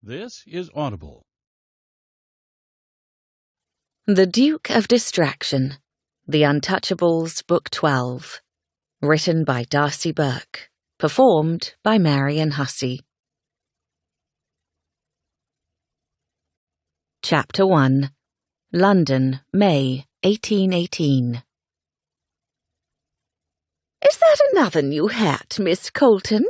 This is Audible. The Duke of Distraction, The Untouchables, Book 12. Written by Darcy Burke. Performed by Marian Hussey. Chapter 1. London, May, 1818. "Is that another new hat, Miss Colton?"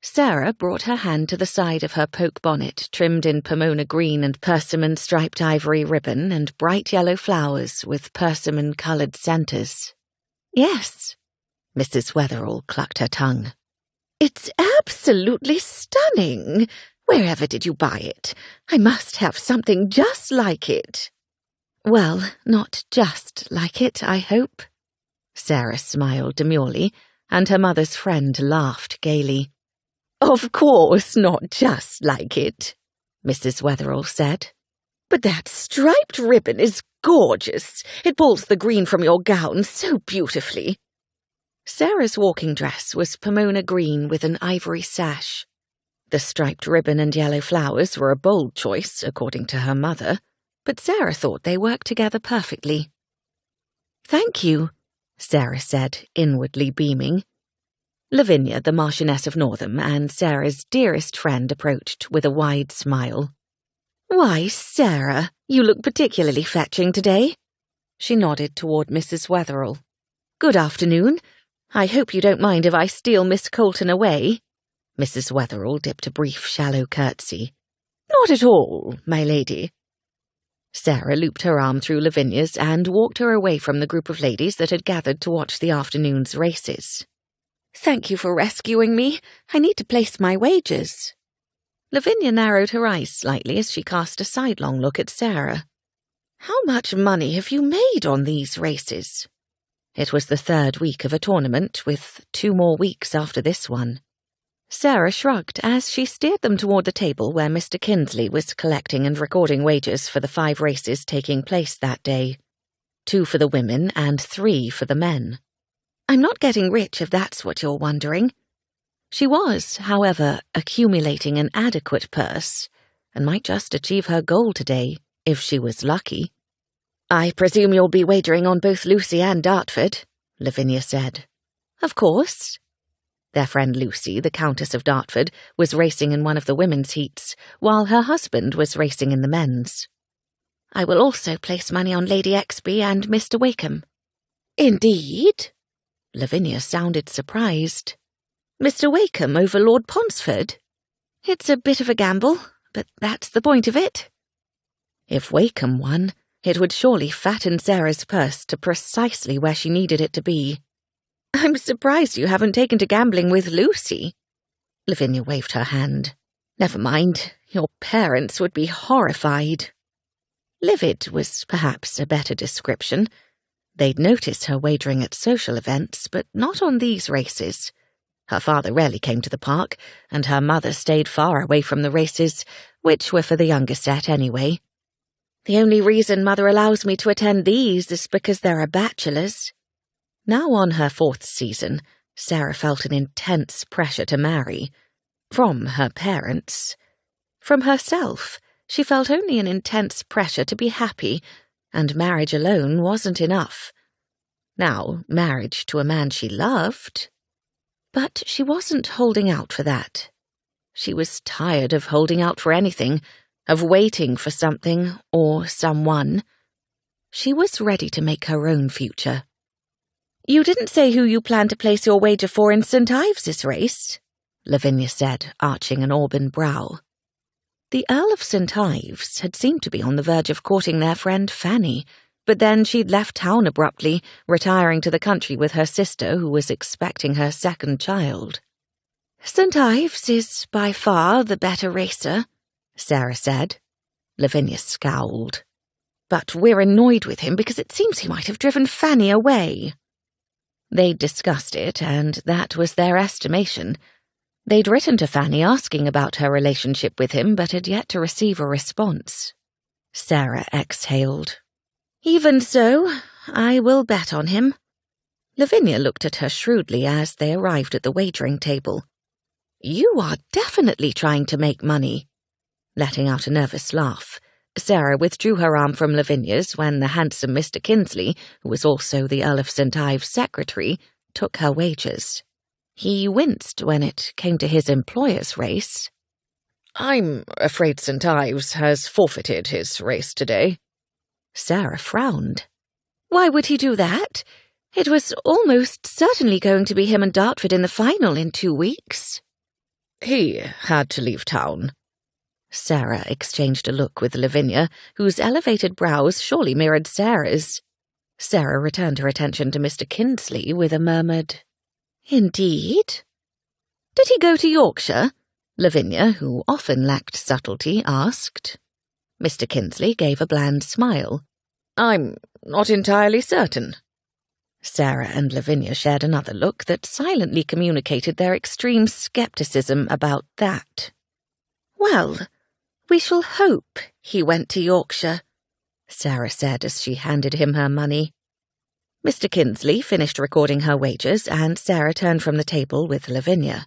Sarah brought her hand to the side of her poke bonnet, trimmed in Pomona green and persimmon-striped ivory ribbon and bright yellow flowers with persimmon-coloured centres. "Yes." Mrs. Wetherell clucked her tongue. "It's absolutely stunning. Wherever did you buy it? I must have something just like it." "Well, not just like it, I hope." Sarah smiled demurely, and her mother's friend laughed gaily. "Of course not just like it," Mrs. Wetherell said. "But that striped ribbon is gorgeous. It pulls the green from your gown so beautifully." Sarah's walking dress was Pomona green with an ivory sash. The striped ribbon and yellow flowers were a bold choice, according to her mother, but Sarah thought they worked together perfectly. "Thank you," Sarah said, inwardly beaming. Lavinia, the Marchioness of Northam, and Sarah's dearest friend, approached with a wide smile. "Why, Sarah, you look particularly fetching today." She nodded toward Mrs. Wetherell. "Good afternoon. I hope you don't mind if I steal Miss Colton away." Mrs. Wetherell dipped a brief, shallow curtsy. "Not at all, my lady." Sarah looped her arm through Lavinia's and walked her away from the group of ladies that had gathered to watch the afternoon's races. "Thank you for rescuing me. I need to place my wages." Lavinia narrowed her eyes slightly as she cast a sidelong look at Sarah. "How much money have you made on these races?" It was the third week of a tournament, with 2 more weeks after this one. Sarah shrugged as she steered them toward the table where Mr. Kinsley was collecting and recording wages for the 5 races taking place that day. 2 for the women and 3 for the men. "I'm not getting rich, if that's what you're wondering." She was, however, accumulating an adequate purse, and might just achieve her goal today, if she was lucky. "I presume you'll be wagering on both Lucy and Dartford," Lavinia said. "Of course." Their friend Lucy, the Countess of Dartford, was racing in one of the women's heats, while her husband was racing in the men's. "I will also place money on Lady Exby and Mr. Wakeham." "Indeed?" Lavinia sounded surprised. "Mr. Wakeham over Lord Ponsford?" "It's a bit of a gamble, but that's the point of it." If Wakeham won, it would surely fatten Sarah's purse to precisely where she needed it to be. "I'm surprised you haven't taken to gambling with Lucy." Lavinia waved her hand. "Never mind, your parents would be horrified." Livid was perhaps a better description. They'd notice her wagering at social events, but not on these races. Her father rarely came to the park, and her mother stayed far away from the races, which were for the younger set anyway. "The only reason Mother allows me to attend these is because there are bachelors." Now on her 4th season, Sarah felt an intense pressure to marry. From her parents. From herself, she felt only an intense pressure to be happy, and marriage alone wasn't enough. Now, marriage to a man she loved. But she wasn't holding out for that. She was tired of holding out for anything, of waiting for something or someone. She was ready to make her own future. "You didn't say who you plan to place your wager for in St. Ives's race," Lavinia said, arching an auburn brow. The Earl of St. Ives had seemed to be on the verge of courting their friend Fanny, but then she'd left town abruptly, retiring to the country with her sister, who was expecting her 2nd child. "St. Ives is by far the better racer," Sarah said. Lavinia scowled. "But we're annoyed with him because it seems he might have driven Fanny away." They'd discussed it, and that was their estimation. They'd written to Fanny asking about her relationship with him, but had yet to receive a response. Sarah exhaled. "Even so, I will bet on him." Lavinia looked at her shrewdly as they arrived at the wagering table. "You are definitely trying to make money." Letting out a nervous laugh, Sarah withdrew her arm from Lavinia's when the handsome Mr. Kinsley, who was also the Earl of St. Ives' secretary, took her wages. He winced when it came to his employer's race. "I'm afraid St. Ives has forfeited his race today." Sarah frowned. "Why would he do that? It was almost certainly going to be him and Dartford in the final in 2 weeks. "He had to leave town." Sarah exchanged a look with Lavinia, whose elevated brows surely mirrored Sarah's. Sarah returned her attention to Mr. Kinsley with a murmured, "Indeed?" "Did he go to Yorkshire?" Lavinia, who often lacked subtlety, asked. Mr. Kinsley gave a bland smile. "I'm not entirely certain." Sarah and Lavinia shared another look that silently communicated their extreme scepticism about that. "Well, we shall hope he went to Yorkshire," Sarah said as she handed him her money. Mr. Kinsley finished recording her wages, and Sarah turned from the table with Lavinia.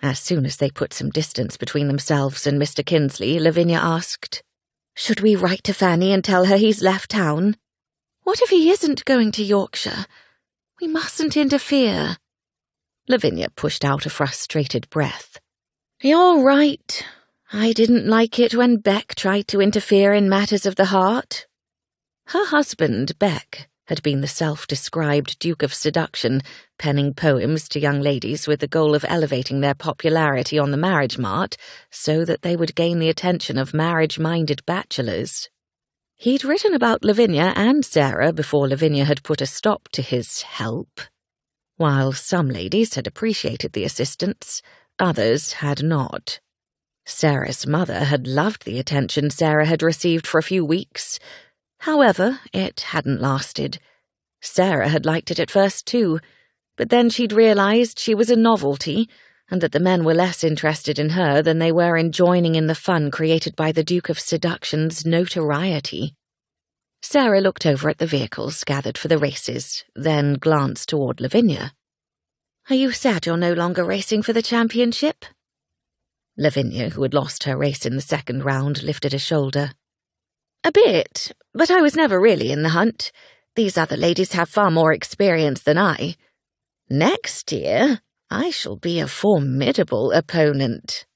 As soon as they put some distance between themselves and Mr. Kinsley, Lavinia asked, "Should we write to Fanny and tell her he's left town?" "What if he isn't going to Yorkshire? We mustn't interfere." Lavinia pushed out a frustrated breath. "You're right. I didn't like it when Beck tried to interfere in matters of the heart." Her husband, Beck, had been the self-described Duke of Seduction, penning poems to young ladies with the goal of elevating their popularity on the marriage mart so that they would gain the attention of marriage-minded bachelors. He'd written about Lavinia and Sarah before Lavinia had put a stop to his help. While some ladies had appreciated the assistance, others had not. Sarah's mother had loved the attention Sarah had received for a few weeks. However, it hadn't lasted. Sarah had liked it at first too, but then she'd realized she was a novelty, and that the men were less interested in her than they were in joining in the fun created by the Duke of Seduction's notoriety. Sarah looked over at the vehicles gathered for the races, then glanced toward Lavinia. "Are you sad you're no longer racing for the championship?" Lavinia, who had lost her race in the second round, lifted a shoulder. "A bit, but I was never really in the hunt. These other ladies have far more experience than I. Next year, I shall be a formidable opponent."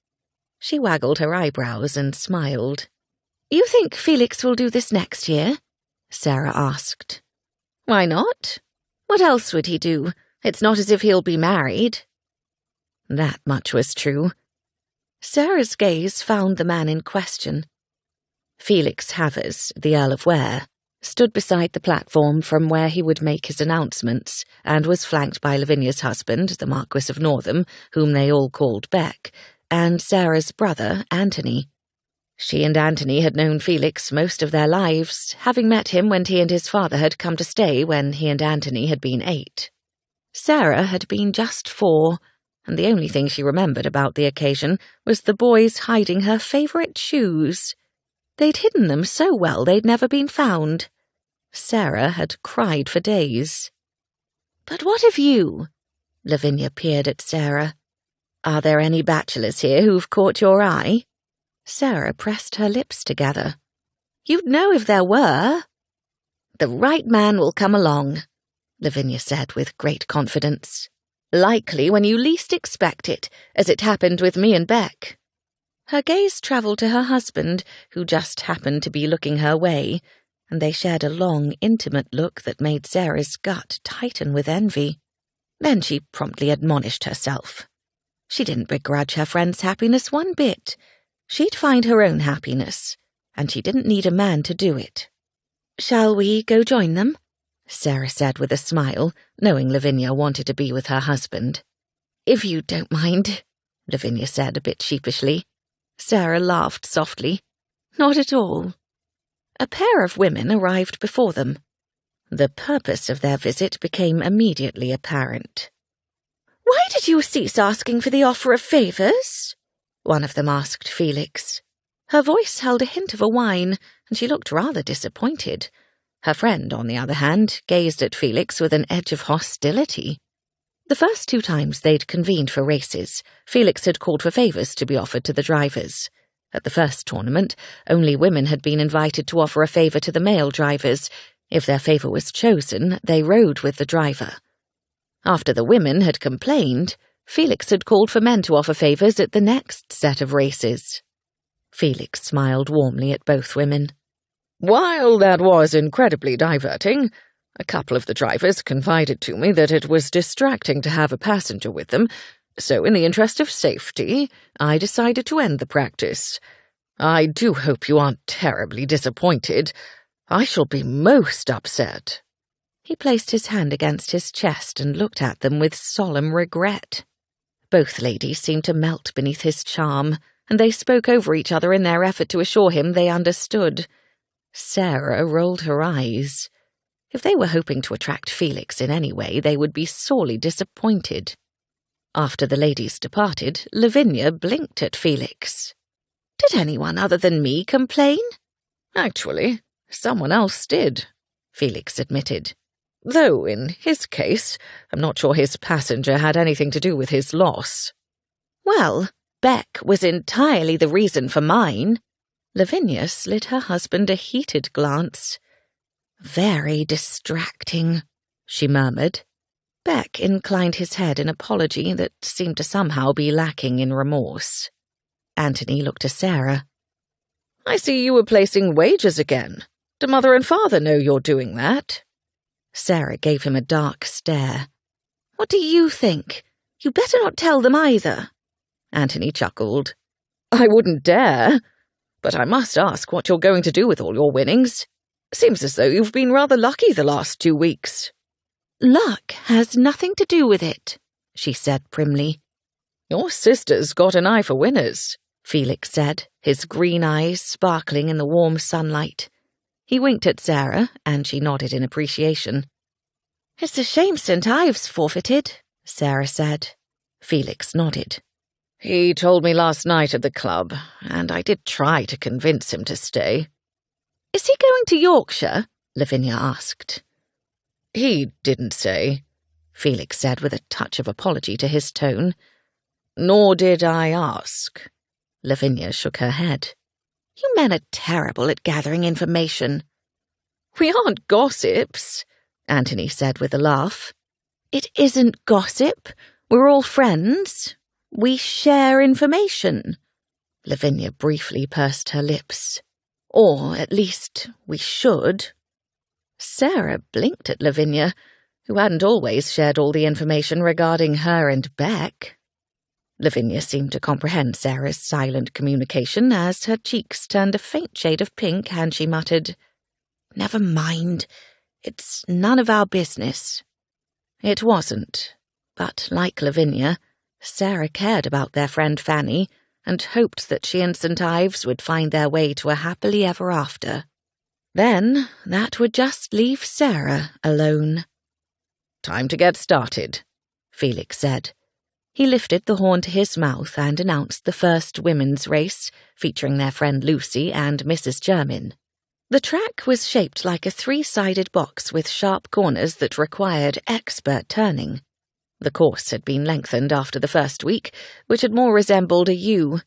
She waggled her eyebrows and smiled. "You think Felix will do this next year?" Sarah asked. "Why not? What else would he do? It's not as if he'll be married." That much was true. Sarah's gaze found the man in question. Felix Havers, the Earl of Ware, stood beside the platform from where he would make his announcements, and was flanked by Lavinia's husband, the Marquis of Northam, whom they all called Beck, and Sarah's brother, Anthony. She and Anthony had known Felix most of their lives, having met him when he and his father had come to stay when he and Anthony had been 8. Sarah had been just 4, and the only thing she remembered about the occasion was the boys hiding her favourite shoes. They'd hidden them so well they'd never been found. Sarah had cried for days. "But what of you?" Lavinia peered at Sarah. "Are there any bachelors here who've caught your eye?" Sarah pressed her lips together. "You'd know if there were." "The right man will come along," Lavinia said with great confidence. "Likely when you least expect it, as it happened with me and Beck." Her gaze travelled to her husband, who just happened to be looking her way, and they shared a long, intimate look that made Sarah's gut tighten with envy. Then she promptly admonished herself. She didn't begrudge her friend's happiness one bit. She'd find her own happiness, and she didn't need a man to do it. "Shall we go join them?" Sarah said with a smile, knowing Lavinia wanted to be with her husband. "If you don't mind," Lavinia said a bit sheepishly. Sarah laughed softly. "Not at all." A pair of women arrived before them. The purpose of their visit became immediately apparent. "Why did you cease asking for the offer of favours?" one of them asked Felix. Her voice held a hint of a whine, and she looked rather disappointed. Her friend, on the other hand, gazed at Felix with an edge of hostility. The first 2 times they'd convened for races, Felix had called for favours to be offered to the drivers. At the first tournament, only women had been invited to offer a favour to the male drivers. If their favour was chosen, they rode with the driver. After the women had complained, Felix had called for men to offer favours at the next set of races. Felix smiled warmly at both women. While that was incredibly diverting, a couple of the drivers confided to me that it was distracting to have a passenger with them, so in the interest of safety, I decided to end the practice. I do hope you aren't terribly disappointed. I shall be most upset. He placed his hand against his chest and looked at them with solemn regret. Both ladies seemed to melt beneath his charm, and they spoke over each other in their effort to assure him they understood. Sarah rolled her eyes. If they were hoping to attract Felix in any way, they would be sorely disappointed. After the ladies departed, Lavinia blinked at Felix. Did anyone other than me complain? Actually, someone else did, Felix admitted. Though, in his case, I'm not sure his passenger had anything to do with his loss. Well, Beck was entirely the reason for mine. Lavinia slid her husband a heated glance. Very distracting, she murmured. Beck inclined his head in apology that seemed to somehow be lacking in remorse. Anthony looked to Sarah. I see you were placing wagers again. Do Mother and Father know you're doing that? Sarah gave him a dark stare. What do you think? You better not tell them either. Anthony chuckled. I wouldn't dare. But I must ask what you're going to do with all your winnings. Seems as though you've been rather lucky the last 2 weeks. Luck has nothing to do with it, she said primly. Your sister's got an eye for winners, Felix said, his green eyes sparkling in the warm sunlight. He winked at Sarah, and she nodded in appreciation. It's a shame St. Ives forfeited, Sarah said. Felix nodded. He told me last night at the club, and I did try to convince him to stay. Is he going to Yorkshire? Lavinia asked. He didn't say, Felix said with a touch of apology to his tone. Nor did I ask. Lavinia shook her head. You men are terrible at gathering information. We aren't gossips, Anthony said with a laugh. It isn't gossip. We're all friends. We share information. Lavinia briefly pursed her lips. Or, at least, we should. Sarah blinked at Lavinia, who hadn't always shared all the information regarding her and Beck. Lavinia seemed to comprehend Sarah's silent communication as her cheeks turned a faint shade of pink and she muttered, Never mind. It's none of our business. It wasn't, but like Lavinia, Sarah cared about their friend Fanny and hoped that she and St. Ives would find their way to a happily ever after. Then that would just leave Sarah alone. Time to get started, Felix said. He lifted the horn to his mouth and announced the first women's race, featuring their friend Lucy and Mrs. Jermyn. The track was shaped like a 3-sided box with sharp corners that required expert turning. The course had been lengthened after the first week, which had more resembled a U.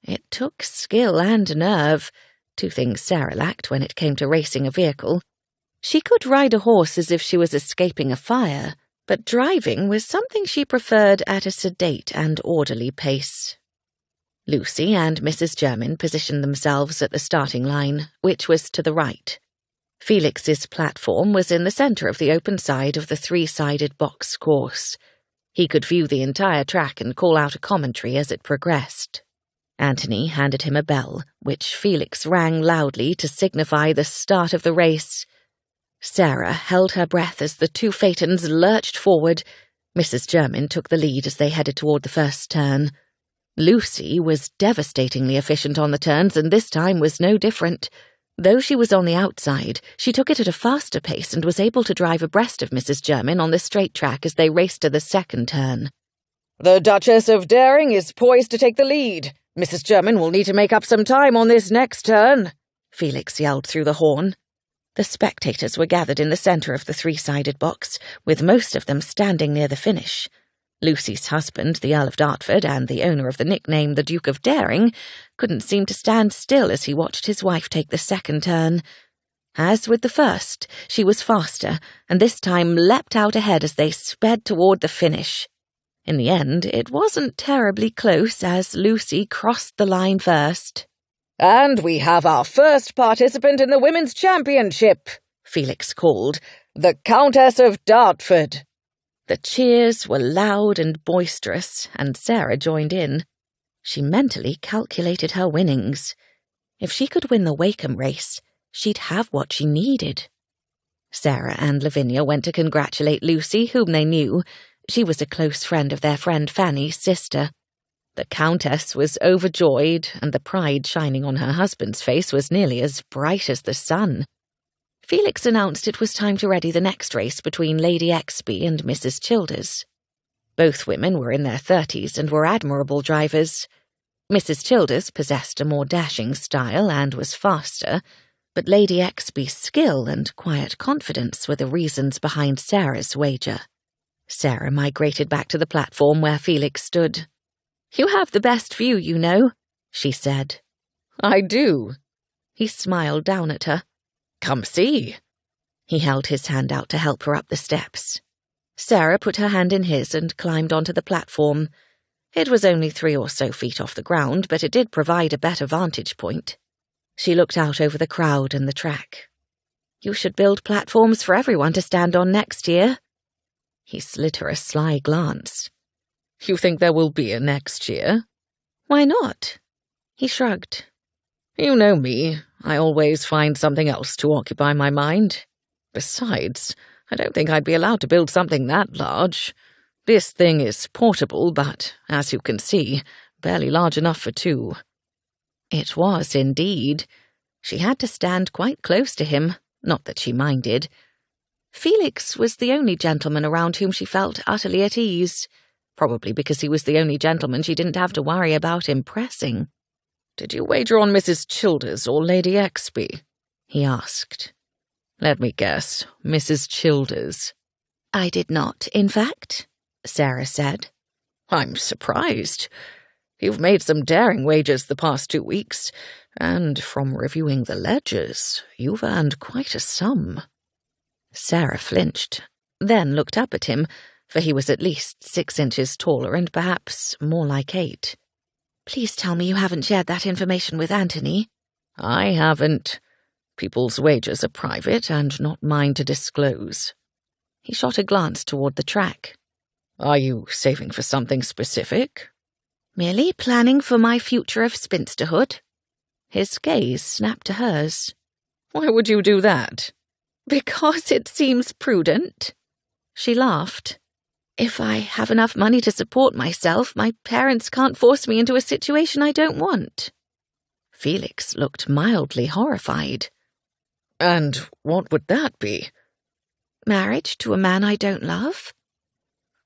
It took skill and nerve, 2 things Sarah lacked when it came to racing a vehicle. She could ride a horse as if she was escaping a fire, but driving was something she preferred at a sedate and orderly pace. Lucy and Mrs. Jermyn positioned themselves at the starting line, which was to the right. Felix's platform was in the centre of the open side of the 3-sided box course. He could view the entire track and call out a commentary as it progressed. Anthony handed him a bell, which Felix rang loudly to signify the start of the race. Sarah held her breath as the 2 phaetons lurched forward. Mrs. Jermyn took the lead as they headed toward the first turn. Lucy was devastatingly efficient on the turns, and this time was no different. Though she was on the outside, she took it at a faster pace and was able to drive abreast of Mrs. Jermyn on the straight track as they raced to the second turn. The Duchess of Daring is poised to take the lead. Mrs. Jermyn will need to make up some time on this next turn, Felix yelled through the horn. The spectators were gathered in the centre of the 3-sided box, with most of them standing near the finish. Lucy's husband, the Earl of Dartford, and the owner of the nickname the Duke of Daring, couldn't seem to stand still as he watched his wife take the second turn. As with the first, she was faster, and this time leapt out ahead as they sped toward the finish. In the end, it wasn't terribly close as Lucy crossed the line first. "And we have our first participant in the Women's Championship," Felix called, "the Countess of Dartford." The cheers were loud and boisterous, and Sarah joined in. She mentally calculated her winnings. If she could win the Wakeham race, she'd have what she needed. Sarah and Lavinia went to congratulate Lucy, whom they knew. She was a close friend of their friend Fanny's sister. The Countess was overjoyed, and the pride shining on her husband's face was nearly as bright as the sun. Felix announced it was time to ready the next race between Lady Exby and Mrs. Childers. Both women were in their 30s and were admirable drivers. Mrs. Childers possessed a more dashing style and was faster, but Lady Exby's skill and quiet confidence were the reasons behind Sarah's wager. Sarah migrated back to the platform where Felix stood. "You have the best view, you know," she said. "I do." He smiled down at her. "Come see." He held his hand out to help her up the steps. Sarah put her hand in his and climbed onto the platform. It was only 3 or so feet off the ground, but it did provide a better vantage point. She looked out over the crowd and the track. "You should build platforms for everyone to stand on next year." He slid her a sly glance. "You think there will be a next year?" "Why not?" He shrugged. "You know me. I always find something else to occupy my mind. Besides, I don't think I'd be allowed to build something that large. This thing is portable, but, as you can see, barely large enough for 2. It was, indeed. She had to stand quite close to him, not that she minded. Felix was the only gentleman around whom she felt utterly at ease, probably because he was the only gentleman she didn't have to worry about impressing. "Did you wager on Mrs. Childers or Lady Exby?" he asked. "Let me guess, Mrs. Childers." "I did not, in fact," Sarah said. "I'm surprised. You've made some daring wagers the past 2 weeks, and from reviewing the ledgers, you've earned quite a sum." Sarah flinched, then looked up at him, for he was at least 6 inches taller and perhaps more like 8. "Please tell me you haven't shared that information with Anthony." "I haven't. People's wagers are private and not mine to disclose." He shot a glance toward the track. "Are you saving for something specific?" "Merely planning for my future of spinsterhood." His gaze snapped to hers. "Why would you do that?" "Because it seems prudent." She laughed. "If I have enough money to support myself, my parents can't force me into a situation I don't want." Felix looked mildly horrified. "And what would that be?" "Marriage to a man I don't love."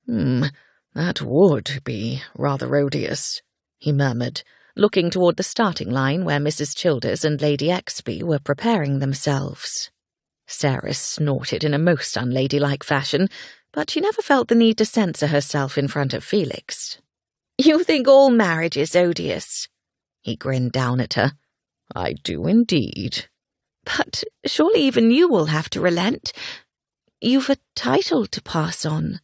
That would be rather odious," he murmured, looking toward the starting line where Mrs. Childers and Lady Exby were preparing themselves. Sarah snorted in a most unladylike fashion, but she never felt the need to censor herself in front of Felix. "You think all marriage is odious?" He grinned down at her. "I do indeed." "But surely even you will have to relent. You've a title to pass on."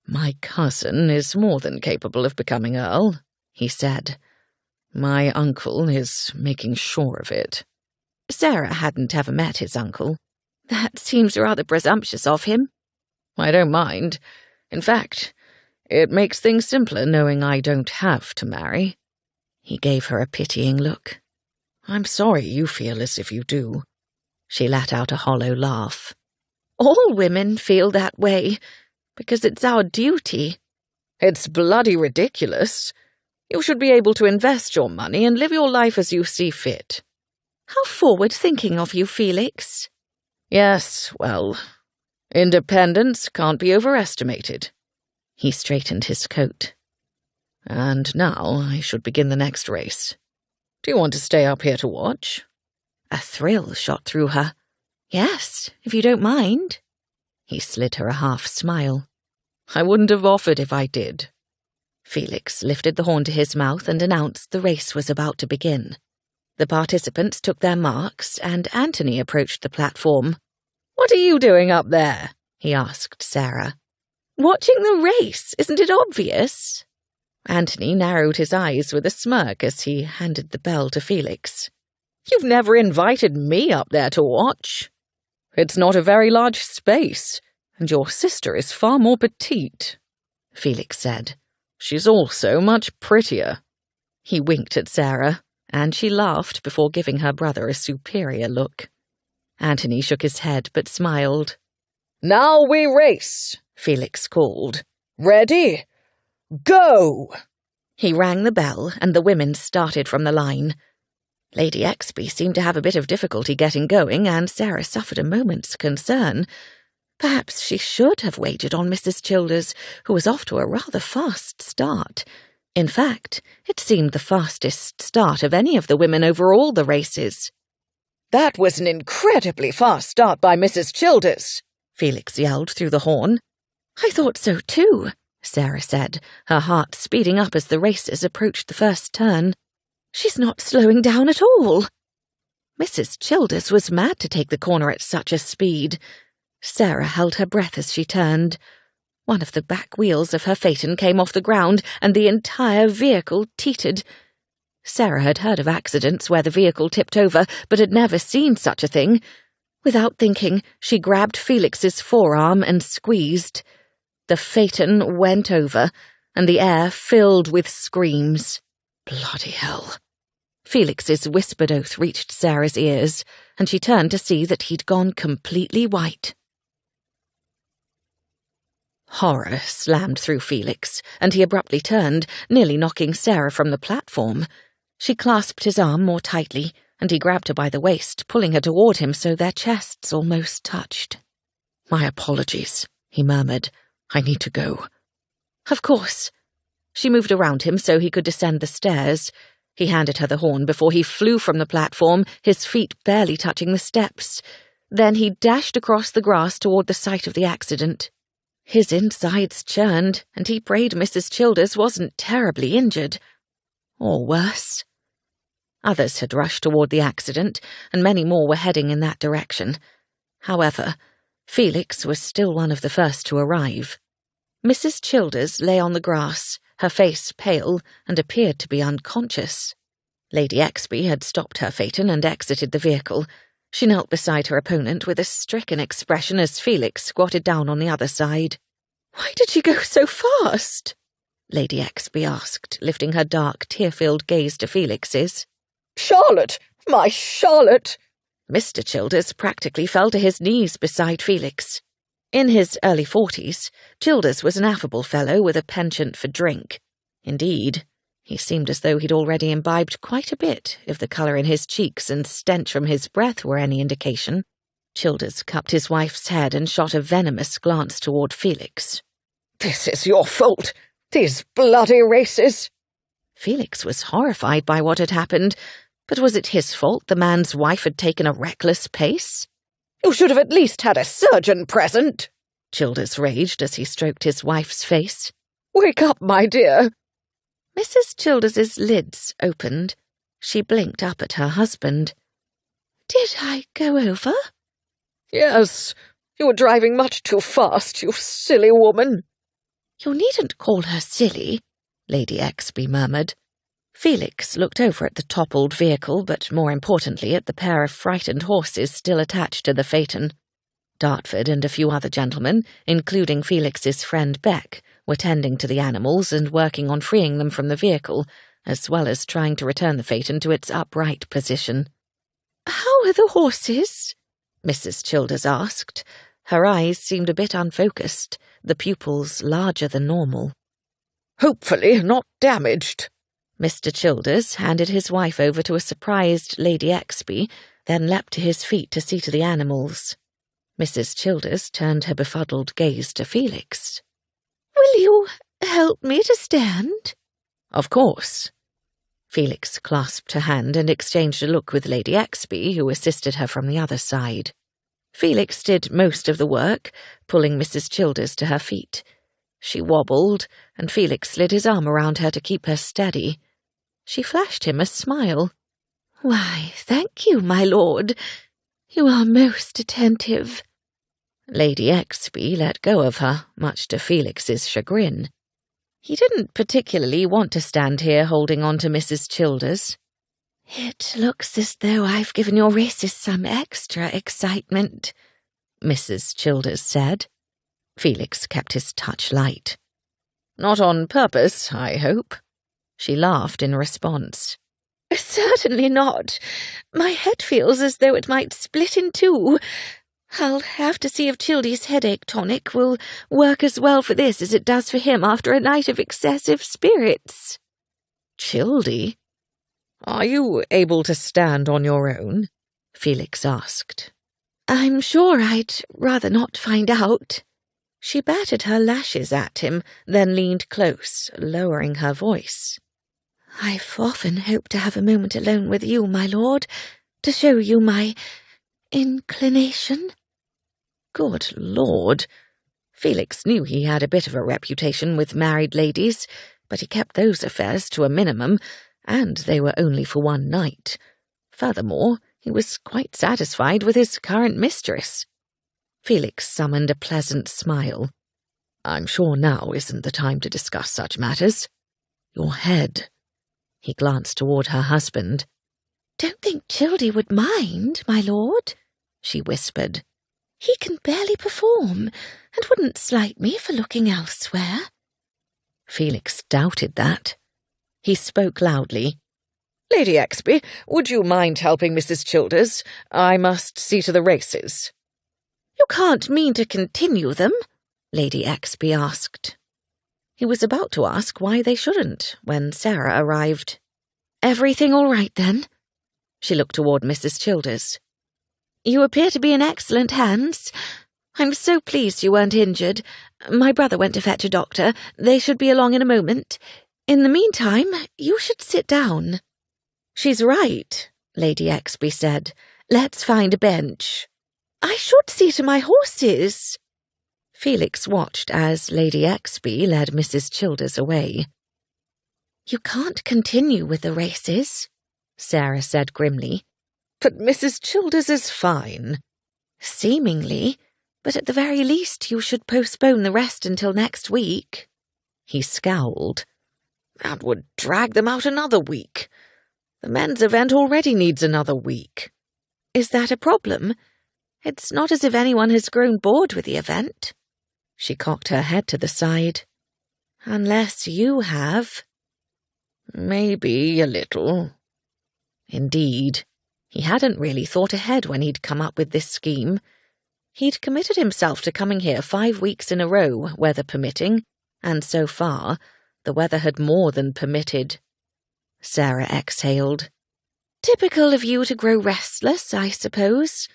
"My cousin is more than capable of becoming Earl," he said. "My uncle is making sure of it." Sarah hadn't ever met his uncle. "That seems rather presumptuous of him." "I don't mind. In fact, it makes things simpler knowing I don't have to marry." He gave her a pitying look. "I'm sorry you feel as if you do." She let out a hollow laugh. "All women feel that way, because it's our duty." "It's bloody ridiculous. You should be able to invest your money and live your life as you see fit." "How forward-thinking of you, Felix." "Yes, well, independence can't be overestimated." He straightened his coat. "And now I should begin the next race. Do you want to stay up here to watch?" A thrill shot through her. "Yes, if you don't mind." He slid her a half smile. I wouldn't have offered if I did. Felix lifted the horn to his mouth and announced the race was about to begin. The participants took their marks, and Anthony approached the platform. "What are you doing up there?" he asked Sarah. "Watching the race, isn't it obvious?" Anthony narrowed his eyes with a smirk as he handed the bell to Felix. "You've never invited me up there to watch. It's not a very large space, and your sister is far more petite," Felix said. "She's also much prettier." He winked at Sarah, and she laughed before giving her brother a superior look. Anthony shook his head but smiled. "Now we race," Felix called. "Ready? Go!" He rang the bell, and the women started from the line. Lady Exby seemed to have a bit of difficulty getting going, and Sarah suffered a moment's concern. Perhaps she should have wagered on Mrs. Childers, who was off to a rather fast start. In fact, it seemed the fastest start of any of the women over all the races. "That was an incredibly fast start by Mrs. Childers," Felix yelled through the horn. "I thought so too," Sarah said, her heart speeding up as the racers approached the first turn. "She's not slowing down at all." Mrs. Childers was mad to take the corner at such a speed. Sarah held her breath as she turned. One of the back wheels of her phaeton came off the ground, and the entire vehicle teetered. Sarah had heard of accidents where the vehicle tipped over, but had never seen such a thing. Without thinking, she grabbed Felix's forearm and squeezed. The phaeton went over, and the air filled with screams. Bloody hell. Felix's whispered oath reached Sarah's ears, and she turned to see that he'd gone completely white. Horror slammed through Felix, and he abruptly turned, nearly knocking Sarah from the platform. She clasped his arm more tightly, and he grabbed her by the waist, pulling her toward him so their chests almost touched. "My apologies," he murmured. "I need to go." "Of course." She moved around him so he could descend the stairs. He handed her the horn before he flew from the platform, his feet barely touching the steps. Then he dashed across the grass toward the site of the accident. His insides churned, and he prayed Mrs. Childers wasn't terribly injured. Or worse. Others had rushed toward the accident, and many more were heading in that direction. However, Felix was still one of the first to arrive. Mrs. Childers lay on the grass, her face pale, and appeared to be unconscious. Lady Exby had stopped her phaeton and exited the vehicle. She knelt beside her opponent with a stricken expression as Felix squatted down on the other side. "Why did she go so fast?" Lady Exby asked, lifting her dark, tear-filled gaze to Felix's. "Charlotte! My Charlotte!" Mr. Childers practically fell to his knees beside Felix. In his early 40s, Childers was an affable fellow with a penchant for drink. Indeed, he seemed as though he'd already imbibed quite a bit, if the colour in his cheeks and stench from his breath were any indication. Childers cupped his wife's head and shot a venomous glance toward Felix. "This is your fault! These bloody races!" Felix was horrified by what had happened, but was it his fault the man's wife had taken a reckless pace? "You should have at least had a surgeon present," Childers raged as he stroked his wife's face. "Wake up, my dear." Mrs. Childers's lids opened. She blinked up at her husband. "Did I go over?" "Yes, you were driving much too fast, you silly woman." "You needn't call her silly," Lady Exby murmured. Felix looked over at the toppled vehicle, but more importantly at the pair of frightened horses still attached to the phaeton. Dartford and a few other gentlemen, including Felix's friend Beck, were tending to the animals and working on freeing them from the vehicle, as well as trying to return the phaeton to its upright position. "How are the horses?" Mrs. Childers asked. Her eyes seemed a bit unfocused, the pupils larger than normal. "Hopefully not damaged." Mr. Childers handed his wife over to a surprised Lady Exby, then leapt to his feet to see to the animals. Mrs. Childers turned her befuddled gaze to Felix. "Will you help me to stand?" "Of course." Felix clasped her hand and exchanged a look with Lady Exby, who assisted her from the other side. Felix did most of the work, pulling Mrs. Childers to her feet. She wobbled, and Felix slid his arm around her to keep her steady. She flashed him a smile. "Why, thank you, my lord. You are most attentive." Lady Exby let go of her, much to Felix's chagrin. He didn't particularly want to stand here holding on to Mrs. Childers. "It looks as though I've given your races some extra excitement," Mrs. Childers said. Felix kept his touch light. "Not on purpose, I hope." She laughed in response. "Certainly not. My head feels as though it might split in two. I'll have to see if Childy's headache tonic will work as well for this as it does for him after a night of excessive spirits." "Childy? Are you able to stand on your own?" Felix asked. "I'm sure I'd rather not find out." She batted her lashes at him, then leaned close, lowering her voice. "I've often hoped to have a moment alone with you, my lord, to show you my inclination." Good Lord! Felix knew he had a bit of a reputation with married ladies, but he kept those affairs to a minimum, and they were only for one night. Furthermore, he was quite satisfied with his current mistress. Felix summoned a pleasant smile. "I'm sure now isn't the time to discuss such matters. Your head." He glanced toward her husband. "Don't think Childy would mind, my lord," she whispered. "He can barely perform, and wouldn't slight me for looking elsewhere." Felix doubted that. He spoke loudly. "Lady Exby, would you mind helping Mrs. Childers? I must see to the races." "You can't mean to continue them?" Lady Exby asked. He was about to ask why they shouldn't when Sarah arrived. "Everything all right, then?" She looked toward Mrs. Childers. "You appear to be in excellent hands. I'm so pleased you weren't injured. My brother went to fetch a doctor. They should be along in a moment. In the meantime, you should sit down." "She's right," Lady Exby said. "Let's find a bench." "I should see to my horses." Felix watched as Lady Exby led Mrs. Childers away. "You can't continue with the races," Sarah said grimly. "But Mrs. Childers is fine." "Seemingly, but at the very least you should postpone the rest until next week." He scowled. "That would drag them out another week. The men's event already needs another week." "Is that a problem? It's not as if anyone has grown bored with the event." She cocked her head to the side. "Unless you have." "Maybe a little." Indeed. He hadn't really thought ahead when he'd come up with this scheme. He'd committed himself to coming here 5 weeks in a row, weather permitting, and so far, the weather had more than permitted. Sarah exhaled. "Typical of you to grow restless, I suppose.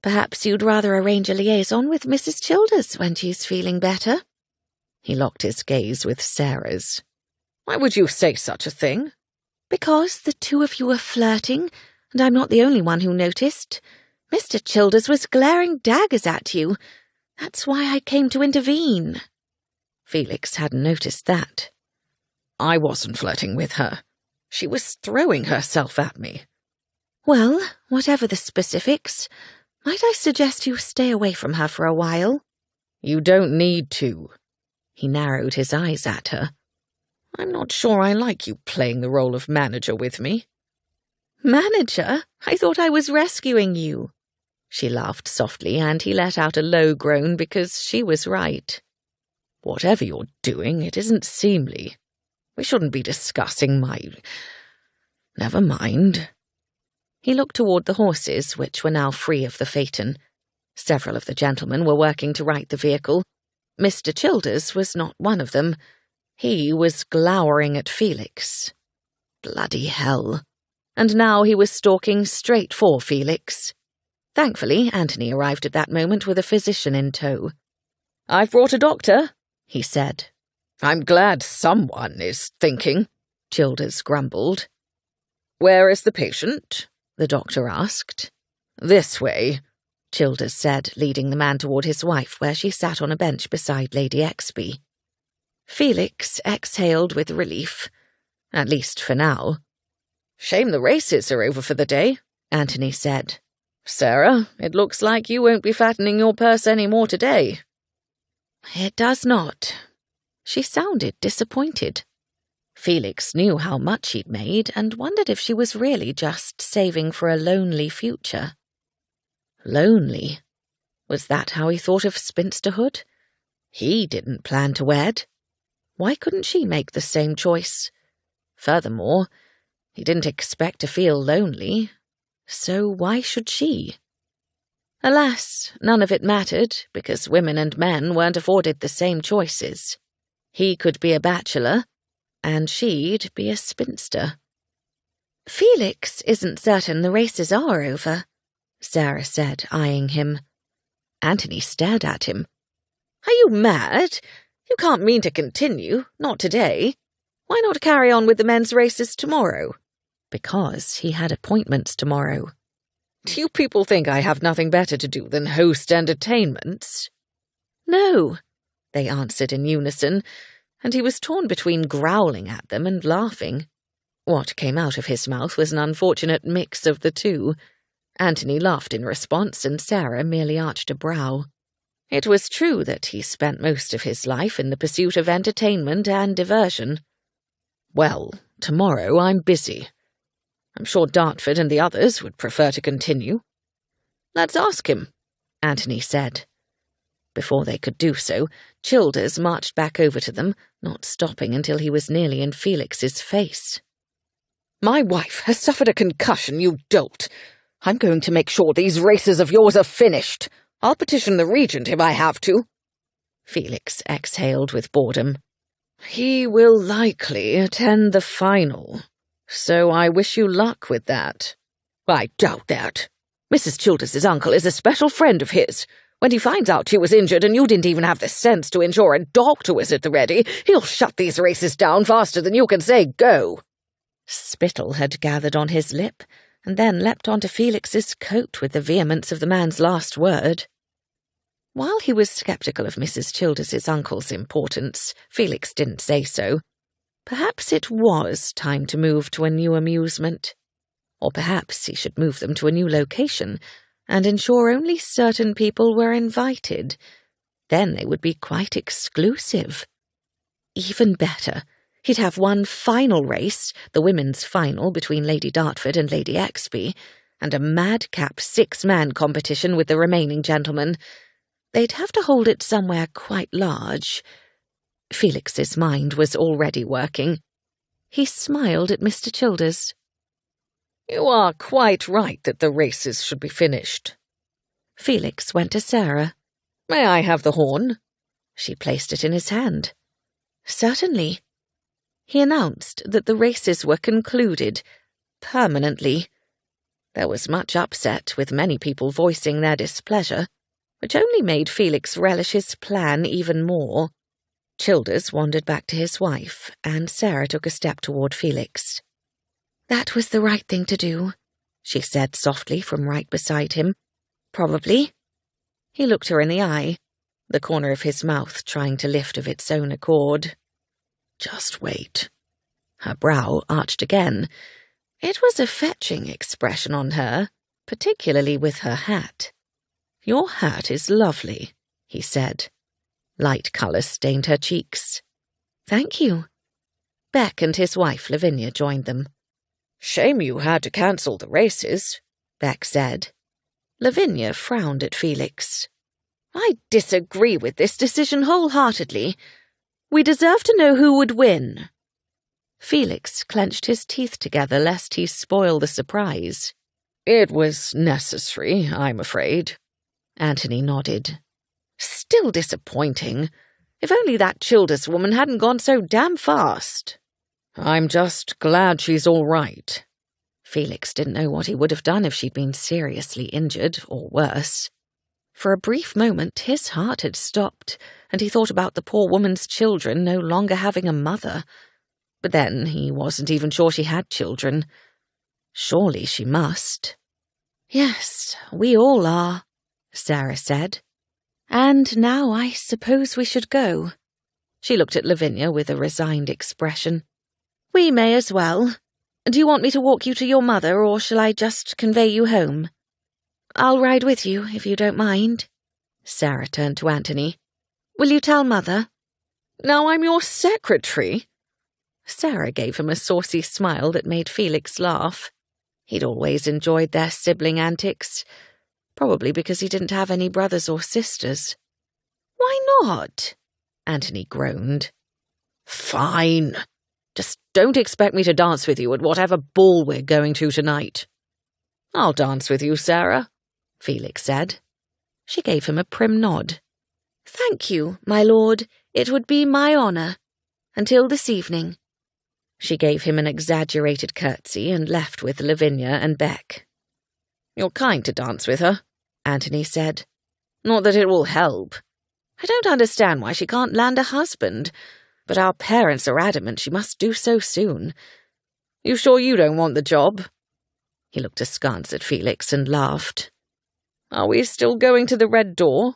Perhaps you'd rather arrange a liaison with Mrs. Childers when she's feeling better." He locked his gaze with Sarah's. "Why would you say such a thing?" "Because the two of you are flirting, and I'm not the only one who noticed. Mr. Childers was glaring daggers at you. That's why I came to intervene." Felix hadn't noticed that. "I wasn't flirting with her. She was throwing herself at me." "Well, whatever the specifics, might I suggest you stay away from her for a while?" "You don't need to." He narrowed his eyes at her. "I'm not sure I like you playing the role of manager with me." "Manager? I thought I was rescuing you." She laughed softly, and he let out a low groan because she was right. "Whatever you're doing, it isn't seemly. We shouldn't be discussing my... Never mind." He looked toward the horses, which were now free of the phaeton. Several of the gentlemen were working to right the vehicle. Mr. Childers was not one of them. He was glowering at Felix. Bloody hell. And now he was stalking straight for Felix. Thankfully, Anthony arrived at that moment with a physician in tow. "I've brought a doctor," he said. "I'm glad someone is thinking," Childers grumbled. "Where is the patient?" the doctor asked. "This way," Childers said, leading the man toward his wife, where she sat on a bench beside Lady Exby. Felix exhaled with relief, at least for now. "Shame the races are over for the day," Anthony said. "Sarah, it looks like you won't be fattening your purse any more today." "It does not." She sounded disappointed. Felix knew how much he'd made and wondered if she was really just saving for a lonely future. Lonely? Was that how he thought of spinsterhood? He didn't plan to wed. Why couldn't she make the same choice? Furthermore, he didn't expect to feel lonely, so why should she? Alas, none of it mattered, because women and men weren't afforded the same choices. He could be a bachelor, and she'd be a spinster. "Felix isn't certain the races are over," Sarah said, eyeing him. Anthony stared at him. "Are you mad? You can't mean to continue, not today. Why not carry on with the men's races tomorrow?" Because he had appointments tomorrow. "Do you people think I have nothing better to do than host entertainments?" "No," they answered in unison, and he was torn between growling at them and laughing. What came out of his mouth was an unfortunate mix of the two. Anthony laughed in response, and Sarah merely arched a brow. It was true that he spent most of his life in the pursuit of entertainment and diversion. "Well, tomorrow I'm busy. I'm sure Dartford and the others would prefer to continue." "Let's ask him," Anthony said. Before they could do so, Childers marched back over to them, not stopping until he was nearly in Felix's face. "My wife has suffered a concussion, you dolt. I'm going to make sure these races of yours are finished. I'll petition the regent if I have to." Felix exhaled with boredom. "He will likely attend the final, so I wish you luck with that." "I doubt that. Mrs. Childers's uncle is a special friend of his. When he finds out she was injured and you didn't even have the sense to ensure a doctor was at the ready, he'll shut these races down faster than you can say go." Spittle had gathered on his lip, and then leapt onto Felix's coat with the vehemence of the man's last word. While he was sceptical of Mrs. Childers's uncle's importance, Felix didn't say so. Perhaps it was time to move to a new amusement. Or perhaps he should move them to a new location, and ensure only certain people were invited. Then they would be quite exclusive. Even better, he'd have one final race, the women's final between Lady Dartford and Lady Exby, and a madcap 6-man competition with the remaining gentlemen. They'd have to hold it somewhere quite large. Felix's mind was already working. He smiled at Mr. Childers. "You are quite right that the races should be finished." Felix went to Sarah. "May I have the horn?" She placed it in his hand. "Certainly." He announced that the races were concluded, permanently. There was much upset, with many people voicing their displeasure, which only made Felix relish his plan even more. Childers wandered back to his wife, and Sarah took a step toward Felix. "That was the right thing to do," she said softly from right beside him. "Probably." He looked her in the eye, the corner of his mouth trying to lift of its own accord. "Just wait." Her brow arched again. It was a fetching expression on her, particularly with her hat. "Your hat is lovely," he said. Light colour stained her cheeks. "Thank you." Beck and his wife Lavinia joined them. "Shame you had to cancel the races," Beck said. Lavinia frowned at Felix. "I disagree with this decision wholeheartedly. We deserve to know who would win." Felix clenched his teeth together lest he spoil the surprise. "It was necessary, I'm afraid." Anthony nodded. "Still disappointing. If only that Childers woman hadn't gone so damn fast." "I'm just glad she's all right." Felix didn't know what he would have done if she'd been seriously injured, or worse. For a brief moment his heart had stopped, and he thought about the poor woman's children no longer having a mother. But then he wasn't even sure she had children. Surely she must. "Yes, we all are," Sarah said. "And now I suppose we should go." She looked at Lavinia with a resigned expression. "We may as well. Do you want me to walk you to your mother, or shall I just convey you home?" "I'll ride with you, if you don't mind." Sarah turned to Anthony. "Will you tell Mother?" "Now I'm your secretary." Sarah gave him a saucy smile that made Felix laugh. He'd always enjoyed their sibling antics, probably because he didn't have any brothers or sisters. "Why not?" Anthony groaned. "Fine. Just don't expect me to dance with you at whatever ball we're going to tonight." "I'll dance with you, Sarah," Felix said. She gave him a prim nod. "Thank you, my lord. It would be my honour. Until this evening." She gave him an exaggerated curtsy and left with Lavinia and Beck. "You're kind to dance with her," Anthony said. "Not that it will help. I don't understand why she can't land a husband, but our parents are adamant she must do so soon. You sure you don't want the job?" He looked askance at Felix and laughed. "Are we still going to the Red Door?"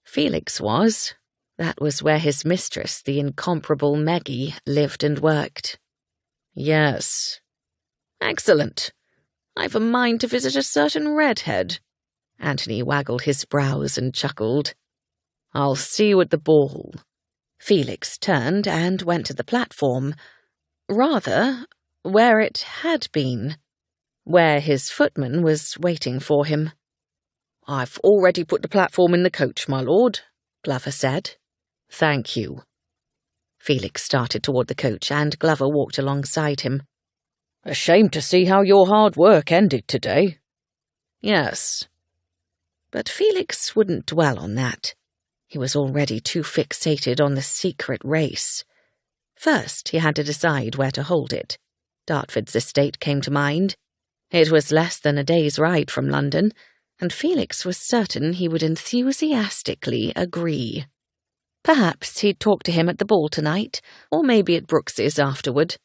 Felix was. That was where his mistress, the incomparable Meggie, lived and worked. "Yes." "Excellent. I've a mind to visit a certain redhead." Anthony waggled his brows and chuckled. "I'll see you at the ball." Felix turned and went to the platform. Rather, where it had been. Where his footman was waiting for him. "I've already put the platform in the coach, my lord," Glover said. "Thank you." Felix started toward the coach, and Glover walked alongside him. "A shame to see how your hard work ended today." "Yes." But Felix wouldn't dwell on that. He was already too fixated on the secret race. First, he had to decide where to hold it. Dartford's estate came to mind. It was less than a day's ride from London, and Felix was certain he would enthusiastically agree. Perhaps he'd talk to him at the ball tonight, or maybe at Brooks's afterward,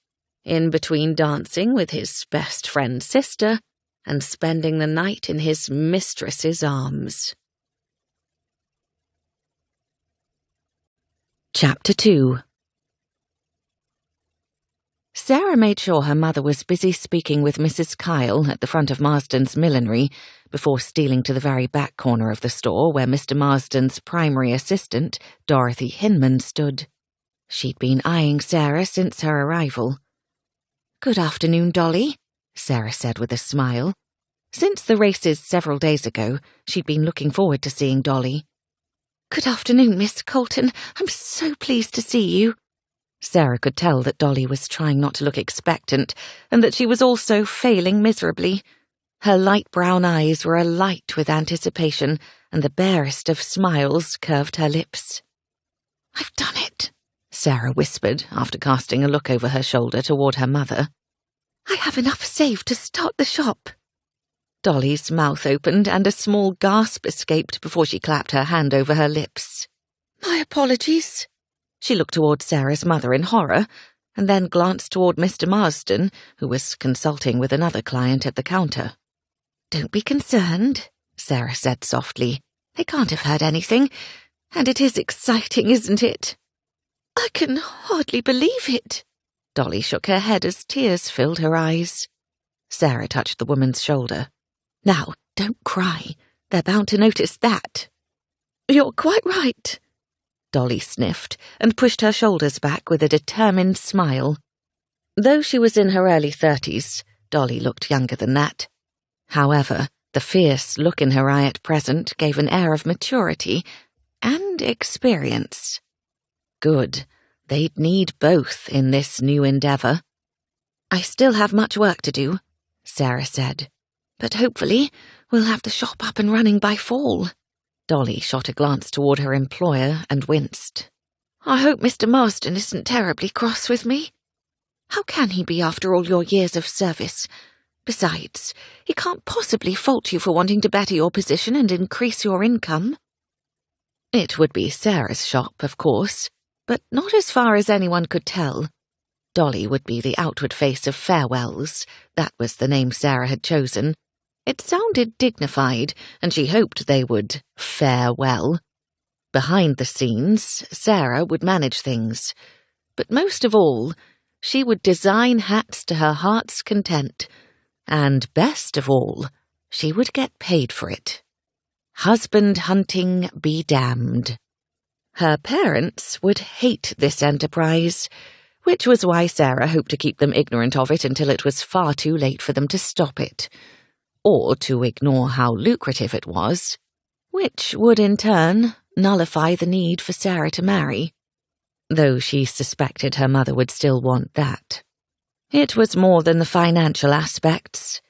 in between dancing with his best friend's sister and spending the night in his mistress's arms. Chapter 2. Sarah made sure her mother was busy speaking with Mrs. Kyle at the front of Marsden's millinery before stealing to the very back corner of the store where Mr. Marsden's primary assistant, Dorothy Hinman, stood. She'd been eyeing Sarah since her arrival. "Good afternoon, Dolly," Sarah said with a smile. Since the races several days ago, she'd been looking forward to seeing Dolly. "Good afternoon, Miss Colton. I'm so pleased to see you." Sarah could tell that Dolly was trying not to look expectant, and that she was also failing miserably. Her light brown eyes were alight with anticipation, and the barest of smiles curved her lips. "I've done it," Sarah whispered, after casting a look over her shoulder toward her mother. "I have enough saved to start the shop." Dolly's mouth opened, and a small gasp escaped before she clapped her hand over her lips. "My apologies." She looked toward Sarah's mother in horror, and then glanced toward Mr. Marsden, who was consulting with another client at the counter. "Don't be concerned," Sarah said softly. "They can't have heard anything, and it is exciting, isn't it?" "I can hardly believe it." Dolly shook her head as tears filled her eyes. Sarah touched the woman's shoulder. "Now, don't cry. They're bound to notice that." "You're quite right." Dolly sniffed and pushed her shoulders back with a determined smile. Though she was in her early 30s, Dolly looked younger than that. However, the fierce look in her eye at present gave an air of maturity and experience. Good. They'd need both in this new endeavour. "I still have much work to do," Sarah said. "But hopefully we'll have the shop up and running by fall." Dolly shot a glance toward her employer and winced. "I hope Mr. Marsden isn't terribly cross with me." "How can he be after all your years of service? Besides, he can't possibly fault you for wanting to better your position and increase your income." It would be Sarah's shop, of course, but not as far as anyone could tell. Dolly would be the outward face of Farewell's. That was the name Sarah had chosen. It sounded dignified, and she hoped they would fare well. Behind the scenes, Sarah would manage things. But most of all, she would design hats to her heart's content. And best of all, she would get paid for it. Husband hunting be damned. Her parents would hate this enterprise, which was why Sarah hoped to keep them ignorant of it until it was far too late for them to stop it, or to ignore how lucrative it was, which would in turn nullify the need for Sarah to marry, though she suspected her mother would still want that. It was more than the financial aspects.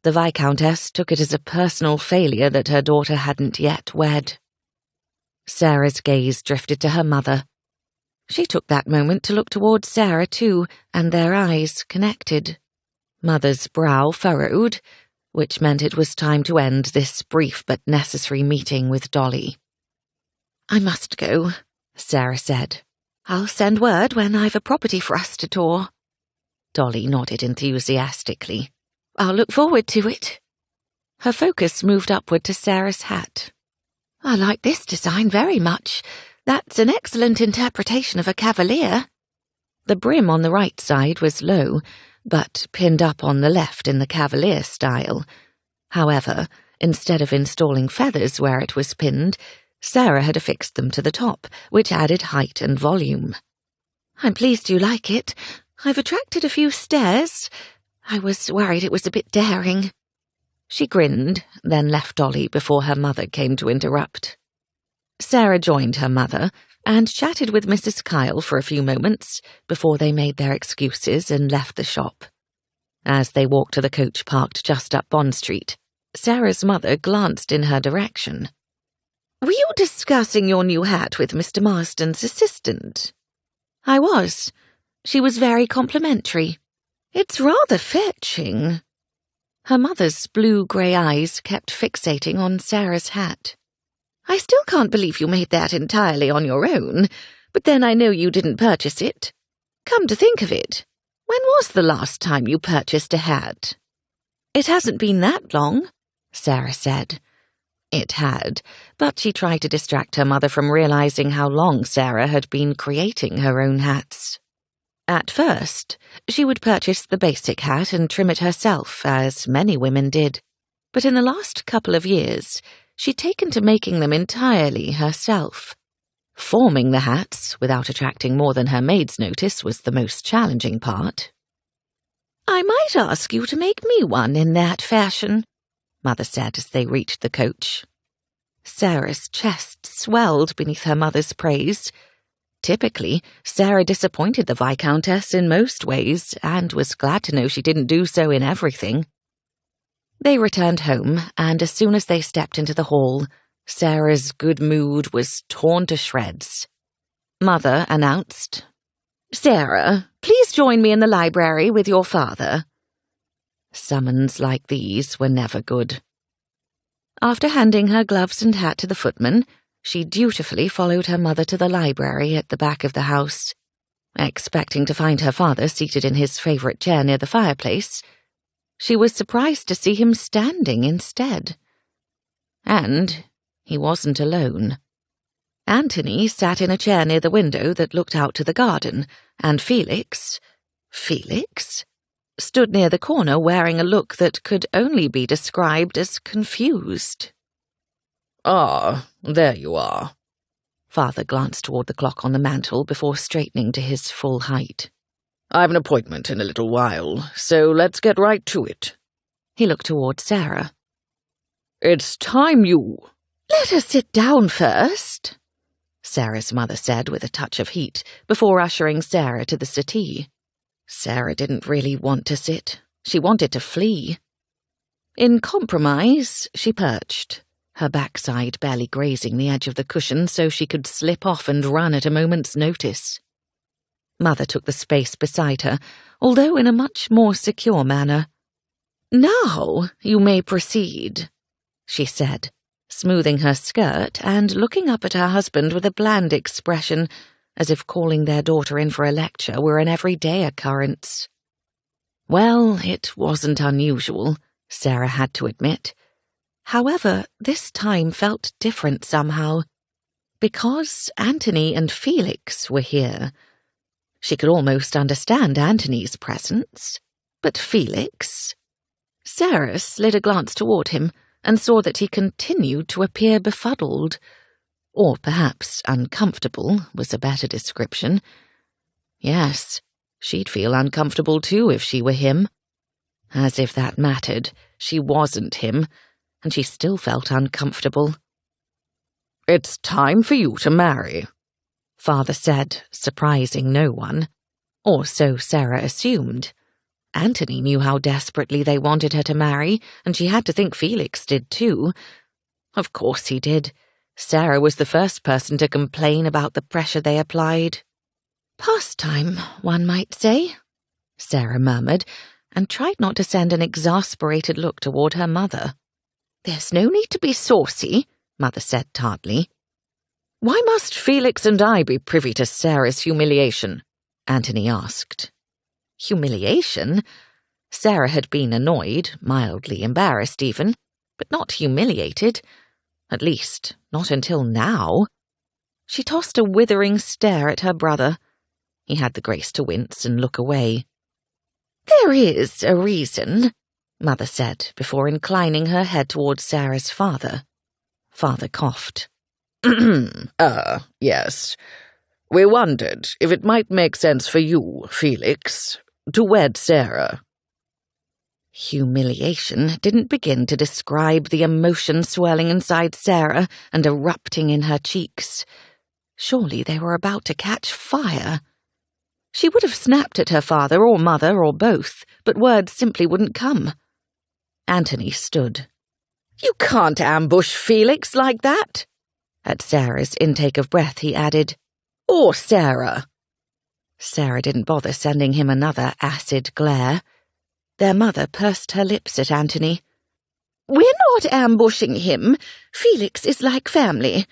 The Viscountess took it as a personal failure that her daughter hadn't yet wed. Sarah's gaze drifted to her mother. She took that moment to look towards Sarah too, and their eyes connected. Mother's brow furrowed, which meant it was time to end this brief but necessary meeting with Dolly. "I must go," Sarah said. "I'll send word when I've a property for us to tour." Dolly nodded enthusiastically. "I'll look forward to it." Her focus moved upward to Sarah's hat. "I like this design very much. That's an excellent interpretation of a cavalier." The brim on the right side was low, but pinned up on the left in the cavalier style. However, instead of installing feathers where it was pinned, Sarah had affixed them to the top, which added height and volume. "I'm pleased you like it. I've attracted a few stares. I was worried it was a bit daring." She grinned, then left Dolly before her mother came to interrupt. Sarah joined her mother and chatted with Mrs. Kyle for a few moments before they made their excuses and left the shop. As they walked to the coach parked just up Bond Street, Sarah's mother glanced in her direction. "Were you discussing your new hat with Mr. Marsden's assistant?" "I was. She was very complimentary." "It's rather fetching." Her mother's blue-grey eyes kept fixating on Sarah's hat. "I still can't believe you made that entirely on your own, but then I know you didn't purchase it. Come to think of it, when was the last time you purchased a hat?" "It hasn't been that long," Sarah said. It had, but she tried to distract her mother from realizing how long Sarah had been creating her own hats. At first, she would purchase the basic hat and trim it herself, as many women did. But in the last couple of years, she'd taken to making them entirely herself. Forming the hats, without attracting more than her maid's notice, was the most challenging part. "I might ask you to make me one in that fashion," Mother said as they reached the coach. Sarah's chest swelled beneath her mother's praise. Typically, Sarah disappointed the Viscountess in most ways, and was glad to know she didn't do so in everything. They returned home, and as soon as they stepped into the hall, Sarah's good mood was torn to shreds. Mother announced, "Sarah, please join me in the library with your father." Summons like these were never good. After handing her gloves and hat to the footman, she dutifully followed her mother to the library at the back of the house. Expecting to find her father seated in his favourite chair near the fireplace, she was surprised to see him standing instead. And he wasn't alone. Anthony sat in a chair near the window that looked out to the garden, and Felix stood near the corner wearing a look that could only be described as confused. "Ah, there you are." Father glanced toward the clock on the mantel before straightening to his full height. "I've an appointment in a little while, so let's get right to it." He looked toward Sarah. "It's time you—" "Let us sit down first," Sarah's mother said with a touch of heat, before ushering Sarah to the settee. Sarah didn't really want to sit. She wanted to flee. In compromise, she perched, her backside barely grazing the edge of the cushion so she could slip off and run at a moment's notice. Mother took the space beside her, although in a much more secure manner. "Now you may proceed," she said, smoothing her skirt and looking up at her husband with a bland expression, as if calling their daughter in for a lecture were an everyday occurrence. Well, it wasn't unusual, Sarah had to admit. However, this time felt different somehow. because Anthony and Felix were here. She could almost understand Anthony's presence, but Felix... Sarah slid a glance toward him and saw that he continued to appear befuddled. Or perhaps uncomfortable was a better description. Yes, she'd feel uncomfortable too if she were him. As if that mattered, she wasn't him, and she still felt uncomfortable. "It's time for you to marry," Father said, surprising no one. Or so Sarah assumed. Anthony knew how desperately they wanted her to marry, and she had to think Felix did too. Of course he did. Sarah was the first person to complain about the pressure they applied. "Pastime, one might say," Sarah murmured, and tried not to send an exasperated look toward her mother. "There's no need to be saucy," Mother said tartly. "Why must Felix and I be privy to Sarah's humiliation?" Anthony asked. Humiliation? Sarah had been annoyed, mildly embarrassed even, but not humiliated. At least, not until now. She tossed a withering stare at her brother. He had the grace to wince and look away. "There is a reason," Mother said, before inclining her head towards Sarah's father. Father coughed. Yes. We wondered if it might make sense for you, Felix, to wed Sarah." Humiliation didn't begin to describe the emotion swirling inside Sarah and erupting in her cheeks. Surely they were about to catch fire. She would have snapped at her father or mother or both, but words simply wouldn't come. Anthony stood. "You can't ambush Felix like that." At Sarah's intake of breath, he added, "Or Sarah." Sarah didn't bother sending him another acid glare. Their mother pursed her lips at Anthony. "We're not ambushing him. Felix is like family.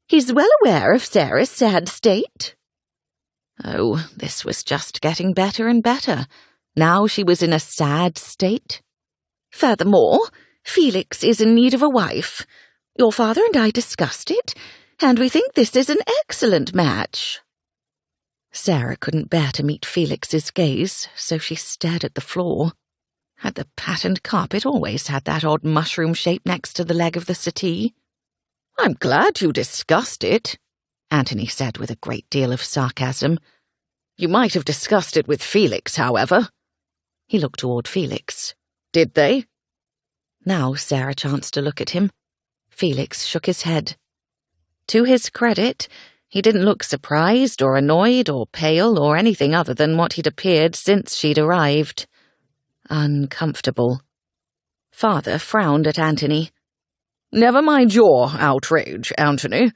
He's well aware of Sarah's sad state." Oh, this was just getting better and better. Now she was in a sad state. "Furthermore, Felix is in need of a wife. Your father and I discussed it, and we think this is an excellent match." Sarah couldn't bear to meet Felix's gaze, so she stared at the floor. Had the patterned carpet always had that odd mushroom shape next to the leg of the settee? "I'm glad you discussed it," Anthony said with a great deal of sarcasm. "You might have discussed it with Felix, however." He looked toward Felix. "Did they?" Now Sarah chanced to look at him. Felix shook his head. To his credit, he didn't look surprised or annoyed or pale or anything other than what he'd appeared since she'd arrived. Uncomfortable. Father frowned at Anthony. "Never mind your outrage, Anthony.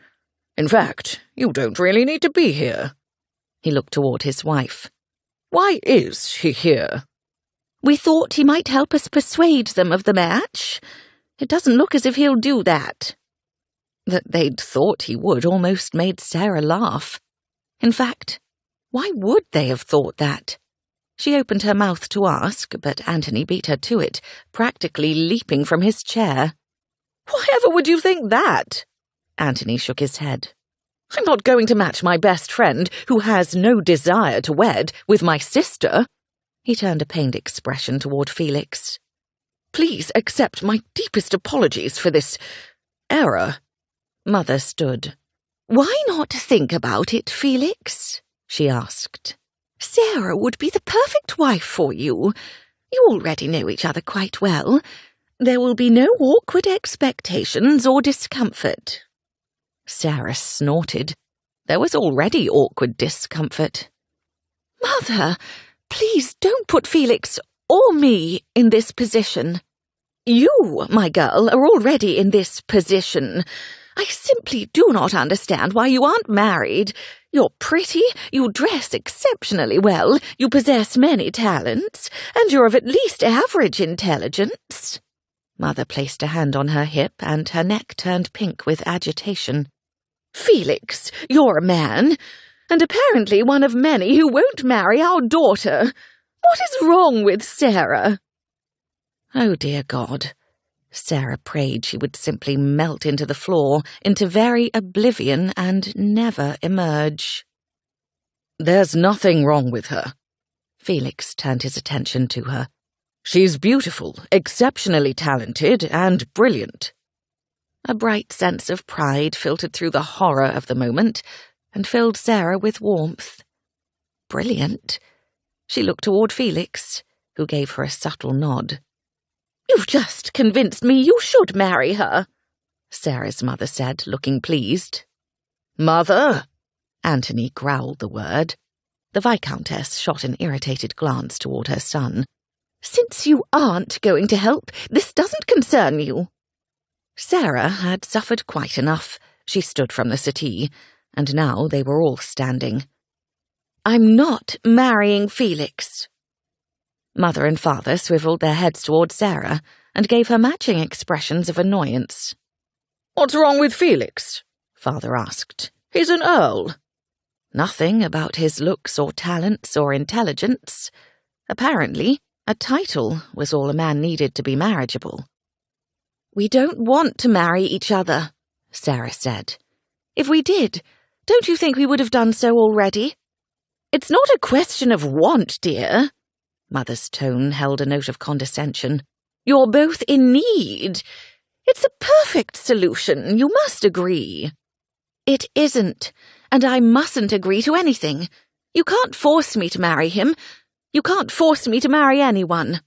In fact, you don't really need to be here." He looked toward his wife. "Why is he here?" "We thought he might help us persuade them of the match. It doesn't look as if he'll do that." That they'd thought he would almost made Sarah laugh. In fact, why would they have thought that? She opened her mouth to ask, but Anthony beat her to it, practically leaping from his chair. "Why-ever would you think that?" Anthony shook his head. "I'm not going to match my best friend, who has no desire to wed, with my sister." He turned a pained expression toward Felix. "Please accept my deepest apologies for this error." Mother stood. "Why not think about it, Felix?" she asked. "Sarah would be the perfect wife for you. You already know each other quite well. There will be no awkward expectations or discomfort." Sarah snorted. There was already awkward discomfort. "Mother, please don't put Felix or me in this position. You, my girl, are already in this position. I simply do not understand why you aren't married. You're pretty, you dress exceptionally well, you possess many talents, and you're of at least average intelligence." Mother placed a hand on her hip, and her neck turned pink with agitation. "Felix, you're a man, and apparently one of many who won't marry our daughter. What is wrong with Sarah?" Oh, dear God. Sarah prayed she would simply melt into the floor, into very oblivion, and never emerge. "There's nothing wrong with her." Felix turned his attention to her. "She's beautiful, exceptionally talented, and brilliant." A bright sense of pride filtered through the horror of the moment and filled Sarah with warmth. Brilliant? She looked toward Felix, who gave her a subtle nod. "You've just convinced me you should marry her," Sarah's mother said, looking pleased. "Mother?" Anthony growled the word. The Viscountess shot an irritated glance toward her son. "Since you aren't going to help, this doesn't concern you." Sarah had suffered quite enough. She stood from the settee, and now they were all standing. "I'm not marrying Felix." Mother and father swiveled their heads toward Sarah and gave her matching expressions of annoyance. "What's wrong with Felix?" father asked. "He's an earl." Nothing about his looks or talents or intelligence. Apparently, a title was all a man needed to be marriageable. "We don't want to marry each other," Sarah said. "If we did, don't you think we would have done so already?" "It's not a question of want, dear." Mother's tone held a note of condescension. "You're both in need. It's a perfect solution, you must agree." "It isn't, and I mustn't agree to anything. You can't force me to marry him. You can't force me to marry anyone."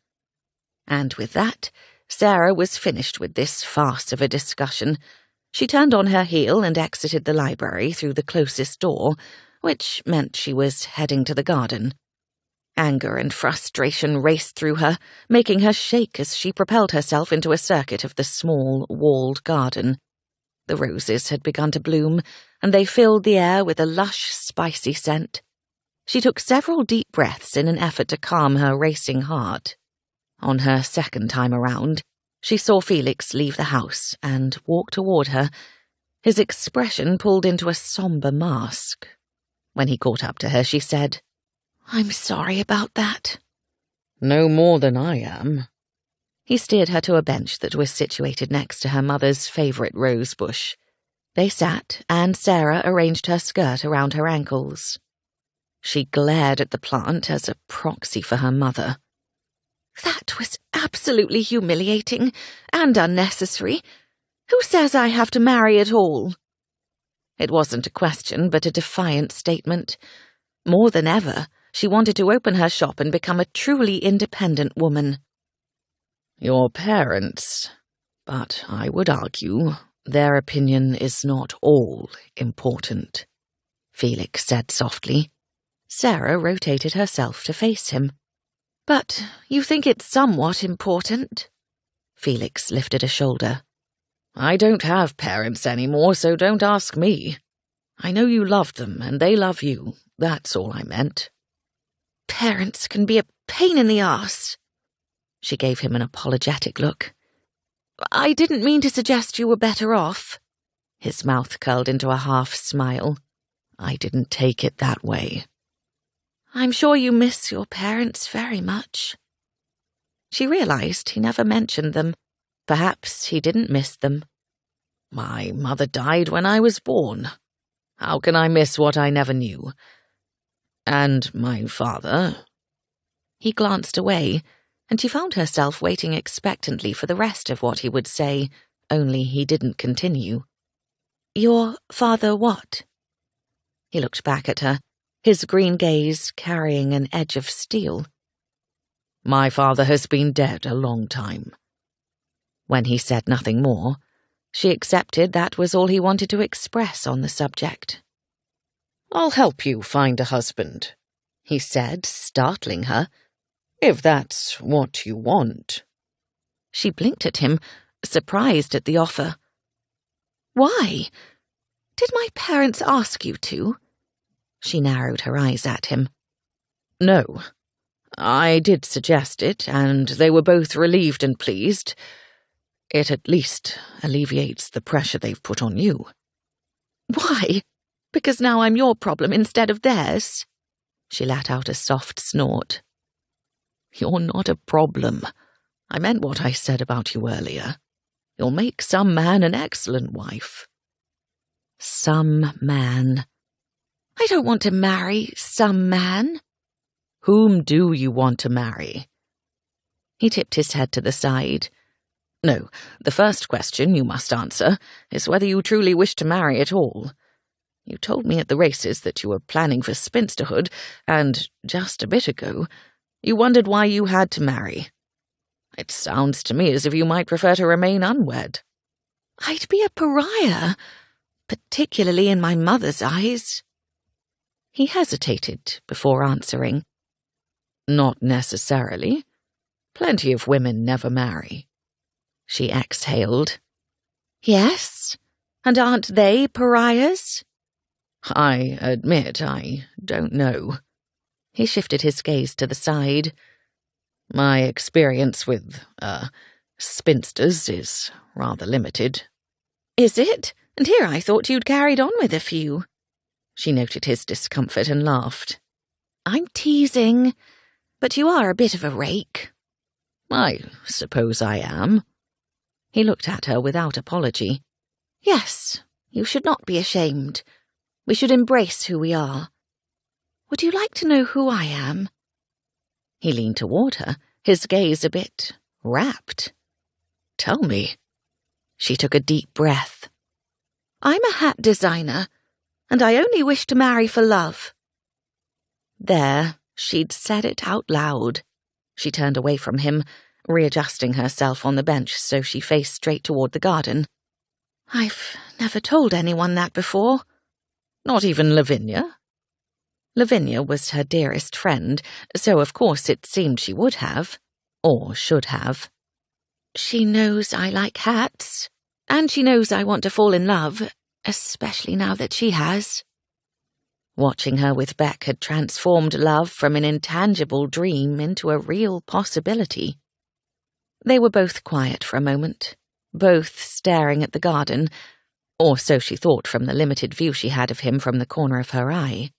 And with that, Sarah was finished with this farce of a discussion. She turned on her heel and exited the library through the closest door, which meant she was heading to the garden. Anger and frustration raced through her, making her shake as she propelled herself into a circuit of the small, walled garden. The roses had begun to bloom, and they filled the air with a lush, spicy scent. She took several deep breaths in an effort to calm her racing heart. On her second time around, she saw Felix leave the house and walk toward her, his expression pulled into a somber mask. When he caught up to her, she said, "I'm sorry about that." "No more than I am." He steered her to a bench that was situated next to her mother's favourite rose bush. They sat, and Sarah arranged her skirt around her ankles. She glared at the plant as a proxy for her mother. "That was absolutely humiliating and unnecessary. Who says I have to marry at all?" It wasn't a question, but a defiant statement. More than ever, she wanted to open her shop and become a truly independent woman. "Your parents, but I would argue their opinion is not all important," Felix said softly. Sarah rotated herself to face him. "But you think it's somewhat important?" Felix lifted a shoulder. "I don't have parents anymore, so don't ask me. I know you love them, and they love you. That's all I meant." "Parents can be a pain in the arse." She gave him an apologetic look. "I didn't mean to suggest you were better off." His mouth curled into a half-smile. "I didn't take it that way." "I'm sure you miss your parents very much." She realized he never mentioned them. Perhaps he didn't miss them. "My mother died when I was born. How can I miss what I never knew? And my father?" He glanced away, and she found herself waiting expectantly for the rest of what he would say, only he didn't continue. "Your father what?" He looked back at her, his green gaze carrying an edge of steel. "My father has been dead a long time." When he said nothing more, she accepted that was all he wanted to express on the subject. "I'll help you find a husband," he said, startling her. "If that's what you want." She blinked at him, surprised at the offer. "Why? Did my parents ask you to?" She narrowed her eyes at him. "No. I did suggest it, and they were both relieved and pleased. It at least alleviates the pressure they've put on you." "Why? Because now I'm your problem instead of theirs?" She let out a soft snort. "You're not a problem. I meant what I said about you earlier." You'll make some man an excellent wife." Some man. I don't want to marry some man. Whom do you want to marry? He tipped his head to the side. No, the first question you must answer is whether you truly wish to marry at all. You told me at the races that you were planning for spinsterhood, and just a bit ago, you wondered why you had to marry. It sounds to me as if you might prefer to remain unwed. I'd be a pariah, particularly in my mother's eyes. He hesitated before answering. Not necessarily. Plenty of women never marry. She exhaled. Yes? And aren't they pariahs? I admit I don't know. He shifted his gaze to the side. My experience with, spinsters is rather limited. Is it? And here I thought you'd carried on with a few. She noted his discomfort and laughed. I'm teasing, but you are a bit of a rake. I suppose I am. He looked at her without apology. Yes, you should not be ashamed. We should embrace who we are. Would you like to know who I am? He leaned toward her, his gaze a bit rapt. Tell me. She took a deep breath. I'm a hat designer, and I only wish to marry for love. There, she'd said it out loud. She turned away from him, readjusting herself on the bench so she faced straight toward the garden. I've never told anyone that before. Not even Lavinia? Lavinia was her dearest friend, so of course it seemed she would have, or should have. She knows I like hats, and she knows I want to fall in love, especially now that she has. Watching her with Beck had transformed love from an intangible dream into a real possibility. They were both quiet for a moment, both staring at the garden, or so she thought from the limited view she had of him from the corner of her eye.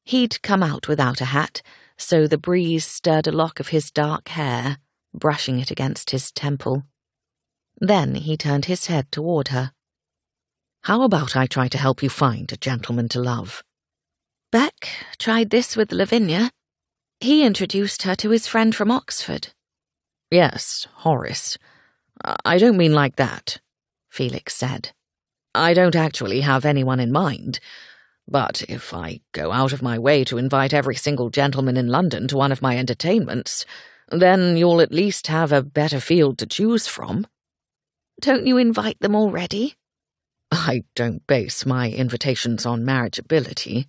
He'd come out without a hat, so the breeze stirred a lock of his dark hair, brushing it against his temple. Then he turned his head toward her. How about I try to help you find a gentleman to love? Beck tried this with Lavinia. He introduced her to his friend from Oxford. Yes, Horace. I don't mean like that, Felix said. I don't actually have anyone in mind, but if I go out of my way to invite every single gentleman in London to one of my entertainments, then you'll at least have a better field to choose from. Don't you invite them already? I don't base my invitations on marriageability,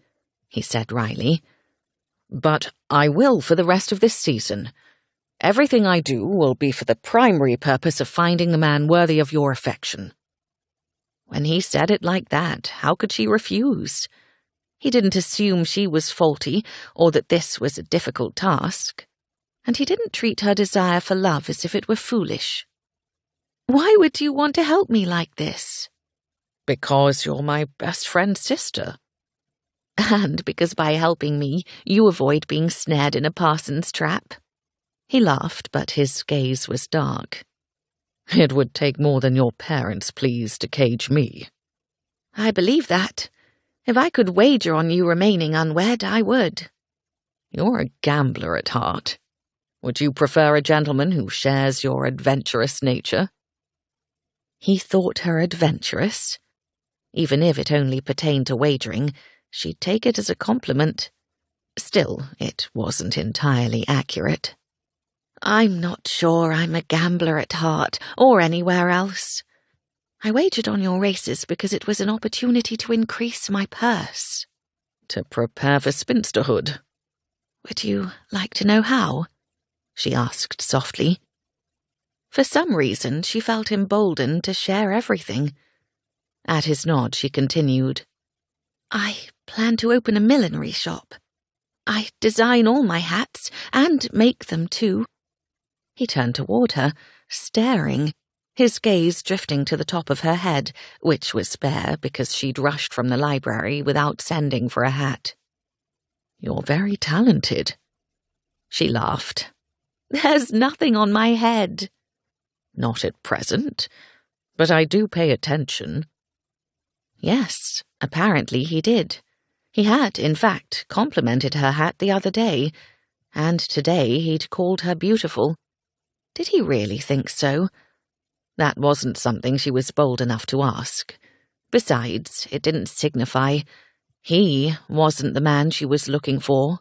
he said wryly. But I will for the rest of this season. Everything I do will be for the primary purpose of finding the man worthy of your affection. When he said it like that, how could she refuse? He didn't assume she was faulty or that this was a difficult task. And he didn't treat her desire for love as if it were foolish. Why would you want to help me like this? Because you're my best friend's sister. And because by helping me, you avoid being snared in a parson's trap. He laughed, but his gaze was dark. It would take more than your parents' pleas to cage me. I believe that. If I could wager on you remaining unwed, I would. You're a gambler at heart. Would you prefer a gentleman who shares your adventurous nature? He thought her adventurous. Even if it only pertained to wagering, she'd take it as a compliment. Still, it wasn't entirely accurate. I'm not sure I'm a gambler at heart, or anywhere else. I wagered on your races because it was an opportunity to increase my purse. To prepare for spinsterhood. Would you like to know how? She asked softly. For some reason, she felt emboldened to share everything. At his nod, she continued. I plan to open a millinery shop. I design all my hats, and make them too. He turned toward her, staring, his gaze drifting to the top of her head, which was bare because she'd rushed from the library without sending for a hat. You're very talented. She laughed. There's nothing on my head. Not at present. but I do pay attention." Yes, apparently he did. He had, in fact, complimented her hat the other day, and today he'd called her beautiful. Did he really think so? That wasn't something she was bold enough to ask. Besides, it didn't signify. He wasn't the man she was looking for.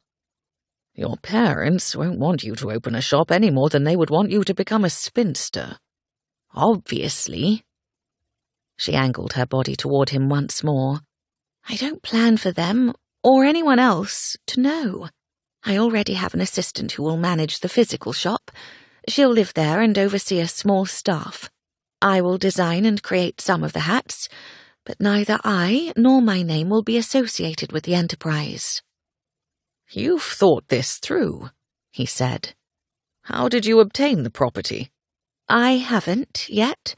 "Your parents won't want you to open a shop any more than they would want you to become a spinster." Obviously. She angled her body toward him once more. I don't plan for them, or anyone else, to know. I already have an assistant who will manage the physical shop. She'll live there and oversee a small staff. I will design and create some of the hats, but neither I nor my name will be associated with the enterprise. "You've thought this through," he said. "How did you obtain the property?" I haven't yet.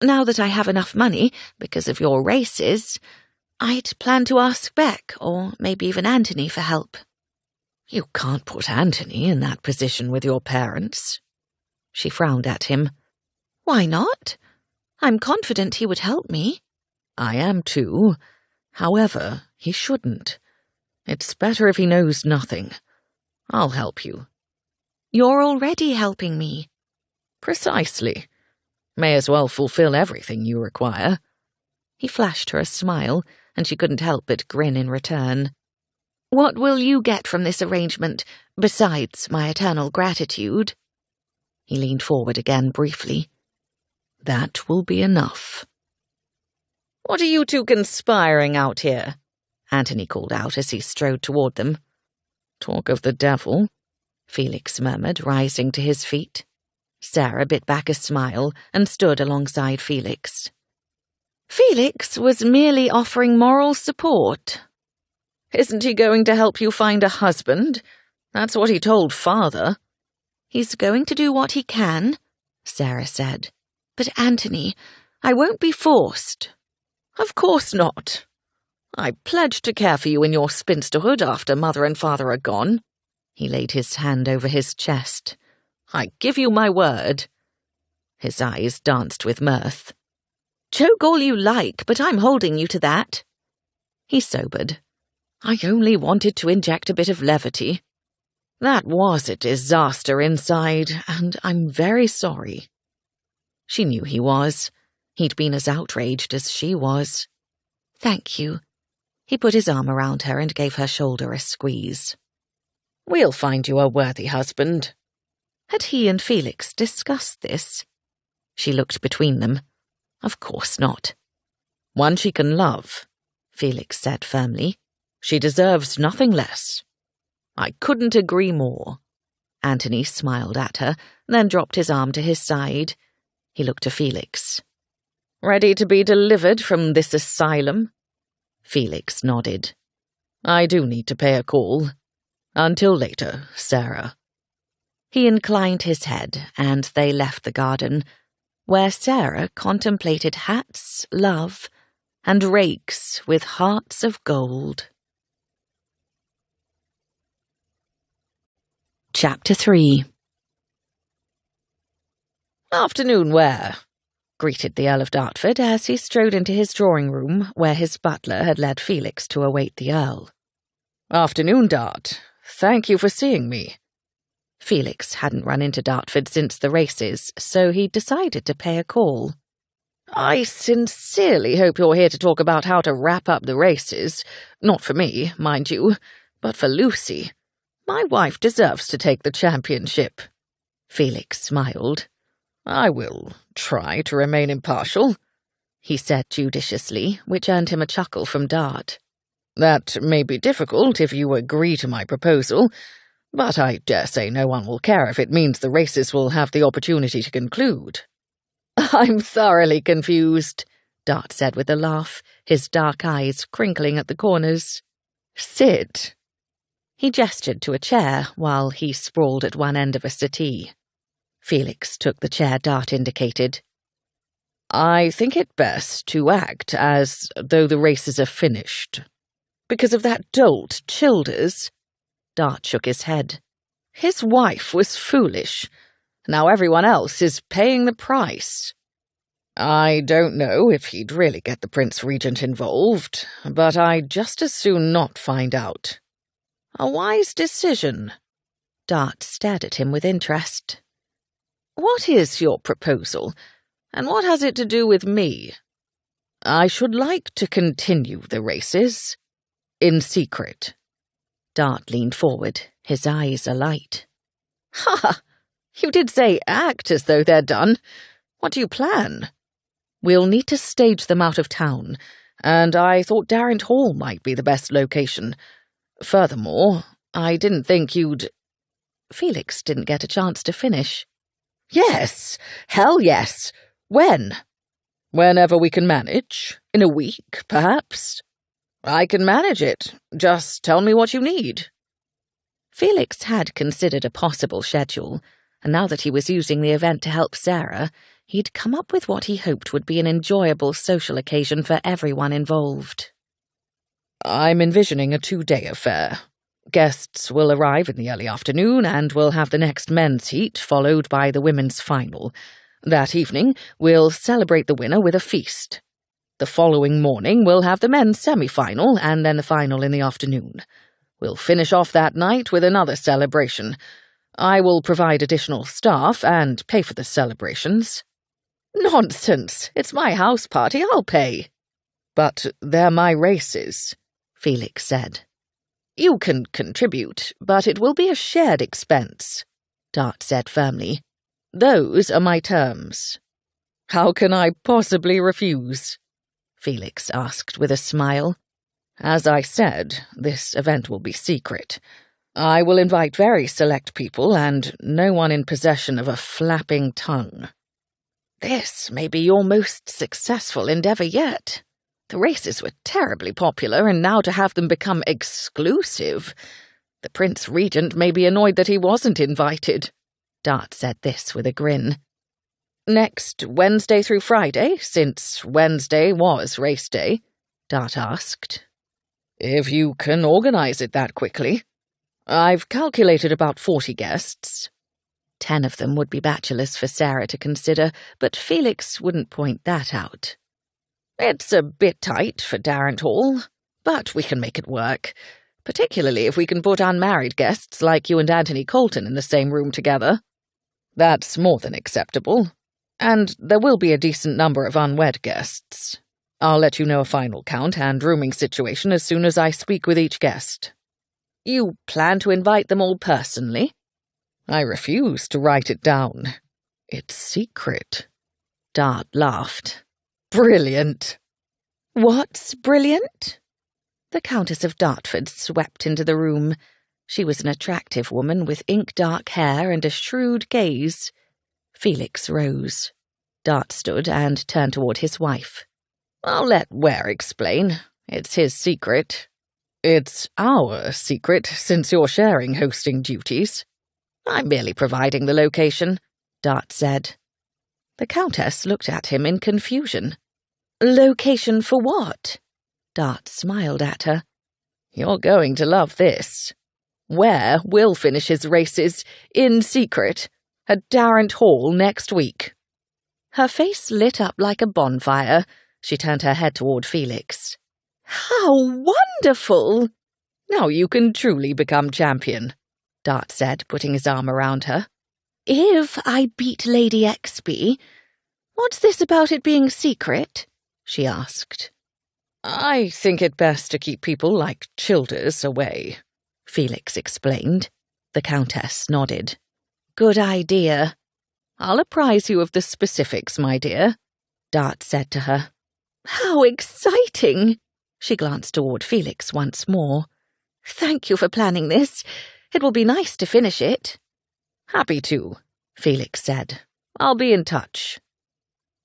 Now that I have enough money, because of your races, I'd plan to ask Beck, or maybe even Anthony, for help. "You can't put Anthony in that position with your parents." She frowned at him. Why not? I'm confident he would help me. "I am too. However, he shouldn't. It's better if he knows nothing. I'll help you." You're already helping me. "Precisely. May as well fulfill everything you require." He flashed her a smile, and she couldn't help but grin in return. What will you get from this arrangement, besides my eternal gratitude? He leaned forward again briefly. "That will be enough." "What are you two conspiring out here?" Anthony called out as he strode toward them. "Talk of the devil," Felix murmured, rising to his feet. Sarah bit back a smile and stood alongside Felix. Felix was merely offering moral support. "Isn't he going to help you find a husband? That's what he told Father." He's going to do what he can, Sarah said. But Anthony, I won't be forced. "Of course not. I pledge to care for you in your spinsterhood after Mother and Father are gone." He laid his hand over his chest. "I give you my word." His eyes danced with mirth. "Joke all you like, but I'm holding you to that." He sobered. "I only wanted to inject a bit of levity. That was a disaster inside, and I'm very sorry." She knew he was. He'd been as outraged as she was. "Thank you." He put his arm around her and gave her shoulder a squeeze. "We'll find you a worthy husband." Had he and Felix discussed this? She looked between them. Of course not. "One she can love," Felix said firmly. "She deserves nothing less." "I couldn't agree more." Anthony smiled at her, then dropped his arm to his side. He looked to Felix. "Ready to be delivered from this asylum?" Felix nodded. "I do need to pay a call. Until later, Sarah." He inclined his head, and they left the garden, where Sarah contemplated hats, love, and rakes with hearts of gold. Chapter 3. "Afternoon, Ware," greeted the Earl of Dartford as he strode into his drawing-room, where his butler had led Felix to await the Earl. "Afternoon, Dart. Thank you for seeing me." Felix hadn't run into Dartford since the races, so he decided to pay a call. "I sincerely hope you're here to talk about how to wrap up the races. Not for me, mind you, but for Lucy. My wife deserves to take the championship." Felix smiled. "I will try to remain impartial," he said judiciously, which earned him a chuckle from Dart. "That may be difficult if you agree to my proposal, but I dare say no one will care if it means the races will have the opportunity to conclude." "I'm thoroughly confused," Dart said with a laugh, his dark eyes crinkling at the corners. "Sit." He gestured to a chair while he sprawled at one end of a settee. Felix took the chair Dart indicated. "I think it best to act as though the races are finished. Because of that dolt, Childers." Dart shook his head. "His wife was foolish. Now everyone else is paying the price." I don't know if he'd really get the Prince Regent involved, but I'd just as soon not find out. A wise decision. Dart stared at him with interest. What is your proposal, and what has it to do with me? I should like to continue the races. In secret. Dart leaned forward, his eyes alight. Ha! You did say act as though they're done. What do you plan? We'll need to stage them out of town, and I thought Darrant Hall might be the best location. Furthermore, I didn't think you'd... Felix didn't get a chance to finish. Yes! Hell yes! When? Whenever we can manage. In a week, perhaps. I can manage it. Just tell me what you need. Felix had considered a possible schedule, and now that he was using the event to help Sarah, he'd come up with what he hoped would be an enjoyable social occasion for everyone involved. I'm envisioning a 2-day affair. Guests will arrive in the early afternoon, and we'll have the next men's heat, followed by the women's final. That evening, we'll celebrate the winner with a feast. The following morning, we'll have the men's semi-final, and then the final in the afternoon. We'll finish off that night with another celebration. I will provide additional staff and pay for the celebrations. Nonsense! It's my house party, I'll pay. But they're my races, Felix said. You can contribute, but it will be a shared expense, Dart said firmly. Those are my terms. How can I possibly refuse? Felix asked with a smile. As I said, this event will be secret. I will invite very select people and no one in possession of a flapping tongue. This may be your most successful endeavour yet. The races were terribly popular, and now to have them become exclusive. The Prince Regent may be annoyed that he wasn't invited. Dart said this with a grin. Next Wednesday through Friday, since Wednesday was race day, Dart asked. If you can organise it that quickly. I've calculated about 40 guests. 10 of them would be bachelors for Sarah to consider, but Felix wouldn't point that out. It's a bit tight for Darrant Hall, but we can make it work, particularly if we can put unmarried guests like you and Anthony Colton in the same room together. That's more than acceptable, and there will be a decent number of unwed guests. I'll let you know a final count and rooming situation as soon as I speak with each guest. You plan to invite them all personally? I refuse to write it down. It's secret. Dart laughed. Brilliant. What's brilliant? The Countess of Dartford swept into the room. She was an attractive woman with ink-dark hair and a shrewd gaze. Felix rose. Dart stood and turned toward his wife. I'll let Ware explain. It's his secret. It's our secret, since you're sharing hosting duties. I'm merely providing the location, Dart said. The Countess looked at him in confusion. Location for what? Dart smiled at her. You're going to love this. Ware will finish his races, in secret, at Darrant Hall next week. Her face lit up like a bonfire. She turned her head toward Felix. How wonderful! Now you can truly become champion, Dart said, putting his arm around her. If I beat Lady Exby, what's this about it being secret? She asked. I think it best to keep people like Childers away, Felix explained. The Countess nodded. Good idea. I'll apprise you of the specifics, my dear, Dart said to her. How exciting! She glanced toward Felix once more. Thank you for planning this. It will be nice to finish it. Happy to, Felix said. I'll be in touch.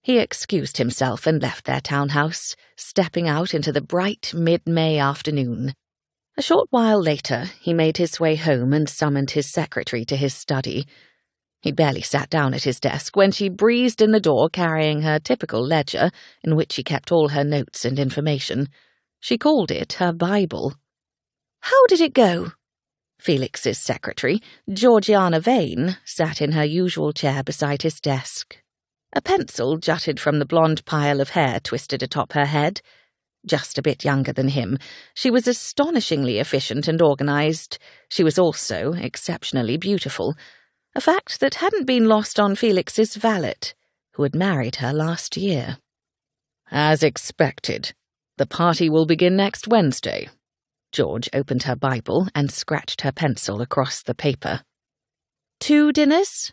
He excused himself and left their townhouse, stepping out into the bright mid-May afternoon. A short while later, he made his way home and summoned his secretary to his study. He'd barely sat down at his desk when she breezed in the door carrying her typical ledger in which she kept all her notes and information. She called it her Bible. How did it go? Felix's secretary, Georgiana Vane, sat in her usual chair beside his desk. A pencil jutted from the blonde pile of hair twisted atop her head. Just a bit younger than him, she was astonishingly efficient and organised. She was also exceptionally beautiful, a fact that hadn't been lost on Felix's valet, who had married her last year. As expected, the party will begin next Wednesday. George opened her Bible and scratched her pencil across the paper. 2 dinners?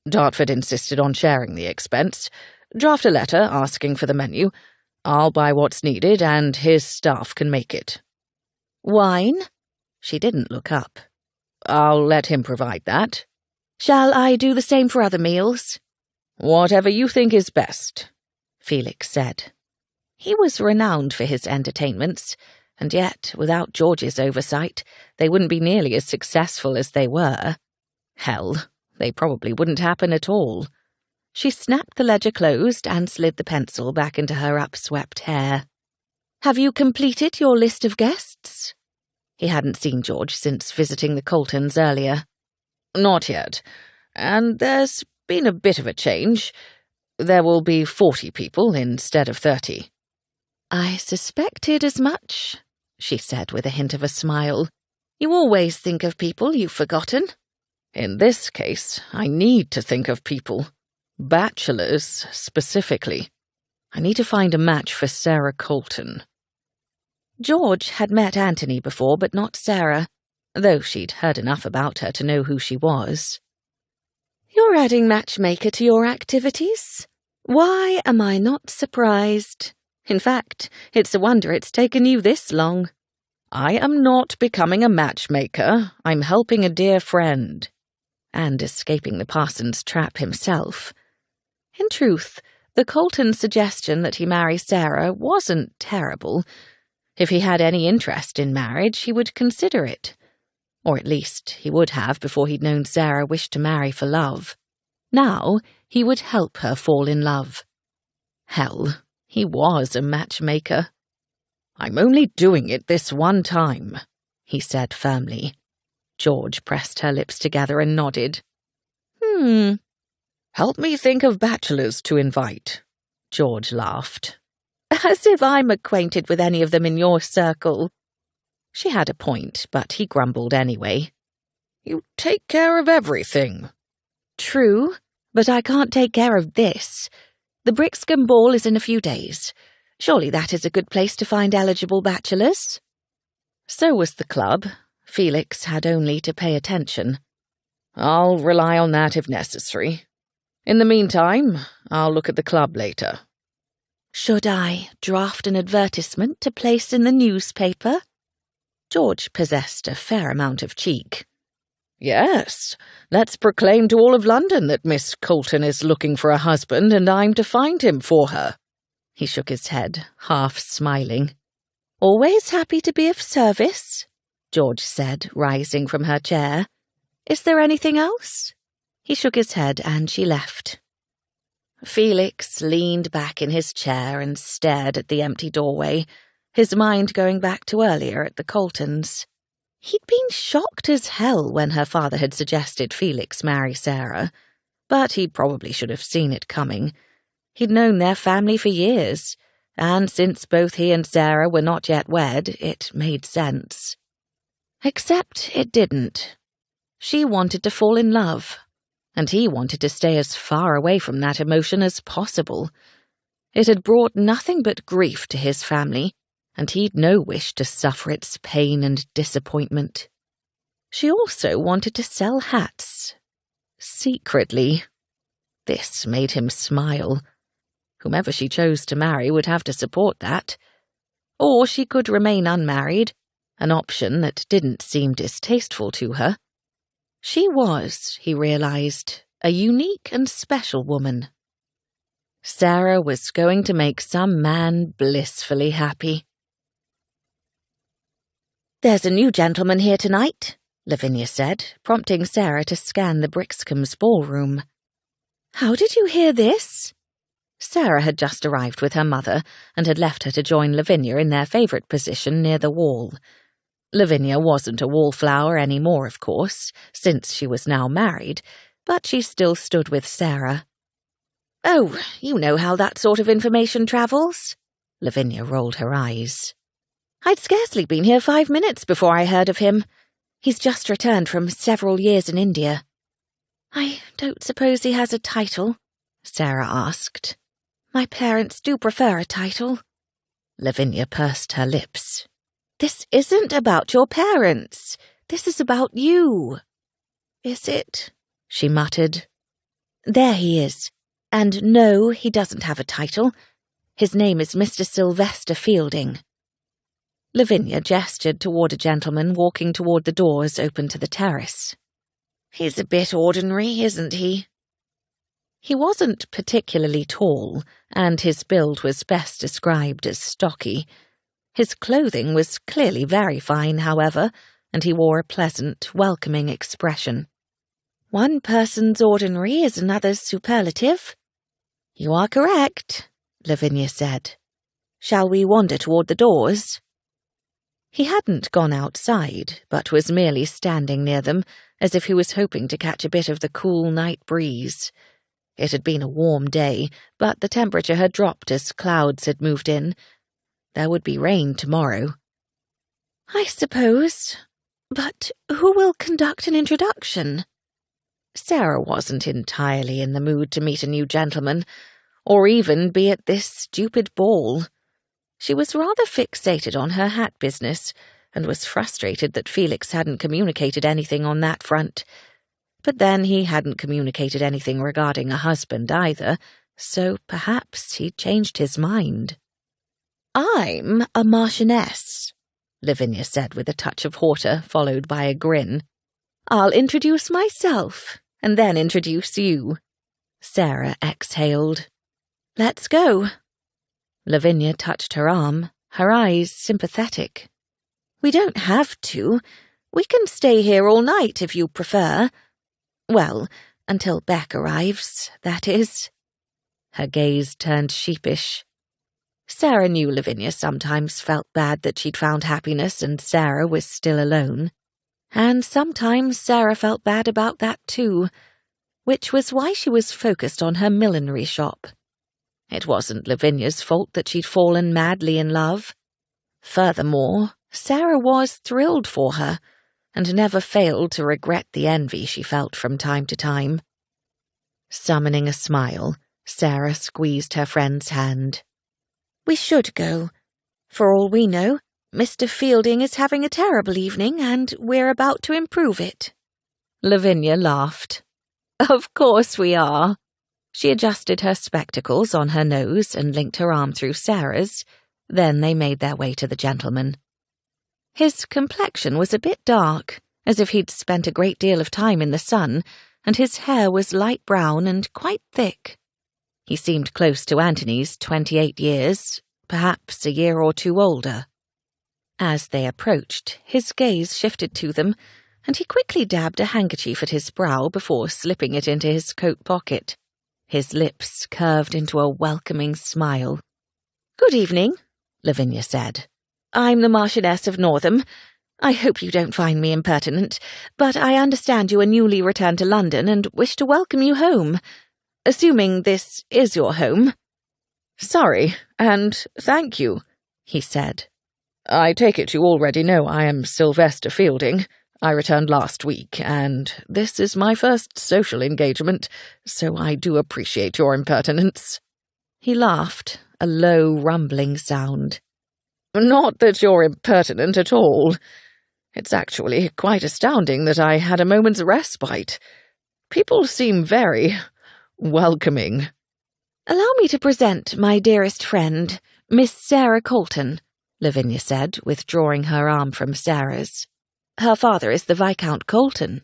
Dartford insisted on sharing the expense. Draft a letter asking for the menu. I'll buy what's needed, and his staff can make it. Wine? She didn't look up. I'll let him provide that. Shall I do the same for other meals? Whatever you think is best, Felix said. He was renowned for his entertainments, and yet, without George's oversight, they wouldn't be nearly as successful as they were. Hell, they probably wouldn't happen at all. She snapped the ledger closed and slid the pencil back into her upswept hair. Have you completed your list of guests? He hadn't seen George since visiting the Coltons earlier. Not yet, and there's been a bit of a change. There will be 40 people instead of 30. I suspected as much, she said with a hint of a smile. You always think of people you've forgotten. In this case, I need to think of people. Bachelors, specifically. I need to find a match for Sarah Colton. George had met Anthony before, but not Sarah, though she'd heard enough about her to know who she was. You're adding matchmaker to your activities? Why am I not surprised? In fact, it's a wonder it's taken you this long. I am not becoming a matchmaker. I'm helping a dear friend. And escaping the parson's trap himself. In truth, the Colton suggestion that he marry Sarah wasn't terrible. If he had any interest in marriage, he would consider it. Or at least he would have before he'd known Sarah wished to marry for love. Now he would help her fall in love. Hell, he was a matchmaker. I'm only doing it this one time, he said firmly. George pressed her lips together and nodded. Help me think of bachelors to invite. George laughed. As if I'm acquainted with any of them in your circle. She had a point, but he grumbled anyway. You take care of everything. True, but I can't take care of this. The Brixcombe ball is in a few days. Surely that is a good place to find eligible bachelors. So was the club. Felix had only to pay attention. I'll rely on that if necessary. In the meantime, I'll look at the club later. Should I draft an advertisement to place in the newspaper? George possessed a fair amount of cheek. Yes, let's proclaim to all of London that Miss Colton is looking for a husband and I'm to find him for her. He shook his head, half smiling. Always happy to be of service, George said, rising from her chair. Is there anything else? He shook his head and she left. Felix leaned back in his chair and stared at the empty doorway, his mind going back to earlier at the Coltons. He'd been shocked as hell when her father had suggested Felix marry Sarah, but he probably should have seen it coming. He'd known their family for years, and since both he and Sarah were not yet wed, it made sense. Except it didn't. She wanted to fall in love, and he wanted to stay as far away from that emotion as possible. It had brought nothing but grief to his family, and he'd no wish to suffer its pain and disappointment. She also wanted to sell hats. Secretly. This made him smile. Whomever she chose to marry would have to support that. Or she could remain unmarried, an option that didn't seem distasteful to her. She was, he realized, a unique and special woman. Sarah was going to make some man blissfully happy. There's a new gentleman here tonight, Lavinia said, prompting Sarah to scan the Brixcombe's ballroom. How did you hear this? Sarah had just arrived with her mother and had left her to join Lavinia in their favourite position near the wall. Lavinia wasn't a wallflower any more, of course, since she was now married, but she still stood with Sarah. Oh, you know how that sort of information travels. Lavinia rolled her eyes. I'd scarcely been here 5 minutes before I heard of him. He's just returned from several years in India. I don't suppose he has a title? Sarah asked. My parents do prefer a title. Lavinia pursed her lips. This isn't about your parents. This is about you. Is it? She muttered. There he is. And no, he doesn't have a title. His name is Mr. Sylvester Fielding. Lavinia gestured toward a gentleman walking toward the doors open to the terrace. He's a bit ordinary, isn't he? He wasn't particularly tall, and his build was best described as stocky. His clothing was clearly very fine, however, and he wore a pleasant, welcoming expression. One person's ordinary is another's superlative. You are correct, Lavinia said. Shall we wander toward the doors? He hadn't gone outside, but was merely standing near them, as if he was hoping to catch a bit of the cool night breeze. It had been a warm day, but the temperature had dropped as clouds had moved in. There would be rain tomorrow. I suppose. But who will conduct an introduction? Sarah wasn't entirely in the mood to meet a new gentleman, or even be at this stupid ball. She was rather fixated on her hat business, and was frustrated that Felix hadn't communicated anything on that front. But then he hadn't communicated anything regarding a husband either, so perhaps he'd changed his mind. I'm a marchioness, Lavinia said with a touch of hauteur, followed by a grin. I'll introduce myself, and then introduce you. Sarah exhaled. Let's go. Lavinia touched her arm, her eyes sympathetic. We don't have to. We can stay here all night if you prefer. Well, until Beck arrives, that is. Her gaze turned sheepish. Sarah knew Lavinia sometimes felt bad that she'd found happiness and Sarah was still alone. And sometimes Sarah felt bad about that too, which was why she was focused on her millinery shop. It wasn't Lavinia's fault that she'd fallen madly in love. Furthermore, Sarah was thrilled for her, and never failed to regret the envy she felt from time to time. Summoning a smile, Sarah squeezed her friend's hand. We should go. For all we know, Mr. Fielding is having a terrible evening, and we're about to improve it. Lavinia laughed. Of course we are. She adjusted her spectacles on her nose and linked her arm through Sarah's. Then they made their way to the gentleman. His complexion was a bit dark, as if he'd spent a great deal of time in the sun, and his hair was light brown and quite thick. He seemed close to Antony's 28 years, perhaps a year or two older. As they approached, his gaze shifted to them, and he quickly dabbed a handkerchief at his brow before slipping it into his coat pocket. His lips curved into a welcoming smile. Good evening, Lavinia said. I'm the Marchioness of Northam. I hope you don't find me impertinent, but I understand you are newly returned to London and wish to welcome you home. Assuming this is your home. Sorry, and thank you, he said. I take it you already know I am Sylvester Fielding. I returned last week, and this is my first social engagement, so I do appreciate your impertinence. He laughed, a low, rumbling sound. Not that you're impertinent at all. It's actually quite astounding that I had a moment's respite. People seem very welcoming. Allow me to present my dearest friend, Miss Sarah Colton, Lavinia said, withdrawing her arm from Sarah's. Her father is the Viscount Colton.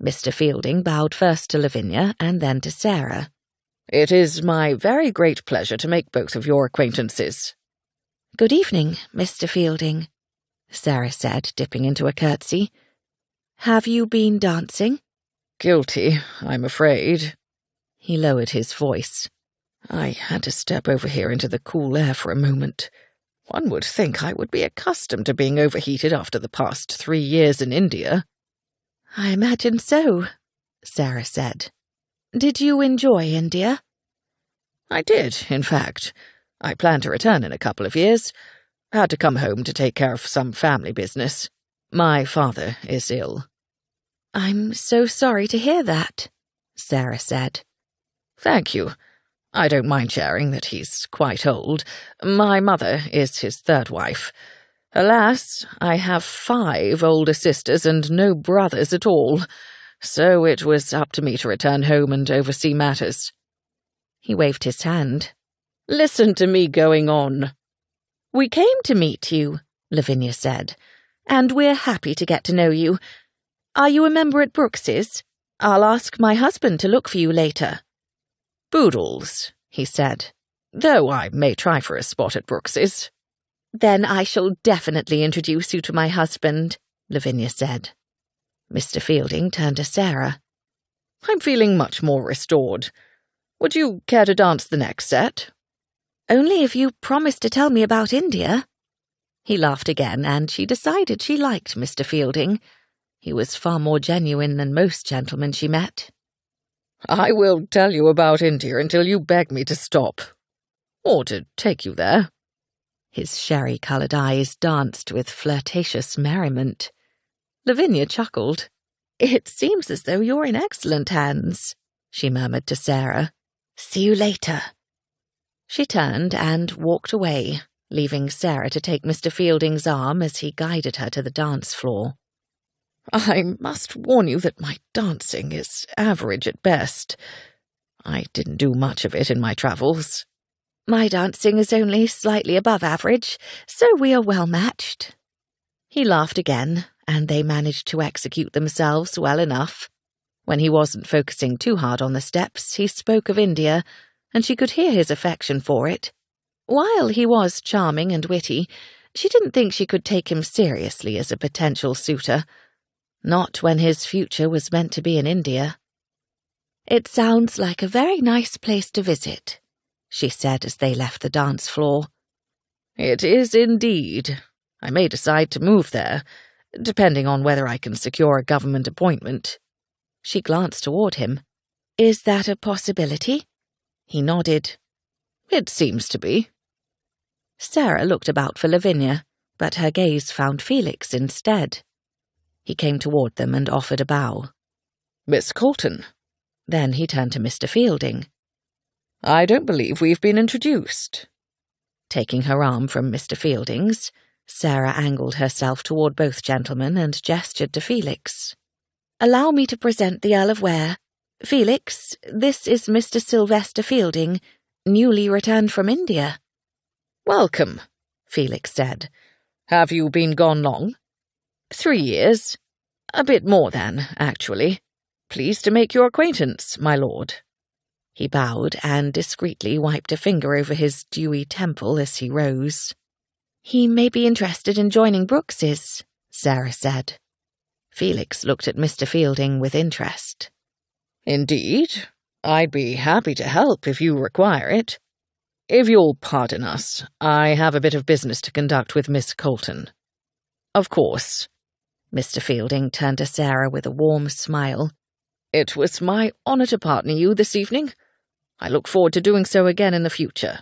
Mr. Fielding bowed first to Lavinia and then to Sarah. It is my very great pleasure to make both of your acquaintances. Good evening, Mr. Fielding, Sarah said, dipping into a curtsy. Have you been dancing? Guilty, I'm afraid. He lowered his voice. I had to step over here into the cool air for a moment. One would think I would be accustomed to being overheated after the past 3 years in India. I imagine so, Sarah said. Did you enjoy India? I did, in fact. I plan to return in a couple of years. Had to come home to take care of some family business. My father is ill. I'm so sorry to hear that, Sarah said. Thank you. I don't mind sharing that he's quite old. My mother is his third wife. Alas, I have 5 older sisters and no brothers at all, so it was up to me to return home and oversee matters. He waved his hand. Listen to me going on. We came to meet you, Lavinia said, and we're happy to get to know you. Are you a member at Brooks's? I'll ask my husband to look for you later. Boodles, he said, though I may try for a spot at Brooks's. Then I shall definitely introduce you to my husband, Lavinia said. Mr. Fielding turned to Sarah. I'm feeling much more restored. Would you care to dance the next set? Only if you promise to tell me about India. He laughed again, and she decided she liked Mr. Fielding. He was far more genuine than most gentlemen she met. I will tell you about India until you beg me to stop. Or to take you there. His sherry-coloured eyes danced with flirtatious merriment. Lavinia chuckled. It seems as though you're in excellent hands, she murmured to Sarah. See you later. She turned and walked away, leaving Sarah to take Mr. Fielding's arm as he guided her to the dance floor. I must warn you that my dancing is average at best. I didn't do much of it in my travels. My dancing is only slightly above average, so we are well matched. He laughed again, and they managed to execute themselves well enough. When he wasn't focusing too hard on the steps, he spoke of India, and she could hear his affection for it. While he was charming and witty, she didn't think she could take him seriously as a potential suitor. Not when his future was meant to be in India. It sounds like a very nice place to visit, she said as they left the dance floor. It is indeed. I may decide to move there, depending on whether I can secure a government appointment. She glanced toward him. Is that a possibility? He nodded. It seems to be. Sarah looked about for Lavinia, but her gaze found Felix instead. He came toward them and offered a bow. Miss Colton. Then he turned to Mr. Fielding. I don't believe we've been introduced. Taking her arm from Mr. Fielding's, Sarah angled herself toward both gentlemen and gestured to Felix. Allow me to present the Earl of Ware. Felix, this is Mr. Sylvester Fielding, newly returned from India. Welcome, Felix said. Have you been gone long? 3 years. A bit more than, actually. Pleased to make your acquaintance, my lord. He bowed and discreetly wiped a finger over his dewy temple as he rose. He may be interested in joining Brooks's, Sarah said. Felix looked at Mr. Fielding with interest. Indeed. I'd be happy to help if you require it. If you'll pardon us, I have a bit of business to conduct with Miss Colton. Of course. Mr. Fielding turned to Sarah with a warm smile. It was my honour to partner you this evening. I look forward to doing so again in the future.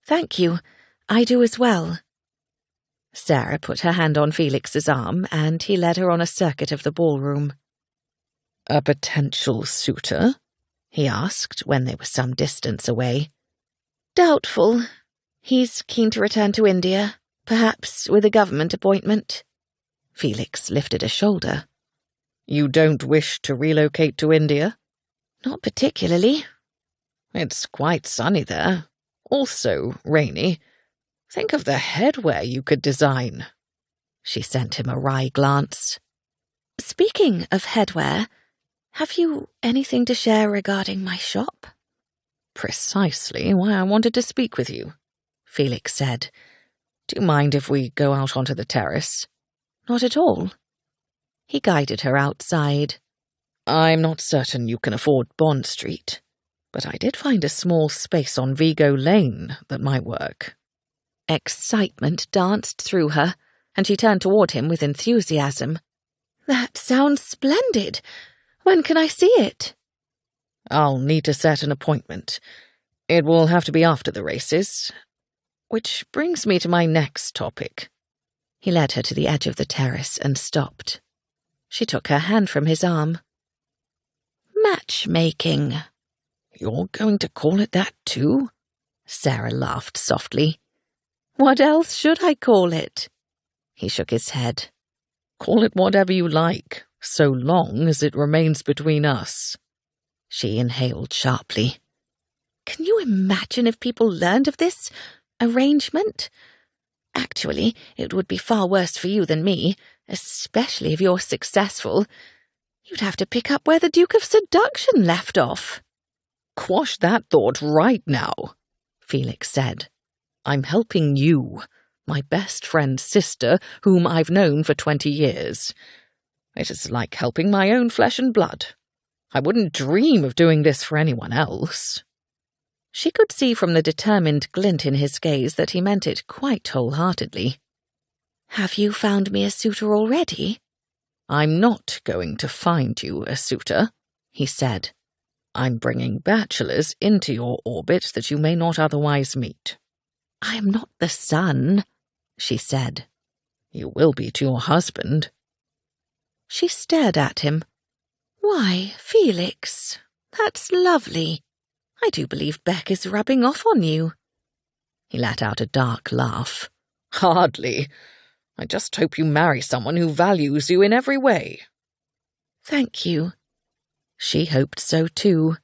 Thank you. I do as well. Sarah put her hand on Felix's arm, and he led her on a circuit of the ballroom. A potential suitor? He asked when they were some distance away. Doubtful. He's keen to return to India, perhaps with a government appointment. Felix lifted a shoulder. You don't wish to relocate to India? Not particularly. It's quite sunny there. Also rainy. Think of the headwear you could design. She sent him a wry glance. Speaking of headwear, have you anything to share regarding my shop? Precisely why I wanted to speak with you, Felix said. Do you mind if we go out onto the terrace? Not at all. He guided her outside. I'm not certain you can afford Bond Street, but I did find a small space on Vigo Lane that might work. Excitement danced through her, and she turned toward him with enthusiasm. That sounds splendid. When can I see it? I'll need to set an appointment. It will have to be after the races. Which brings me to my next topic. He led her to the edge of the terrace and stopped. She took her hand from his arm. Matchmaking. You're going to call it that too? Sarah laughed softly. What else should I call it? He shook his head. Call it whatever you like, so long as it remains between us. She inhaled sharply. Can you imagine if people learned of this arrangement? Actually, it would be far worse for you than me, especially if you're successful. You'd have to pick up where the Duke of Seduction left off. Quash that thought right now, Felix said. I'm helping you, my best friend's sister, whom I've known for 20 years. It is like helping my own flesh and blood. I wouldn't dream of doing this for anyone else. She could see from the determined glint in his gaze that he meant it quite wholeheartedly. Have you found me a suitor already? I'm not going to find you a suitor, he said. I'm bringing bachelors into your orbit that you may not otherwise meet. I am not the sun, she said. You will be to your husband. She stared at him. Why, Felix, that's lovely. I do believe Beck is rubbing off on you. He let out a dark laugh. Hardly. I just hope you marry someone who values you in every way. Thank you. She hoped so too.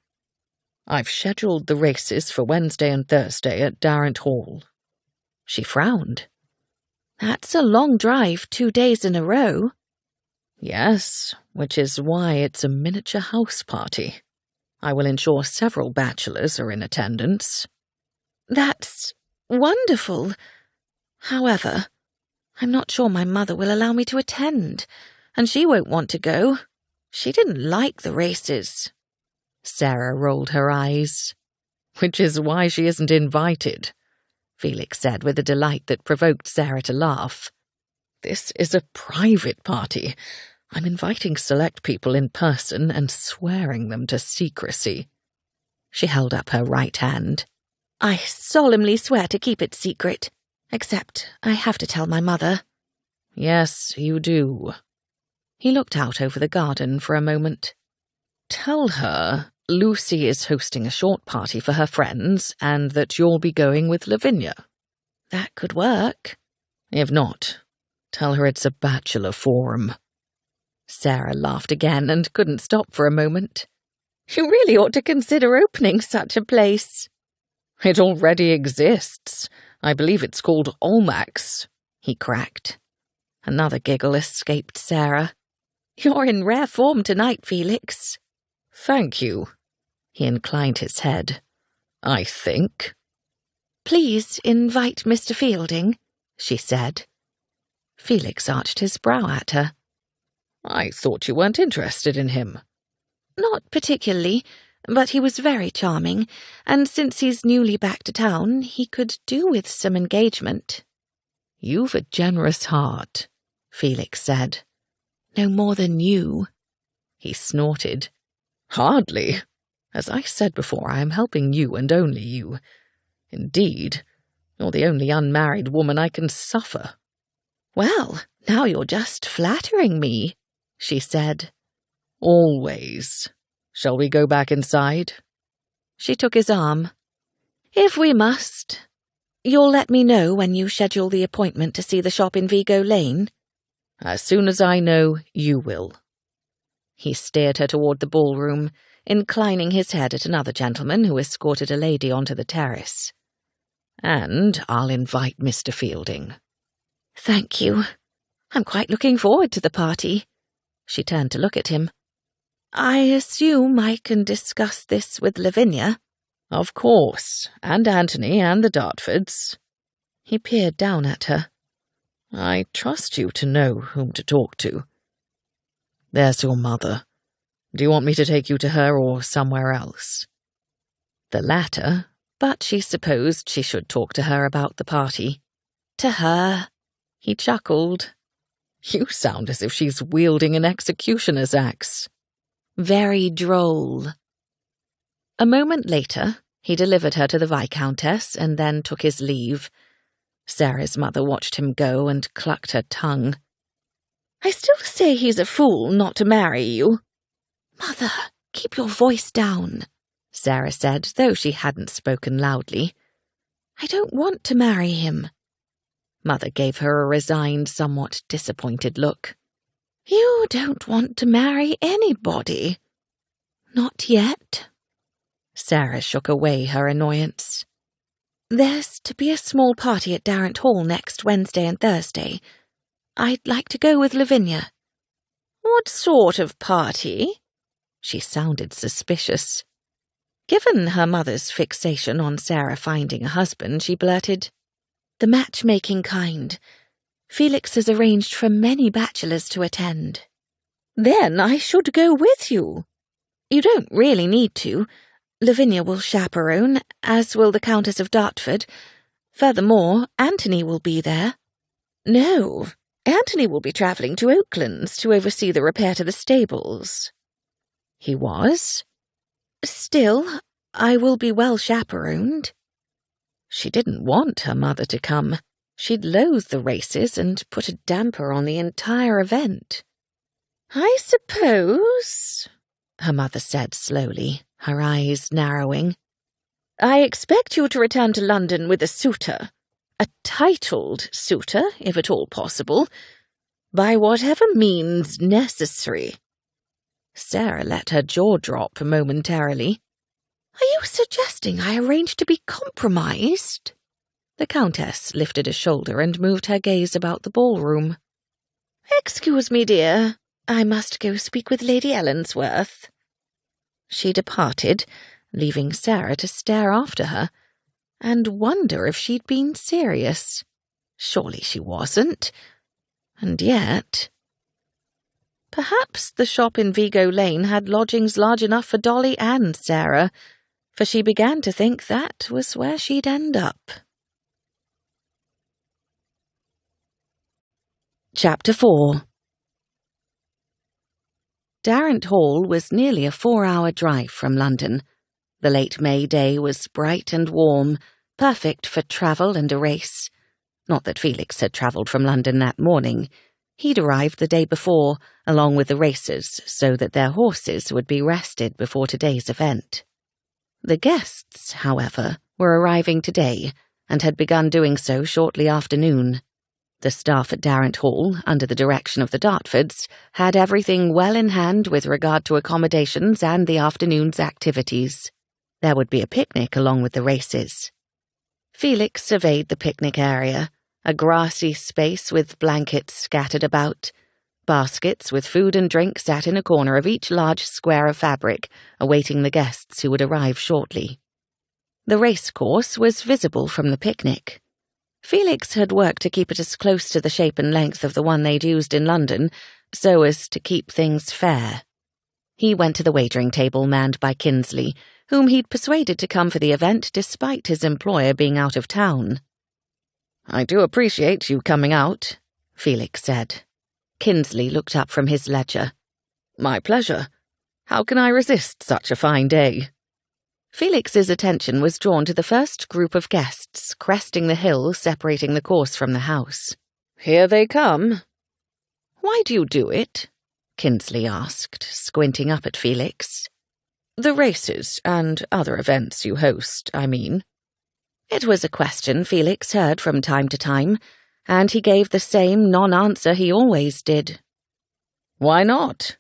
I've scheduled the races for Wednesday and Thursday at Darrant Hall. She frowned. That's a long drive 2 days in a row. Yes, which is why it's a miniature house party. I will ensure several bachelors are in attendance. That's wonderful. However, I'm not sure my mother will allow me to attend, and she won't want to go. She didn't like the races. Sarah rolled her eyes. Which is why she isn't invited, Felix said with a delight that provoked Sarah to laugh. This is a private party. I'm inviting select people in person and swearing them to secrecy. She held up her right hand. I solemnly swear to keep it secret, except I have to tell my mother. Yes, you do. He looked out over the garden for a moment. Tell her Lucy is hosting a short party for her friends and that you'll be going with Lavinia. That could work. If not, tell her it's a bachelor forum. Sarah laughed again and couldn't stop for a moment. You really ought to consider opening such a place. It already exists. I believe it's called Almack's, he cracked. Another giggle escaped Sarah. You're in rare form tonight, Felix. Thank you. He inclined his head. I think. Please invite Mr. Fielding, she said. Felix arched his brow at her. I thought you weren't interested in him. Not particularly, but he was very charming, and since he's newly back to town, he could do with some engagement. You've a generous heart, Felix said. No more than you. He snorted. Hardly. As I said before, I am helping you and only you. Indeed, you're the only unmarried woman I can suffer. Well, now you're just flattering me, she said. Always. Shall we go back inside? She took his arm. If we must. You'll let me know when you schedule the appointment to see the shop in Vigo Lane? As soon as I know, you will. He steered her toward the ballroom, inclining his head at another gentleman who escorted a lady onto the terrace. And I'll invite Mr. Fielding. Thank you. I'm quite looking forward to the party. She turned to look at him. I assume I can discuss this with Lavinia? Of course, and Anthony and the Dartfords. He peered down at her. I trust you to know whom to talk to. There's your mother. Do you want me to take you to her or somewhere else? The latter, but she supposed she should talk to her about the party. To her. He chuckled. You sound as if she's wielding an executioner's axe. Very droll. A moment later, He delivered her to the Viscountess and then took his leave. Sarah's mother watched him go and clucked her tongue. "I still say he's a fool not to marry you." "Mother, keep your voice down," Sarah said, though she hadn't spoken loudly. "I don't want to marry him." Mother gave her a resigned, somewhat disappointed look. "You don't want to marry anybody." "Not yet." Sarah shook away her annoyance. "There's to be a small party at Darrant Hall next Wednesday and Thursday. I'd like to go with Lavinia." "What sort of party?" She sounded suspicious. Given her mother's fixation on Sarah finding a husband, she blurted, "The matchmaking kind. Felix has arranged for many bachelors to attend." "Then I should go with you." "You don't really need to. Lavinia will chaperone, as will the Countess of Dartford. Furthermore, Anthony will be there." "No, Anthony will be travelling to Oaklands to oversee the repair to the stables." "He was?" "Still, I will be well chaperoned." She didn't want her mother to come. She'd loathe the races and put a damper on the entire event. "I suppose," her mother said slowly, her eyes narrowing, "I expect you to return to London with a suitor. A titled suitor, if at all possible, by whatever means necessary." Sarah let her jaw drop momentarily. "Are you suggesting I arrange to be compromised?" The Countess lifted a shoulder and moved her gaze about the ballroom. "Excuse me, dear. I must go speak with Lady Ellensworth." She departed, leaving Sarah to stare after her, and wonder if she'd been serious. Surely she wasn't. And yet... Perhaps the shop in Vigo Lane had lodgings large enough for Dolly and Sarah, for she began to think that was where she'd end up. Chapter 4. Darrant Hall was nearly a 4-hour drive from London. The late May day was bright and warm, perfect for travel and a race. Not that Felix had travelled from London that morning. He'd arrived the day before, along with the racers, so that their horses would be rested before today's event. The guests, however, were arriving today, and had begun doing so shortly after noon. The staff at Darrant Hall, under the direction of the Dartfords, had everything well in hand with regard to accommodations and the afternoon's activities. There would be a picnic along with the races. Felix surveyed the picnic area, a grassy space with blankets scattered about. Baskets with food and drink sat in a corner of each large square of fabric, awaiting the guests who would arrive shortly. The racecourse was visible from the picnic. Felix had worked to keep it as close to the shape and length of the one they'd used in London, so as to keep things fair. He went to the wagering table manned by Kinsley, whom he'd persuaded to come for the event despite his employer being out of town. "I do appreciate you coming out," Felix said. Kinsley looked up from his ledger. "My pleasure. How can I resist such a fine day?" Felix's attention was drawn to the first group of guests cresting the hill separating the course from the house. "Here they come." "Why do you do it?" Kinsley asked, squinting up at Felix. "The races and other events you host, I mean." It was a question Felix heard from time to time, and he gave the same non-answer he always did. "Why not?"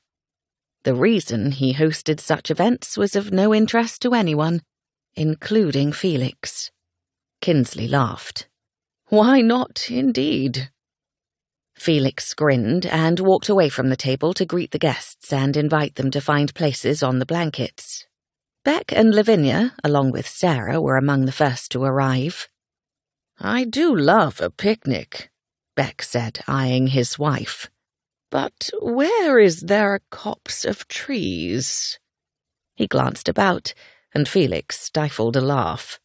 The reason he hosted such events was of no interest to anyone, including Felix. Kinsley laughed. "Why not, indeed?" Felix grinned and walked away from the table to greet the guests and invite them to find places on the blankets. Beck and Lavinia, along with Sarah, were among the first to arrive. "I do love a picnic," Beck said, eyeing his wife. "But where is there a copse of trees?" He glanced about, and Felix stifled a laugh.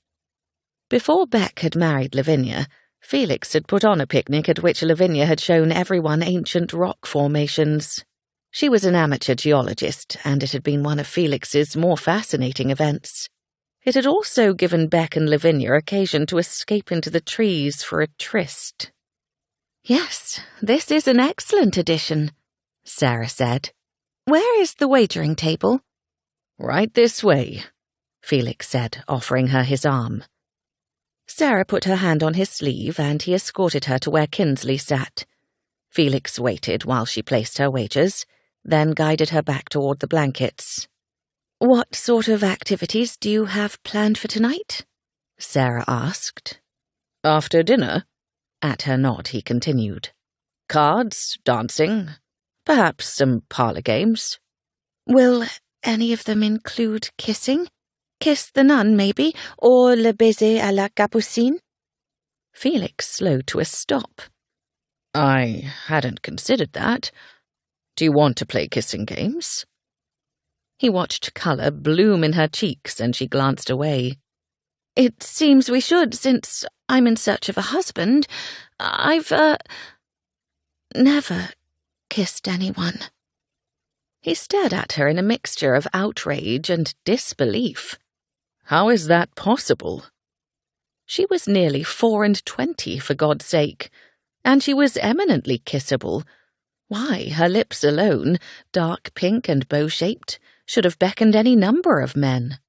Before Beck had married Lavinia, Felix had put on a picnic at which Lavinia had shown everyone ancient rock formations. She was an amateur geologist, and it had been one of Felix's more fascinating events. It had also given Beck and Lavinia occasion to escape into the trees for a tryst. "Yes, this is an excellent addition," Sarah said. "Where is the wagering table?" "Right this way," Felix said, offering her his arm. Sarah put her hand on his sleeve, and he escorted her to where Kinsley sat. Felix waited while she placed her wagers, then guided her back toward the blankets. "What sort of activities do you have planned for tonight?" Sarah asked. "After dinner?" At her nod, he continued. "Cards, dancing, perhaps some parlour games." "Will any of them include kissing? Kiss the nun, maybe, or le baiser à la capucine?" Felix slowed to a stop. "I hadn't considered that. Do you want to play kissing games?" He watched colour bloom in her cheeks, and she glanced away. "It seems we should, since I'm in search of a husband. I've, never kissed anyone." He stared at her in a mixture of outrage and disbelief. "How is that possible?" She was nearly 24, for God's sake, and she was eminently kissable. Why, her lips alone, dark pink and bow-shaped, should have beckoned any number of men.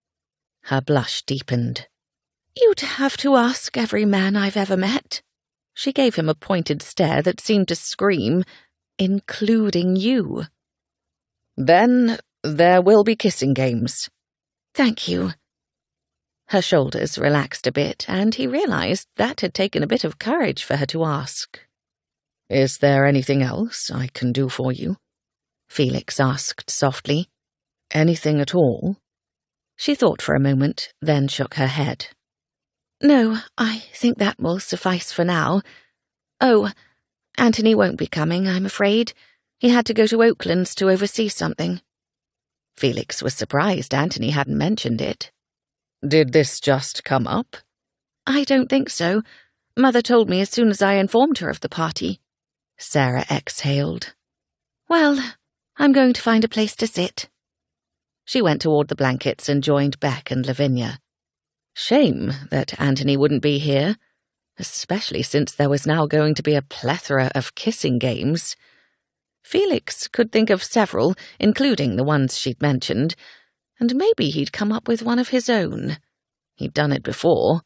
Her blush deepened. "You'd have to ask every man I've ever met." She gave him a pointed stare that seemed to scream, "Including you." "Then there will be kissing games." "Thank you." Her shoulders relaxed a bit, and he realized that had taken a bit of courage for her to ask. "Is there anything else I can do for you?" Felix asked softly. "Anything at all?" She thought for a moment, then shook her head. "No, I think that will suffice for now. Oh, Anthony won't be coming, I'm afraid. He had to go to Oaklands to oversee something." Felix was surprised Anthony hadn't mentioned it. "Did this just come up?" "I don't think so. Mother told me as soon as I informed her of the party." Sarah exhaled. "Well, I'm going to find a place to sit." She went toward the blankets and joined Beck and Lavinia. Shame that Anthony wouldn't be here, especially since there was now going to be a plethora of kissing games. Felix could think of several, including the ones she'd mentioned, and maybe he'd come up with one of his own. He'd done it before.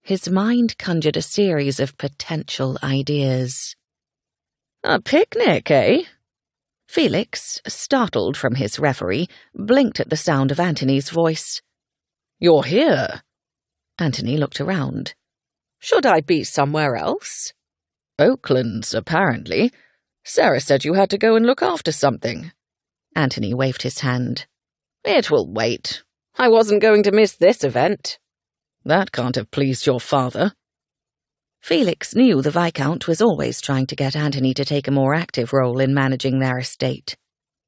His mind conjured a series of potential ideas. "A picnic, eh?" Felix, startled from his reverie, blinked at the sound of Anthony's voice. "You're here?" Anthony looked around. "Should I be somewhere else?" "Oaklands, apparently. Sarah said you had to go and look after something." Anthony waved his hand. "It will wait. I wasn't going to miss this event." "That can't have pleased your father." Felix knew the Viscount was always trying to get Anthony to take a more active role in managing their estate.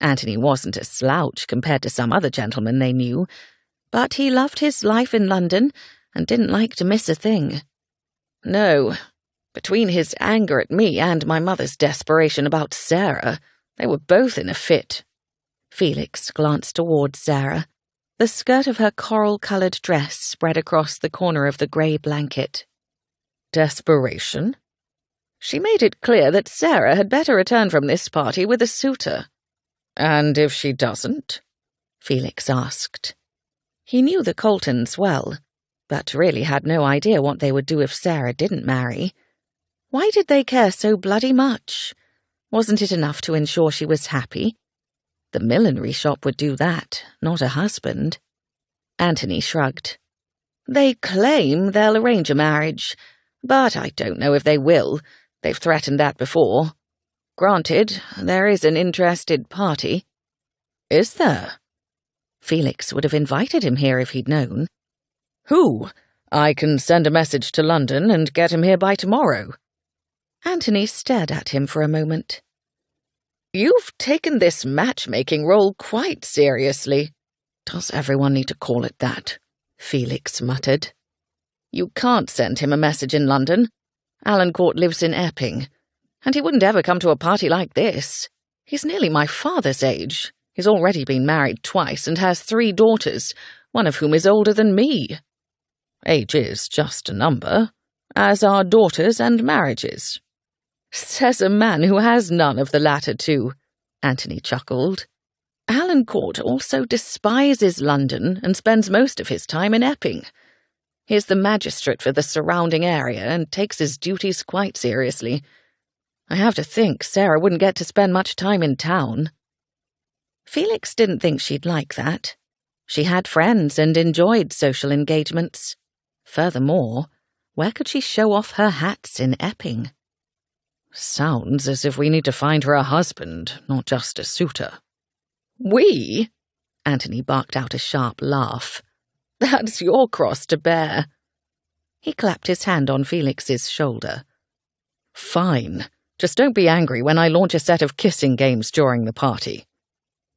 Anthony wasn't a slouch compared to some other gentlemen they knew, but he loved his life in London and didn't like to miss a thing. No, between his anger at me and my mother's desperation about Sarah, they were both in a fit. Felix glanced toward Sarah. The skirt of her coral-coloured dress spread across the corner of the grey blanket. Desperation? She made it clear that Sarah had better return from this party with a suitor. "And if she doesn't?" Felix asked. He knew the Coltons well, but really had no idea what they would do if Sarah didn't marry. Why did they care so bloody much? Wasn't it enough to ensure she was happy? The millinery shop would do that, not a husband. Anthony shrugged. "They claim they'll arrange a marriage, but I don't know if they will. They've threatened that before. Granted, there is an interested party." "Is there?" Felix would have invited him here if he'd known. "Who? I can send a message to London and get him here by tomorrow." Anthony stared at him for a moment. "You've taken this matchmaking role quite seriously." "Does everyone need to call it that?" Felix muttered. "You can't send him a message in London. Alan Court lives in Epping, and he wouldn't ever come to a party like this. He's nearly my father's age. He's already been married twice and has 3 daughters. one of whom is older than me. Age is just a number, as are daughters and marriages. Says a man who has none of the latter two, Anthony chuckled. Alan Court also despises London and spends most of his time in Epping. He is the magistrate for the surrounding area and takes his duties quite seriously. I have to think Sarah wouldn't get to spend much time in town. Felix didn't think she'd like that. She had friends and enjoyed social engagements. Furthermore, where could she show off her hats in Epping? Sounds as if we need to find her a husband, not just a suitor. We? Anthony barked out a sharp laugh. That's your cross to bear. He clapped his hand on Felix's shoulder. Fine. Just don't be angry when I launch a set of kissing games during the party.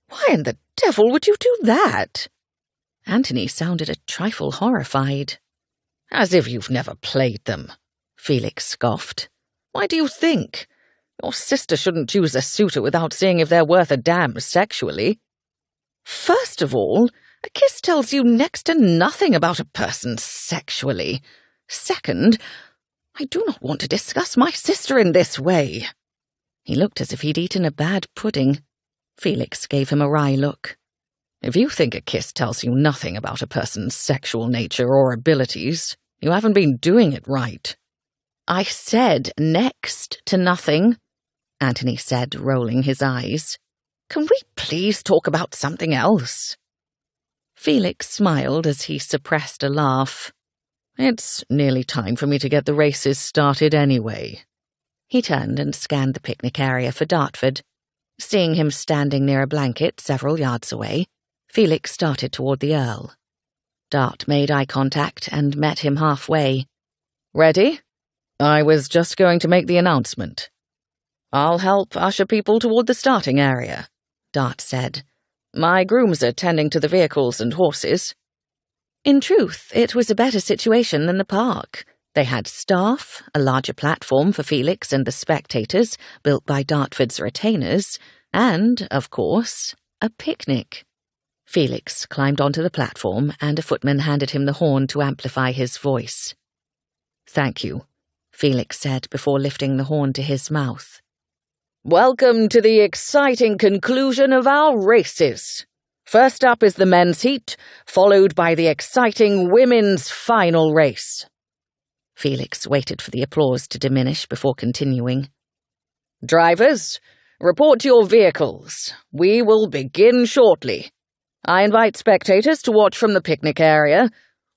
Why in the devil would you do that? Anthony sounded a trifle horrified. As if you've never played them, Felix scoffed. Why do you think? Your sister shouldn't choose a suitor without seeing if they're worth a damn sexually. First of all, a kiss tells you next to nothing about a person sexually. Second, I do not want to discuss my sister in this way. He looked as if he'd eaten a bad pudding. Felix gave him a wry look. If you think a kiss tells you nothing about a person's sexual nature or abilities, you haven't been doing it right. I said next to nothing, Anthony said, rolling his eyes. Can we please talk about something else? Felix smiled as he suppressed a laugh. It's nearly time for me to get the races started anyway. He turned and scanned the picnic area for Dartford. Seeing him standing near a blanket several yards away, Felix started toward the Earl. Dart made eye contact and met him halfway. Ready? I was just going to make the announcement. I'll help usher people toward the starting area, Dart said. My grooms are tending to the vehicles and horses. In truth, it was a better situation than the park. They had staff, a larger platform for Felix and the spectators, built by Dartford's retainers, and, of course, a picnic. Felix climbed onto the platform, and a footman handed him the horn to amplify his voice. Thank you, Felix said before lifting the horn to his mouth. Welcome to the exciting conclusion of our races. First up is the men's heat, followed by the exciting women's final race. Felix waited for the applause to diminish before continuing. Drivers, report your vehicles. We will begin shortly. I invite spectators to watch from the picnic area,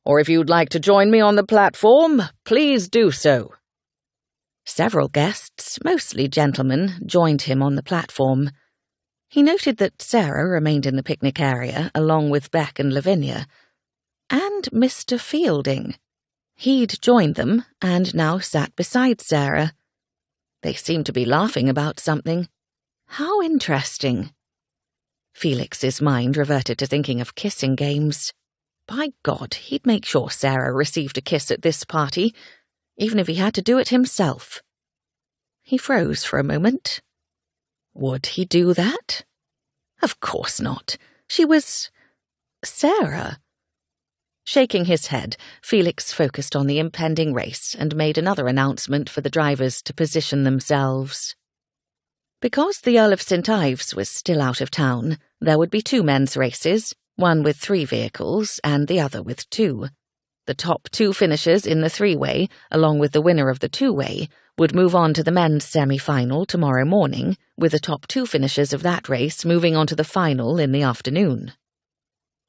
or if you'd like to join me on the platform, please do so. Several guests, mostly gentlemen, joined him on the platform. He noted that Sarah remained in the picnic area along with Beck and Lavinia, and Mr. Fielding. He'd joined them and now sat beside Sarah. They seemed to be laughing about something. How interesting. Felix's mind reverted to thinking of kissing games. By God, he'd make sure Sarah received a kiss at this party, even if he had to do it himself. He froze for a moment. Would he do that? Of course not. She was Sarah. Shaking his head, Felix focused on the impending race and made another announcement for the drivers to position themselves. Because the Earl of St. Ives was still out of town, there would be 2 men's races, one with 3 vehicles and the other with 2. The top 2 finishers in the 3-way, along with the winner of the 2-way, would move on to the men's semi-final tomorrow morning, with the top 2 finishers of that race moving on to the final in the afternoon.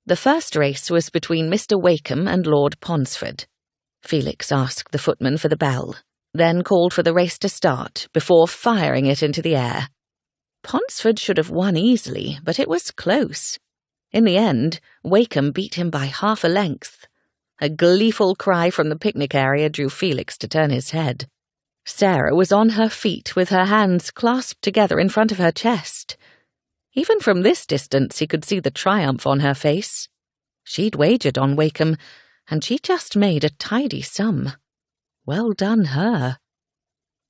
The first race was between Mr. Wakeham and Lord Ponsford. Felix asked the footman for the bell, then called for the race to start before firing it into the air. Ponsford should have won easily, but it was close. In the end, Wakeham beat him by half a length. A gleeful cry from the picnic area drew Felix to turn his head. Sarah was on her feet with her hands clasped together in front of her chest. Even from this distance he could see the triumph on her face. She'd wagered on Wakeham, and she just made a tidy sum. Well done her.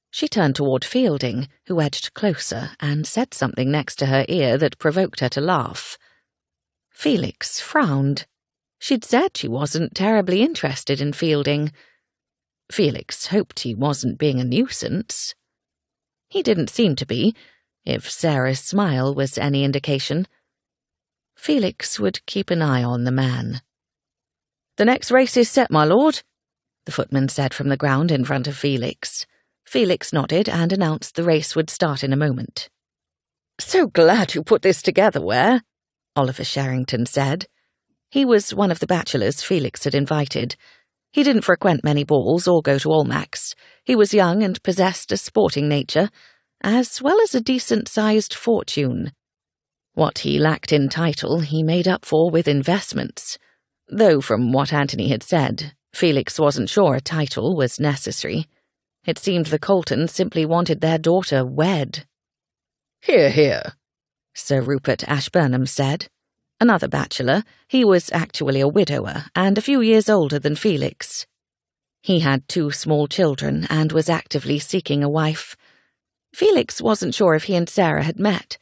She turned toward Fielding, who edged closer and said something next to her ear that provoked her to laugh. Felix frowned. She'd said she wasn't terribly interested in fielding. Felix hoped he wasn't being a nuisance. He didn't seem to be, if Sarah's smile was any indication. Felix would keep an eye on the man. "The next race is set, my lord," the footman said from the ground in front of Felix. Felix nodded and announced the race would start in a moment. "So glad you put this together, Ware," Oliver Sherrington said. He was one of the bachelors Felix had invited. He didn't frequent many balls or go to Almack's. He was young and possessed a sporting nature, as well as a decent-sized fortune. What he lacked in title he made up for with investments, though from what Anthony had said, Felix wasn't sure a title was necessary. It seemed the Coltons simply wanted their daughter wed. "Hear, hear," Sir Rupert Ashburnham said. Another bachelor, he was actually a widower and a few years older than Felix. He had 2 small children and was actively seeking a wife. Felix wasn't sure if he and Sarah had met,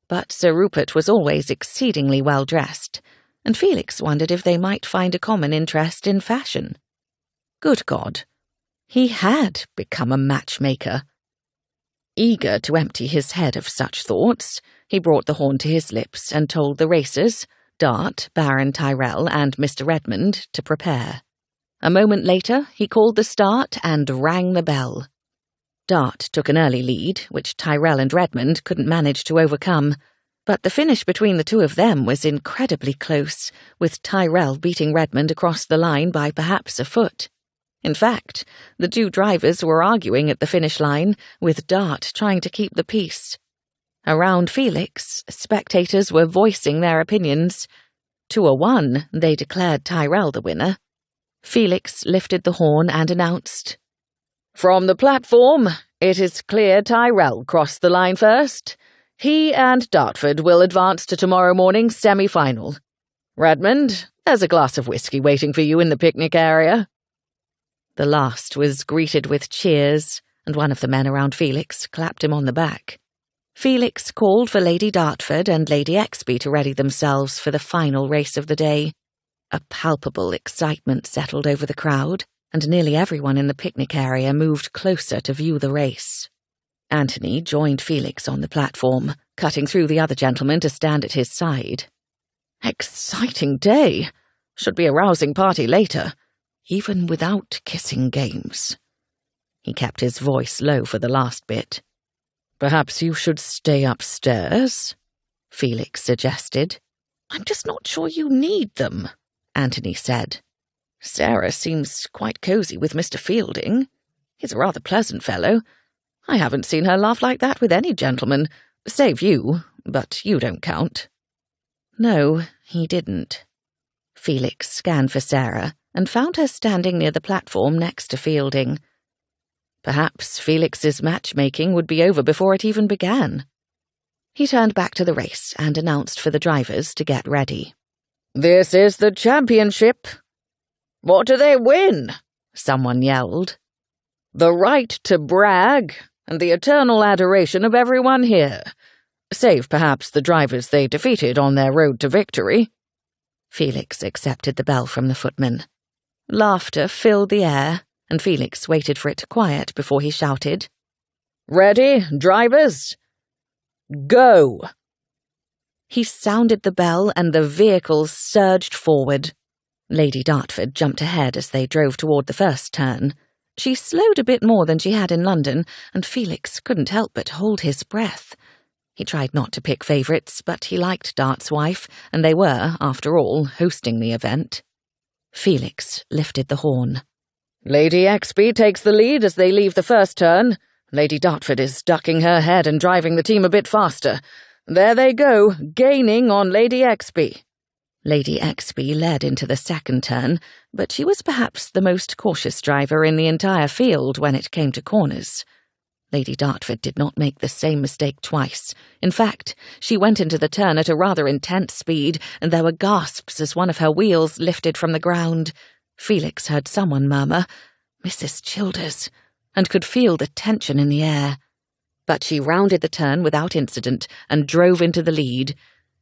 but Sir Rupert was always exceedingly well dressed, and Felix wondered if they might find a common interest in fashion. Good God, he had become a matchmaker. Eager to empty his head of such thoughts, he brought the horn to his lips and told the racers, Dart, Baron Tyrrell, and Mr. Redmond, to prepare. A moment later, he called the start and rang the bell. Dart took an early lead, which Tyrrell and Redmond couldn't manage to overcome, but the finish between the 2 of them was incredibly close, with Tyrrell beating Redmond across the line by perhaps a foot. In fact, the 2 drivers were arguing at the finish line, with Dart trying to keep the peace. Around Felix, spectators were voicing their opinions. 2-1, they declared Tyrrell the winner. Felix lifted the horn and announced, "From the platform, it is clear Tyrrell crossed the line first. He and Dartford will advance to tomorrow morning's semi-final. Redmond, there's a glass of whiskey waiting for you in the picnic area." The last was greeted with cheers, and one of the men around Felix clapped him on the back. Felix called for Lady Dartford and Lady Exby to ready themselves for the final race of the day. A palpable excitement settled over the crowd, and nearly everyone in the picnic area moved closer to view the race. Anthony joined Felix on the platform, cutting through the other gentlemen to stand at his side. "Exciting day. Should be a rousing party later, even without kissing games." He kept his voice low for the last bit. "Perhaps you should stay upstairs," Felix suggested. "I'm just not sure you need them," Anthony said. "Sarah seems quite cosy with Mr. Fielding. He's a rather pleasant fellow. I haven't seen her laugh like that with any gentleman, save you, but you don't count." No, he didn't. Felix scanned for Sarah and found her standing near the platform next to Fielding. Perhaps Felix's matchmaking would be over before it even began. He turned back to the race and announced for the drivers to get ready. "This is the championship." "What do they win?" someone yelled. "The right to brag and the eternal adoration of everyone here, save perhaps the drivers they defeated on their road to victory." Felix accepted the bell from the footman. Laughter filled the air, and Felix waited for it to quiet before he shouted, "Ready, drivers? Go!" He sounded the bell and the vehicles surged forward. Lady Dartford jumped ahead as they drove toward the first turn. She slowed a bit more than she had in London, and Felix couldn't help but hold his breath. He tried not to pick favourites, but he liked Dart's wife, and they were, after all, hosting the event. Felix lifted the horn. "Lady Exby takes the lead as they leave the first turn. Lady Dartford is ducking her head and driving the team a bit faster. There they go, gaining on Lady Exby." Lady Exby led into the second turn, but she was perhaps the most cautious driver in the entire field when it came to corners. Lady Dartford did not make the same mistake twice. In fact, she went into the turn at a rather intense speed, and there were gasps as one of her wheels lifted from the ground. Felix heard someone murmur, "Mrs. Childers," and could feel the tension in the air. But she rounded the turn without incident and drove into the lead.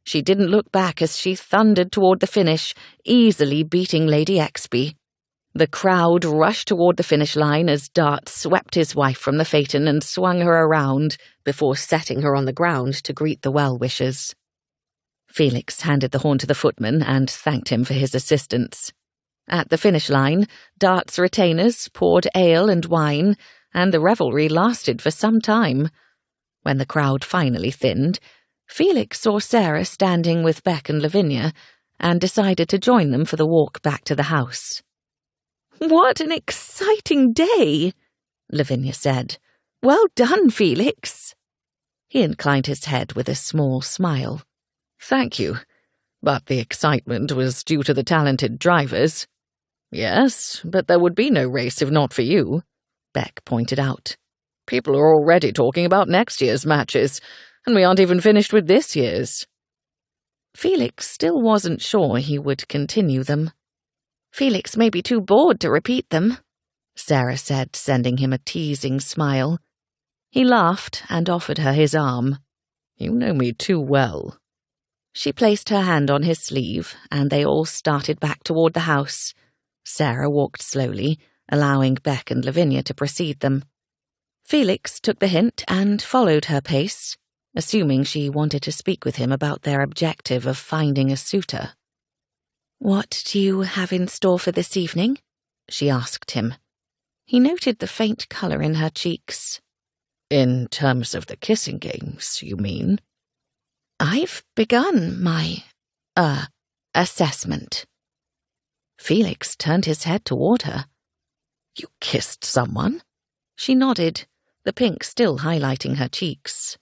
She didn't look back as she thundered toward the finish, easily beating Lady Exby. The crowd rushed toward the finish line as Dart swept his wife from the phaeton and swung her around before setting her on the ground to greet the well-wishers. Felix handed the horn to the footman and thanked him for his assistance. At the finish line, Dart's retainers poured ale and wine, and the revelry lasted for some time. When the crowd finally thinned, Felix saw Sarah standing with Beck and Lavinia and decided to join them for the walk back to the house. "What an exciting day," Lavinia said. "Well done, Felix." He inclined his head with a small smile. "Thank you, but the excitement was due to the talented drivers." "Yes, but there would be no race if not for you," Beck pointed out. "People are already talking about next year's matches, and we aren't even finished with this year's." Felix still wasn't sure he would continue them. "Felix may be too bored to repeat them," Sarah said, sending him a teasing smile. He laughed and offered her his arm. "You know me too well." She placed her hand on his sleeve, and they all started back toward the house. Sarah walked slowly, allowing Beck and Lavinia to precede them. Felix took the hint and followed her pace, assuming she wanted to speak with him about their objective of finding a suitor. "What do you have in store for this evening?" she asked him. He noted the faint colour in her cheeks. "In terms of the kissing games, you mean?" "I've begun my, assessment." Felix turned his head toward her. "You kissed someone?" She nodded, the pink still highlighting her cheeks.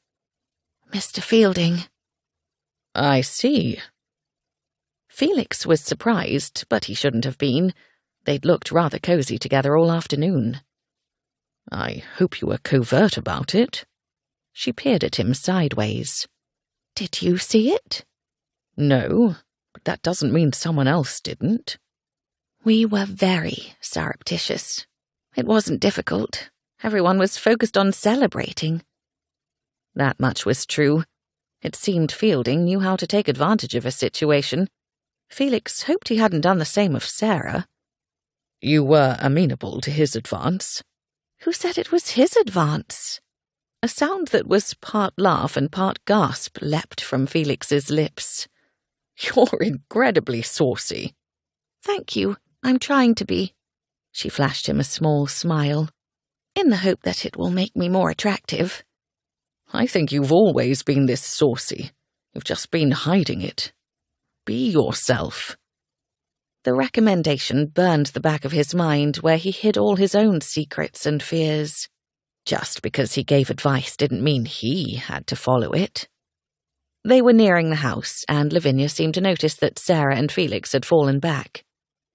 "Mr. Fielding." "I see." Felix was surprised, but he shouldn't have been. They'd looked rather cosy together all afternoon. "I hope you were covert about it." She peered at him sideways. "Did you see it?" "No, but that doesn't mean someone else didn't." "We were very surreptitious. It wasn't difficult. Everyone was focused on celebrating." That much was true. It seemed Fielding knew how to take advantage of a situation. Felix hoped he hadn't done the same of Sarah. "You were amenable to his advance." "Who said it was his advance?" A sound that was part laugh and part gasp leapt from Felix's lips. "You're incredibly saucy." "Thank you. I'm trying to be." She flashed him a small smile. "In the hope that it will make me more attractive." "I think you've always been this saucy. You've just been hiding it. Be yourself." The recommendation burned the back of his mind where he hid all his own secrets and fears. Just because he gave advice didn't mean he had to follow it. They were nearing the house, and Lavinia seemed to notice that Sarah and Felix had fallen back.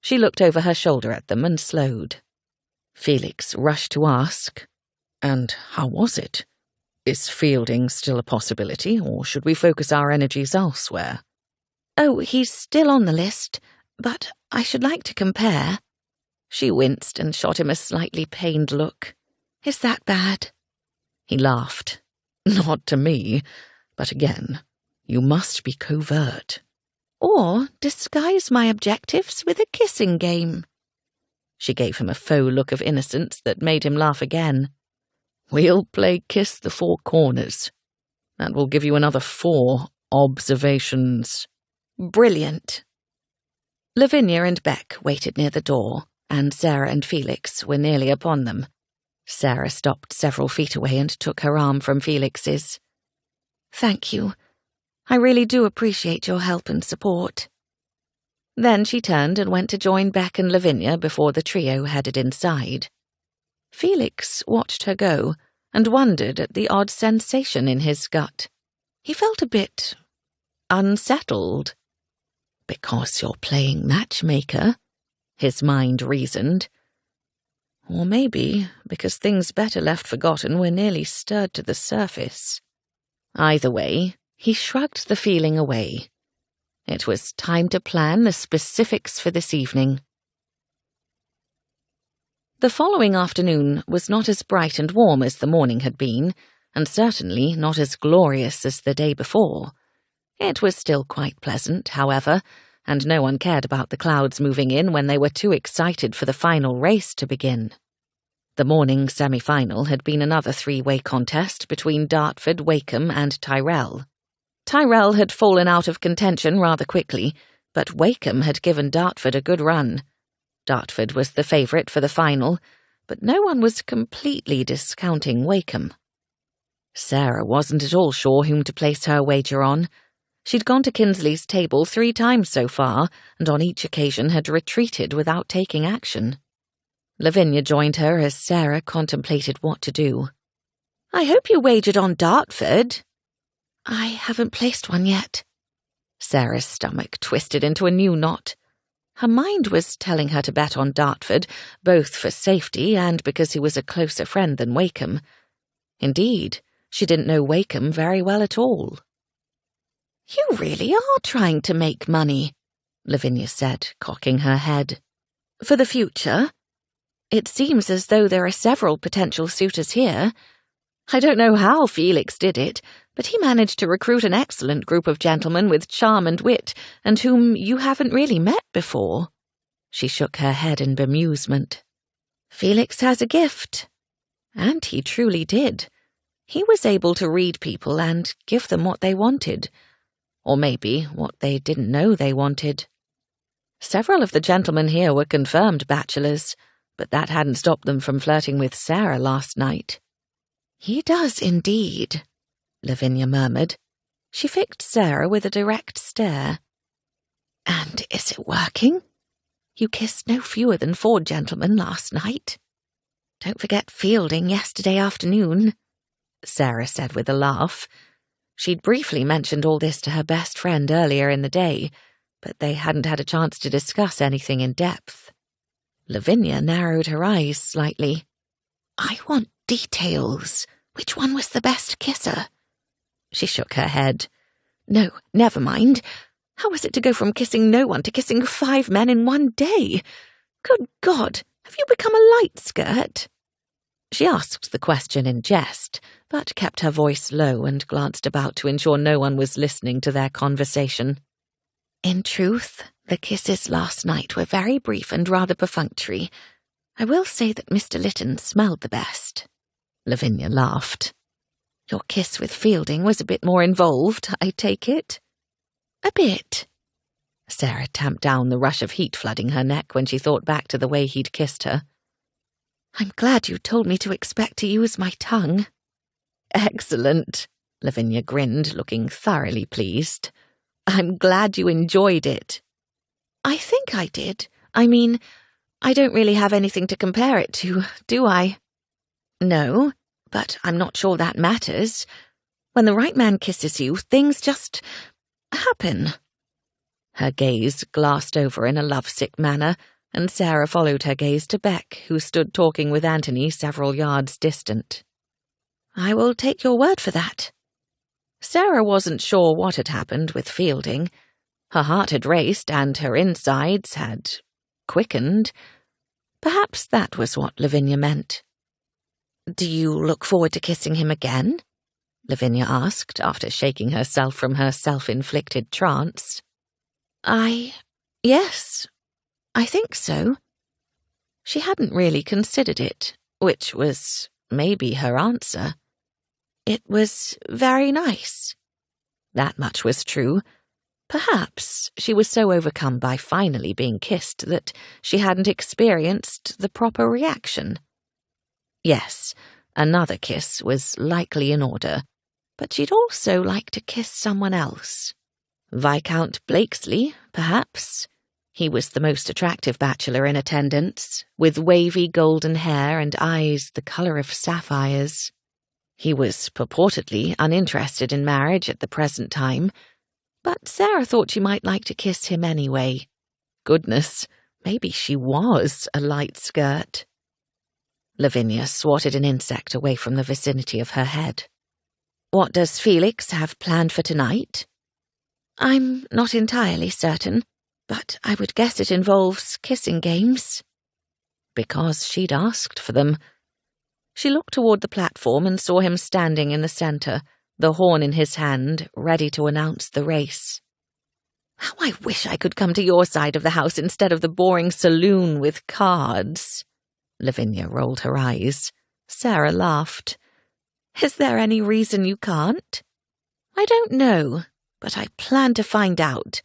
She looked over her shoulder at them and slowed. Felix rushed to ask, "And how was it? Is Fielding still a possibility, or should we focus our energies elsewhere?" "Oh, he's still on the list, but I should like to compare." She winced and shot him a slightly pained look. "Is that bad?" He laughed. "Not to me, but again, you must be covert." "Or disguise my objectives with a kissing game." She gave him a faux look of innocence that made him laugh again. "We'll play Kiss the Four Corners. That will give you another 4 observations." "Brilliant." Lavinia and Beck waited near the door, and Sarah and Felix were nearly upon them. Sarah stopped several feet away and took her arm from Felix's. "Thank you. I really do appreciate your help and support." Then she turned and went to join Beck and Lavinia before the trio headed inside. Felix watched her go and wondered at the odd sensation in his gut. He felt a bit unsettled. "Because you're playing matchmaker," his mind reasoned. Or maybe because things better left forgotten were nearly stirred to the surface. Either way, he shrugged the feeling away. It was time to plan the specifics for this evening. The following afternoon was not as bright and warm as the morning had been, and certainly not as glorious as the day before. It was still quite pleasant, however, and no one cared about the clouds moving in when they were too excited for the final race to begin. The morning semi-final had been another three-way contest between Dartford, Wakeham and Tyrrell. Tyrrell had fallen out of contention rather quickly, but Wakeham had given Dartford a good run. Dartford was the favourite for the final, but no one was completely discounting Wakeham. Sarah wasn't at all sure whom to place her wager on. She'd gone to Kinsley's table 3 times so far, and on each occasion had retreated without taking action. Lavinia joined her as Sarah contemplated what to do. "I hope you wagered on Dartford." "I haven't placed one yet." Sarah's stomach twisted into a new knot. Her mind was telling her to bet on Dartford, both for safety and because he was a closer friend than Wakeham. Indeed, she didn't know Wakeham very well at all. "You really are trying to make money," Lavinia said, cocking her head. "For the future? It seems as though there are several potential suitors here. I don't know how Felix did it, but he managed to recruit an excellent group of gentlemen with charm and wit, and whom you haven't really met before." She shook her head in bemusement. "Felix has a gift." And he truly did. He was able to read people and give them what they wanted. Or maybe what they didn't know they wanted. Several of the gentlemen here were confirmed bachelors, but that hadn't stopped them from flirting with Sarah last night. "He does indeed," Lavinia murmured. She fixed Sarah with a direct stare. "And is it working? You kissed no fewer than 4 gentlemen last night. Don't forget Fielding yesterday afternoon," Sarah said with a laugh. She'd briefly mentioned all this to her best friend earlier in the day, but they hadn't had a chance to discuss anything in depth. Lavinia narrowed her eyes slightly. "I want details. Which one was the best kisser?" She shook her head. "No, never mind. How was it to go from kissing no one to kissing 5 men in one day? Good God, have you become a light skirt?" She asked the question in jest, but kept her voice low and glanced about to ensure no one was listening to their conversation. "In truth, the kisses last night were very brief and rather perfunctory. I will say that Mr. Lytton smelled the best." Lavinia laughed. "Your kiss with Fielding was a bit more involved, I take it?" "A bit." Sarah tamped down the rush of heat flooding her neck when she thought back to the way he'd kissed her. "I'm glad you told me to expect to use my tongue." "Excellent," Lavinia grinned, looking thoroughly pleased. "I'm glad you enjoyed it." "I think I did. I mean, I don't really have anything to compare it to, do I?" "No, but I'm not sure that matters. When the right man kisses you, things just happen." Her gaze glassed over in a lovesick manner, and Sarah followed her gaze to Beck, who stood talking with Anthony several yards distant. "I will take your word for that." Sarah wasn't sure what had happened with Fielding. Her heart had raced and her insides had quickened. Perhaps that was what Lavinia meant. "Do you look forward to kissing him again?" Lavinia asked, after shaking herself from her self-inflicted trance. Yes, I think so." She hadn't really considered it, which was maybe her answer. It was very nice. That much was true. Perhaps she was so overcome by finally being kissed that she hadn't experienced the proper reaction. Yes, another kiss was likely in order, but she'd also like to kiss someone else. Viscount Blakesley, perhaps. He was the most attractive bachelor in attendance, with wavy golden hair and eyes the colour of sapphires. He was purportedly uninterested in marriage at the present time, but Sarah thought she might like to kiss him anyway. Goodness, maybe she was a light skirt. Lavinia swatted an insect away from the vicinity of her head. "What does Felix have planned for tonight?" "I'm not entirely certain, but I would guess it involves kissing games." Because she'd asked for them. She looked toward the platform and saw him standing in the centre, the horn in his hand, ready to announce the race. How I wish I could come to your side of the house instead of the boring saloon with cards. Lavinia rolled her eyes. Sarah laughed. Is there any reason you can't? I don't know, but I plan to find out.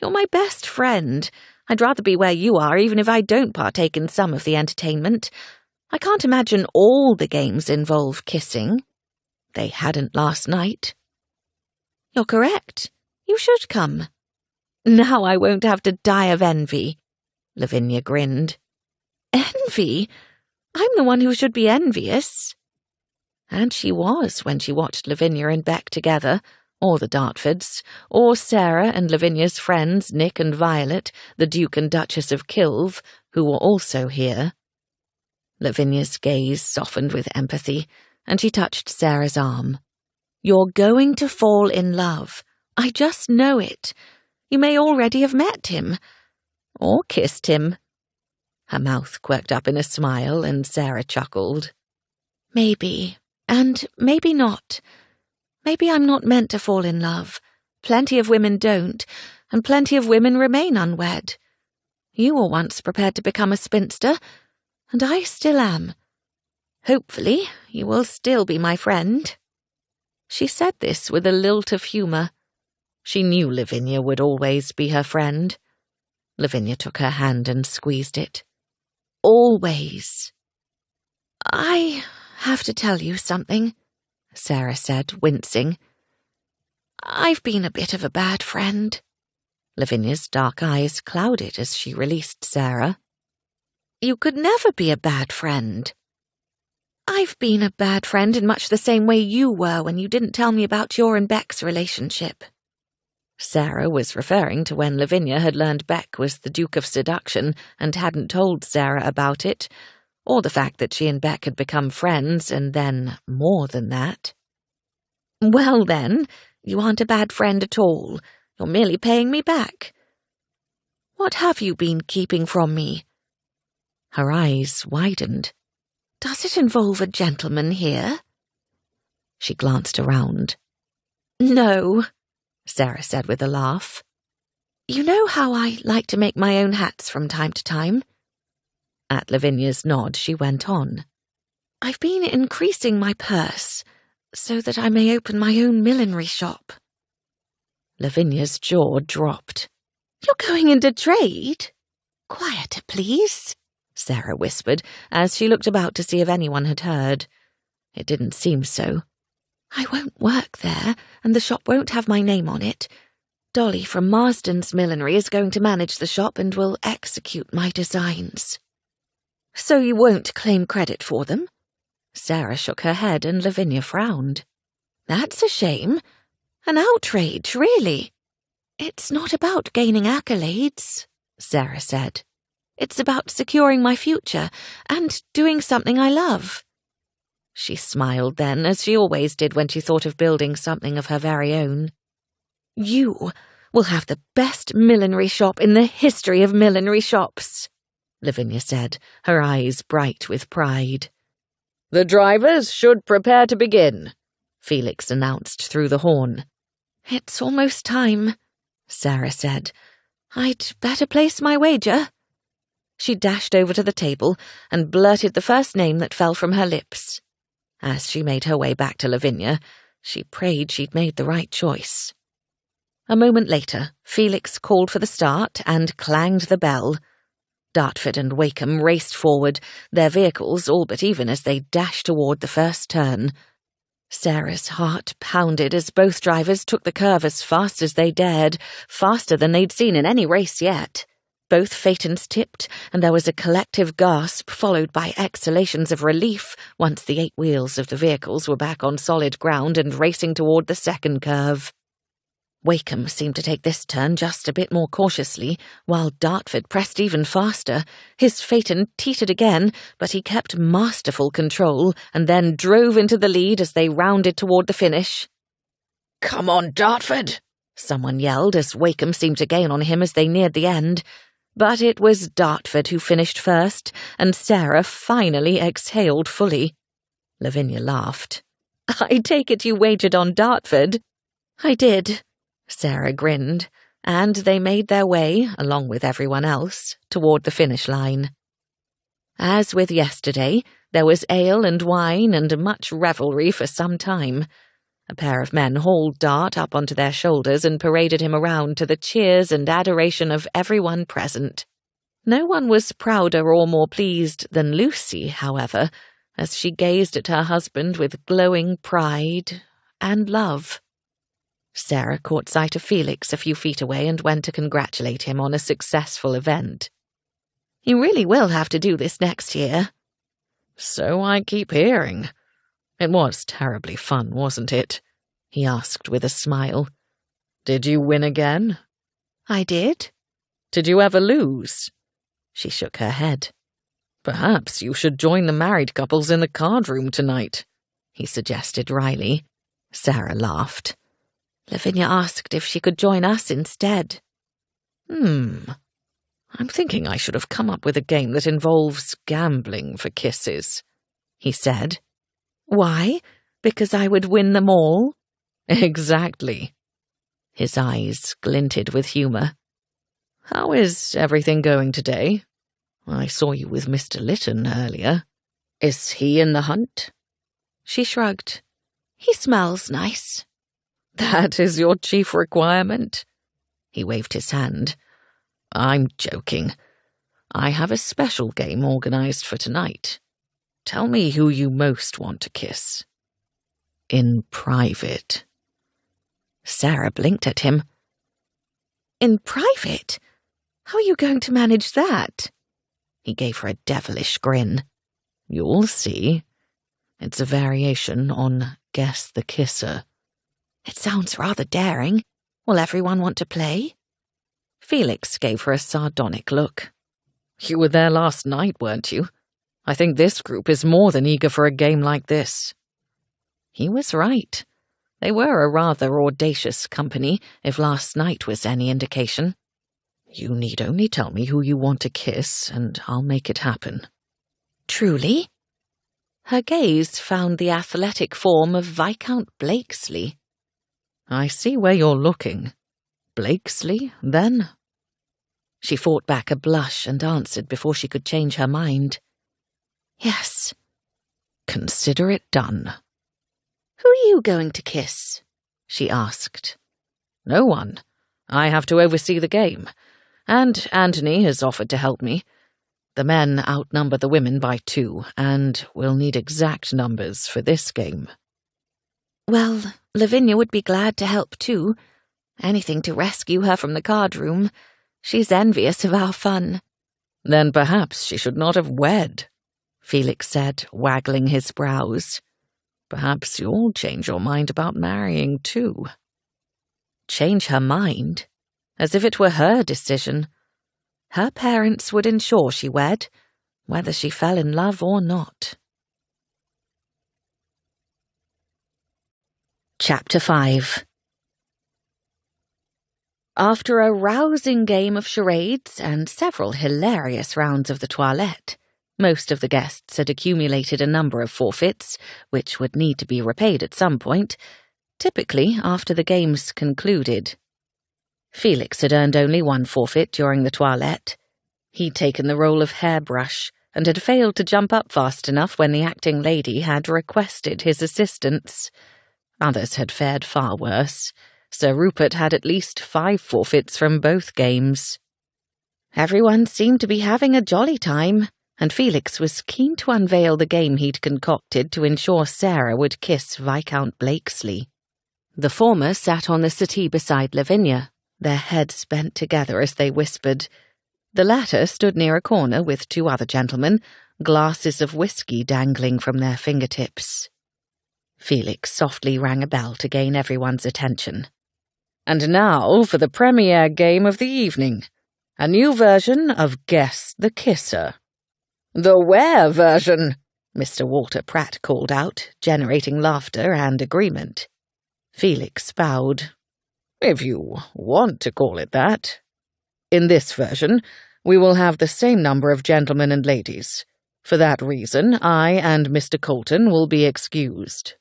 You're my best friend. I'd rather be where you are, even if I don't partake in some of the entertainment. I can't imagine all the games involve kissing. They hadn't last night. You're correct. You should come. Now I won't have to die of envy. Lavinia grinned. Envy? I'm the one who should be envious. And she was when she watched Lavinia and Beck together, or the Dartfords, or Sarah and Lavinia's friends Nick and Violet, the Duke and Duchess of Kilve, who were also here. Lavinia's gaze softened with empathy, and she touched Sarah's arm. You're going to fall in love. I just know it. You may already have met him. Or kissed him. Her mouth quirked up in a smile, and Sarah chuckled. Maybe, and maybe not. Maybe I'm not meant to fall in love. Plenty of women don't, and plenty of women remain unwed. You were once prepared to become a spinster, and I still am. Hopefully, you will still be my friend. She said this with a lilt of humour. She knew Lavinia would always be her friend. Lavinia took her hand and squeezed it. Always. I have to tell you something, Sarah said, wincing. I've been a bit of a bad friend. Lavinia's dark eyes clouded as she released Sarah. You could never be a bad friend. I've been a bad friend in much the same way you were when you didn't tell me about your and Beck's relationship. Sarah was referring to when Lavinia had learned Beck was the Duke of Seduction and hadn't told Sarah about it, or the fact that she and Beck had become friends and then more than that. Well then, you aren't a bad friend at all. You're merely paying me back. What have you been keeping from me? Her eyes widened. Does it involve a gentleman here? She glanced around. No, Sarah said with a laugh. You know how I like to make my own hats from time to time? At Lavinia's nod, she went on. I've been increasing my purse so that I may open my own millinery shop. Lavinia's jaw dropped. You're going into trade? Quieter, please, Sarah whispered as she looked about to see if anyone had heard. It didn't seem so. I won't work there, and the shop won't have my name on it. Dolly from Marsden's Millinery is going to manage the shop and will execute my designs. So you won't claim credit for them? Sarah shook her head and Lavinia frowned. That's a shame. An outrage, really. It's not about gaining accolades, Sarah said. It's about securing my future and doing something I love. She smiled then, as she always did when she thought of building something of her very own. You will have the best millinery shop in the history of millinery shops, Lavinia said, her eyes bright with pride. The drivers should prepare to begin, Felix announced through the horn. It's almost time, Sarah said. I'd better place my wager. She dashed over to the table and blurted the first name that fell from her lips. As she made her way back to Lavinia, she prayed she'd made the right choice. A moment later, Felix called for the start and clanged the bell. Dartford and Wakeham raced forward, their vehicles all but even as they dashed toward the first turn. Sarah's heart pounded as both drivers took the curve as fast as they dared, faster than they'd seen in any race yet. Both phaetons tipped, and there was a collective gasp followed by exhalations of relief once the 8 wheels of the vehicles were back on solid ground and racing toward the second curve. Wakeham seemed to take this turn just a bit more cautiously, while Dartford pressed even faster. His phaeton teetered again, but he kept masterful control and then drove into the lead as they rounded toward the finish. "Come on, Dartford!" someone yelled as Wakeham seemed to gain on him as they neared the end. But it was Dartford who finished first, and Sarah finally exhaled fully. Lavinia laughed. I take it you wagered on Dartford. I did, Sarah grinned, and they made their way, along with everyone else, toward the finish line. As with yesterday, there was ale and wine and much revelry for some time. A pair of men hauled Dart up onto their shoulders and paraded him around to the cheers and adoration of everyone present. No one was prouder or more pleased than Lucy, however, as she gazed at her husband with glowing pride and love. Sarah caught sight of Felix a few feet away and went to congratulate him on a successful event. You really will have to do this next year. So I keep hearing. It was terribly fun, wasn't it? He asked with a smile. Did you win again? I did. Did you ever lose? She shook her head. Perhaps you should join the married couples in the card room tonight, he suggested wryly. Sarah laughed. Lavinia asked if she could join us instead. I'm thinking I should have come up with a game that involves gambling for kisses, he said. Why? Because I would win them all? Exactly. His eyes glinted with humour. How is everything going today? I saw you with Mr. Lytton earlier. Is he in the hunt? She shrugged. He smells nice. That is your chief requirement? He waved his hand. I'm joking. I have a special game organised for tonight. Tell me who you most want to kiss. In private. Sarah blinked at him. In private? How are you going to manage that? He gave her a devilish grin. You'll see. It's a variation on Guess the Kisser. It sounds rather daring. Will everyone want to play? Felix gave her a sardonic look. You were there last night, weren't you? I think this group is more than eager for a game like this. He was right. They were a rather audacious company, if last night was any indication. You need only tell me who you want to kiss, and I'll make it happen. Truly? Her gaze found the athletic form of Viscount Blakesley. I see where you're looking. Blakesley, then? She fought back a blush and answered before she could change her mind. Yes. Consider it done. Who are you going to kiss? She asked. No one. I have to oversee the game. And Anthony has offered to help me. The men outnumber the women by 2, and we'll need exact numbers for this game. Well, Lavinia would be glad to help too. Anything to rescue her from the card room. She's envious of our fun. Then perhaps she should not have wed, Felix said, waggling his brows. Perhaps you'll change your mind about marrying too. Change her mind? As if it were her decision. Her parents would ensure she wed, whether she fell in love or not. Chapter 5. After a rousing game of charades and several hilarious rounds of the toilette, most of the guests had accumulated a number of forfeits, which would need to be repaid at some point, typically after the games concluded. Felix had earned only 1 forfeit during the toilette. He'd taken the role of hairbrush and had failed to jump up fast enough when the acting lady had requested his assistance. Others had fared far worse. Sir Rupert had at least 5 forfeits from both games. Everyone seemed to be having a jolly time, and Felix was keen to unveil the game he'd concocted to ensure Sarah would kiss Viscount Blakesley. The former sat on the settee beside Lavinia, their heads bent together as they whispered. The latter stood near a corner with 2 other gentlemen, glasses of whiskey dangling from their fingertips. Felix softly rang a bell to gain everyone's attention. And now for the premiere game of the evening, a new version of Guess the Kisser. The where version, Mr. Walter Pratt called out, generating laughter and agreement. Felix bowed. If you want to call it that. In this version, we will have the same number of gentlemen and ladies. For that reason, I and Mr. Colton will be excused.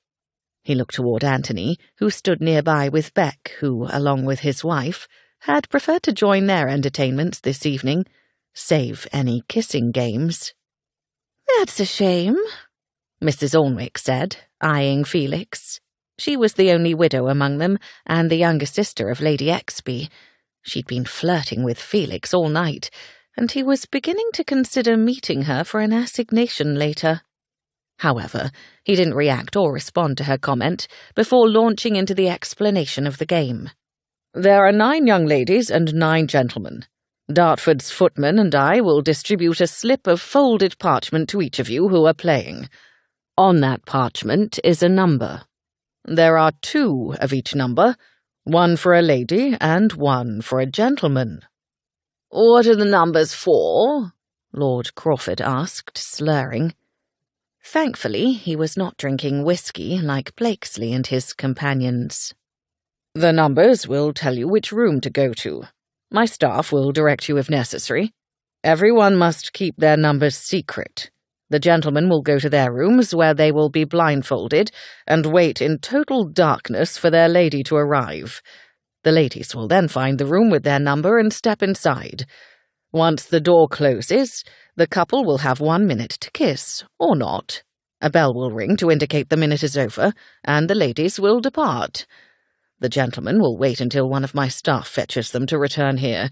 He looked toward Anthony, who stood nearby with Beck, who, along with his wife, had preferred to join their entertainments this evening, save any kissing games. "That's a shame," Mrs. Alnwick said, eyeing Felix. She was the only widow among them, and the younger sister of Lady Exby. She'd been flirting with Felix all night, and he was beginning to consider meeting her for an assignation later. However, he didn't react or respond to her comment before launching into the explanation of the game. "There are 9 young ladies and 9 gentlemen. Dartford's footman and I will distribute a slip of folded parchment to each of you who are playing. On that parchment is a number. There are 2 of each number, 1 for a lady and 1 for a gentleman." "What are the numbers for?" Lord Crawford asked, slurring. Thankfully, he was not drinking whiskey like Blakesley and his companions. "The numbers will tell you which room to go to. My staff will direct you if necessary. Everyone must keep their numbers secret. The gentlemen will go to their rooms, where they will be blindfolded, and wait in total darkness for their lady to arrive. The ladies will then find the room with their number and step inside. Once the door closes, the couple will have 1 minute to kiss, or not. A bell will ring to indicate the minute is over, and the ladies will depart. The gentlemen will wait until one of my staff fetches them to return here,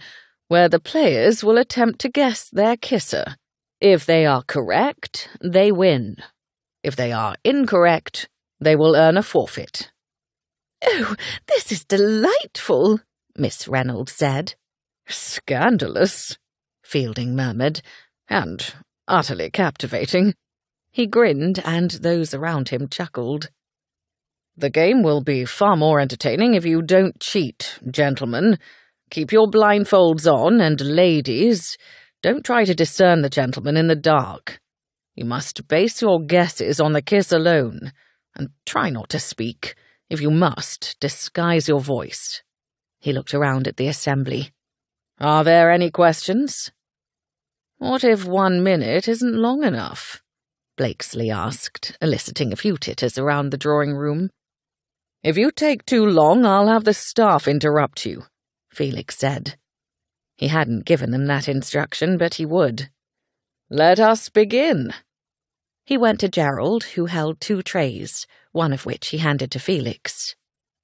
where the players will attempt to guess their kisser. If they are correct, they win. If they are incorrect, they will earn a forfeit." "Oh, this is delightful," Miss Reynolds said. "Scandalous," Fielding murmured, "and utterly captivating." He grinned, and those around him chuckled. "The game will be far more entertaining if you don't cheat, gentlemen. Keep your blindfolds on, and ladies, don't try to discern the gentleman in the dark. You must base your guesses on the kiss alone, and try not to speak. If you must, disguise your voice." He looked around at the assembly. "Are there any questions?" "What if 1 minute isn't long enough?" Blakesley asked, eliciting a few titters around the drawing-room. "If you take too long, I'll have the staff interrupt you," Felix said. He hadn't given them that instruction, but he would. "Let us begin." He went to Gerald, who held 2 trays, one of which he handed to Felix.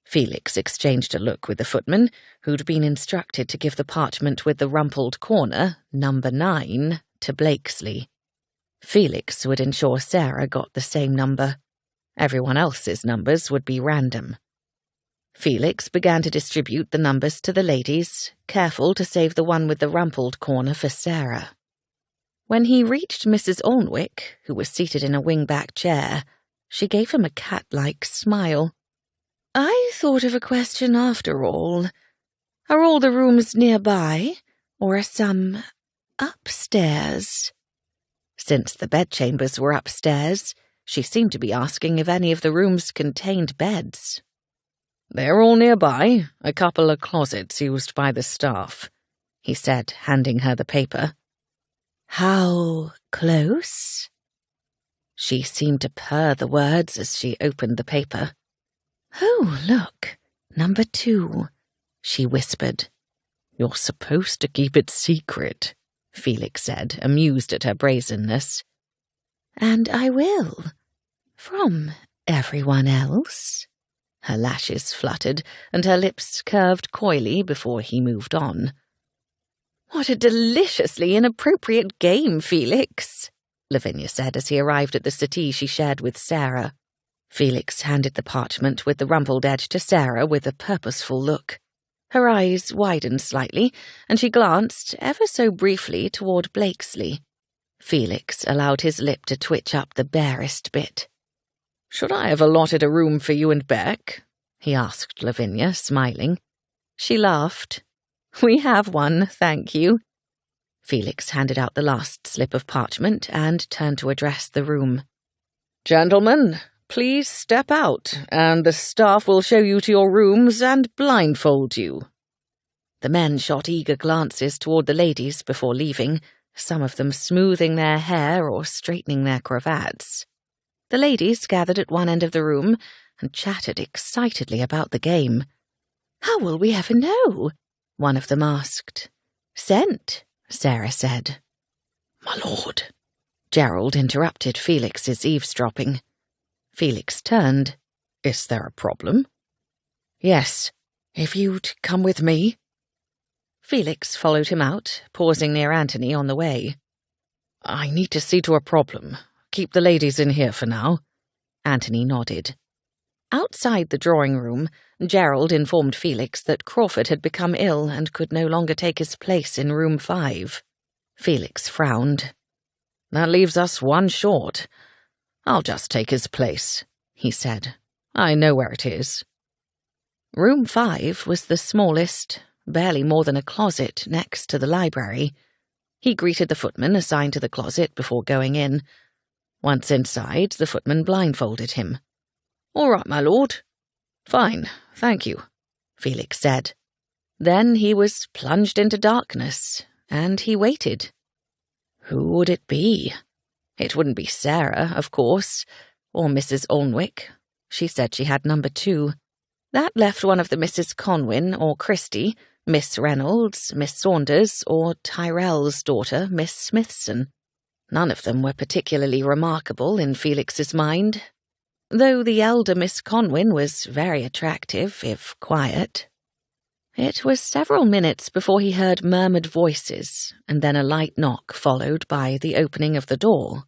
Felix exchanged a look with the footman, who'd been instructed to give the parchment with the rumpled corner, number 9, to Blakesley. Felix would ensure Sarah got the same number. Everyone else's numbers would be random. Felix began to distribute the numbers to the ladies, careful to save the one with the rumpled corner for Sarah. When he reached Mrs. Alnwick, who was seated in a wing-back chair, she gave him a cat-like smile. "I thought of a question after all. Are all the rooms nearby, or are some upstairs?" Since the bedchambers were upstairs, she seemed to be asking if any of the rooms contained beds. "They're all nearby, a couple of closets used by the staff," he said, handing her the paper. "How close?" She seemed to purr the words as she opened the paper. "Oh, look, number 2, she whispered. "You're supposed to keep it secret," Felix said, amused at her brazenness. "And I will. From everyone else?" Her lashes fluttered, and her lips curved coyly before he moved on. "What a deliciously inappropriate game, Felix," Lavinia said as he arrived at the settee she shared with Sarah. Felix handed the parchment with the rumpled edge to Sarah with a purposeful look. Her eyes widened slightly, and she glanced, ever so briefly, toward Blakesley. Felix allowed his lip to twitch up the barest bit. "Should I have allotted a room for you and Beck?" he asked Lavinia, smiling. She laughed. "We have one, thank you." Felix handed out the last slip of parchment and turned to address the room. "Gentlemen, please step out, and the staff will show you to your rooms and blindfold you." The men shot eager glances toward the ladies before leaving, some of them smoothing their hair or straightening their cravats. The ladies gathered at one end of the room, and chattered excitedly about the game. "How will we ever know?" one of them asked. "Scent," Sarah said. "My lord," Gerald interrupted Felix's eavesdropping. Felix turned. "Is there a problem?" "Yes, if you'd come with me." Felix followed him out, pausing near Anthony on the way. "I need to see to a problem. Keep the ladies in here for now." Anthony nodded. Outside the drawing-room, Gerald informed Felix that Crawford had become ill and could no longer take his place in room 5. Felix frowned. "That leaves us one short. I'll just take his place," he said. "I know where it is." Room 5 was the smallest, barely more than a closet next to the library. He greeted the footman assigned to the closet before going in. Once inside, the footman blindfolded him. "All right, my lord." "Fine, thank you," Felix said. Then he was plunged into darkness, and he waited. Who would it be? It wouldn't be Sarah, of course, or Mrs. Alnwick. She said she had number 2. That left one of the Mrs. Conwyn or Christie, Miss Reynolds, Miss Saunders, or Tyrrell's daughter, Miss Smithson. None of them were particularly remarkable in Felix's mind, though the elder Miss Conwyn was very attractive, if quiet. It was several minutes before he heard murmured voices, and then a light knock followed by the opening of the door.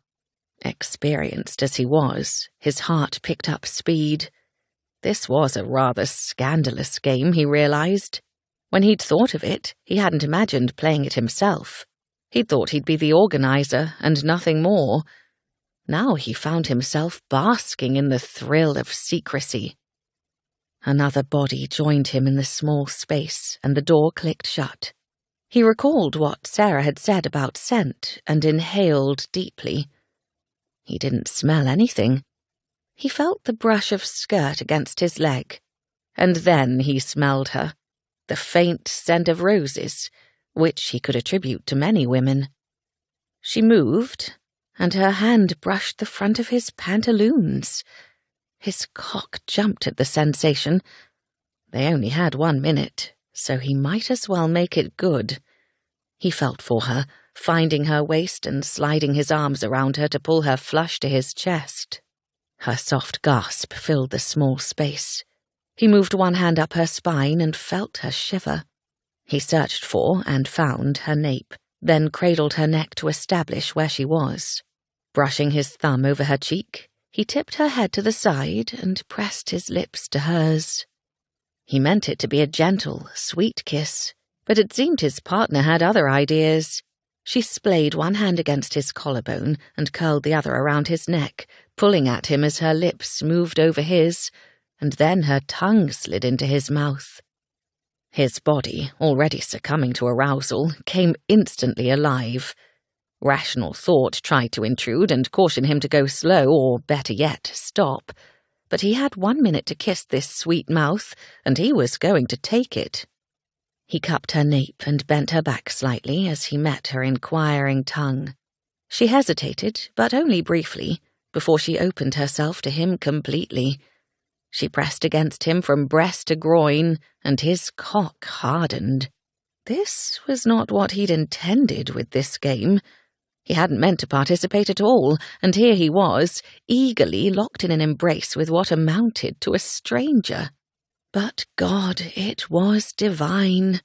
Experienced as he was, his heart picked up speed. This was a rather scandalous game, he realized. When he'd thought of it, he hadn't imagined playing it himself. He'd thought he'd be the organizer, and nothing more. Now he found himself basking in the thrill of secrecy. Another body joined him in the small space, and the door clicked shut. He recalled what Sarah had said about scent, and inhaled deeply. He didn't smell anything. He felt the brush of skirt against his leg, and then he smelled her, the faint scent of roses, which he could attribute to many women. She moved, and her hand brushed the front of his pantaloons. His cock jumped at the sensation. They only had 1 minute, so he might as well make it good. He felt for her, finding her waist and sliding his arms around her to pull her flush to his chest. Her soft gasp filled the small space. He moved one hand up her spine and felt her shiver. He searched for and found her nape, then cradled her neck to establish where she was. Brushing his thumb over her cheek, he tipped her head to the side and pressed his lips to hers. He meant it to be a gentle, sweet kiss, but it seemed his partner had other ideas. She splayed one hand against his collarbone and curled the other around his neck, pulling at him as her lips moved over his, and then her tongue slid into his mouth. His body, already succumbing to arousal, came instantly alive. Rational thought tried to intrude and caution him to go slow, or better yet, stop. But he had 1 minute to kiss this sweet mouth, and he was going to take it. He cupped her nape and bent her back slightly as he met her inquiring tongue. She hesitated, but only briefly, before she opened herself to him completely. She pressed against him from breast to groin, and his cock hardened. This was not what he'd intended with this game. He hadn't meant to participate at all, and here he was, eagerly locked in an embrace with what amounted to a stranger. But God, it was divine.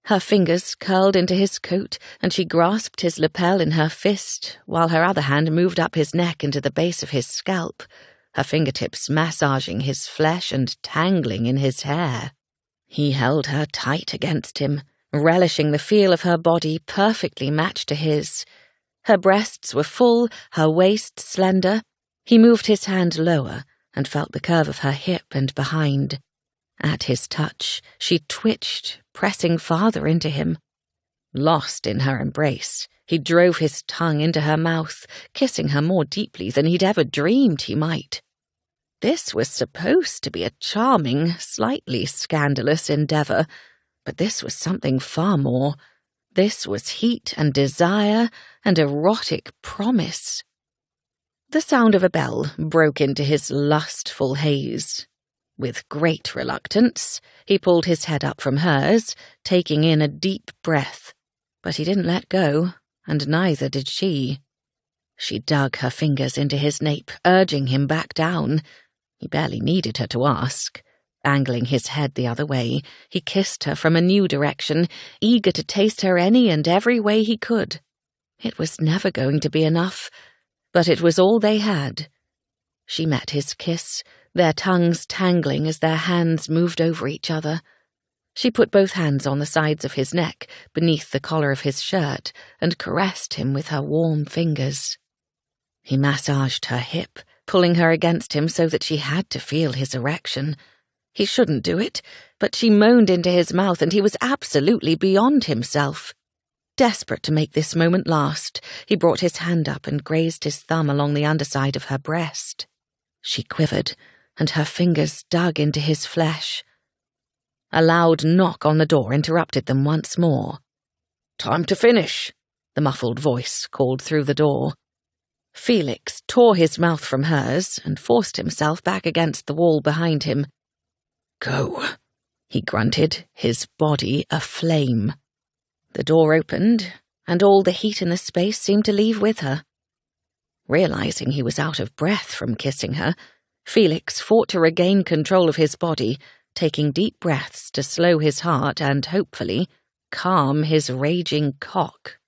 Her fingers curled into his coat, and she grasped his lapel in her fist, while her other hand moved up his neck into the base of his scalp, her fingertips massaging his flesh and tangling in his hair. He held her tight against him, relishing the feel of her body perfectly matched to his. Her breasts were full, her waist slender. He moved his hand lower and felt the curve of her hip and behind. At his touch, she twitched, pressing farther into him. Lost in her embrace, he drove his tongue into her mouth, kissing her more deeply than he'd ever dreamed he might. This was supposed to be a charming, slightly scandalous endeavour, but this was something far more. This was heat and desire and erotic promise. The sound of a bell broke into his lustful haze. With great reluctance, he pulled his head up from hers, taking in a deep breath. But he didn't let go, and neither did she. She dug her fingers into his nape, urging him back down. He barely needed her to ask. Angling his head the other way, he kissed her from a new direction, eager to taste her any and every way he could. It was never going to be enough, but it was all they had. She met his kiss, their tongues tangling as their hands moved over each other. She put both hands on the sides of his neck, beneath the collar of his shirt, and caressed him with her warm fingers. He massaged her hip, pulling her against him so that she had to feel his erection. He shouldn't do it, but she moaned into his mouth, and he was absolutely beyond himself. Desperate to make this moment last, he brought his hand up and grazed his thumb along the underside of her breast. She quivered, and her fingers dug into his flesh. A loud knock on the door interrupted them once more. "Time to finish," the muffled voice called through the door. Felix tore his mouth from hers and forced himself back against the wall behind him. "Go," he grunted, his body aflame. The door opened, and all the heat in the space seemed to leave with her. Realizing he was out of breath from kissing her, Felix fought to regain control of his body, taking deep breaths to slow his heart and, hopefully, calm his raging cock.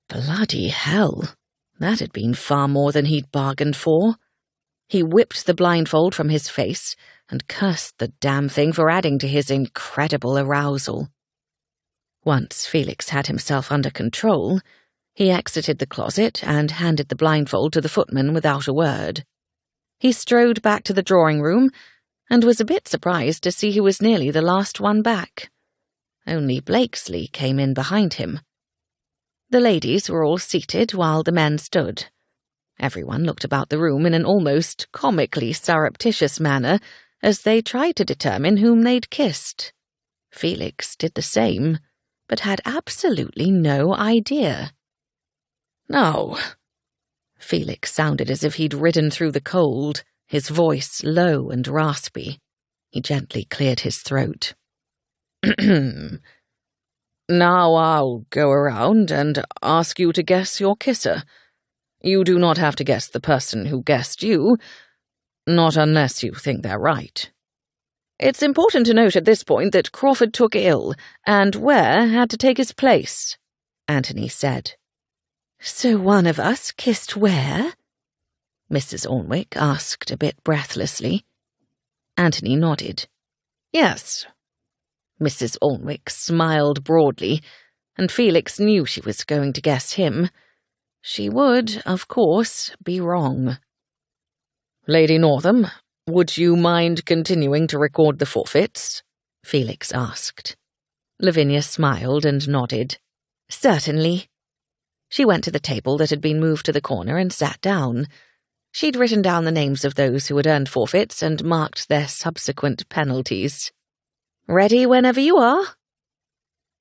Bloody hell, that had been far more than he'd bargained for. He whipped the blindfold from his face and cursed the damn thing for adding to his incredible arousal. Once Felix had himself under control, he exited the closet and handed the blindfold to the footman without a word. He strode back to the drawing room and was a bit surprised to see he was nearly the last one back. Only Blakesley came in behind him. The ladies were all seated while the men stood. Everyone looked about the room in an almost comically surreptitious manner as they tried to determine whom they'd kissed. Felix did the same, but had absolutely no idea. "No." Felix sounded as if he'd ridden through the cold, his voice low and raspy. He gently cleared his throat. "Now I'll go around and ask you to guess your kisser. You do not have to guess the person who guessed you, not unless you think they're right. It's important to note at this point that Crawford took ill, and Ware had to take his place," Anthony said. "So one of us kissed Ware?" Mrs. Ornwick asked a bit breathlessly. Anthony nodded. "Yes." Mrs. Ornwick smiled broadly, and Felix knew she was going to guess him. She would, of course, be wrong. "Lady Northam, would you mind continuing to record the forfeits?" Felix asked. Lavinia smiled and nodded. "Certainly." She went to the table that had been moved to the corner and sat down. She'd written down the names of those who had earned forfeits and marked their subsequent penalties. "Ready whenever you are."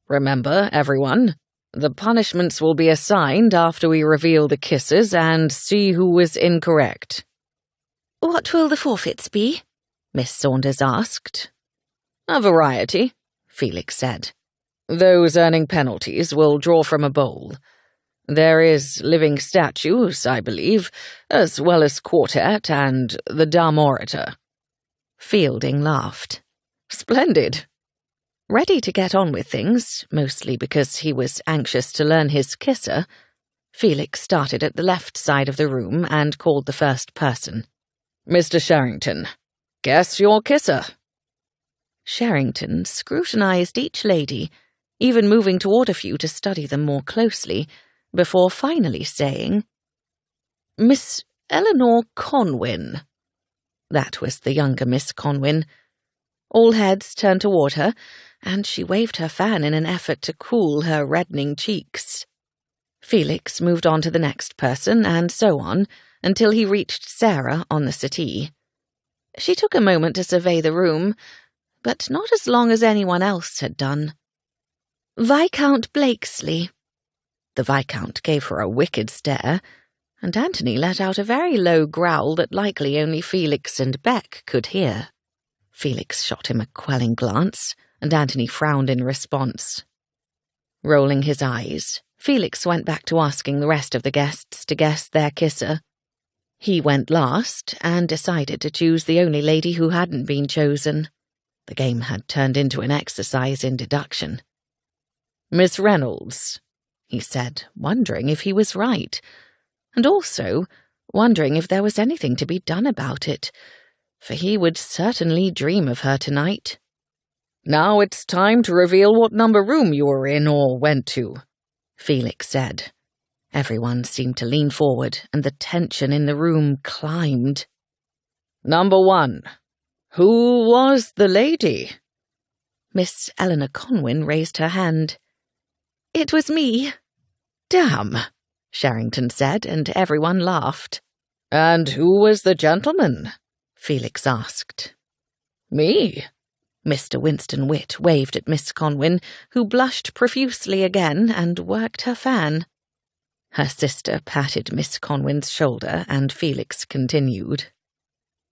"Remember, everyone, the punishments will be assigned after we reveal the kisses and see who was incorrect." "What will the forfeits be?" Miss Saunders asked. "A variety," Felix said. "Those earning penalties will draw from a bowl. There is living statues, I believe, as well as quartet and the dumb orator." Fielding laughed. "Splendid." Ready to get on with things, mostly because he was anxious to learn his kisser, Felix started at the left side of the room and called the first person. "Mr. Sherrington, guess your kisser." Sherrington scrutinized each lady, even moving toward a few to study them more closely, before finally saying, "Miss Eleanor Conwyn." That was the younger Miss Conwyn. All heads turned toward her, and she waved her fan in an effort to cool her reddening cheeks. Felix moved on to the next person, and so on, until he reached Sarah on the settee. She took a moment to survey the room, but not as long as anyone else had done. "Viscount Blakesley." The Viscount gave her a wicked stare, and Anthony let out a very low growl that likely only Felix and Beck could hear. Felix shot him a quelling glance, and Anthony frowned in response. Rolling his eyes, Felix went back to asking the rest of the guests to guess their kisser. He went last and decided to choose the only lady who hadn't been chosen. The game had turned into an exercise in deduction. "Miss Reynolds," he said, wondering if he was right, and also wondering if there was anything to be done about it, for he would certainly dream of her tonight. "Now it's time to reveal what number room you were in or went to," Felix said. Everyone seemed to lean forward, and the tension in the room climbed. "Number 1. Who was the lady?" Miss Eleanor Conwyn raised her hand. "It was me." "Damn," Sherrington said, and everyone laughed. "And who was the gentleman?" Felix asked. "Me." Mr. Winston Witt waved at Miss Conwyn, who blushed profusely again and worked her fan. Her sister patted Miss Conwyn's shoulder, and Felix continued.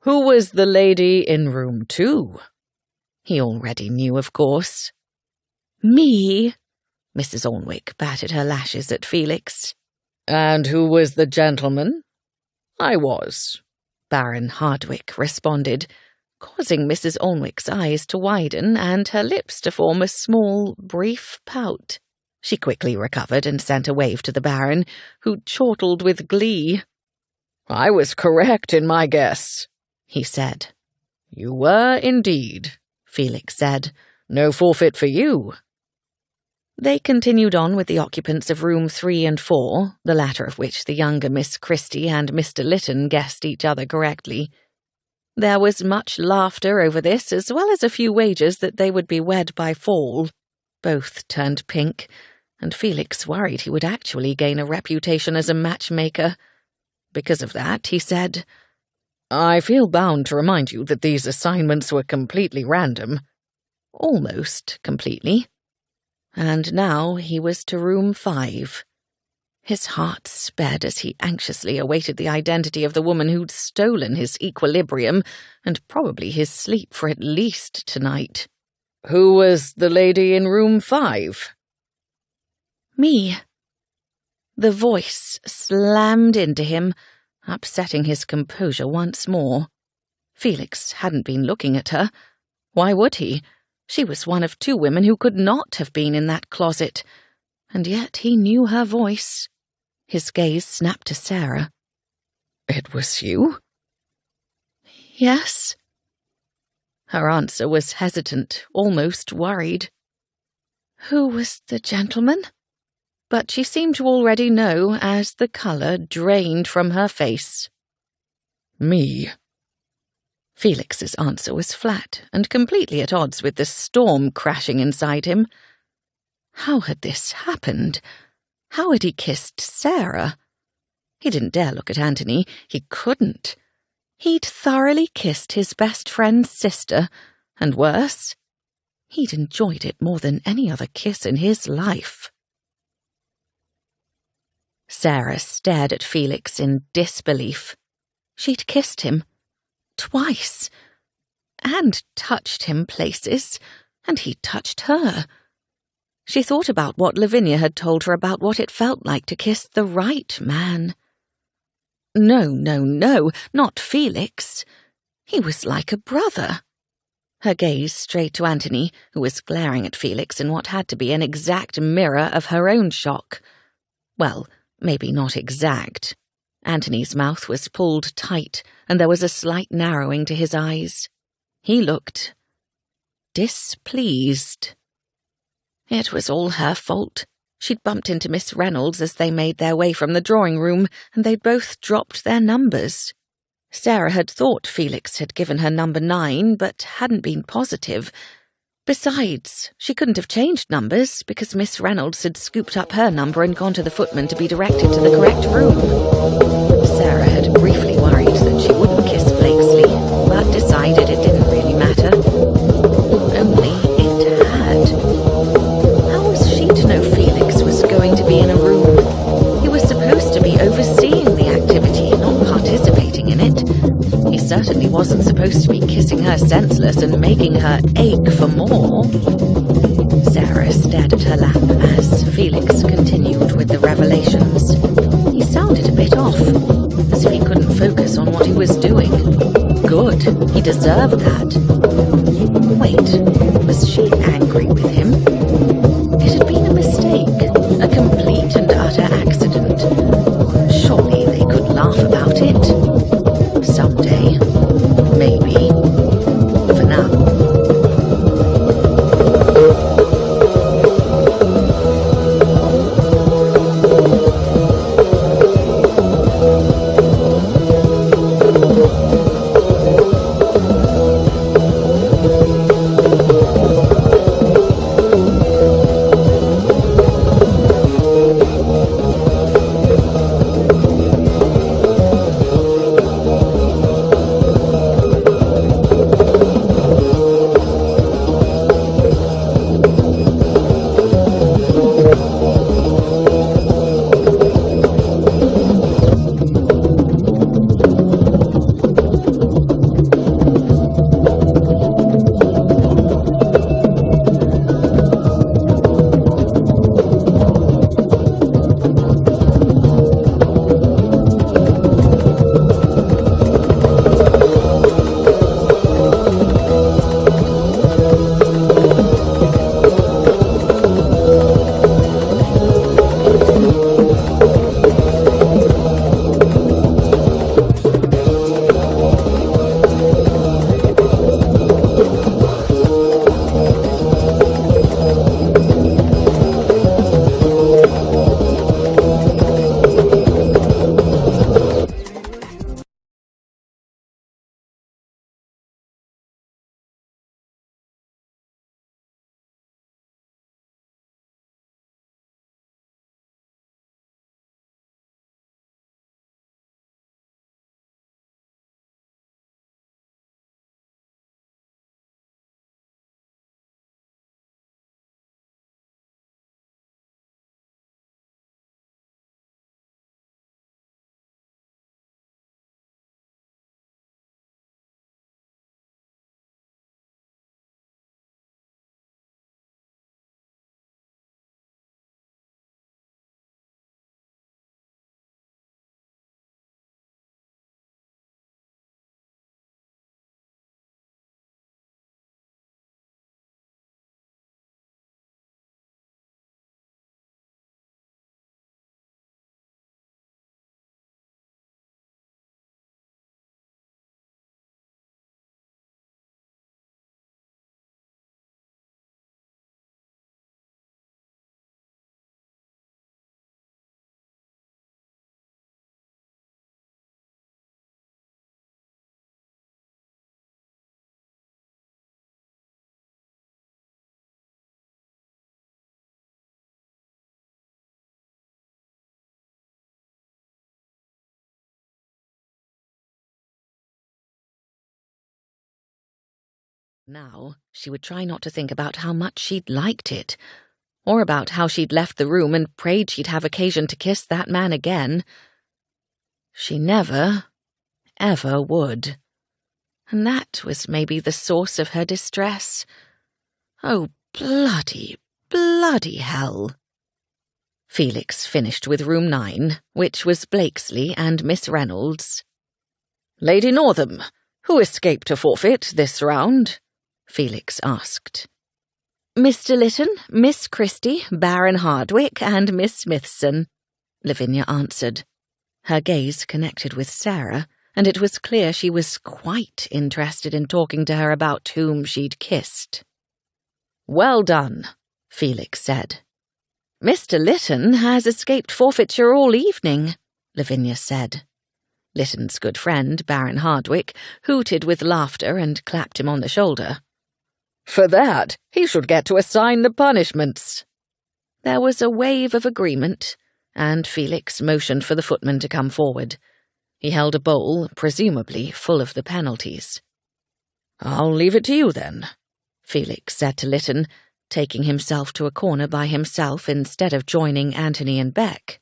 "Who was the lady in room 2? He already knew, of course. "Me." Mrs. Ornwick batted her lashes at Felix. "And who was the gentleman?" "I was," Baron Hardwick responded, causing Mrs. Ornwick's eyes to widen and her lips to form a small, brief pout. She quickly recovered and sent a wave to the Baron, who chortled with glee. "I was correct in my guess," he said. "You were indeed," Felix said. "No forfeit for you." They continued on with the occupants of room 3 and 4, the latter of which the younger Miss Christie and Mr. Lytton guessed each other correctly. There was much laughter over this, as well as a few wagers that they would be wed by fall. Both turned pink, and Felix worried he would actually gain a reputation as a matchmaker. Because of that, he said, "I feel bound to remind you that these assignments were completely random." Almost completely. And now he was to room 5. His heart sped as he anxiously awaited the identity of the woman who'd stolen his equilibrium and probably his sleep for at least tonight. "Who was the lady in room 5? "Me." The voice slammed into him, upsetting his composure once more. Felix hadn't been looking at her. Why would he? She was one of 2 women who could not have been in that closet, and yet he knew her voice. His gaze snapped to Sarah. "It was you?" "Yes." Her answer was hesitant, almost worried. "Who was the gentleman?" But she seemed to already know as the colour drained from her face. "Me." Felix's answer was flat and completely at odds with the storm crashing inside him. How had this happened? How had he kissed Sarah? He didn't dare look at Anthony. He couldn't. He'd thoroughly kissed his best friend's sister, and worse, he'd enjoyed it more than any other kiss in his life. Sarah stared at Felix in disbelief. She'd kissed him. Twice. And touched him places, and he touched her. She thought about what Lavinia had told her about what it felt like to kiss the right man. No, not Felix. He was like a brother. Her gaze strayed to Anthony, who was glaring at Felix in what had to be an exact mirror of her own shock. Well, maybe not exact. Anthony's mouth was pulled tight, and there was a slight narrowing to his eyes. He looked displeased. It was all her fault. She'd bumped into Miss Reynolds as they made their way from the drawing room, and they'd both dropped their numbers. Sarah had thought Felix had given her number 9, but hadn't been positive. Besides, she couldn't have changed numbers because Miss Reynolds had scooped up her number and gone to the footman to be directed to the correct room. Sarah had briefly worried that she wouldn't kiss Blakesley, but decided it didn't really matter. Only it had. How was she to know Felix was going to be in a room? He was supposed to be overseeing the activity. her senseless and making her ache for more. Sarah stared at her lap as Felix continued with the revelations. He sounded a bit off, as if he couldn't focus on what he was doing. Good, he deserved that. Wait, was she angry with him? It had been a mistake, a complete and utter accident. Surely they could laugh about it. Someday. Maybe. For now. Now, she would try not to think about how much she'd liked it, or about how she'd left the room and prayed she'd have occasion to kiss that man again. She never, ever would. And that was maybe the source of her distress. Oh, bloody, bloody hell. Felix finished with room 9, which was Blakesley and Miss Reynolds. "Lady Northam, who escaped a forfeit this round?" Felix asked. "Mr. Lytton, Miss Christie, Baron Hardwick, and Miss Smithson," Lavinia answered. Her gaze connected with Sarah, and it was clear she was quite interested in talking to her about whom she'd kissed. "Well done," Felix said. "Mr. Lytton has escaped forfeiture all evening," Lavinia said. Lytton's good friend, Baron Hardwick, hooted with laughter and clapped him on the shoulder. "For that, he should get to assign the punishments." There was a wave of agreement, and Felix motioned for the footman to come forward. He held a bowl, presumably full of the penalties. "I'll leave it to you, then," Felix said to Lytton, taking himself to a corner by himself instead of joining Anthony and Beck.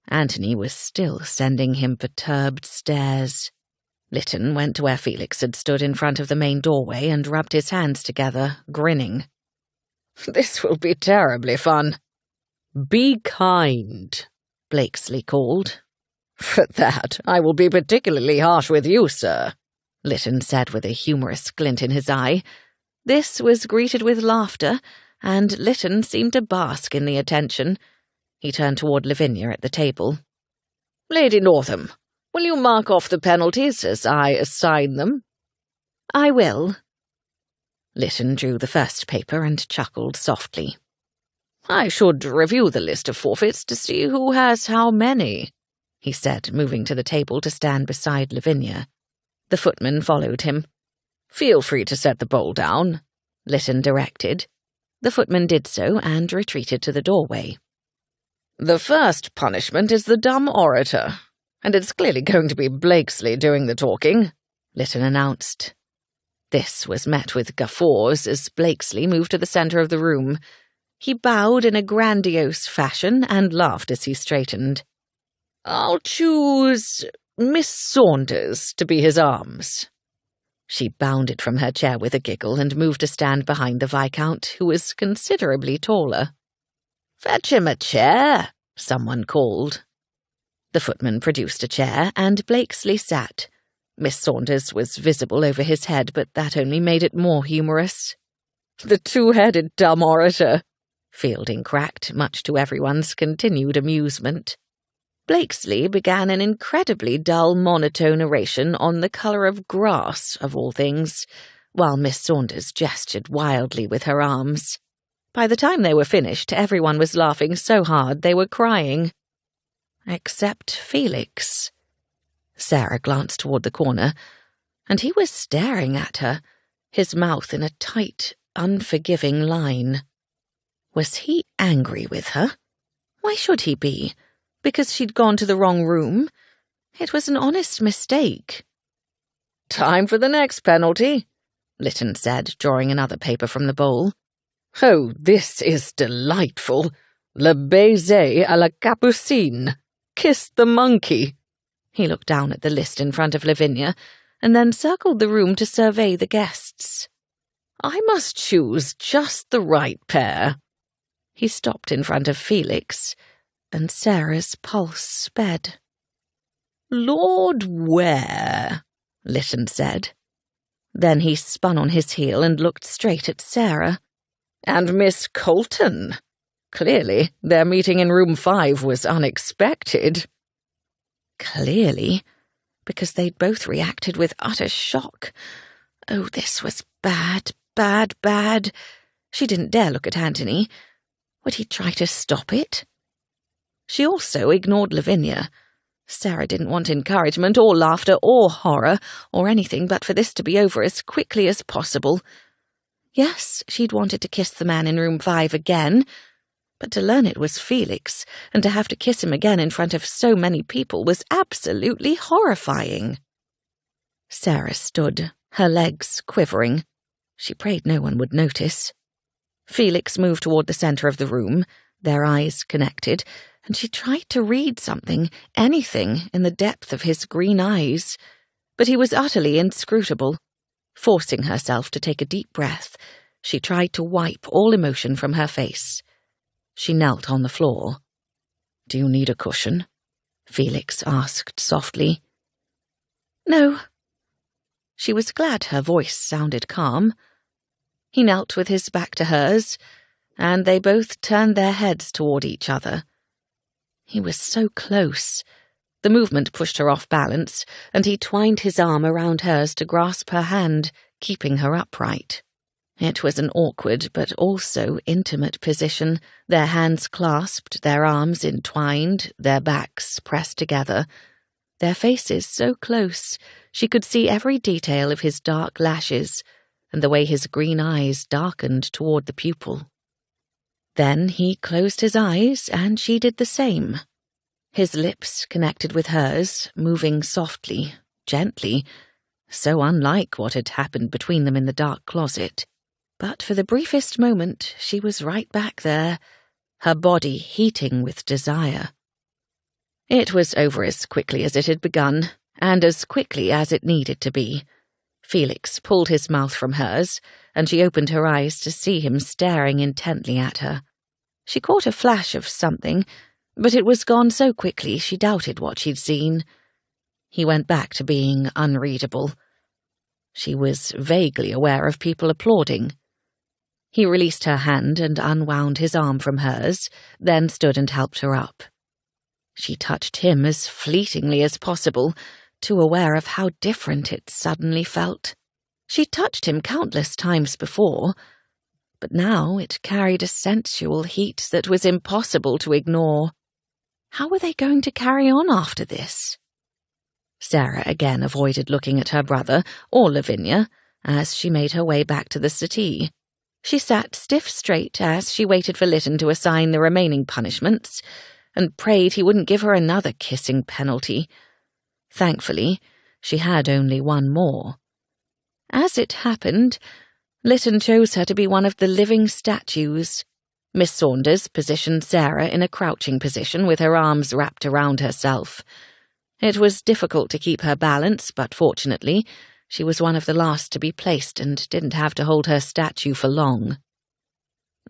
Anthony was still sending him perturbed stares. Lytton went to where Felix had stood in front of the main doorway and rubbed his hands together, grinning. "This will be terribly fun." "Be kind," Blakesley called. "For that, I will be particularly harsh with you, sir," Lytton said with a humorous glint in his eye. This was greeted with laughter, and Lytton seemed to bask in the attention. He turned toward Lavinia at the table. "Lady Northam, will you mark off the penalties as I assign them?" "I will." Lytton drew the first paper and chuckled softly. "I should review the list of forfeits to see who has how many," he said, moving to the table to stand beside Lavinia. The footman followed him. "Feel free to set the bowl down," Lytton directed. The footman did so and retreated to the doorway. "The first punishment is the dumb orator, and it's clearly going to be Blakesley doing the talking," Lytton announced. This was met with guffaws as Blakesley moved to the centre of the room. He bowed in a grandiose fashion and laughed as he straightened. "I'll choose Miss Saunders to be his arms." She bounded from her chair with a giggle and moved to stand behind the Viscount, who was considerably taller. "Fetch him a chair," someone called. The footman produced a chair, and Blakesley sat. Miss Saunders was visible over his head, but that only made it more humorous. "The two-headed dumb orator," Fielding cracked, much to everyone's continued amusement. Blakesley began an incredibly dull monotone oration on the colour of grass, of all things, while Miss Saunders gestured wildly with her arms. By the time they were finished, everyone was laughing so hard they were crying. Except Felix. Sarah glanced toward the corner, and he was staring at her, his mouth in a tight, unforgiving line. Was he angry with her? Why should he be? Because she'd gone to the wrong room? It was an honest mistake. "Time for the next penalty," Lytton said, drawing another paper from the bowl. "Oh, this is delightful. Le baiser à la capucine. Kiss the monkey." He looked down at the list in front of Lavinia, and then circled the room to survey the guests. "I must choose just the right pair." He stopped in front of Felix, and Sarah's pulse sped. "Lord Ware," Lytton said. Then he spun on his heel and looked straight at Sarah. "And Miss Colton. Clearly, their meeting in room 5 was unexpected." Clearly, because they'd both reacted with utter shock. Oh, this was bad, bad, bad. She didn't dare look at Anthony. Would he try to stop it? She also ignored Lavinia. Sarah didn't want encouragement or laughter or horror or anything but for this to be over as quickly as possible. Yes, she'd wanted to kiss the man in room 5 again, but to learn it was Felix and to have to kiss him again in front of so many people was absolutely horrifying. Sarah stood, her legs quivering. She prayed no one would notice. Felix moved toward the centre of the room, their eyes connected, and she tried to read something, anything, in the depth of his green eyes. But he was utterly inscrutable. Forcing herself to take a deep breath, she tried to wipe all emotion from her face. She knelt on the floor. "Do you need a cushion?" Felix asked softly. "No." She was glad her voice sounded calm. He knelt with his back to hers, and they both turned their heads toward each other. He was so close. The movement pushed her off balance, and he twined his arm around hers to grasp her hand, keeping her upright. It was an awkward but also intimate position, their hands clasped, their arms entwined, their backs pressed together. Their faces so close, she could see every detail of his dark lashes, and the way his green eyes darkened toward the pupil. Then he closed his eyes, and she did the same. His lips connected with hers, moving softly, gently, so unlike what had happened between them in the dark closet. But for the briefest moment, she was right back there, her body heating with desire. It was over as quickly as it had begun, and as quickly as it needed to be. Felix pulled his mouth from hers, and she opened her eyes to see him staring intently at her. She caught a flash of something, but it was gone so quickly she doubted what she'd seen. He went back to being unreadable. She was vaguely aware of people applauding. He released her hand and unwound his arm from hers, then stood and helped her up. She touched him as fleetingly as possible, too aware of how different it suddenly felt. She'd touched him countless times before, but now it carried a sensual heat that was impossible to ignore. How were they going to carry on after this? Sarah again avoided looking at her brother, or Lavinia, as she made her way back to the settee. She sat stiff-straight as she waited for Lytton to assign the remaining punishments, and prayed he wouldn't give her another kissing penalty. Thankfully, she had only one more. As it happened, Lytton chose her to be one of the living statues. Miss Saunders positioned Sarah in a crouching position with her arms wrapped around herself. It was difficult to keep her balance, but fortunately, she was one of the last to be placed and didn't have to hold her statue for long.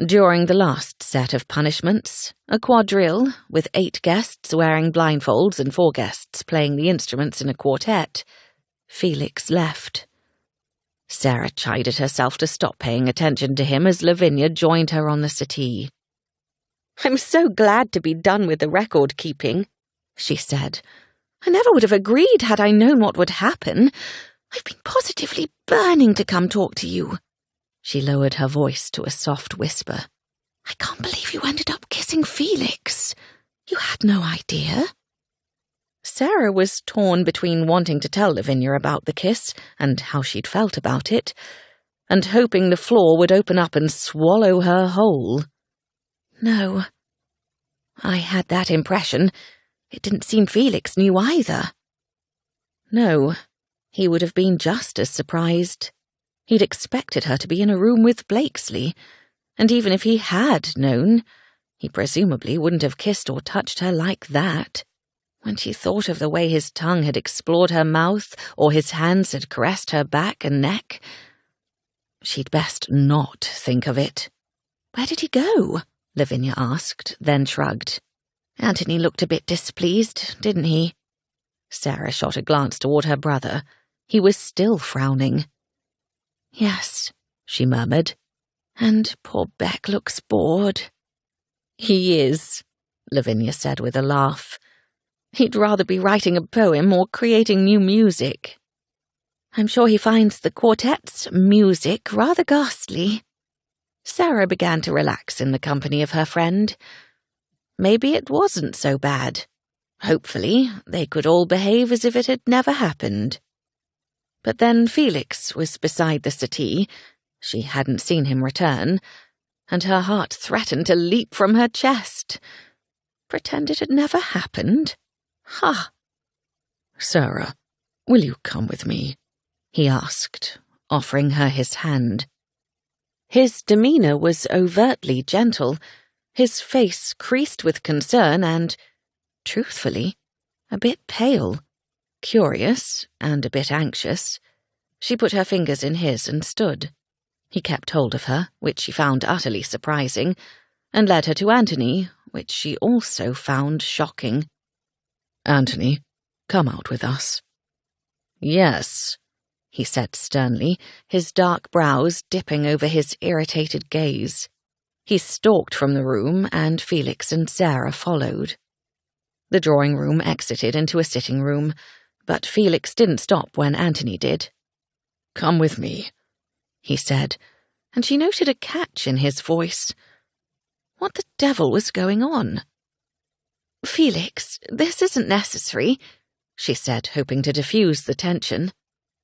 During the last set of punishments, a quadrille, with 8 guests wearing blindfolds and 4 guests playing the instruments in a quartet, Felix left. Sarah chided herself to stop paying attention to him as Lavinia joined her on the settee. "I'm so glad to be done with the record-keeping," she said. "I never would have agreed had I known what would happen. I've been positively burning to come talk to you." She lowered her voice to a soft whisper. "I can't believe you ended up kissing Felix. You had no idea." Sarah was torn between wanting to tell Lavinia about the kiss and how she'd felt about it, and hoping the floor would open up and swallow her whole. "No. I had that impression. It didn't seem Felix knew either." No, he would have been just as surprised. He'd expected her to be in a room with Blakesley, and even if he had known, he presumably wouldn't have kissed or touched her like that. When she thought of the way his tongue had explored her mouth or his hands had caressed her back and neck, she'd best not think of it. "Where did he go?" Lavinia asked, then shrugged. "Anthony looked a bit displeased, didn't he?" Sarah shot a glance toward her brother. He was still frowning. "Yes," she murmured. "And poor Beck looks bored." "He is," Lavinia said with a laugh. "He'd rather be writing a poem or creating new music." "I'm sure he finds the quartet's music rather ghastly." Sarah began to relax in the company of her friend. Maybe it wasn't so bad. Hopefully, they could all behave as if it had never happened. But then Felix was beside the settee. She hadn't seen him return, and her heart threatened to leap from her chest. Pretend it had never happened? Ha! "Sarah, will you come with me?" he asked, offering her his hand. His demeanor was overtly gentle, his face creased with concern and, truthfully, a bit pale. Curious and a bit anxious, she put her fingers in his and stood. He kept hold of her, which she found utterly surprising, and led her to Anthony, which she also found shocking. "Anthony, come out with us." "Yes," he said sternly, his dark brows dipping over his irritated gaze. He stalked from the room, and Felix and Sarah followed. The drawing room exited into a sitting room, but Felix didn't stop when Anthony did. "Come with me," he said, and she noted a catch in his voice. What the devil was going on? "Felix, this isn't necessary," she said, hoping to diffuse the tension.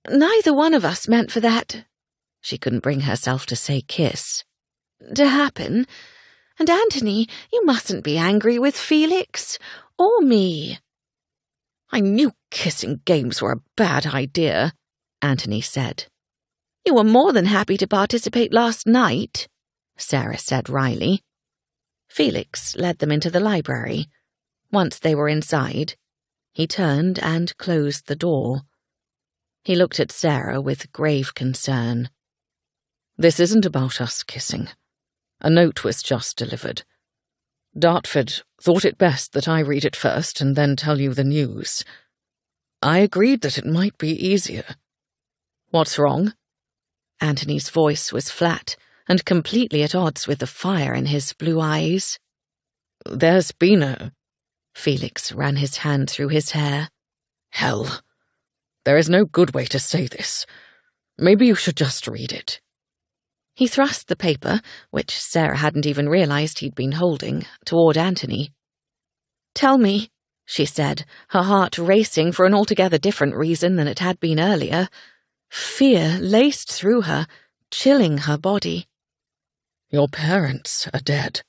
"Neither one of us meant for that," she couldn't bring herself to say kiss, "to happen. And Anthony, you mustn't be angry with Felix, or me." "I knew kissing games were a bad idea," Anthony said. "You were more than happy to participate last night," Sarah said wryly. Felix led them into the library. Once they were inside, He turned and closed the door. He looked at Sarah with grave concern. This isn't about us kissing. A note was just delivered. Dartford thought it best that I read it first and then tell you the news. I agreed that it might be easier. What's wrong? Anthony's voice was flat and completely at odds with the fire in his blue eyes. There's been a... Felix ran his hand through his hair. Hell. There is no good way to say this. Maybe you should just read it. He thrust the paper, which Sarah hadn't even realized he'd been holding, toward Anthony. Tell me, she said, her heart racing for an altogether different reason than it had been earlier. Fear laced through her, chilling her body. Your parents are dead.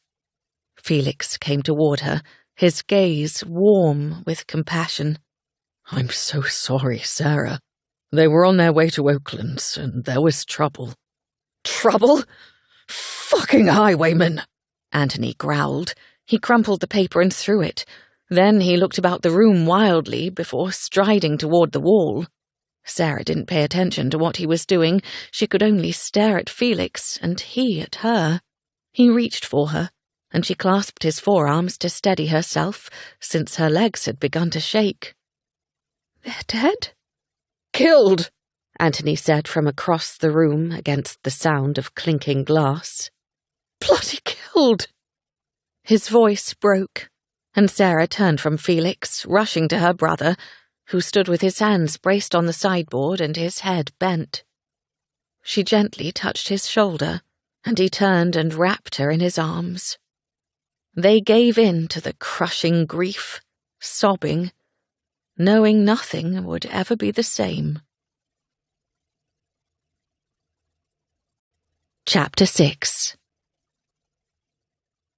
Felix came toward her, his gaze warm with compassion. I'm so sorry, Sarah. They were on their way to Oaklands, and there was trouble. Trouble? Fucking highwaymen! Anthony growled. He crumpled the paper and threw it. Then he looked about the room wildly before striding toward the wall. Sarah didn't pay attention to what he was doing. She could only stare at Felix, and he at her. He reached for her, and she clasped his forearms to steady herself, since her legs had begun to shake. They're dead? Killed, Anthony said from across the room against the sound of clinking glass. Bloody killed! His voice broke, and Sarah turned from Felix, rushing to her brother, who stood with his hands braced on the sideboard and his head bent. She gently touched his shoulder, and he turned and wrapped her in his arms. They gave in to the crushing grief, sobbing, knowing nothing would ever be the same. Chapter 6.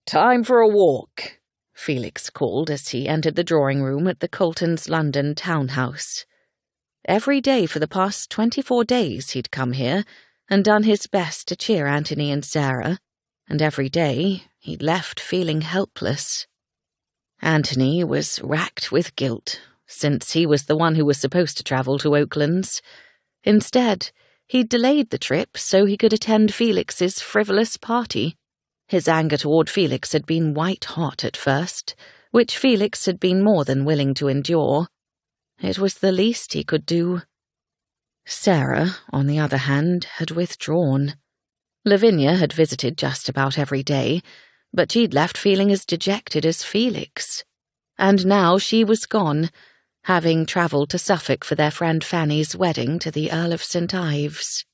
Time for a walk, Felix called as he entered the drawing room at the Coltons' London townhouse. Every day for the past 24 days he'd come here and done his best to cheer Anthony and Sarah, and every day he'd left feeling helpless. Anthony was racked with guilt, since he was the one who was supposed to travel to Oaklands. Instead, he'd delayed the trip so he could attend Felix's frivolous party. His anger toward Felix had been white-hot at first, which Felix had been more than willing to endure. It was the least he could do. Sarah, on the other hand, had withdrawn. Lavinia had visited just about every day, but she'd left feeling as dejected as Felix. And now she was gone, having travelled to Suffolk for their friend Fanny's wedding to the Earl of St. Ives.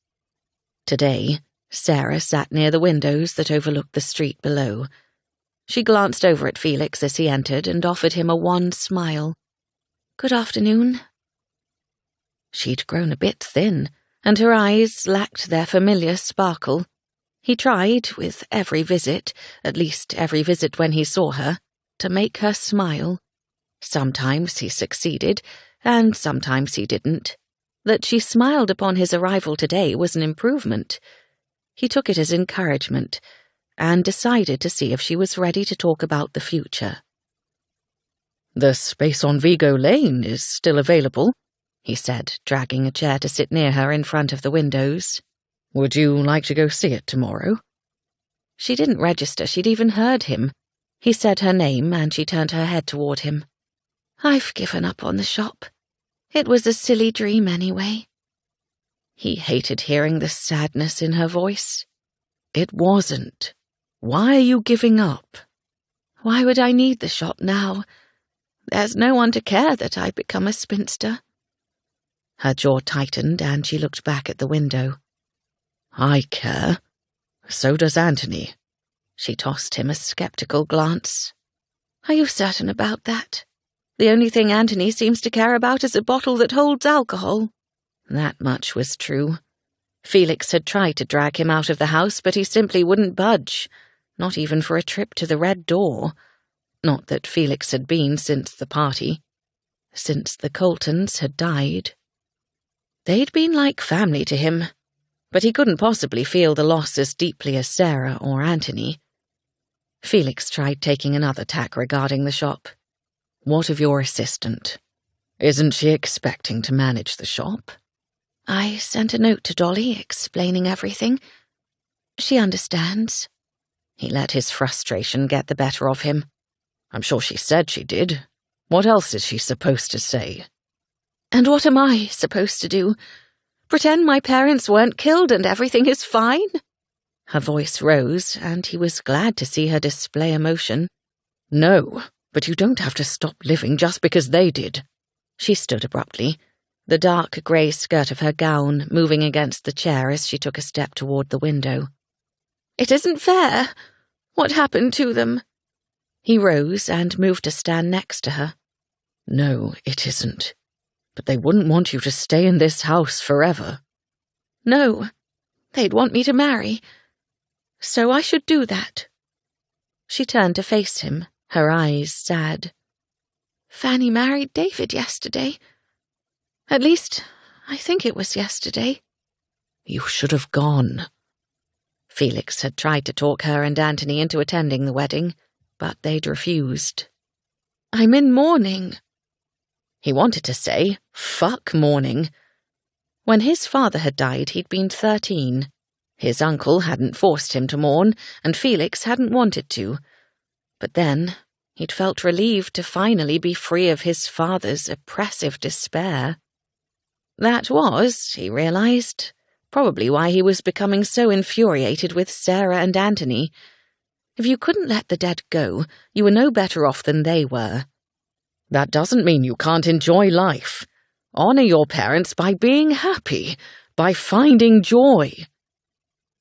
Today, Sarah sat near the windows that overlooked the street below. She glanced over at Felix as he entered and offered him a wan smile. "Good afternoon." She'd grown a bit thin, and her eyes lacked their familiar sparkle. He tried, with every visit, at least every visit when he saw her, to make her smile. Sometimes he succeeded, and sometimes he didn't. That she smiled upon his arrival today was an improvement. He took it as encouragement, and decided to see if she was ready to talk about the future. The space on Vigo Lane is still available, he said, dragging a chair to sit near her in front of the windows. Would you like to go see it tomorrow? She didn't register she'd even heard him. He said her name, and she turned her head toward him. I've given up on the shop. It was a silly dream anyway. He hated hearing the sadness in her voice. It wasn't. Why are you giving up? Why would I need the shop now? There's no one to care that I've become a spinster. Her jaw tightened, and she looked back at the window. I care. So does Anthony. She tossed him a skeptical glance. Are you certain about that? The only thing Anthony seems to care about is a bottle that holds alcohol. That much was true. Felix had tried to drag him out of the house, but he simply wouldn't budge, not even for a trip to the Red Door. Not that Felix had been since the party. Since the Coltons had died. They'd been like family to him, but he couldn't possibly feel the loss as deeply as Sarah or Anthony. Felix tried taking another tack regarding the shop. What of your assistant? Isn't she expecting to manage the shop? I sent a note to Dolly explaining everything. She understands. He let his frustration get the better of him. I'm sure she said she did. What else is she supposed to say? And what am I supposed to do? Pretend my parents weren't killed and everything is fine? Her voice rose, and he was glad to see her display emotion. No, but you don't have to stop living just because they did. She stood abruptly, the dark grey skirt of her gown moving against the chair as she took a step toward the window. It isn't fair. What happened to them? He rose and moved to stand next to her. No, it isn't. But they wouldn't want you to stay in this house forever. No, they'd want me to marry. So I should do that. She turned to face him, her eyes sad. Fanny married David yesterday. At least, I think it was yesterday. You should have gone. Felix had tried to talk her and Anthony into attending the wedding, but they'd refused. I'm in mourning. He wanted to say, fuck mourning. When his father had died, he'd been 13. His uncle hadn't forced him to mourn, and Felix hadn't wanted to. But then, he'd felt relieved to finally be free of his father's oppressive despair. That was, he realized, probably why he was becoming so infuriated with Sarah and Anthony. If you couldn't let the dead go, you were no better off than they were. That doesn't mean you can't enjoy life. Honor your parents by being happy, by finding joy.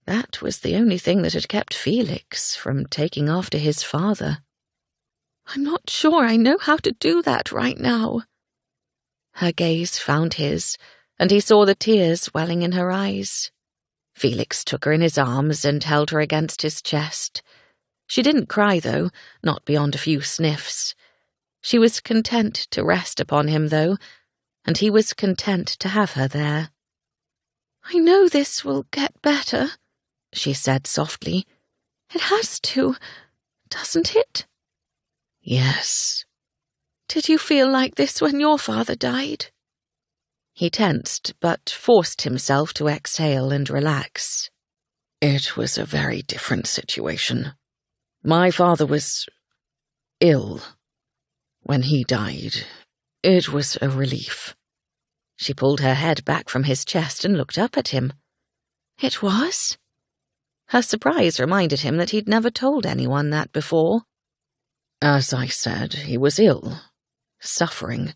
That was the only thing that had kept Felix from taking after his father. I'm not sure I know how to do that right now. Her gaze found his, and he saw the tears welling in her eyes. Felix took her in his arms and held her against his chest. She didn't cry, though, not beyond a few sniffs. She was content to rest upon him, though, and he was content to have her there. I know this will get better, she said softly. It has to, doesn't it? Yes. Did you feel like this when your father died? He tensed, but forced himself to exhale and relax. It was a very different situation. My father was ill. When he died, it was a relief. She pulled her head back from his chest and looked up at him. It was? Her surprise reminded him that he'd never told anyone that before. As I said, he was ill, suffering.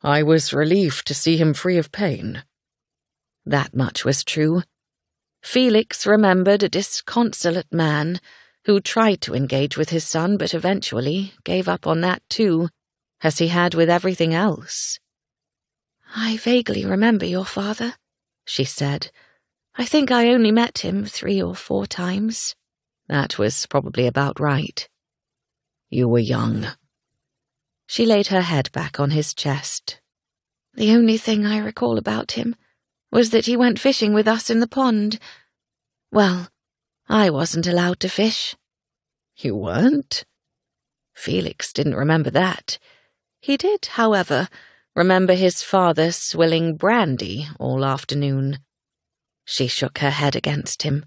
I was relieved to see him free of pain. That much was true. Felix remembered a disconsolate man who tried to engage with his son but eventually gave up on that too, as he had with everything else. I vaguely remember your father, she said. I think I only met him 3 or 4 times. That was probably about right. You were young. She laid her head back on his chest. The only thing I recall about him was that he went fishing with us in the pond. Well, I wasn't allowed to fish. You weren't? Felix didn't remember that. He did, however, remember his father swilling brandy all afternoon. She shook her head against him.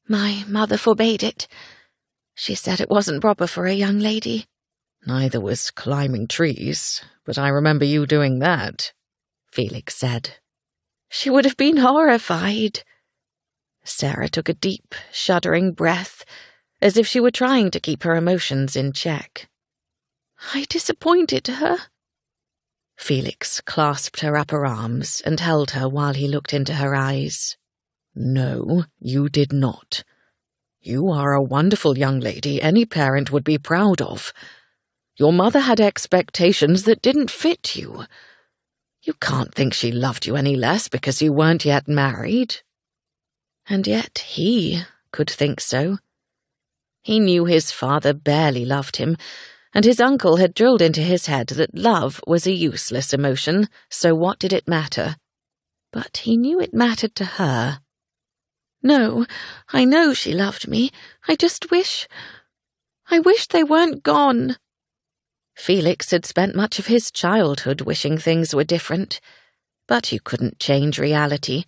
My mother forbade it. She said it wasn't proper for a young lady. Neither was climbing trees, but I remember you doing that, Felix said. She would have been horrified. Sarah took a deep, shuddering breath, as if she were trying to keep her emotions in check. I disappointed her. Felix clasped her upper arms and held her while he looked into her eyes. No, you did not. You are a wonderful young lady any parent would be proud of. Your mother had expectations that didn't fit you. You can't think she loved you any less because you weren't yet married. And yet he could think so. He knew his father barely loved him, and his uncle had drilled into his head that love was a useless emotion, so what did it matter? But he knew it mattered to her. No, I know she loved me. I wish they weren't gone. Felix had spent much of his childhood wishing things were different, but you couldn't change reality.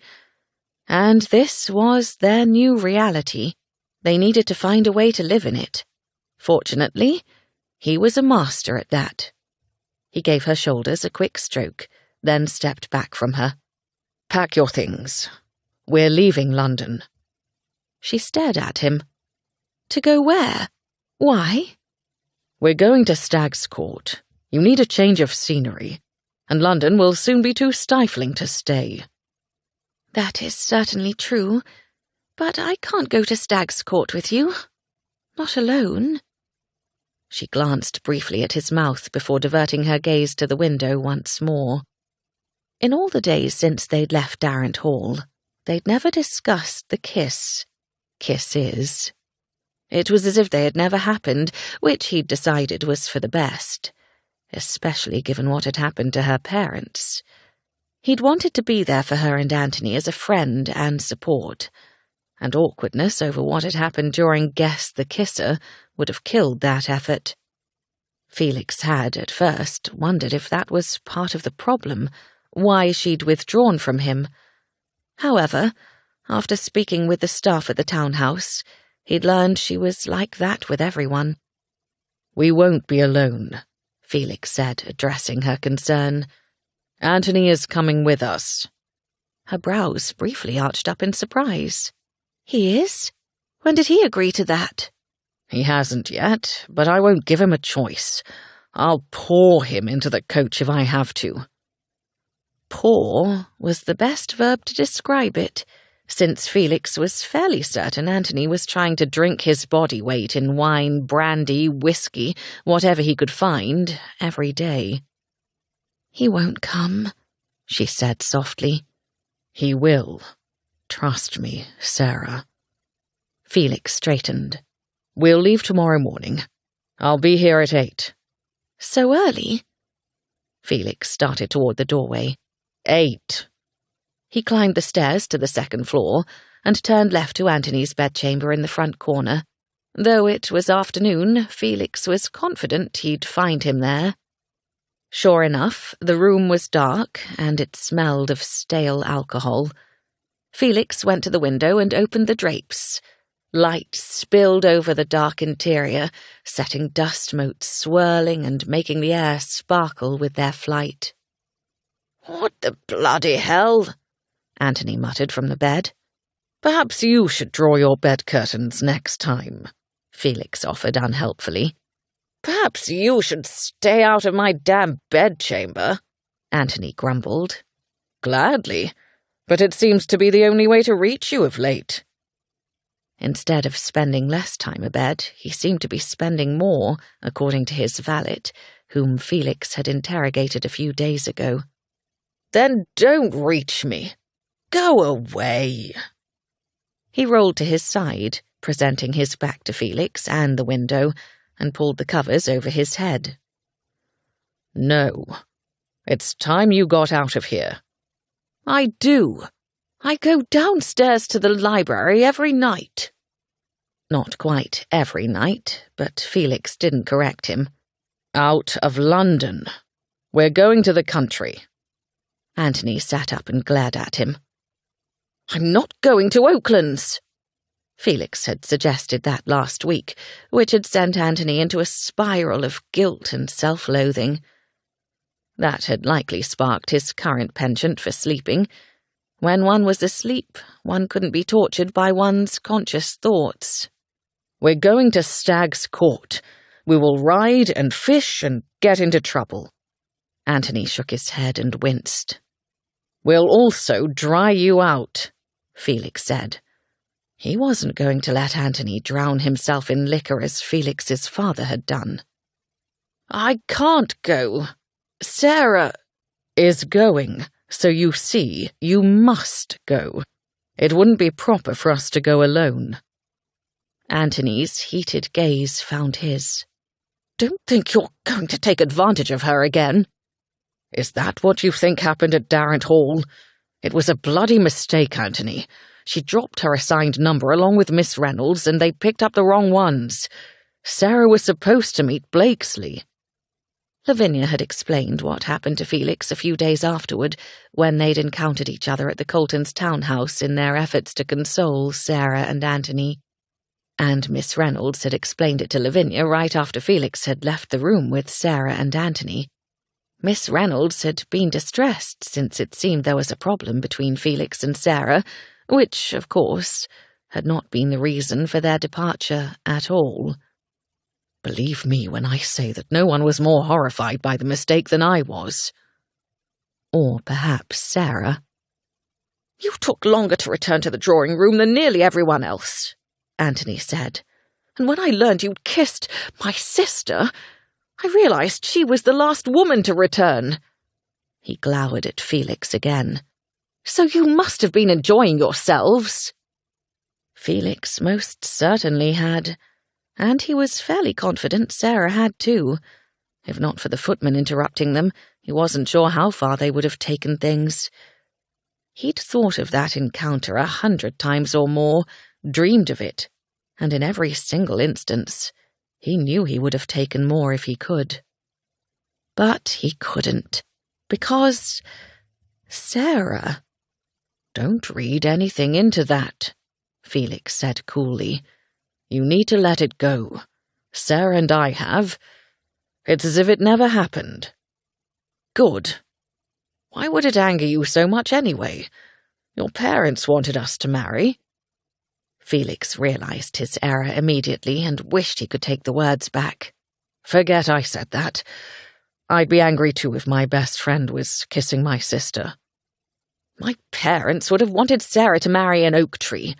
And this was their new reality. They needed to find a way to live in it. Fortunately, he was a master at that. He gave her shoulders a quick stroke, then stepped back from her. "Pack your things. We're leaving London." She stared at him. To go where? Why? "We're going to Stag's Court. You need a change of scenery, and London will soon be too stifling to stay." That is certainly true, but I can't go to Stag's Court with you. Not alone. She glanced briefly at his mouth before diverting her gaze to the window once more. In all the days since they'd left Darrant Hall, they'd never discussed the kisses. It was as if they had never happened, which he'd decided was for the best, especially given what had happened to her parents. He'd wanted to be there for her and Anthony as a friend and support, and awkwardness over what had happened during Guess the Kisser would have killed that effort. Felix had, at first, wondered if that was part of the problem, why she'd withdrawn from him. However, after speaking with the staff at the townhouse, he'd learned she was like that with everyone. "We won't be alone," Felix said, addressing her concern. "Anthony is coming with us." Her brows briefly arched up in surprise. "He is? When did he agree to that?" "He hasn't yet, but I won't give him a choice. I'll pour him into the coach if I have to." Pour was the best verb to describe it, since Felix was fairly certain Anthony was trying to drink his body weight in wine, brandy, whiskey, whatever he could find, every day. "He won't come," she said softly. "He will. Trust me, Sarah." Felix straightened. "We'll leave tomorrow morning. I'll be here at 8. "So early?" Felix started toward the doorway. 8. He climbed the stairs to the second floor and turned left to Anthony's bedchamber in the front corner. Though it was afternoon, Felix was confident he'd find him there. Sure enough, the room was dark, and it smelled of stale alcohol. Felix went to the window and opened the drapes. Light spilled over the dark interior, setting dust motes swirling and making the air sparkle with their flight. "What the bloody hell?" Anthony muttered from the bed. "Perhaps you should draw your bed curtains next time," Felix offered unhelpfully. "Perhaps you should stay out of my damn bedchamber," Anthony grumbled. "Gladly, but it seems to be the only way to reach you of late." Instead of spending less time abed, he seemed to be spending more, according to his valet, whom Felix had interrogated a few days ago. "Then don't reach me. Go away." He rolled to his side, presenting his back to Felix and the window, and pulled the covers over his head. "No. It's time you got out of here." "I do. I go downstairs to the library every night." Not quite every night, but Felix didn't correct him. "Out of London. We're going to the country." Anthony sat up and glared at him. "I'm not going to Oaklands." Felix had suggested that last week, which had sent Anthony into a spiral of guilt and self-loathing. That had likely sparked his current penchant for sleeping. When one was asleep, one couldn't be tortured by one's conscious thoughts. "We're going to Stag's Court. We will ride and fish and get into trouble." Anthony shook his head and winced. "We'll also dry you out," Felix said. He wasn't going to let Anthony drown himself in liquor as Felix's father had done. "I can't go. Sarah is going, so you see, you must go. It wouldn't be proper for us to go alone." Anthony's heated gaze found his. "Don't think you're going to take advantage of her again." "Is that what you think happened at Darrant Hall? It was a bloody mistake, Anthony. She dropped her assigned number along with Miss Reynolds, and they picked up the wrong ones. Sarah was supposed to meet Blakesley." Lavinia had explained what happened to Felix a few days afterward when they'd encountered each other at the Coltons' townhouse in their efforts to console Sarah and Anthony. And Miss Reynolds had explained it to Lavinia right after Felix had left the room with Sarah and Anthony. Miss Reynolds had been distressed since it seemed there was a problem between Felix and Sarah, which, of course, had not been the reason for their departure at all. Believe me when I say that no one was more horrified by the mistake than I was. Or perhaps Sarah. You took longer to return to the drawing room than nearly everyone else, Anthony said. And when I learned you'd kissed my sister, I realized she was the last woman to return. He glowered at Felix again. So you must have been enjoying yourselves. Felix most certainly had. And he was fairly confident Sarah had too. If not for the footman interrupting them, he wasn't sure how far they would have taken things. He'd thought of that encounter 100 times or more, dreamed of it, and in every single instance, he knew he would have taken more if he could. But he couldn't, because Sarah. Don't read anything into that, Felix said coolly. You need to let it go. Sarah and I have. It's as if it never happened. Good. Why would it anger you so much anyway? Your parents wanted us to marry. Felix realized his error immediately and wished he could take the words back. Forget I said that. I'd be angry too if my best friend was kissing my sister. My parents would have wanted Sarah to marry an oak tree.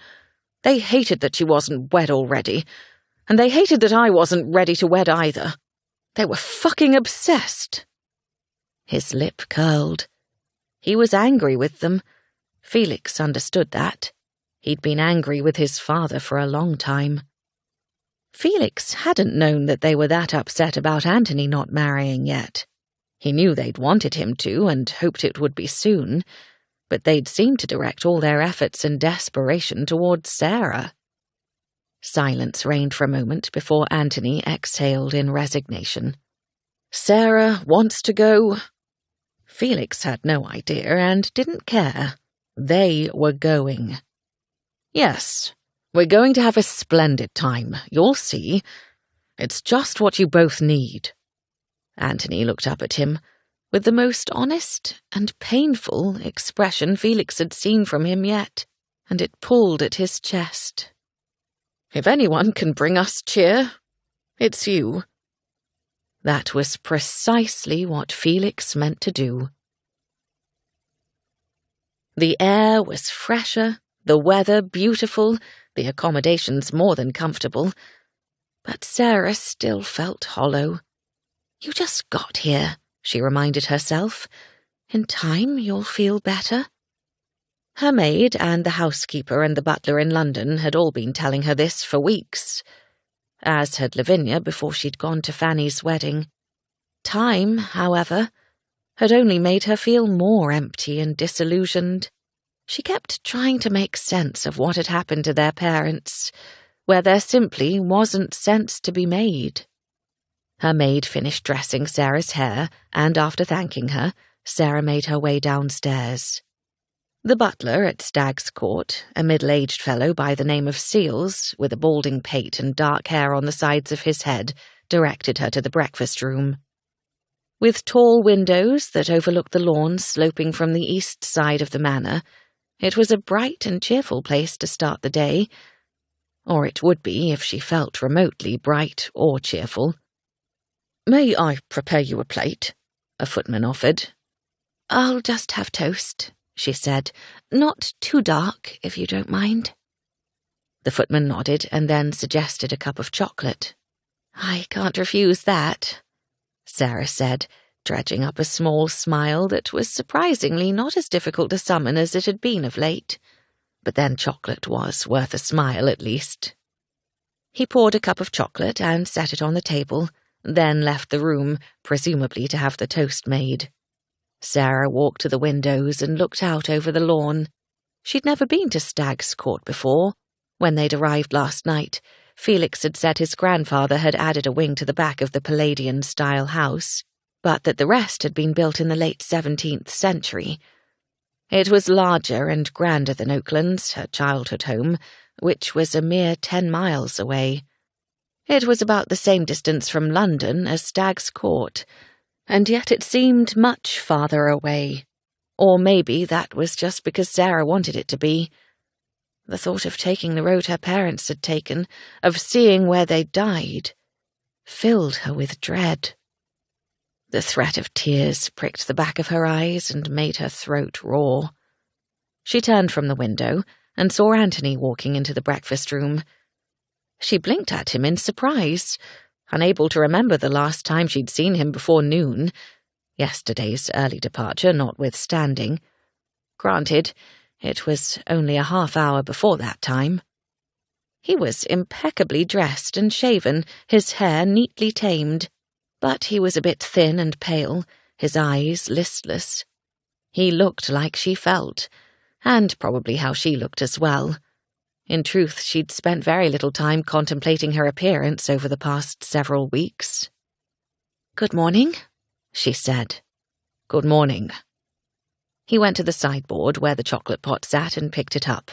They hated that she wasn't wed already, and they hated that I wasn't ready to wed either. They were fucking obsessed. His lip curled. He was angry with them. Felix understood that. He'd been angry with his father for a long time. Felix hadn't known that they were that upset about Anthony not marrying yet. He knew they'd wanted him to and hoped it would be soon, but they'd seemed to direct all their efforts and desperation towards Sarah. Silence reigned for a moment before Anthony exhaled in resignation. Sarah wants to go. Felix had no idea and didn't care. They were going. Yes, we're going to have a splendid time, you'll see. It's just what you both need. Anthony looked up at him, with the most honest and painful expression Felix had seen from him yet, and it pulled at his chest. If anyone can bring us cheer, it's you. That was precisely what Felix meant to do. The air was fresher, the weather beautiful, the accommodations more than comfortable, but Sarah still felt hollow. You just got here, she reminded herself. In time, you'll feel better. Her maid and the housekeeper and the butler in London had all been telling her this for weeks, as had Lavinia before she'd gone to Fanny's wedding. Time, however, had only made her feel more empty and disillusioned. She kept trying to make sense of what had happened to their parents, where there simply wasn't sense to be made. Her maid finished dressing Sarah's hair, and after thanking her, Sarah made her way downstairs. The butler at Stag's Court, a middle-aged fellow by the name of Seals, with a balding pate and dark hair on the sides of his head, directed her to the breakfast room. With tall windows that overlooked the lawn sloping from the east side of the manor, it was a bright and cheerful place to start the day, or it would be if she felt remotely bright or cheerful. "May I prepare you a plate?" a footman offered. "I'll just have toast," she said. "Not too dark, if you don't mind." The footman nodded and then suggested a cup of chocolate. "I can't refuse that," Sarah said, dredging up a small smile that was surprisingly not as difficult to summon as it had been of late. But then chocolate was worth a smile at least. He poured a cup of chocolate and set it on the table, then left the room, presumably to have the toast made. Sarah walked to the windows and looked out over the lawn. She'd never been to Stag's Court before. When they'd arrived last night, Felix had said his grandfather had added a wing to the back of the Palladian-style house. but that the rest had been built in the late 17th century. It was larger and grander than Oakland's, her childhood home, which was a mere 10 miles away. It was about the same distance from London as Stag's Court, and yet it seemed much farther away. Or maybe that was just because Sarah wanted it to be. The thought of taking the road her parents had taken, of seeing where they died, filled her with dread. The threat of tears pricked the back of her eyes and made her throat raw. She turned from the window and saw Anthony walking into the breakfast room. She blinked at him in surprise, unable to remember the last time she'd seen him before noon, yesterday's early departure notwithstanding. Granted, it was only a half-hour before that time. He was impeccably dressed and shaven, his hair neatly tamed, but he was a bit thin and pale, his eyes listless. He looked like she felt, and probably how she looked as well. In truth, she'd spent very little time contemplating her appearance over the past several weeks. "Good morning," she said. "Good morning." He went to the sideboard where the chocolate pot sat and picked it up.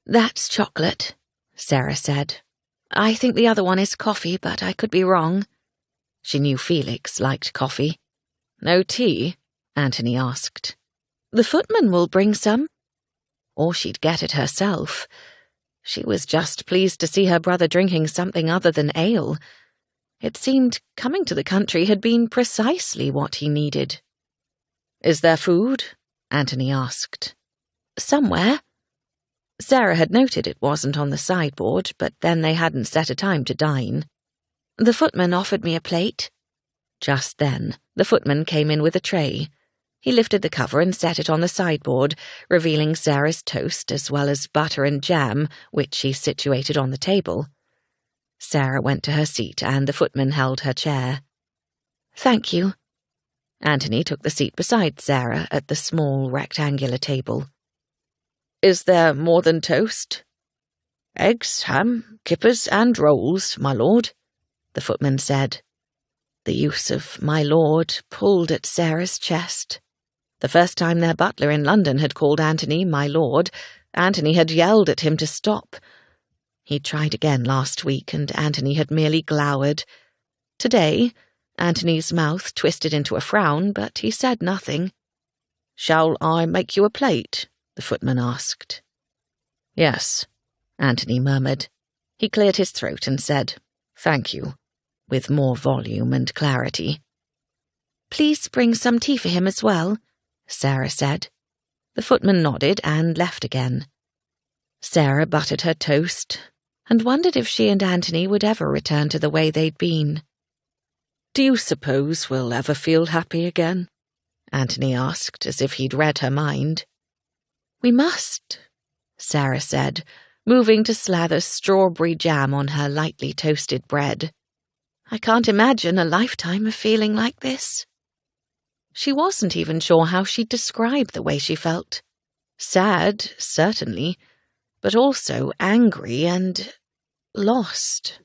"That's chocolate," Sarah said. "I think the other one is coffee, but I could be wrong." She knew Felix liked coffee. "No tea?" Anthony asked. "The footman will bring some." Or she'd get it herself. She was just pleased to see her brother drinking something other than ale. It seemed coming to the country had been precisely what he needed. "Is there food?" Anthony asked. "Somewhere." Sarah had noted it wasn't on the sideboard, but then they hadn't set a time to dine. "The footman offered me a plate." Just then, the footman came in with a tray. He lifted the cover and set it on the sideboard, revealing Sarah's toast as well as butter and jam, which he situated on the table. Sarah went to her seat, and the footman held her chair. "Thank you." Anthony took the seat beside Sarah at the small rectangular table. "Is there more than toast?" "Eggs, ham, kippers, and rolls, my lord," the footman said. The use of "my lord" pulled at Sarah's chest. The first time their butler in London had called Anthony "my lord," Anthony had yelled at him to stop. He'd tried again last week, and Anthony had merely glowered. Today, Anthony's mouth twisted into a frown, but he said nothing. "Shall I make you a plate?" the footman asked. "Yes," Anthony murmured. He cleared his throat and said, "Thank you," with more volume and clarity. "Please bring some tea for him as well," Sarah said. The footman nodded and left again. Sarah buttered her toast and wondered if she and Anthony would ever return to the way they'd been. "Do you suppose we'll ever feel happy again?" Anthony asked, as if he'd read her mind. "We must," Sarah said, moving to slather strawberry jam on her lightly toasted bread. "I can't imagine a lifetime of feeling like this." She wasn't even sure how she'd describe the way she felt. Sad, certainly, but also angry and lost.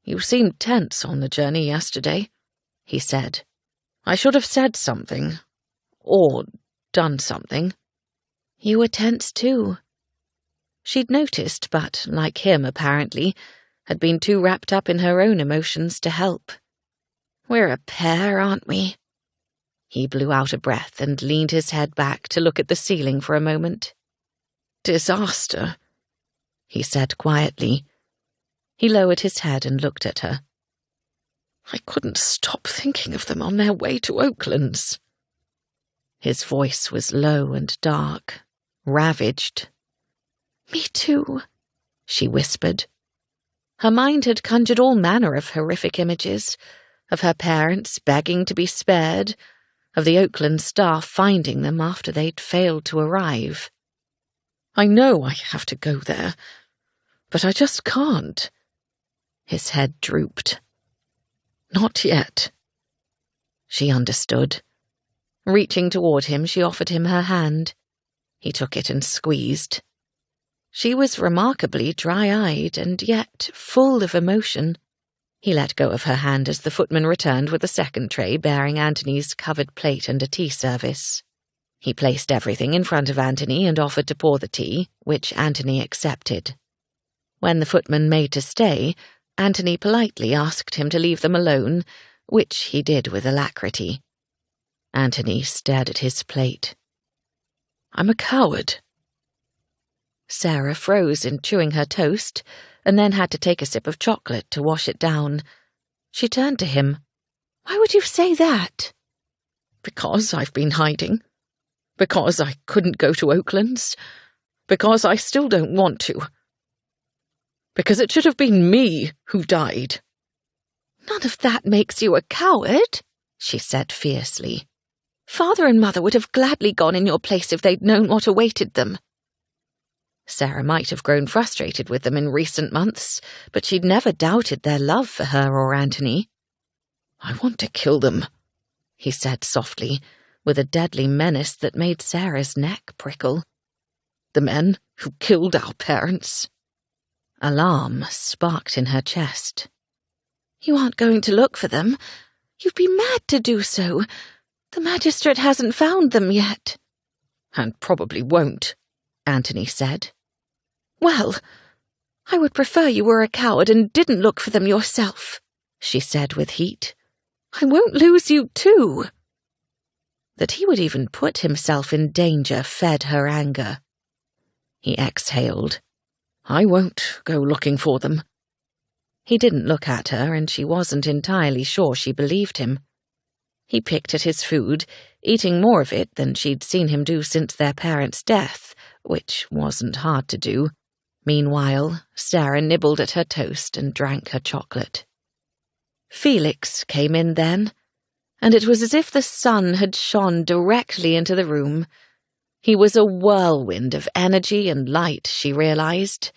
"You seemed tense on the journey yesterday," he said. "I should have said something. Or done something." "You were tense too." She'd noticed, but, like him apparently, had been too wrapped up in her own emotions to help. "We're a pair, aren't we?" He blew out a breath and leaned his head back to look at the ceiling for a moment. "Disaster," he said quietly. He lowered his head and looked at her. "I couldn't stop thinking of them on their way to Oakland's." His voice was low and dark, ravaged. "Me too," she whispered. Her mind had conjured all manner of horrific images, of her parents begging to be spared, of the Oakland staff finding them after they'd failed to arrive. "I know I have to go there, but I just can't." His head drooped. "Not yet." She understood. Reaching toward him, she offered him her hand. He took it and squeezed. She was remarkably dry-eyed and yet full of emotion. He let go of her hand as the footman returned with a second tray bearing Anthony's covered plate and a tea service. He placed everything in front of Anthony and offered to pour the tea, which Anthony accepted. When the footman made to stay, Anthony politely asked him to leave them alone, which he did with alacrity. Anthony stared at his plate. "I'm a coward." Sarah froze in chewing her toast, and then had to take a sip of chocolate to wash it down. She turned to him. "Why would you say that?" "Because I've been hiding. Because I couldn't go to Oakland's. Because I still don't want to. Because it should have been me who died." "None of that makes you a coward," she said fiercely. "Father and Mother would have gladly gone in your place if they'd known what awaited them." Sarah might have grown frustrated with them in recent months, but she'd never doubted their love for her or Anthony. "I want to kill them," he said softly, with a deadly menace that made Sarah's neck prickle. "The men who killed our parents." Alarm sparked in her chest. "You aren't going to look for them? You'd be mad to do so. The magistrate hasn't found them yet." "And probably won't," Anthony said. "Well, I would prefer you were a coward and didn't look for them yourself," she said with heat. "I won't lose you too." That he would even put himself in danger fed her anger. He exhaled. "I won't go looking for them." He didn't look at her, and she wasn't entirely sure she believed him. He picked at his food, eating more of it than she'd seen him do since their parents' death, which wasn't hard to do. Meanwhile, Sarah nibbled at her toast and drank her chocolate. Felix came in then, and it was as if the sun had shone directly into the room. He was a whirlwind of energy and light, she realized.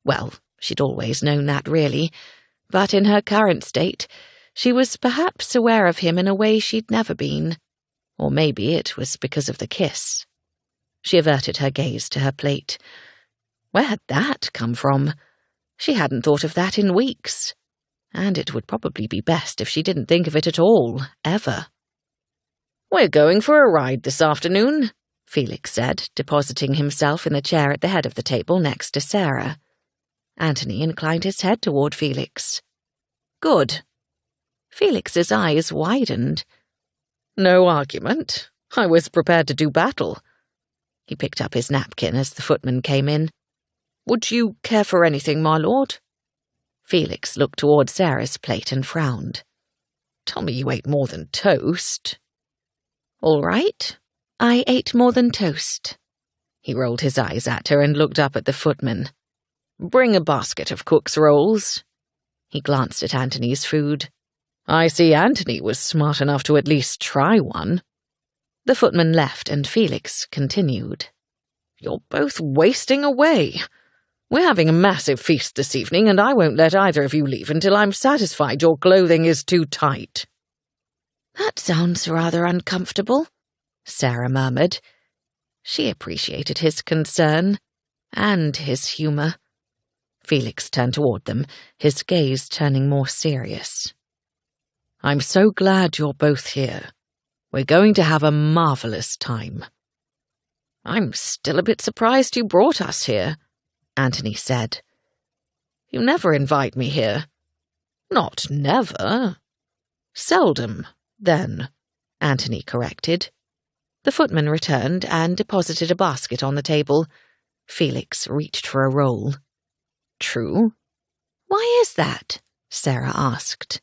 Well, she'd always known that, really, but in her current state, she was perhaps aware of him in a way she'd never been. Or maybe it was because of the kiss. She averted her gaze to her plate. Where had that come from? She hadn't thought of that in weeks. And it would probably be best if she didn't think of it at all, ever. "We're going for a ride this afternoon," Felix said, depositing himself in the chair at the head of the table next to Sarah. Anthony inclined his head toward Felix. "Good." Felix's eyes widened. "No argument. I was prepared to do battle." He picked up his napkin as the footman came in. "Would you care for anything, my lord?" Felix looked toward Sarah's plate and frowned. "Tell me you ate more than toast." "All right. I ate more than toast." He rolled his eyes at her and looked up at the footman. "Bring a basket of cook's rolls." He glanced at Anthony's food. "I see Anthony was smart enough to at least try one." The footman left and Felix continued. "You're both wasting away. We're having a massive feast this evening, and I won't let either of you leave until I'm satisfied your clothing is too tight." "That sounds rather uncomfortable," Sarah murmured. She appreciated his concern and his humour. Felix turned toward them, his gaze turning more serious. "I'm so glad you're both here. We're going to have a marvellous time." "I'm still a bit surprised you brought us here," Anthony said. "You never invite me here." "Not never." "Seldom, then," Anthony corrected. The footman returned and deposited a basket on the table. Felix reached for a roll. "True." "Why is that?" Sarah asked.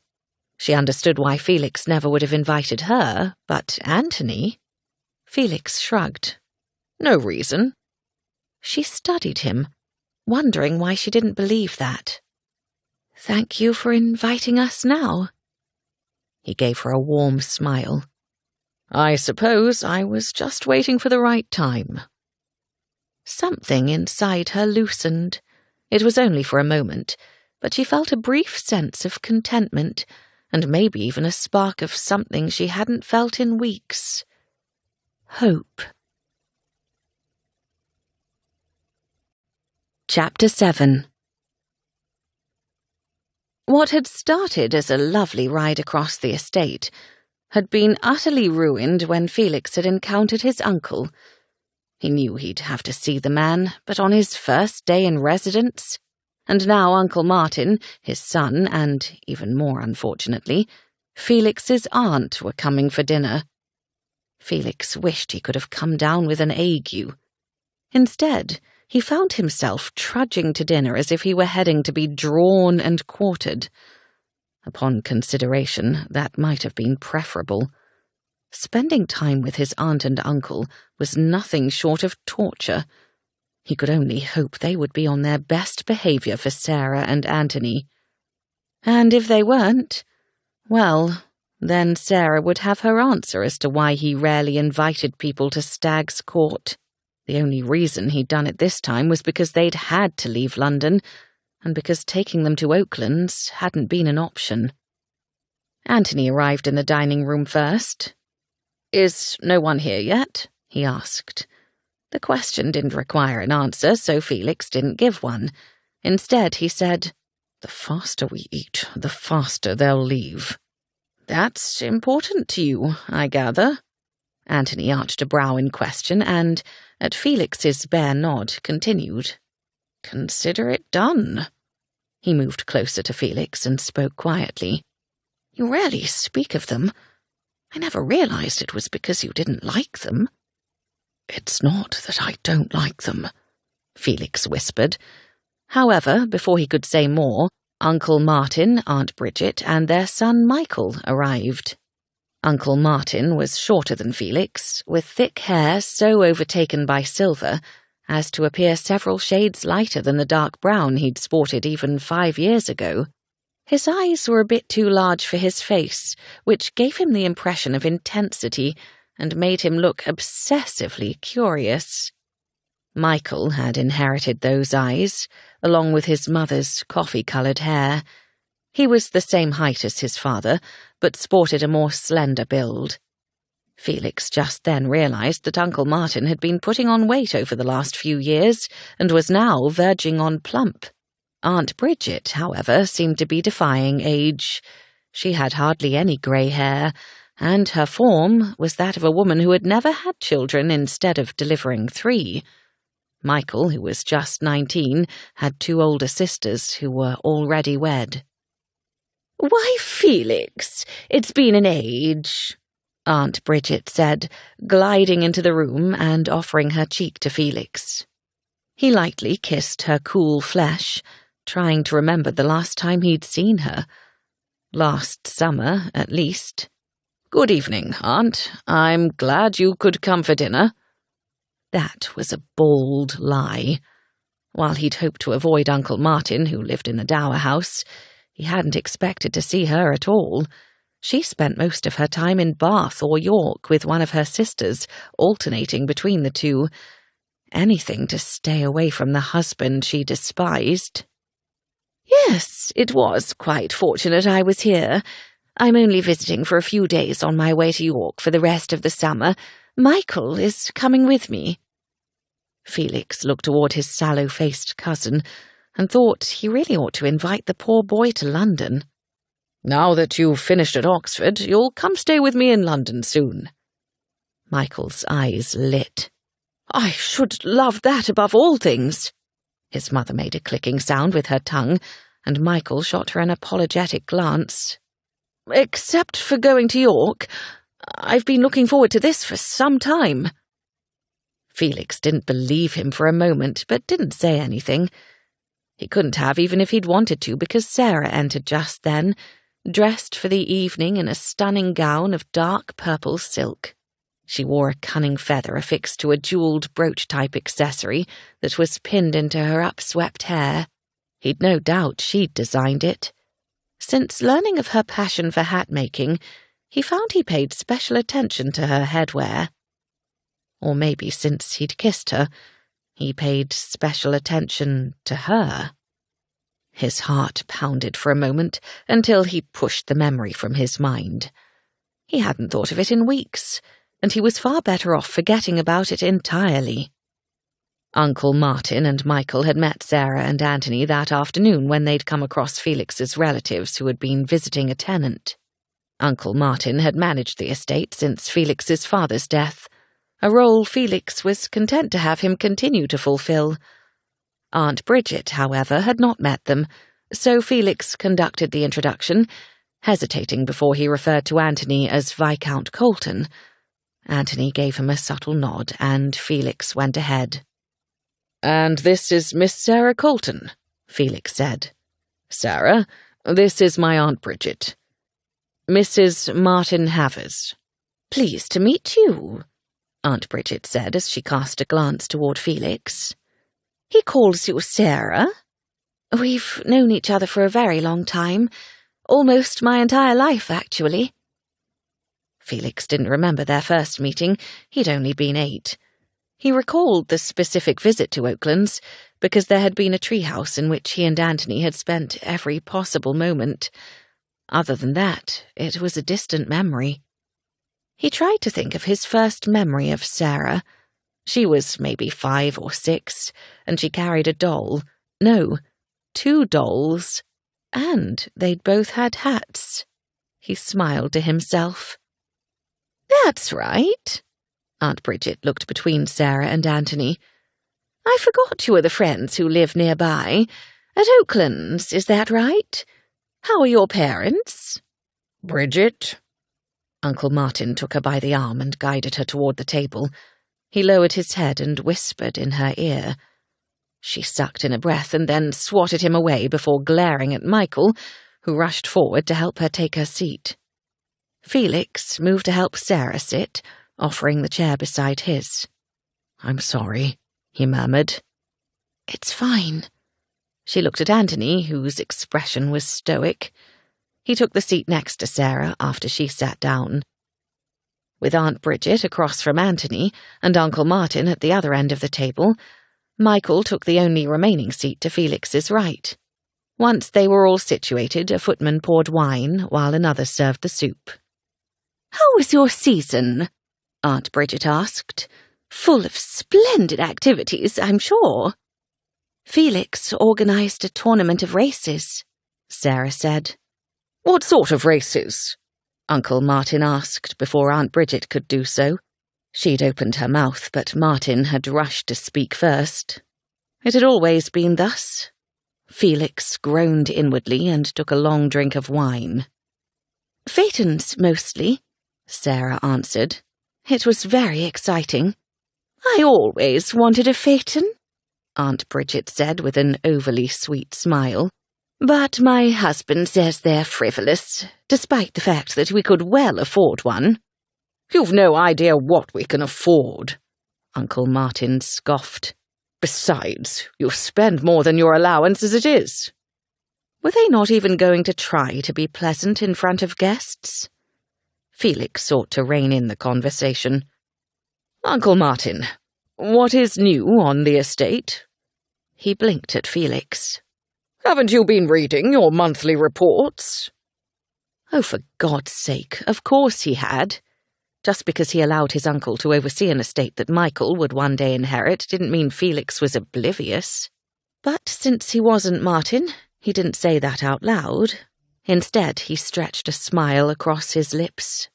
She understood why Felix never would have invited her, but Anthony? Felix shrugged. "No reason." She studied him, wondering why she didn't believe that. "Thank you for inviting us now." He gave her a warm smile. "I suppose I was just waiting for the right time." Something inside her loosened. It was only for a moment, but she felt a brief sense of contentment, and maybe even a spark of something she hadn't felt in weeks. Hope. Chapter 7. What had started as a lovely ride across the estate had been utterly ruined when Felix had encountered his uncle. He knew he'd have to see the man, but on his first day in residence, and now Uncle Martin, his son, and, even more unfortunately, Felix's aunt were coming for dinner. Felix wished he could have come down with an ague. Instead, he found himself trudging to dinner as if he were heading to be drawn and quartered. Upon consideration, that might have been preferable. Spending time with his aunt and uncle was nothing short of torture. He could only hope they would be on their best behaviour for Sarah and Anthony. And if they weren't, well, then Sarah would have her answer as to why he rarely invited people to Stag's Court. The only reason he'd done it this time was because they'd had to leave London, and because taking them to Oaklands hadn't been an option. Anthony arrived in the dining room first. "Is no one here yet?" he asked. The question didn't require an answer, so Felix didn't give one. Instead, he said, "The faster we eat, the faster they'll leave." "That's important to you, I gather." Anthony arched a brow in question and, at Felix's bare nod, continued, "Consider it done." He moved closer to Felix and spoke quietly. "You rarely speak of them. I never realized it was because you didn't like them." "It's not that I don't like them," Felix whispered. However, before he could say more, Uncle Martin, Aunt Bridget, and their son Michael arrived. Uncle Martin was shorter than Felix, with thick hair so overtaken by silver as to appear several shades lighter than the dark brown he'd sported even 5 years ago. His eyes were a bit too large for his face, which gave him the impression of intensity and made him look obsessively curious. Michael had inherited those eyes, along with his mother's coffee-coloured hair. He was the same height as his father, but sported a more slender build. Felix just then realized that Uncle Martin had been putting on weight over the last few years and was now verging on plump. Aunt Bridget, however, seemed to be defying age. She had hardly any grey hair, and her form was that of a woman who had never had children instead of delivering 3. Michael, who was just 19, had 2 older sisters who were already wed. "Why, Felix, it's been an age," Aunt Bridget said, gliding into the room and offering her cheek to Felix. He lightly kissed her cool flesh, trying to remember the last time he'd seen her. Last summer, at least. "Good evening, Aunt. I'm glad you could come for dinner." That was a bold lie. While he'd hoped to avoid Uncle Martin, who lived in the Dower House, he hadn't expected to see her at all. She spent most of her time in Bath or York with one of her sisters, alternating between the two. Anything to stay away from the husband she despised. "Yes, it was quite fortunate I was here. I'm only visiting for a few days on my way to York for the rest of the summer. Michael is coming with me." Felix looked toward his sallow-faced cousin and thought he really ought to invite the poor boy to London. "Now that you've finished at Oxford, you'll come stay with me in London soon." Michael's eyes lit. "I should love that above all things." His mother made a clicking sound with her tongue, and Michael shot her an apologetic glance. "Except for going to York, I've been looking forward to this for some time." Felix didn't believe him for a moment, but didn't say anything. He couldn't have, even if he'd wanted to, because Sarah entered just then, dressed for the evening in a stunning gown of dark purple silk. She wore a cunning feather affixed to a jewelled brooch-type accessory that was pinned into her upswept hair. He'd no doubt she'd designed it. Since learning of her passion for hat-making, he found he paid special attention to her headwear. Or maybe since he'd kissed her, he paid special attention to her. His heart pounded for a moment until he pushed the memory from his mind. He hadn't thought of it in weeks, and he was far better off forgetting about it entirely. Uncle Martin and Michael had met Sarah and Anthony that afternoon when they'd come across Felix's relatives who had been visiting a tenant. Uncle Martin had managed the estate since Felix's father's death, a role Felix was content to have him continue to fulfill. Aunt Bridget, however, had not met them, so Felix conducted the introduction, hesitating before he referred to Anthony as Viscount Colton. Anthony gave him a subtle nod, and Felix went ahead. "And this is Miss Sarah Colton," Felix said. "Sarah, this is my Aunt Bridget. Mrs. Martin Havers." "Pleased to meet you," Aunt Bridget said as she cast a glance toward Felix. "He calls you Sarah? We've known each other for a very long time. Almost my entire life, actually." Felix didn't remember their first meeting. He'd only been 8. He recalled the specific visit to Oaklands because there had been a treehouse in which he and Anthony had spent every possible moment. Other than that, it was a distant memory. He tried to think of his first memory of Sarah. She was maybe 5 or 6, and she carried a doll. No, 2 dolls. And they'd both had hats. He smiled to himself. "That's right." Aunt Bridget looked between Sarah and Anthony. "I forgot you were the friends who live nearby. At Oaklands, is that right? How are your parents?" "Bridget?" Uncle Martin took her by the arm and guided her toward the table. He lowered his head and whispered in her ear. She sucked in a breath and then swatted him away before glaring at Michael, who rushed forward to help her take her seat. Felix moved to help Sarah sit, offering the chair beside his. "I'm sorry," he murmured. "It's fine." She looked at Anthony, whose expression was stoic. He took the seat next to Sarah after she sat down. With Aunt Bridget across from Anthony and Uncle Martin at the other end of the table, Michael took the only remaining seat to Felix's right. Once they were all situated, a footman poured wine while another served the soup. "How was your season?" Aunt Bridget asked. "Full of splendid activities, I'm sure." "Felix organised a tournament of races," Sarah said. "What sort of races?" Uncle Martin asked before Aunt Bridget could do so. She'd opened her mouth, but Martin had rushed to speak first. It had always been thus. Felix groaned inwardly and took a long drink of wine. "Phaetons, mostly," Sarah answered. "It was very exciting." "I always wanted a phaeton," Aunt Bridget said with an overly sweet smile. "But my husband says they're frivolous, despite the fact that we could well afford one." "You've no idea what we can afford," Uncle Martin scoffed. "Besides, you spend more than your allowance as it is." Were they not even going to try to be pleasant in front of guests? Felix sought to rein in the conversation. "Uncle Martin, what is new on the estate?" He blinked at Felix. "Haven't you been reading your monthly reports?" Oh, for God's sake, of course he had. Just because he allowed his uncle to oversee an estate that Michael would one day inherit didn't mean Felix was oblivious. But since he wasn't Martin, he didn't say that out loud. Instead, he stretched a smile across his lips.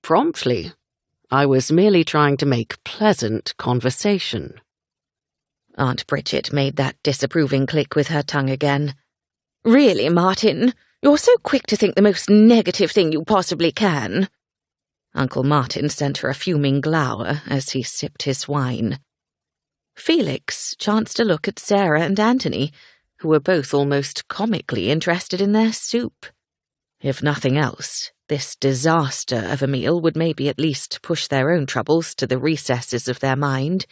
"Promptly. I was merely trying to make pleasant conversation." Aunt Bridget made that disapproving click with her tongue again. "Really, Martin, you're so quick to think the most negative thing you possibly can." Uncle Martin sent her a fuming glower as he sipped his wine. Felix chanced to look at Sarah and Anthony, who were both almost comically interested in their soup. If nothing else, this disaster of a meal would maybe at least push their own troubles to the recesses of their mind.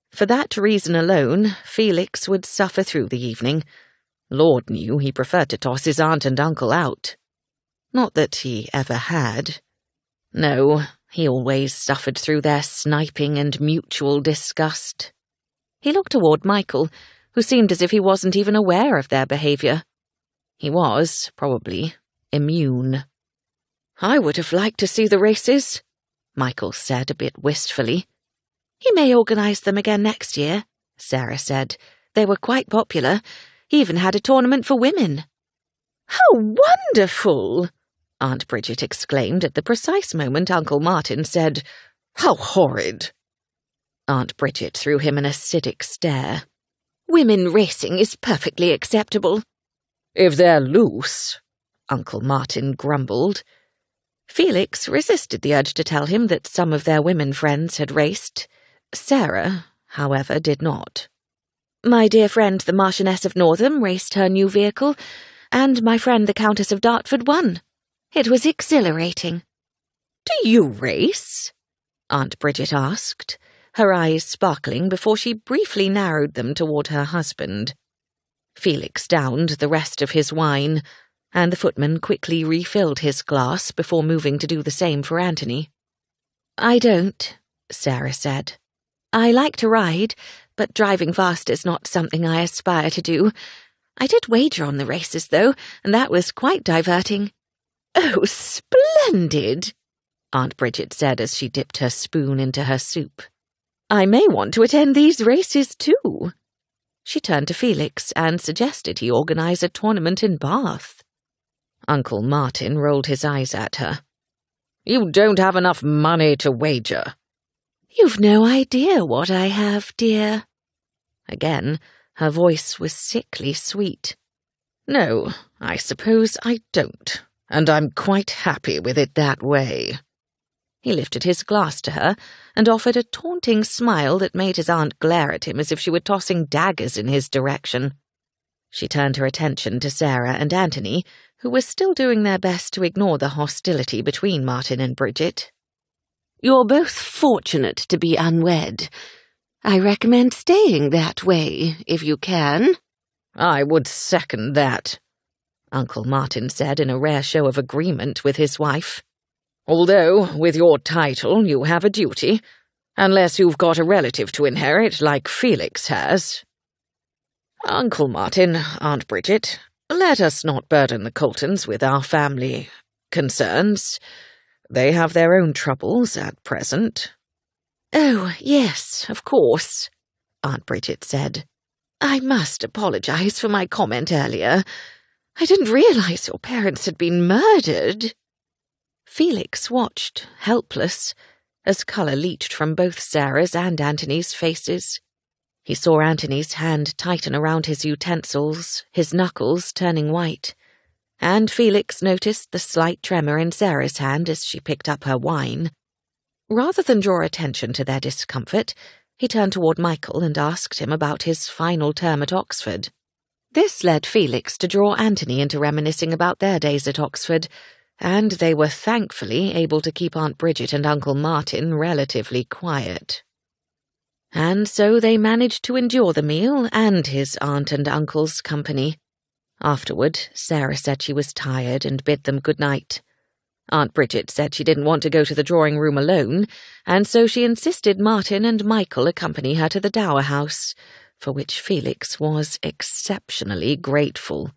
For that reason alone, Felix would suffer through the evening. Lord knew he preferred to toss his aunt and uncle out. Not that he ever had. No, he always suffered through their sniping and mutual disgust. He looked toward Michael, who seemed as if he wasn't even aware of their behaviour. He was, probably, immune. "I would have liked to see the races," Michael said a bit wistfully. "He may organise them again next year," Sarah said. "They were quite popular. He even had a tournament for women." "How wonderful!" Aunt Bridget exclaimed at the precise moment Uncle Martin said, "How horrid!" Aunt Bridget threw him an acidic stare. "Women racing is perfectly acceptable." "If they're loose," Uncle Martin grumbled. Felix resisted the urge to tell him that some of their women friends had raced. Sarah, however, did not. "My dear friend the Marchioness of Northam raced her new vehicle, and my friend the Countess of Dartford won. It was exhilarating." "Do you race?" Aunt Bridget asked, her eyes sparkling before she briefly narrowed them toward her husband. Felix downed the rest of his wine, and the footman quickly refilled his glass before moving to do the same for Anthony. "I don't," Sarah said. "I like to ride, but driving fast is not something I aspire to do. I did wager on the races, though, and that was quite diverting." "Oh, splendid!" Aunt Bridget said as she dipped her spoon into her soup. "I may want to attend these races too." She turned to Felix and suggested he organise a tournament in Bath. Uncle Martin rolled his eyes at her. "You don't have enough money to wager." "You've no idea what I have, dear." Again, her voice was sickly sweet. "No, I suppose I don't, and I'm quite happy with it that way." He lifted his glass to her and offered a taunting smile that made his aunt glare at him as if she were tossing daggers in his direction. She turned her attention to Sarah and Anthony, who were still doing their best to ignore the hostility between Martin and Bridget. "You're both fortunate to be unwed. I recommend staying that way, if you can." "I would second that," Uncle Martin said in a rare show of agreement with his wife. "Although, with your title, you have a duty, unless you've got a relative to inherit like Felix has. Uncle Martin, Aunt Bridget, let us not burden the Coltons with our family concerns. They have their own troubles at present." "Oh, yes, of course," Aunt Bridget said. "I must apologise for my comment earlier. I didn't realise your parents had been murdered." Felix watched, helpless, as colour leached from both Sarah's and Anthony's faces. He saw Anthony's hand tighten around his utensils, his knuckles turning white, and Felix noticed the slight tremor in Sarah's hand as she picked up her wine. Rather than draw attention to their discomfort, he turned toward Michael and asked him about his final term at Oxford. This led Felix to draw Anthony into reminiscing about their days at Oxford, and they were thankfully able to keep Aunt Bridget and Uncle Martin relatively quiet. And so they managed to endure the meal and his aunt and uncle's company. Afterward, Sarah said she was tired and bid them good night. Aunt Bridget said she didn't want to go to the drawing room alone, and so she insisted Martin and Michael accompany her to the Dower House, for which Felix was exceptionally grateful.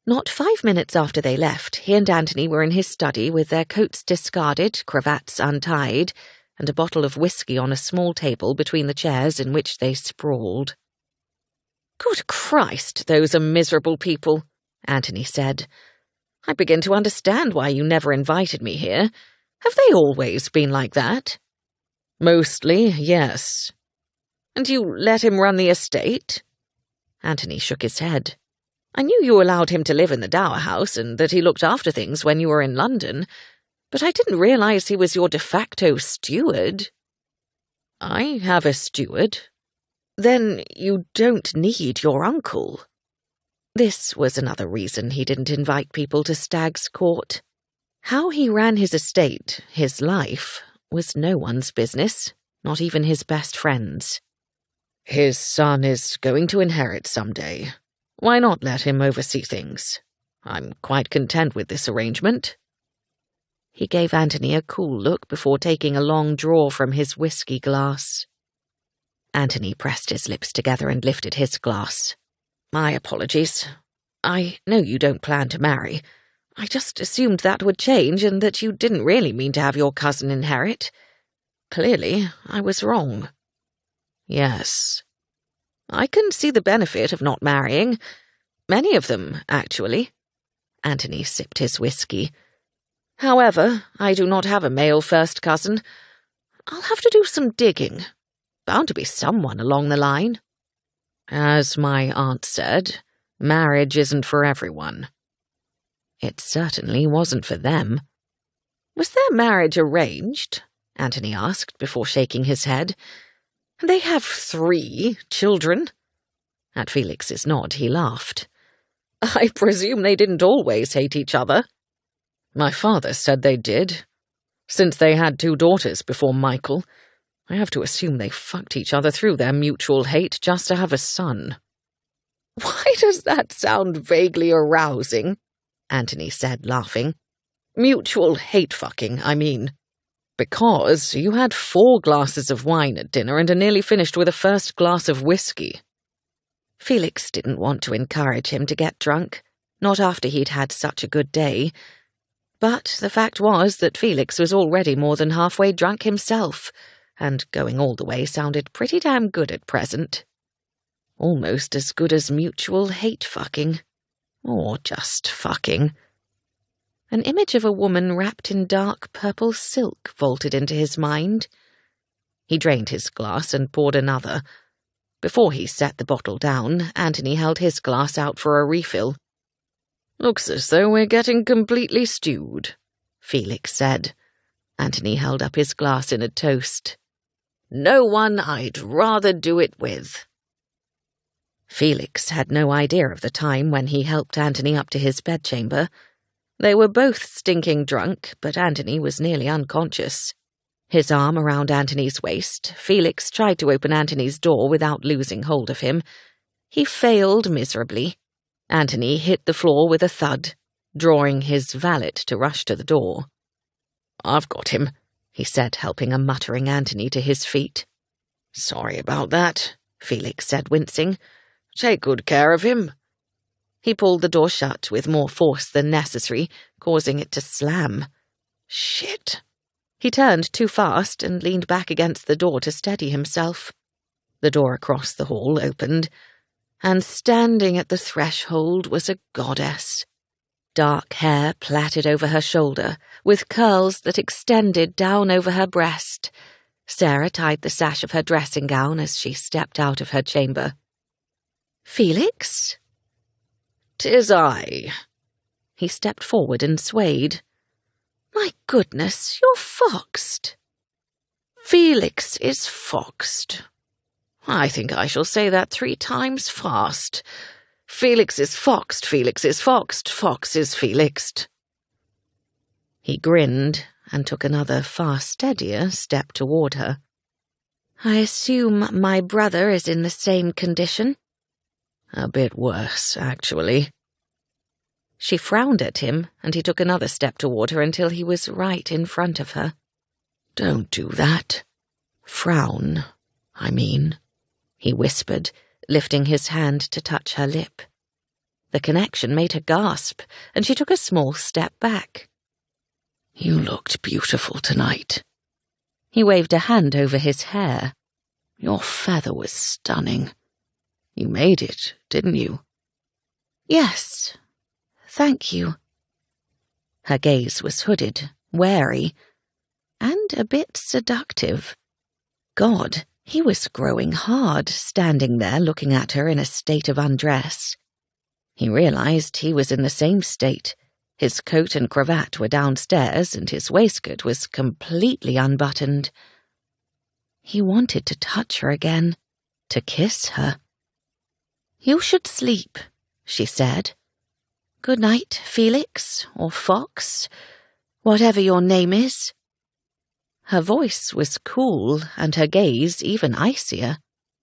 Not 5 minutes after they left, he and Anthony were in his study with their coats discarded, cravats untied, and a bottle of whiskey on a small table between the chairs in which they sprawled. "Good Christ, those are miserable people," Anthony said. "I begin to understand why you never invited me here. Have they always been like that?" "Mostly, yes." "And you let him run the estate?" Anthony shook his head. "I knew you allowed him to live in the Dower House and that he looked after things when you were in London, but I didn't realize he was your de facto steward." "I have a steward." "Then you don't need your uncle." This was another reason he didn't invite people to Stag's Court. How he ran his estate, his life, was no one's business, not even his best friends. "His son is going to inherit someday. Why not let him oversee things? I'm quite content with this arrangement." He gave Anthony a cool look before taking a long draw from his whiskey glass. Anthony pressed his lips together and lifted his glass. "My apologies. I know you don't plan to marry. I just assumed that would change and that you didn't really mean to have your cousin inherit. Clearly, I was wrong. Yes. I can see the benefit of not marrying. Many of them, actually. Anthony sipped his whiskey. However, I do not have a male first cousin. I'll have to do some digging. Bound to be someone along the line. As my aunt said, marriage isn't for everyone. It certainly wasn't for them. Was their marriage arranged? Anthony asked before shaking his head. They have 3 children. At Felix's nod, he laughed. I presume they didn't always hate each other. My father said they did. Since they had 2 daughters before Michael, I have to assume they fucked each other through their mutual hate just to have a son. Why does that sound vaguely arousing? Anthony said, laughing. Mutual hate-fucking, I mean. Because you had 4 glasses of wine at dinner and are nearly finished with a first glass of whiskey. Felix didn't want to encourage him to get drunk, not after he'd had such a good day. But the fact was that Felix was already more than halfway drunk himself, and going all the way sounded pretty damn good at present. Almost as good as mutual hate-fucking. Or just fucking. An image of a woman wrapped in dark purple silk vaulted into his mind. He drained his glass and poured another. Before he set the bottle down, Anthony held his glass out for a refill. Looks as though we're getting completely stewed, Felix said. Anthony held up his glass in a toast. No one I'd rather do it with. Felix had no idea of the time when he helped Anthony up to his bedchamber. They were both stinking drunk, but Anthony was nearly unconscious. His arm around Anthony's waist, Felix tried to open Anthony's door without losing hold of him. He failed miserably. Anthony hit the floor with a thud, drawing his valet to rush to the door. I've got him, he said, helping a muttering Anthony to his feet. Sorry about that, Felix said, wincing. Take good care of him. He pulled the door shut with more force than necessary, causing it to slam. Shit. He turned too fast and leaned back against the door to steady himself. The door across the hall opened, and standing at the threshold was a goddess. Dark hair plaited over her shoulder, with curls that extended down over her breast. Sarah tied the sash of her dressing gown as she stepped out of her chamber. Felix? 'Tis I. He stepped forward and swayed. My goodness, you're foxed. Felix is foxed. I think I shall say that 3 times fast. Felix is foxed, Felix is foxed, fox is Felixed. He grinned and took another far steadier step toward her. I assume my brother is in the same condition? A bit worse, actually. She frowned at him, and he took another step toward her until he was right in front of her. Don't do that. Frown, I mean, he whispered, lifting his hand to touch her lip. The connection made her gasp, and she took a small step back. You looked beautiful tonight. He waved a hand over his hair. Your feather was stunning. You made it, didn't you? Yes. Thank you. Her gaze was hooded, wary, and a bit seductive. God, he was growing hard, standing there looking at her in a state of undress. He realized he was in the same state. His coat and cravat were downstairs, and his waistcoat was completely unbuttoned. He wanted to touch her again, to kiss her. You should sleep, she said. Good night, Felix, or Fox, whatever your name is. Her voice was cool, and her gaze even icier.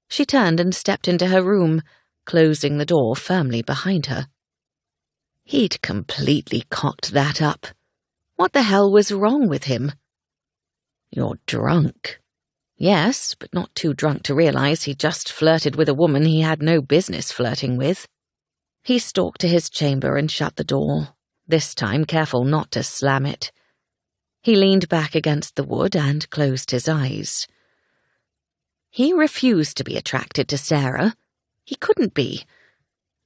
She turned and stepped into her room, closing the door firmly behind her. He'd completely cocked that up. What the hell was wrong with him? You're drunk. Yes, but not too drunk to realize he just flirted with a woman he had no business flirting with. He stalked to his chamber and shut the door, this time careful not to slam it. He leaned back against the wood and closed his eyes. He refused to be attracted to Sarah. He couldn't be.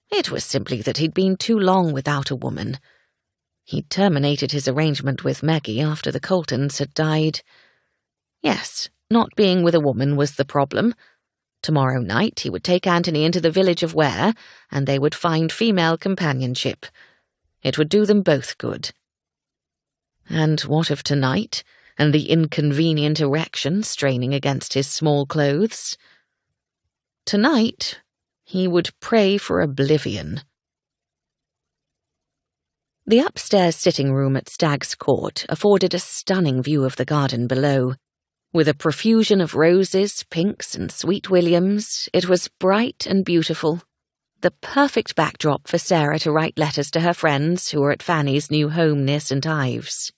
It was simply that he'd been too long without a woman. He'd terminated his arrangement with Maggie after the Coltons had died. Yes, not being with a woman was the problem. Tomorrow night he would take Anthony into the village of Ware, and they would find female companionship. It would do them both good. And what of tonight, and the inconvenient erection straining against his small clothes? Tonight he would pray for oblivion. The upstairs sitting room at Stag's Court afforded a stunning view of the garden below. With a profusion of roses, pinks, and sweet williams, it was bright and beautiful. The perfect backdrop for Sarah to write letters to her friends who were at Fanny's new home near St. Ives.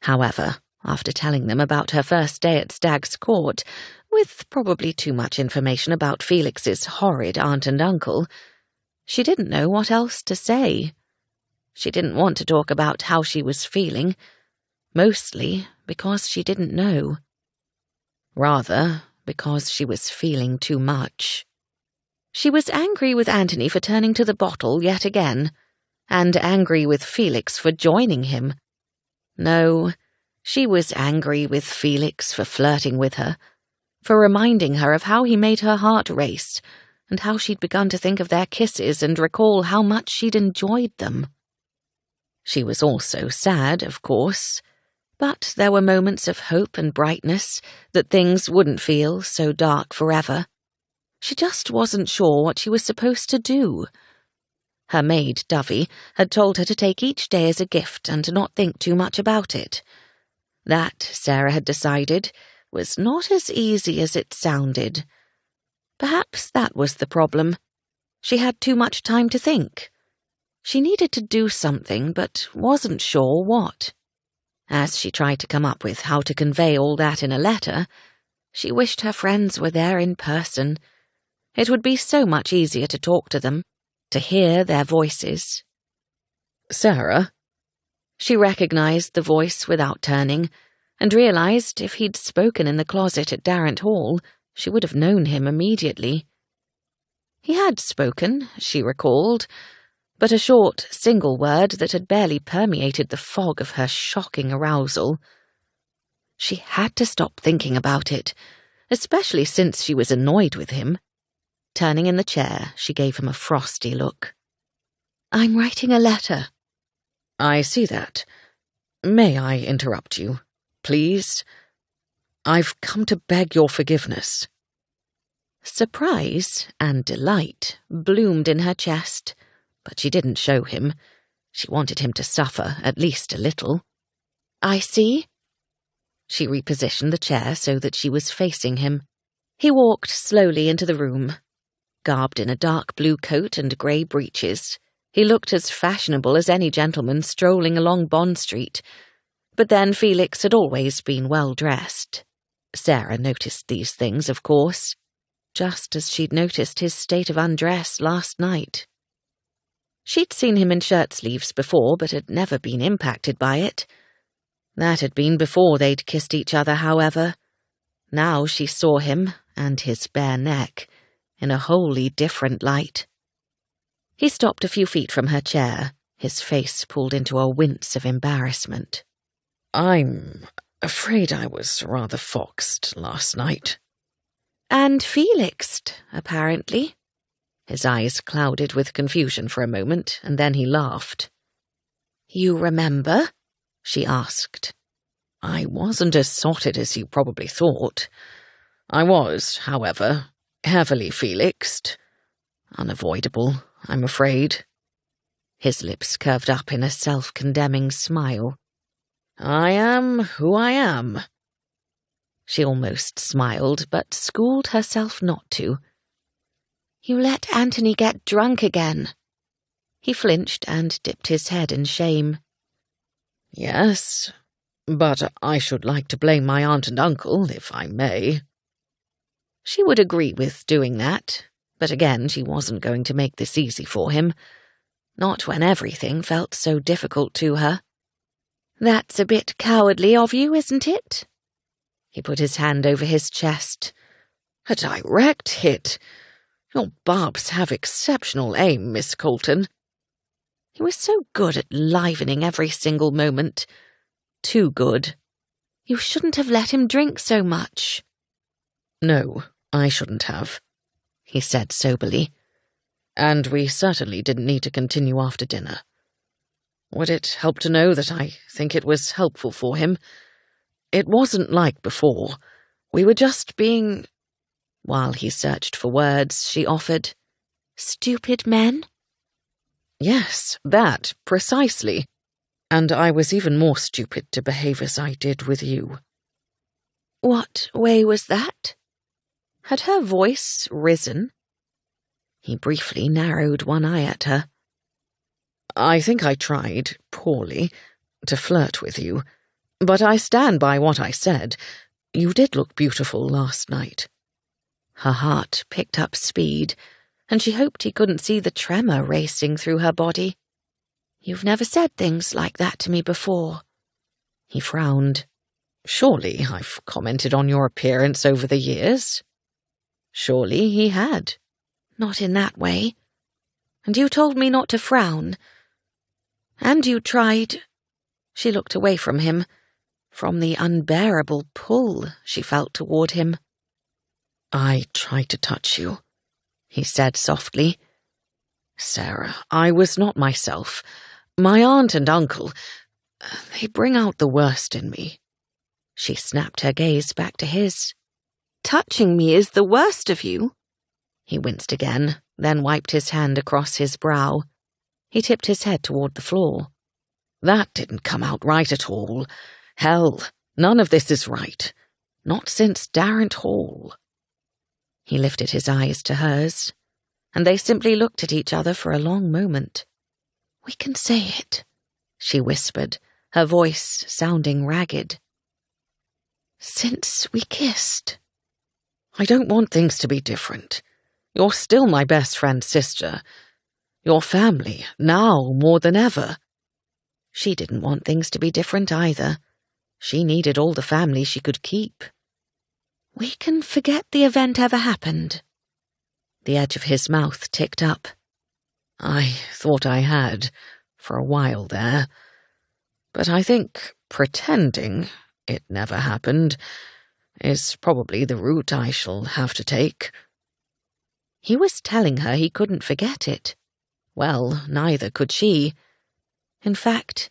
However, after telling them about her first day at Stag's Court, with probably too much information about Felix's horrid aunt and uncle, she didn't know what else to say. She didn't want to talk about how she was feeling, mostly because she didn't know. Rather, because she was feeling too much. She was angry with Anthony for turning to the bottle yet again, and angry with Felix for joining him. No, she was angry with Felix for flirting with her, for reminding her of how he made her heart race, and how she'd begun to think of their kisses and recall how much she'd enjoyed them. She was also sad, of course, but there were moments of hope and brightness, that things wouldn't feel so dark forever. She just wasn't sure what she was supposed to do. Her maid, Dovey, had told her to take each day as a gift and to not think too much about it. That, Sarah had decided, was not as easy as it sounded. Perhaps that was the problem. She had too much time to think. She needed to do something, but wasn't sure what. As she tried to come up with how to convey all that in a letter, she wished her friends were there in person. It would be so much easier to talk to them, to hear their voices. Sarah? She recognized the voice without turning, and realized if he'd spoken in the closet at Darrant Hall, she would have known him immediately. He had spoken, she recalled, but a short, single word that had barely permeated the fog of her shocking arousal. She had to stop thinking about it, especially since she was annoyed with him. Turning in the chair, she gave him a frosty look. "I'm writing a letter." "I see that. May I interrupt you, please? I've come to beg your forgiveness." Surprise and delight bloomed in her chest, but she didn't show him. She wanted him to suffer at least a little. "I see." She repositioned the chair so that she was facing him. He walked slowly into the room. Garbed in a dark blue coat and grey breeches, he looked as fashionable as any gentleman strolling along Bond Street. But then Felix had always been well dressed. Sarah noticed these things, of course, just as she'd noticed his state of undress last night. She'd seen him in shirt-sleeves before, but had never been impacted by it. That had been before they'd kissed each other, however. Now she saw him, and his bare neck, in a wholly different light. He stopped a few feet from her chair, his face pulled into a wince of embarrassment. "I'm afraid I was rather foxed last night." "And Felixed, apparently." His eyes clouded with confusion for a moment, and then he laughed. "You remember?" she asked. "I wasn't as sotted as you probably thought. I was, however, heavily Felixed. Unavoidable, I'm afraid." His lips curved up in a self-condemning smile. "I am who I am." She almost smiled, but schooled herself not to. "You let Anthony get drunk again." He flinched and dipped his head in shame. "Yes, but I should like to blame my aunt and uncle, if I may." She would agree with doing that, but again she wasn't going to make this easy for him. Not when everything felt so difficult to her. That's a bit cowardly of you, isn't it? He put his hand over his chest. A direct hit. Your barbs have exceptional aim, Miss Colton. He was so good at livening every single moment. Too good. You shouldn't have let him drink so much. No, I shouldn't have, he said soberly. And we certainly didn't need to continue after dinner. Would it help to know that I think it was helpful for him? It wasn't like before. We were just being... While he searched for words, she offered, "Stupid men?" Yes, that, precisely. And I was even more stupid to behave as I did with you. What way was that? Had her voice risen? He briefly narrowed one eye at her. I think I tried, poorly, to flirt with you, but I stand by what I said. You did look beautiful last night. Her heart picked up speed, and she hoped he couldn't see the tremor racing through her body. You've never said things like that to me before. He frowned. Surely I've commented on your appearance over the years. Surely he had. Not in that way. And you told me not to frown. And you tried... She looked away from him, from the unbearable pull she felt toward him. I tried to touch you, he said softly. Sarah, I was not myself. My aunt and uncle, they bring out the worst in me. She snapped her gaze back to his. Touching me is the worst of you? He winced again, then wiped his hand across his brow. He tipped his head toward the floor. That didn't come out right at all. Hell, none of this is right. Not since Darrant Hall. He lifted his eyes to hers, and they simply looked at each other for a long moment. We can say it, she whispered, her voice sounding ragged. Since we kissed. I don't want things to be different. You're still my best friend's sister. Your family, now more than ever. She didn't want things to be different either. She needed all the family she could keep. We can forget the event ever happened. The edge of his mouth ticked up. I thought I had, for a while there. But I think pretending it never happened is probably the route I shall have to take. He was telling her he couldn't forget it. Well, neither could she. In fact,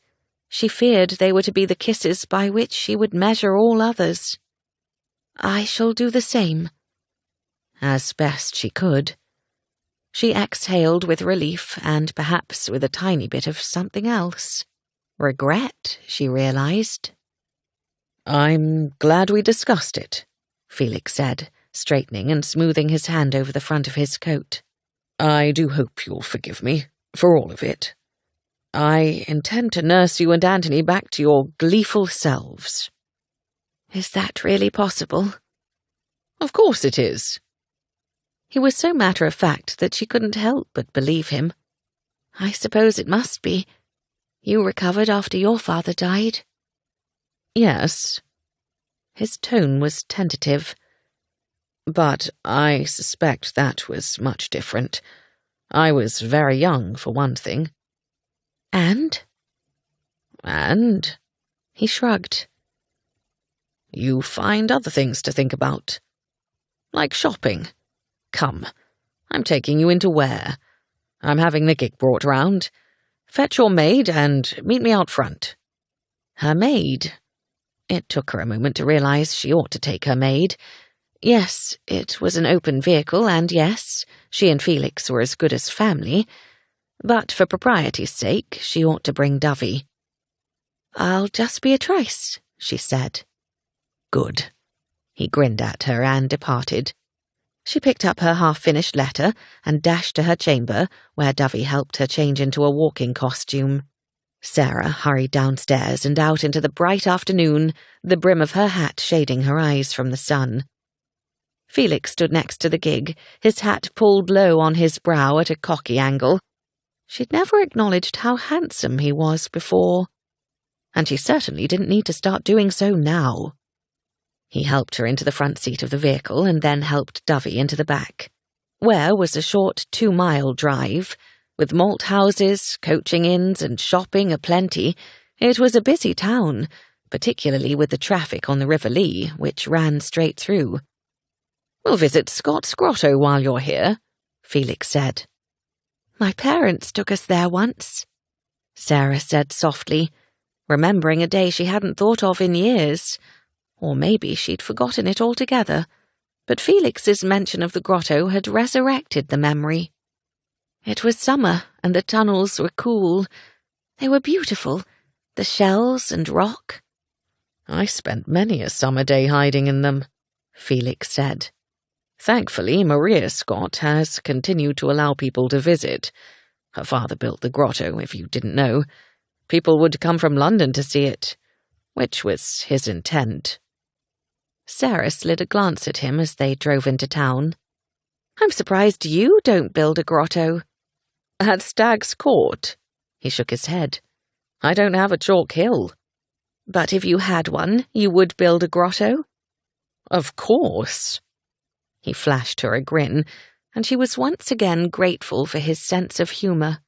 she feared they were to be the kisses by which she would measure all others. I shall do the same. As best she could. She exhaled with relief and perhaps with a tiny bit of something else. Regret, she realized. I'm glad we discussed it, Felix said, straightening and smoothing his hand over the front of his coat. I do hope you'll forgive me for all of it. I intend to nurse you and Anthony back to your gleeful selves. Is that really possible? Of course it is. He was so matter-of-fact that she couldn't help but believe him. I suppose it must be. You recovered after your father died? Yes. His tone was tentative. But I suspect that was much different. I was very young, for one thing. And? And? He shrugged. You find other things to think about. Like shopping. Come, I'm taking you into Ware. I'm having the gig brought round. Fetch your maid and meet me out front. Her maid? It took her a moment to realize she ought to take her maid. Yes, it was an open vehicle, and yes, she and Felix were as good as family. But for propriety's sake, she ought to bring Dovey. I'll just be a trice, she said. Good. He grinned at her and departed. She picked up her half-finished letter and dashed to her chamber, where Dovey helped her change into a walking costume. Sarah hurried downstairs and out into the bright afternoon, the brim of her hat shading her eyes from the sun. Felix stood next to the gig, his hat pulled low on his brow at a cocky angle. She'd never acknowledged how handsome he was before. and she certainly didn't need to start doing so now. He helped her into the front seat of the vehicle and then helped Dovey into the back, where was a short 2-mile drive. With malt houses, coaching inns, and shopping aplenty, it was a busy town, particularly with the traffic on the River Lee, which ran straight through. "We'll visit Scott's Grotto while you're here," Felix said. "My parents took us there once," Sarah said softly, remembering a day she hadn't thought of in years. Or maybe she'd forgotten it altogether, but Felix's mention of the grotto had resurrected the memory. It was summer, and the tunnels were cool. They were beautiful, the shells and rock. "I spent many a summer day hiding in them," Felix said. "Thankfully, Maria Scott has continued to allow people to visit. Her father built the grotto, if you didn't know. People would come from London to see it, which was his intent." Sarah slid a glance at him as they drove into town. "I'm surprised you don't build a grotto." "At Stag's Court?" He shook his head. "I don't have a chalk hill." "But if you had one, you would build a grotto?" "Of course." He flashed her a grin, and she was once again grateful for his sense of humour.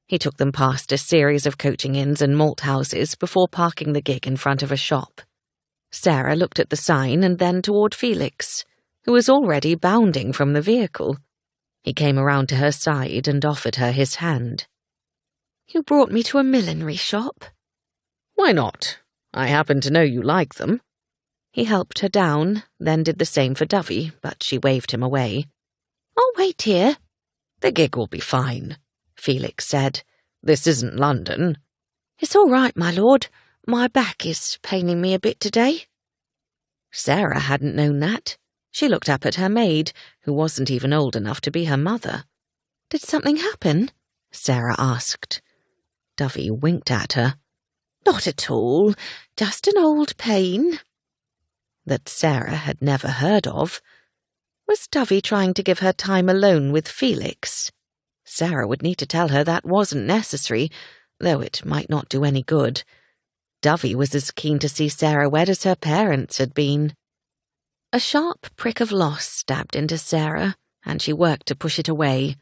He took them past a series of coaching inns and malt houses before parking the gig in front of a shop. Sarah looked at the sign and then toward Felix, who was already bounding from the vehicle. He came around to her side and offered her his hand. "You brought me to a millinery shop?" "Why not? I happen to know you like them." He helped her down, then did the same for Dovey, but she waved him away. "I'll wait here." "The gig will be fine," Felix said. "This isn't London." "It's all right, my lord. My back is paining me a bit today." Sarah hadn't known that. She looked up at her maid, who wasn't even old enough to be her mother. "Did something happen?" Sarah asked. Dovey winked at her. "Not at all. Just an old pain." That Sarah had never heard of. Was Dovey trying to give her time alone with Felix? Sarah would need to tell her that wasn't necessary, though it might not do any good. Dovey was as keen to see Sarah wed as her parents had been. A sharp prick of loss stabbed into Sarah, and she worked to push it away.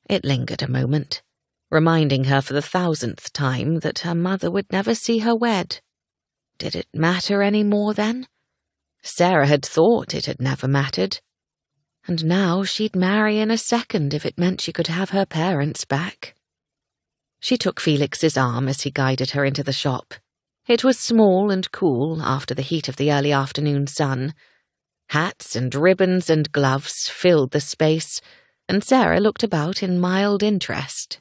It lingered a moment, reminding her for the 1,000th time that her mother would never see her wed. Did it matter any more then? Sarah had thought it had never mattered. And now she'd marry in a second if it meant she could have her parents back. She took Felix's arm as he guided her into the shop. It was small and cool after the heat of the early afternoon sun. Hats and ribbons and gloves filled the space, and Sarah looked about in mild interest.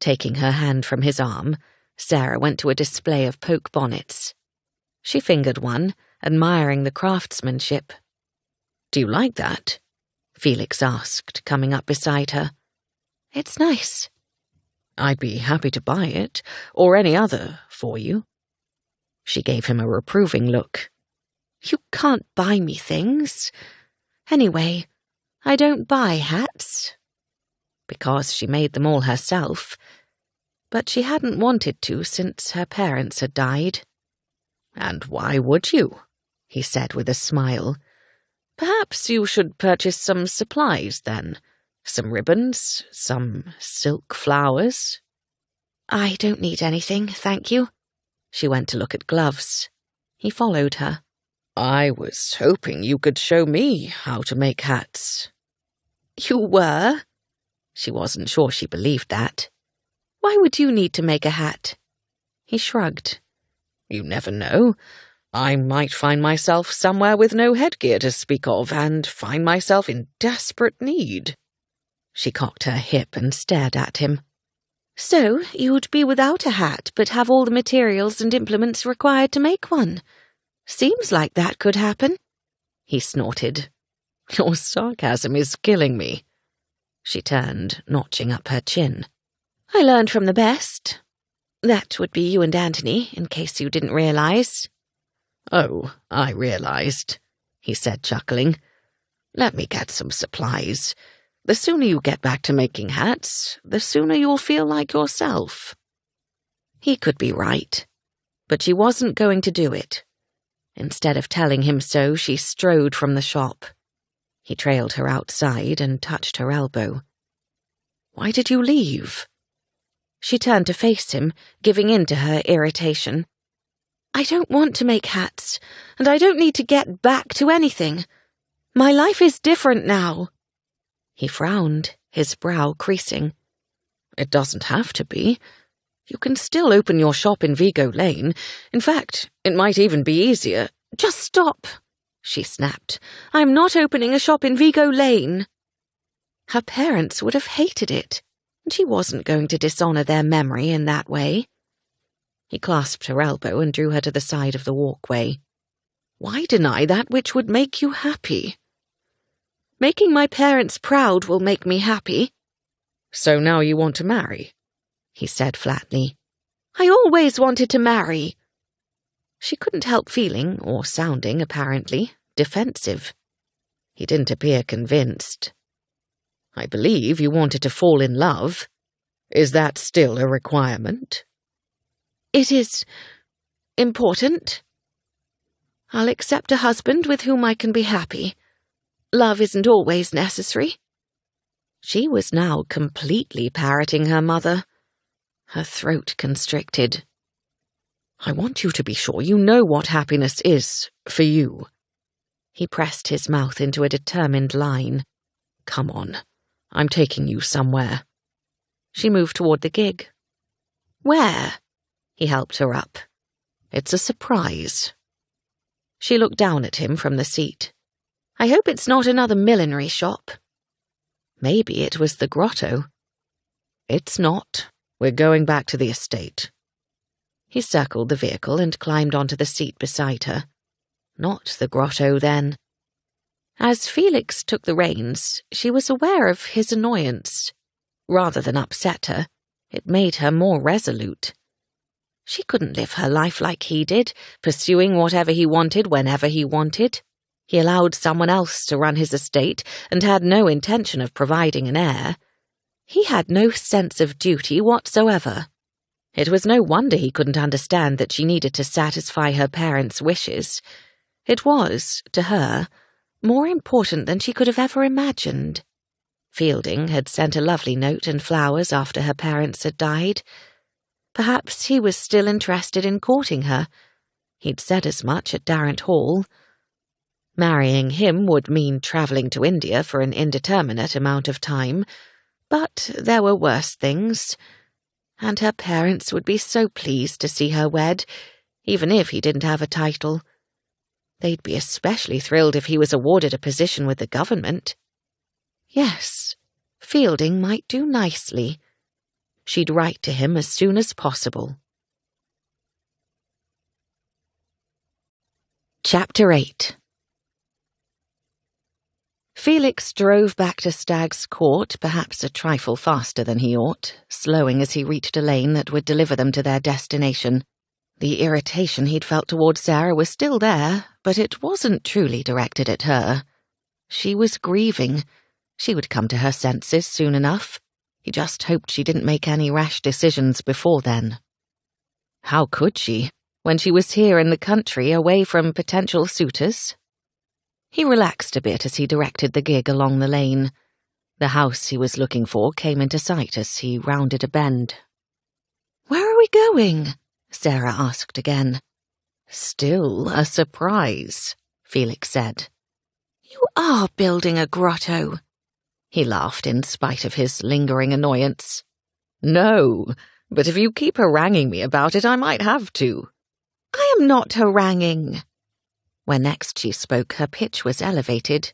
Taking her hand from his arm, Sarah went to a display of poke bonnets. She fingered one, admiring the craftsmanship. "Do you like that?" Felix asked, coming up beside her. "It's nice." "I'd be happy to buy it, or any other, for you." She gave him a reproving look. "You can't buy me things. Anyway, I don't buy hats." Because she made them all herself. But she hadn't wanted to since her parents had died. "And why would you?" he said with a smile. "Perhaps you should purchase some supplies, then. Some ribbons, some silk flowers." "I don't need anything, thank you." She went to look at gloves. He followed her. "I was hoping you could show me how to make hats." "You were?" She wasn't sure she believed that. "Why would you need to make a hat?" He shrugged. "You never know. I might find myself somewhere with no headgear to speak of, and find myself in desperate need." She cocked her hip and stared at him. "So you'd be without a hat, but have all the materials and implements required to make one? Seems like that could happen." He snorted. "Your sarcasm is killing me." She turned, notching up her chin. "I learned from the best. That would be you and Anthony, in case you didn't realize." "Oh, I realized," he said, chuckling. "Let me get some supplies. The sooner you get back to making hats, the sooner you'll feel like yourself." He could be right. But she wasn't going to do it. Instead of telling him so, she strode from the shop. He trailed her outside and touched her elbow. "Why did you leave?" She turned to face him, giving in to her irritation. "I don't want to make hats, and I don't need to get back to anything. My life is different now." He frowned, his brow creasing. "It doesn't have to be. You can still open your shop in Vigo Lane. In fact, it might even be easier." "Just stop," she snapped. "I'm not opening a shop in Vigo Lane." Her parents would have hated it, and she wasn't going to dishonor their memory in that way. He clasped her elbow and drew her to the side of the walkway. "Why deny that which would make you happy?" "Making my parents proud will make me happy." "So now you want to marry?" he said flatly. "I always wanted to marry." She couldn't help feeling, or sounding, apparently, defensive. He didn't appear convinced. "I believe you wanted to fall in love. Is that still a requirement?" "It is important. I'll accept a husband with whom I can be happy. Love isn't always necessary." She was now completely parroting her mother. Her throat constricted. "I want you to be sure you know what happiness is for you." He pressed his mouth into a determined line. "Come on, I'm taking you somewhere." She moved toward the gig. "Where?" He helped her up. "It's a surprise." She looked down at him from the seat. "I hope it's not another millinery shop." Maybe it was the grotto. "It's not. We're going back to the estate." He circled the vehicle and climbed onto the seat beside her. Not the grotto, then. As Felix took the reins, she was aware of his annoyance. Rather than upset her, it made her more resolute. She couldn't live her life like he did, pursuing whatever he wanted whenever he wanted. He allowed someone else to run his estate and had no intention of providing an heir. He had no sense of duty whatsoever. It was no wonder he couldn't understand that she needed to satisfy her parents' wishes. It was, to her, more important than she could have ever imagined. Fielding had sent a lovely note and flowers after her parents had died. Perhaps he was still interested in courting her. He'd said as much at Darrant Hall. Marrying him would mean travelling to India for an indeterminate amount of time, but there were worse things. And her parents would be so pleased to see her wed, even if he didn't have a title. They'd be especially thrilled if he was awarded a position with the government. Yes, Fielding might do nicely. She'd write to him as soon as possible. Chapter 8. Felix drove back to Stag's Court, perhaps a trifle faster than he ought, slowing as he reached a lane that would deliver them to their destination. The irritation he'd felt toward Sarah was still there, but it wasn't truly directed at her. She was grieving. She would come to her senses soon enough. He just hoped she didn't make any rash decisions before then. How could she, when she was here in the country, away from potential suitors? He relaxed a bit as he directed the gig along the lane. The house he was looking for came into sight as he rounded a bend. "Where are we going?" Sarah asked again. "Still a surprise," Felix said. "You are building a grotto." He laughed in spite of his lingering annoyance. "No, but if you keep haranguing me about it, I might have to." "I am not haranguing." When next she spoke, her pitch was elevated.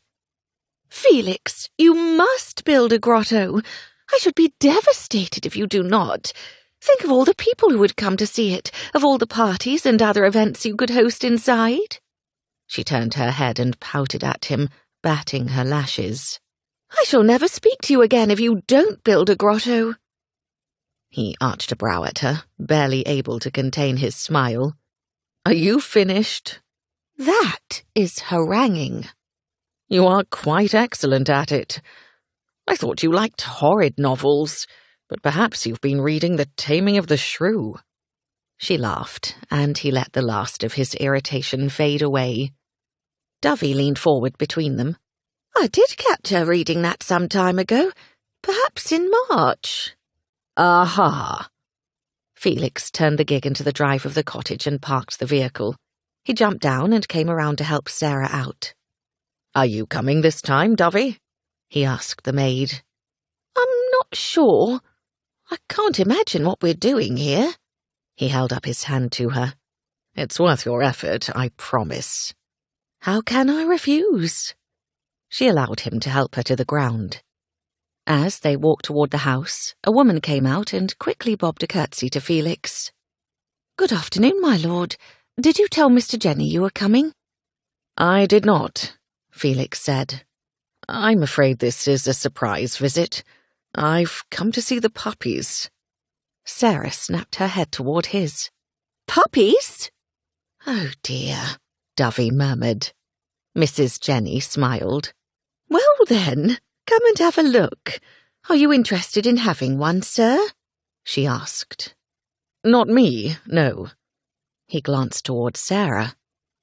"Felix, you must build a grotto. I should be devastated if you do not. Think of all the people who would come to see it, of all the parties and other events you could host inside." She turned her head and pouted at him, batting her lashes. "I shall never speak to you again if you don't build a grotto." He arched a brow at her, barely able to contain his smile. "Are you finished?" "That is haranguing." "You are quite excellent at it. I thought you liked horrid novels, but perhaps you've been reading The Taming of the Shrew." She laughed, and he let the last of his irritation fade away. Dovey leaned forward between them. I did catch her reading that some time ago, perhaps in March. Aha! Felix turned the gig into the drive of the cottage and parked the vehicle. He jumped down and came around to help Sarah out. Are you coming this time, Dovey? He asked the maid. I'm not sure. I can't imagine what we're doing here. He held up his hand to her. It's worth your effort, I promise. How can I refuse? She allowed him to help her to the ground. As they walked toward the house, a woman came out and quickly bobbed a curtsy to Felix. Good afternoon, my lord. Did you tell Mr. Jenny you were coming? I did not, Felix said. I'm afraid this is a surprise visit. I've come to see the puppies. Sarah snapped her head toward his. Puppies? Oh dear, Dovey murmured. Mrs. Jenny smiled. Well then, come and have a look. Are you interested in having one, sir? She asked. Not me, no. He glanced toward Sarah.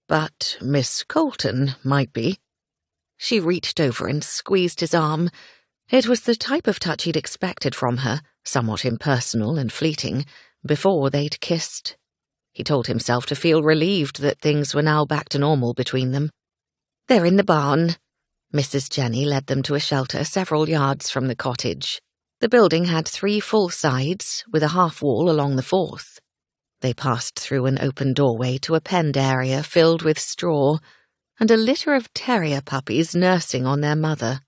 But Miss Colton might be. She reached over and squeezed his arm. It was the type of touch he'd expected from her, somewhat impersonal and fleeting, before they'd kissed. He told himself to feel relieved that things were now back to normal between them. They're in the barn. Mrs. Jenny led them to a shelter several yards from the cottage. The building had 3 full sides, with a half wall along the 4th. They passed through an open doorway to a penned area filled with straw, and a litter of terrier puppies nursing on their mother.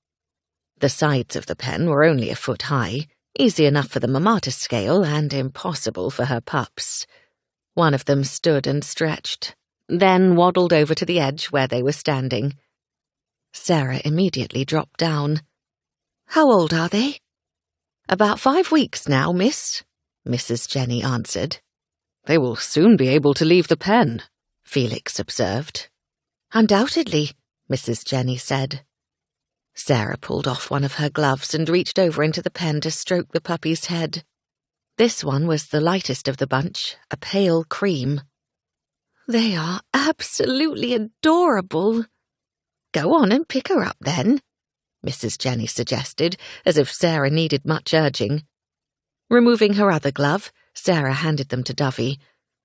The sides of the pen were only a foot high, easy enough for the mamma to scale and impossible for her pups. One of them stood and stretched, then waddled over to the edge where they were standing. Sarah immediately dropped down. How old are they? About 5 weeks now, miss, Mrs. Jenny answered. They will soon be able to leave the pen, Felix observed. Undoubtedly, Mrs. Jenny said. Sarah pulled off one of her gloves and reached over into the pen to stroke the puppy's head. This one was the lightest of the bunch, a pale cream. They are absolutely adorable. Go on and pick her up, then, Mrs. Jenny suggested, as if Sarah needed much urging. Removing her other glove, Sarah handed them to Dovey.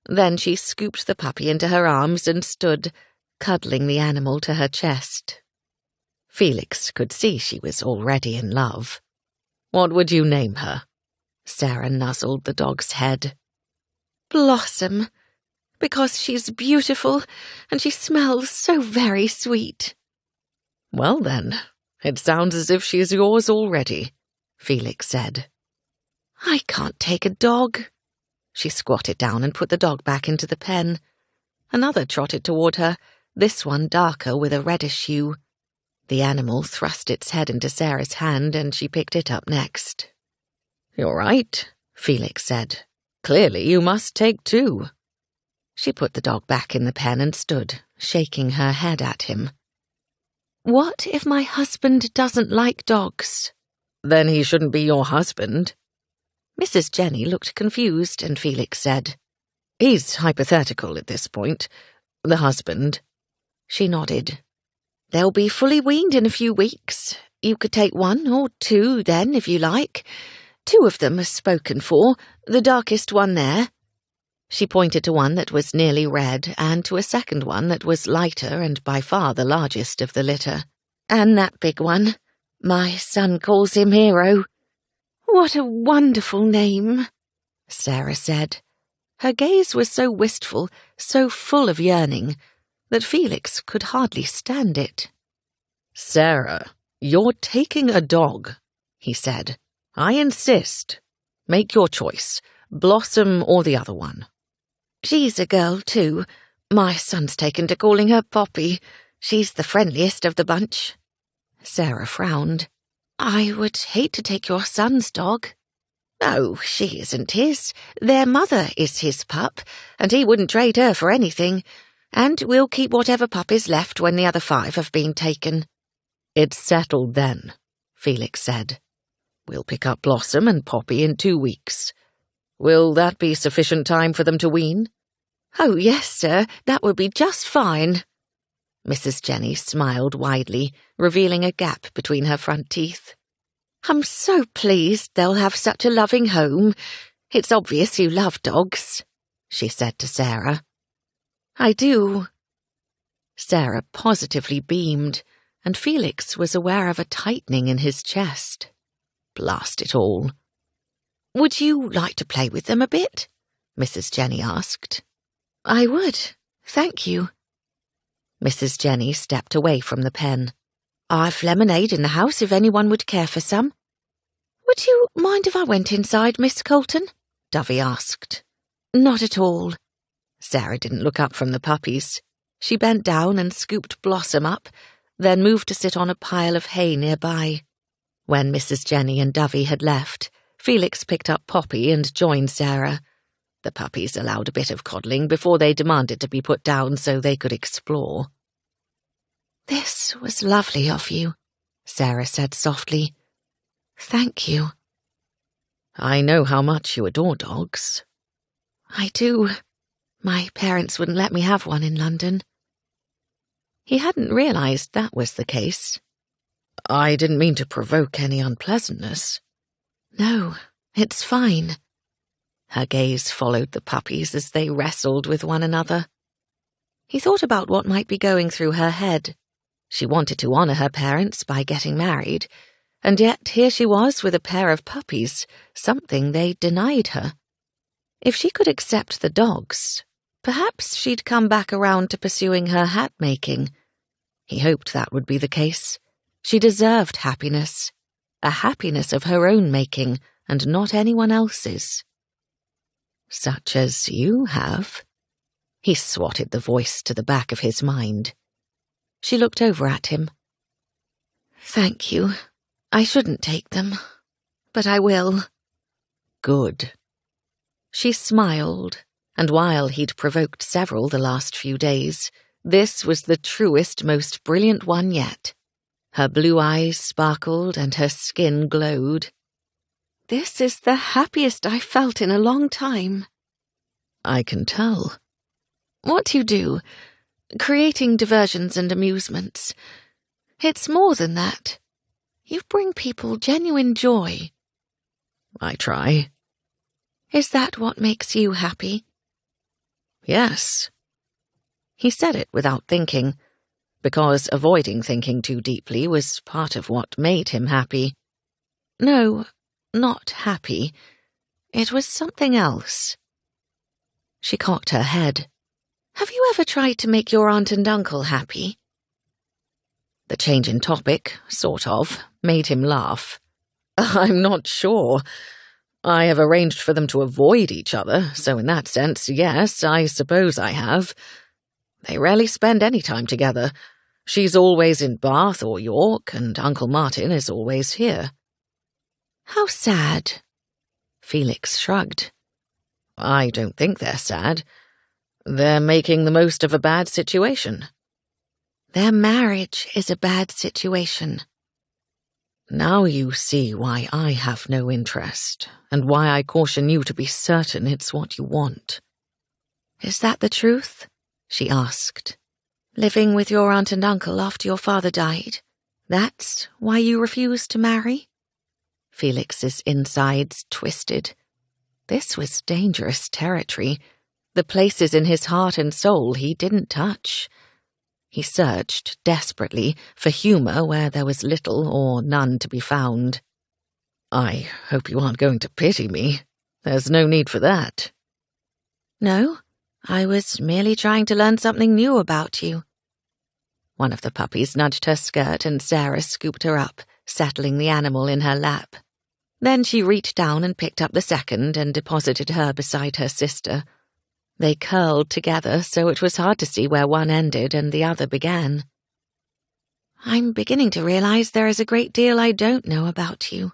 Then she scooped the puppy into her arms and stood, cuddling the animal to her chest. Felix could see she was already in love. What would you name her? Sarah nuzzled the dog's head. Blossom, because she's beautiful and she smells so very sweet. Well then, it sounds as if she's yours already, Felix said. I can't take a dog. She squatted down and put the dog back into the pen. Another trotted toward her, this one darker with a reddish hue. The animal thrust its head into Sarah's hand and she picked it up next. You're right, Felix said. Clearly you must take 2. She put the dog back in the pen and stood, shaking her head at him. What if my husband doesn't like dogs? Then he shouldn't be your husband. Mrs. Jenny looked confused and Felix said, He's hypothetical at this point. The husband. She nodded. They'll be fully weaned in a few weeks. You could take 1 or 2 then, if you like. 2 of them are spoken for, the darkest one there. She pointed to one that was nearly red and to a second one that was lighter and by far the largest of the litter. And that big one. My son calls him Hero. What a wonderful name, Sarah said. Her gaze was so wistful, so full of yearning, that Felix could hardly stand it. Sarah, you're taking a dog, he said. I insist. Make your choice, Blossom or the other one. She's a girl, too. My son's taken to calling her Poppy. She's the friendliest of the bunch. Sarah frowned. I would hate to take your son's dog. No, she isn't his. Their mother is his pup, and he wouldn't trade her for anything. And we'll keep whatever pup is left when the other 5 have been taken. It's settled then, Felix said. We'll pick up Blossom and Poppy in 2 weeks. Will that be sufficient time for them to wean?" "Oh, yes, sir, that would be just fine." Mrs. Jenny smiled widely, revealing a gap between her front teeth. "I'm so pleased they'll have such a loving home. It's obvious you love dogs," she said to Sarah. "I do." Sarah positively beamed, and Felix was aware of a tightening in his chest. Blast it all. "Would you like to play with them a bit?" Mrs. Jenny asked. "I would, thank you." Mrs. Jenny stepped away from the pen. "I've lemonade in the house if anyone would care for some." "Would you mind if I went inside, Miss Colton?" Dovey asked. "Not at all." Sarah didn't look up from the puppies. She bent down and scooped Blossom up, then moved to sit on a pile of hay nearby. When Mrs. Jenny and Dovey had left, Felix picked up Poppy and joined Sarah. The puppies allowed a bit of coddling before they demanded to be put down so they could explore. "This was lovely of you," Sarah said softly. "Thank you." "I know how much you adore dogs." "I do. My parents wouldn't let me have one in London." He hadn't realized that was the case. "I didn't mean to provoke any unpleasantness." "No, it's fine." Her gaze followed the puppies as they wrestled with one another. He thought about what might be going through her head. She wanted to honor her parents by getting married, and yet here she was with a pair of puppies, something they denied her. If she could accept the dogs, perhaps she'd come back around to pursuing her hat-making. He hoped that would be the case. She deserved happiness, a happiness of her own making and not anyone else's. "Such as you have." He swatted the voice to the back of his mind. She looked over at him. "Thank you. I shouldn't take them, but I will." "Good." She smiled, and while he'd provoked several the last few days, this was the truest, most brilliant one yet. Her blue eyes sparkled and her skin glowed. "This is the happiest I've felt in a long time." "I can tell." "What do you do? Creating diversions and amusements. It's more than that. You bring people genuine joy." "I try." "Is that what makes you happy?" "Yes." He said it without thinking, because avoiding thinking too deeply was part of what made him happy. No, not happy. It was something else. She cocked her head. "Have you ever tried to make your aunt and uncle happy?" The change in topic, sort of, made him laugh. "I'm not sure. I have arranged for them to avoid each other, so in that sense, yes, I suppose I have. They rarely spend any time together. She's always in Bath or York, and Uncle Martin is always here." "How sad." Felix shrugged. "I don't think they're sad. They're making the most of a bad situation." "Their marriage is a bad situation." "Now you see why I have no interest, and why I caution you to be certain it's what you want." "Is that the truth?" she asked. "Living with your aunt and uncle after your father died, that's why you refused to marry?" Felix's insides twisted. This was dangerous territory, the places in his heart and soul he didn't touch. He searched, desperately, for humor where there was little or none to be found. "I hope you aren't going to pity me. There's no need for that." "No, I was merely trying to learn something new about you." One of the puppies nudged her skirt and Sarah scooped her up, settling the animal in her lap. Then she reached down and picked up the second and deposited her beside her sister. They curled together, so it was hard to see where one ended and the other began. "I'm beginning to realize there is a great deal I don't know about you."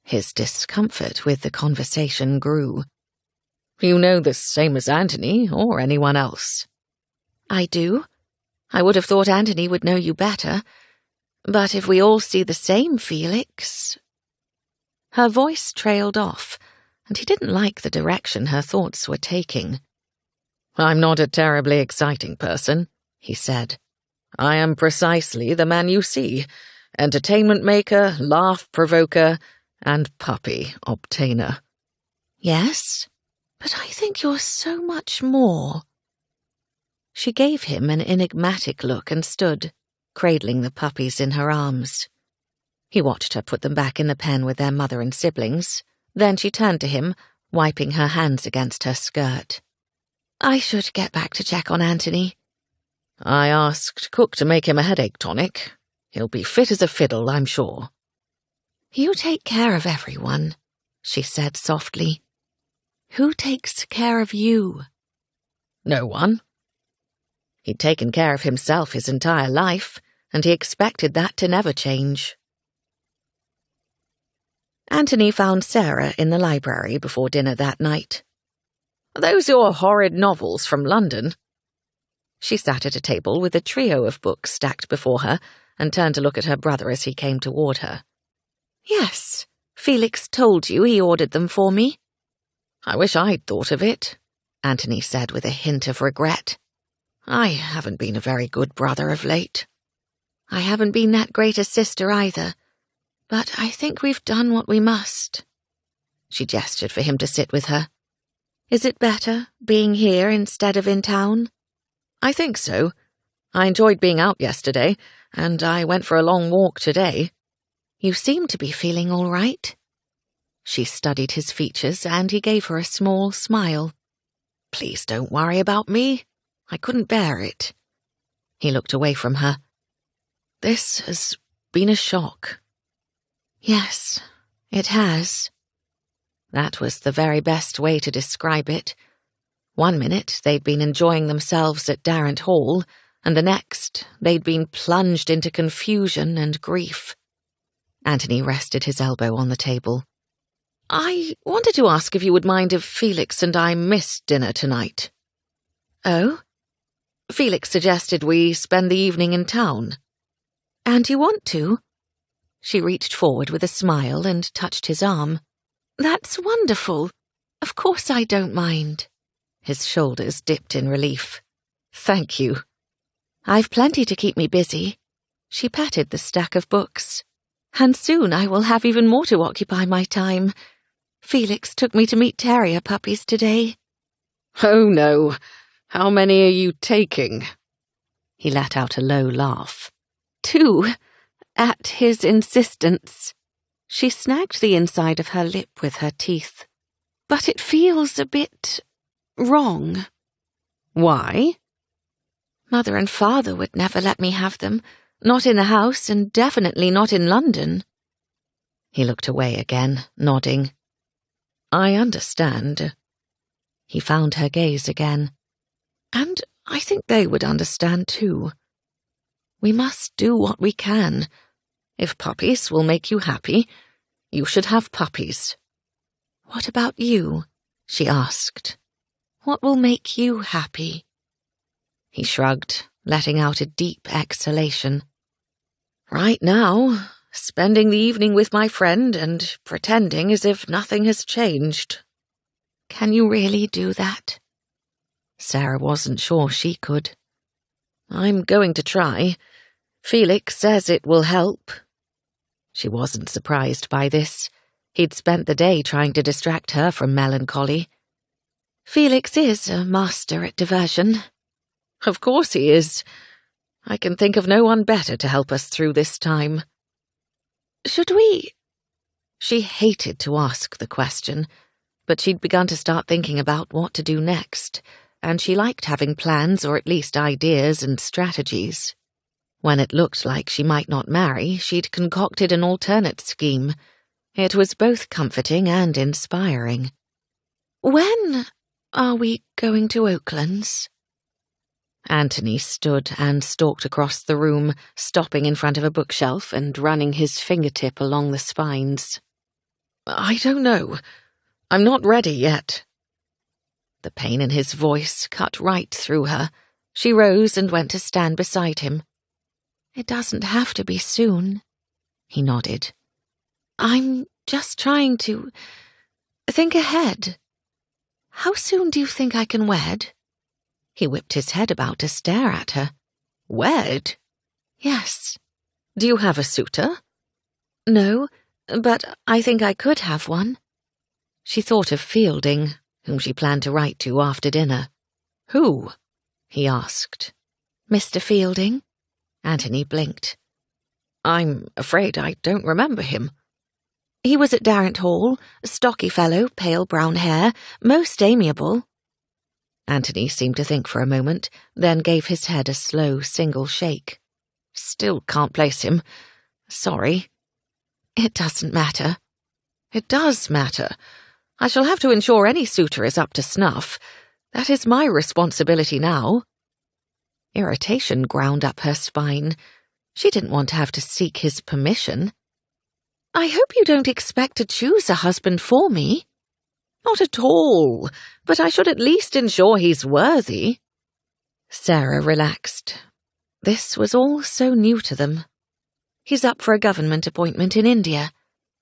His discomfort with the conversation grew. "You know the same as Anthony, or anyone else." "I do. I would have thought Anthony would know you better. But if we all see the same, Felix—" Her voice trailed off, and he didn't like the direction her thoughts were taking. "I'm not a terribly exciting person," he said. "I am precisely the man you see. Entertainment maker, laugh-provoker, and puppy obtainer." "Yes, but I think you're so much more." She gave him an enigmatic look and stood, cradling the puppies in her arms. He watched her put them back in the pen with their mother and siblings. Then she turned to him, wiping her hands against her skirt. "I should get back to check on Anthony." "I asked Cook to make him a headache tonic. He'll be fit as a fiddle, I'm sure." "You take care of everyone," she said softly. "Who takes care of you?" "No one." He'd taken care of himself his entire life, and he expected that to never change. Anthony found Sarah in the library before dinner that night. "Are those your horrid novels from London?" She sat at a table with a trio of books stacked before her and turned to look at her brother as he came toward her. "Yes, Felix told you he ordered them for me." "I wish I'd thought of it," Anthony said with a hint of regret. "I haven't been a very good brother of late." "I haven't been that great a sister either, but I think we've done what we must." She gestured for him to sit with her. "Is it better, being here instead of in town?" "I think so. I enjoyed being out yesterday, and I went for a long walk today." "You seem to be feeling all right." She studied his features, and he gave her a small smile. "Please don't worry about me. I couldn't bear it." He looked away from her. "This has been a shock." "Yes, it has." That was the very best way to describe it. One minute they'd been enjoying themselves at Darrant Hall, and the next they'd been plunged into confusion and grief. Anthony rested his elbow on the table. "I wanted to ask if you would mind if Felix and I missed dinner tonight." "Oh?" "Felix suggested we spend the evening in town." "And you want to?" She reached forward with a smile and touched his arm. "That's wonderful. Of course I don't mind." His shoulders dipped in relief. "Thank you." "I've plenty to keep me busy." She patted the stack of books. "And soon I will have even more to occupy my time. Felix took me to meet terrier puppies today." "Oh, no. How many are you taking?" He let out a low laugh. "2, at his insistence." She snagged the inside of her lip with her teeth. "But it feels a bit wrong." "Why?" "Mother and Father would never let me have them. Not in the house, and definitely not in London." He looked away again, nodding. "I understand." He found her gaze again. "And I think they would understand too. We must do what we can. If puppies will make you happy, you should have puppies." "What about you?" she asked. "What will make you happy?" He shrugged, letting out a deep exhalation. "Right now, spending the evening with my friend and pretending as if nothing has changed." "Can you really do that?" Sarah wasn't sure she could. "I'm going to try. Felix says it will help." She wasn't surprised by this. He'd spent the day trying to distract her from melancholy. "Felix is a master at diversion." "Of course he is. I can think of no one better to help us through this time." "Should we—" She hated to ask the question, but she'd begun to start thinking about what to do next, and she liked having plans or at least ideas and strategies. When it looked like she might not marry, she'd concocted an alternate scheme. It was both comforting and inspiring. "When are we going to Oaklands?" Anthony stood and stalked across the room, stopping in front of a bookshelf and running his fingertip along the spines. "I don't know. I'm not ready yet." The pain in his voice cut right through her. She rose and went to stand beside him. "It doesn't have to be soon." He nodded. "I'm just trying to Think ahead. How soon do you think I can wed? He whipped his head about to stare at her. Wed? Yes. Do you have a suitor? No, but I think I could have one. She thought of Fielding, whom she planned to write to after dinner. Who? He asked. Mr. Fielding. Anthony blinked. I'm afraid I don't remember him. He was at Darrant Hall, a stocky fellow, pale brown hair, most amiable. Anthony seemed to think for a moment, then gave his head a slow single shake. Still can't place him. Sorry. It doesn't matter. It does matter. I shall have to ensure any suitor is up to snuff. That is my responsibility now. Irritation ground up her spine. She didn't want to have to seek his permission. I hope you don't expect to choose a husband for me. Not at all, but I should at least ensure he's worthy. Sarah relaxed. This was all so new to them. He's up for a government appointment in India.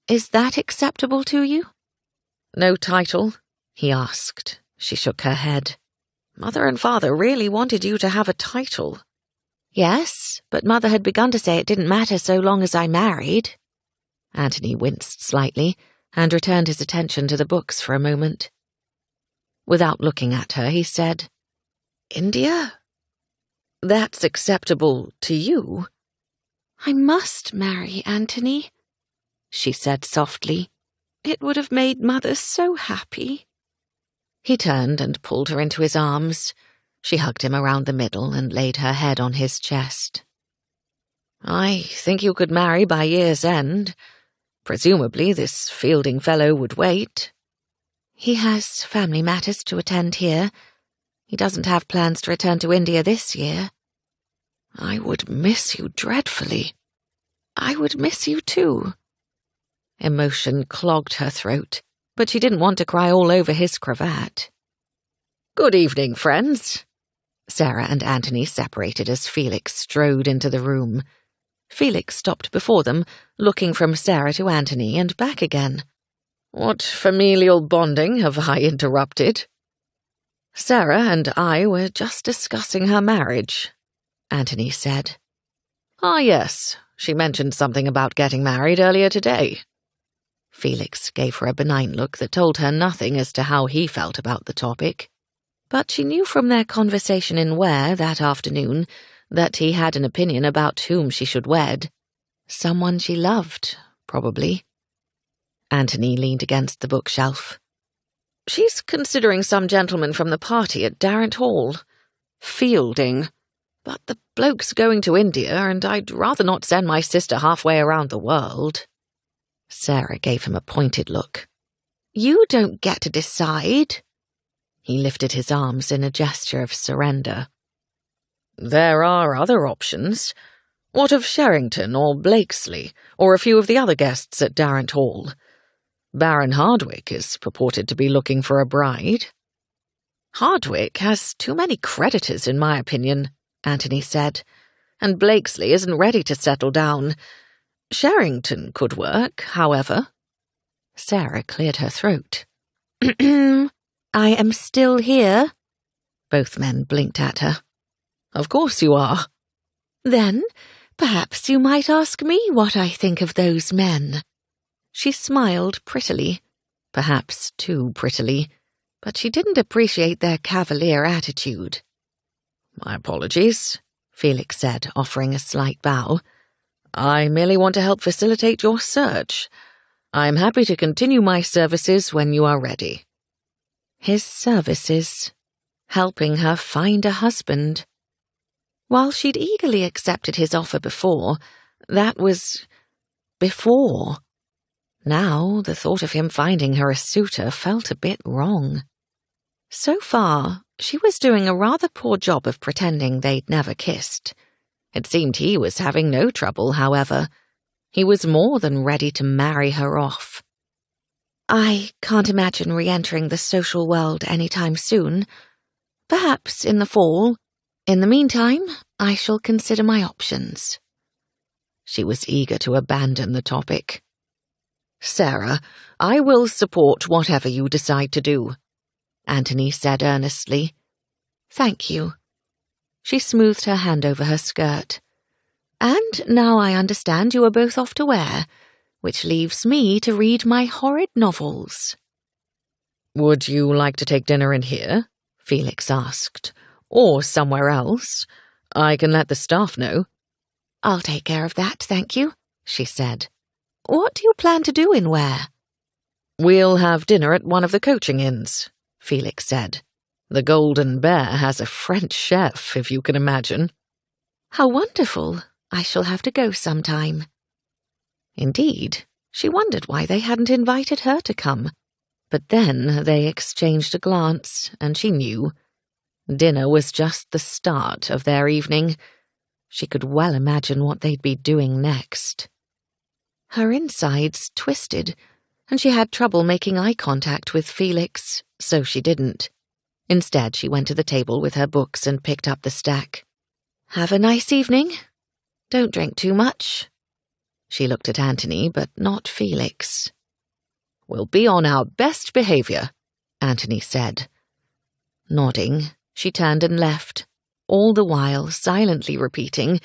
Is that acceptable to you? No title? He asked. She shook her head. Mother and Father really wanted you to have a title. Yes, but Mother had begun to say it didn't matter so long as I married. Anthony winced slightly and returned his attention to the books for a moment. Without looking at her, he said, India? That's acceptable to you? I must marry Anthony, she said softly. It would have made Mother so happy. He turned and pulled her into his arms. She hugged him around the middle and laid her head on his chest. I think you could marry by year's end. Presumably this Fielding fellow would wait. He has family matters to attend here. He doesn't have plans to return to India this year. I would miss you dreadfully. I would miss you too. Emotion clogged her throat, but she didn't want to cry all over his cravat. Good evening, friends. Sarah and Anthony separated as Felix strode into the room. Felix stopped before them, looking from Sarah to Anthony and back again. What familial bonding have I interrupted? Sarah and I were just discussing her marriage, Anthony said. Ah, yes. She mentioned something about getting married earlier today. Felix gave her a benign look that told her nothing as to how he felt about the topic. But she knew from their conversation in Ware that afternoon that he had an opinion about whom she should wed. Someone she loved, probably. Anthony leaned against the bookshelf. She's considering some gentleman from the party at Darrant Hall. Fielding. But the bloke's going to India, and I'd rather not send my sister halfway around the world. Sarah gave him a pointed look. You don't get to decide. He lifted his arms in a gesture of surrender. There are other options. What of Sherrington or Blakesley, or a few of the other guests at Darrant Hall? Baron Hardwick is purported to be looking for a bride. Hardwick has too many creditors, in my opinion, Anthony said, and Blakesley isn't ready to settle down. Sherrington could work, however. Sarah cleared her throat. I am still here. Both men blinked at her. Of course you are. Then, perhaps you might ask me what I think of those men. She smiled prettily, perhaps too prettily, but she didn't appreciate their cavalier attitude. My apologies, Felix said, offering a slight bow. I merely want to help facilitate your search. I am happy to continue my services when you are ready. His services, helping her find a husband. While she'd eagerly accepted his offer before, that was before. Now, the thought of him finding her a suitor felt a bit wrong. So far, she was doing a rather poor job of pretending they'd never kissed. It seemed he was having no trouble, however. He was more than ready to marry her off. I can't imagine re-entering the social world anytime soon. Perhaps in the fall. In the meantime, I shall consider my options. She was eager to abandon the topic. Sarah, I will support whatever you decide to do, Anthony said earnestly. Thank you. She smoothed her hand over her skirt. And now I understand you are both off to where, which leaves me to read my horrid novels. Would you like to take dinner in here? Felix asked. Or somewhere else? I can let the staff know. I'll take care of that, thank you, she said. What do you plan to do in Ware? We'll have dinner at one of the coaching inns, Felix said. The Golden Bear has a French chef, if you can imagine. How wonderful. I shall have to go sometime. Indeed, she wondered why they hadn't invited her to come. But then they exchanged a glance, and she knew. Dinner was just the start of their evening. She could well imagine what they'd be doing next. Her insides twisted, and she had trouble making eye contact with Felix, so she didn't. Instead, she went to the table with her books and picked up the stack. Have a nice evening. Don't drink too much. She looked at Anthony, but not Felix. We'll be on our best behaviour, Anthony said. Nodding, she turned and left, all the while silently repeating,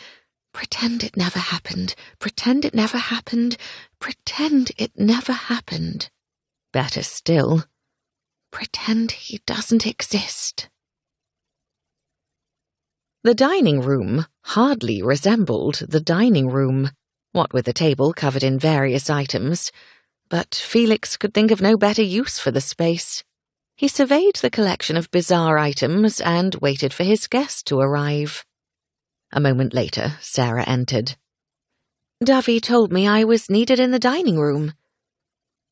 Pretend it never happened, pretend it never happened, pretend it never happened. Better still, pretend he doesn't exist. The dining room hardly resembled the dining room, what with the table covered in various items, but Felix could think of no better use for the space. He surveyed the collection of bizarre items and waited for his guest to arrive. A moment later, Sarah entered. Dovey told me I was needed in the dining room.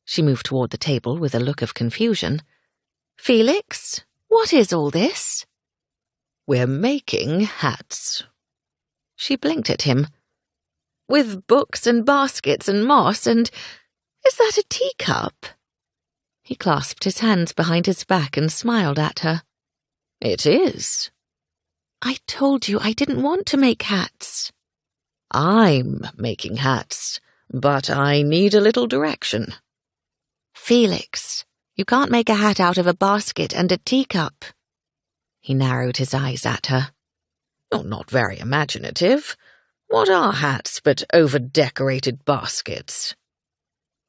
She moved toward the table with a look of confusion. Felix, what is all this? We're making hats. She blinked at him. With books and baskets and moss and... Is that a teacup? He clasped his hands behind his back and smiled at her. It is. I told you I didn't want to make hats. I'm making hats, but I need a little direction. Felix, you can't make a hat out of a basket and a teacup. He narrowed his eyes at her. Oh, not very imaginative. What are hats but over-decorated baskets?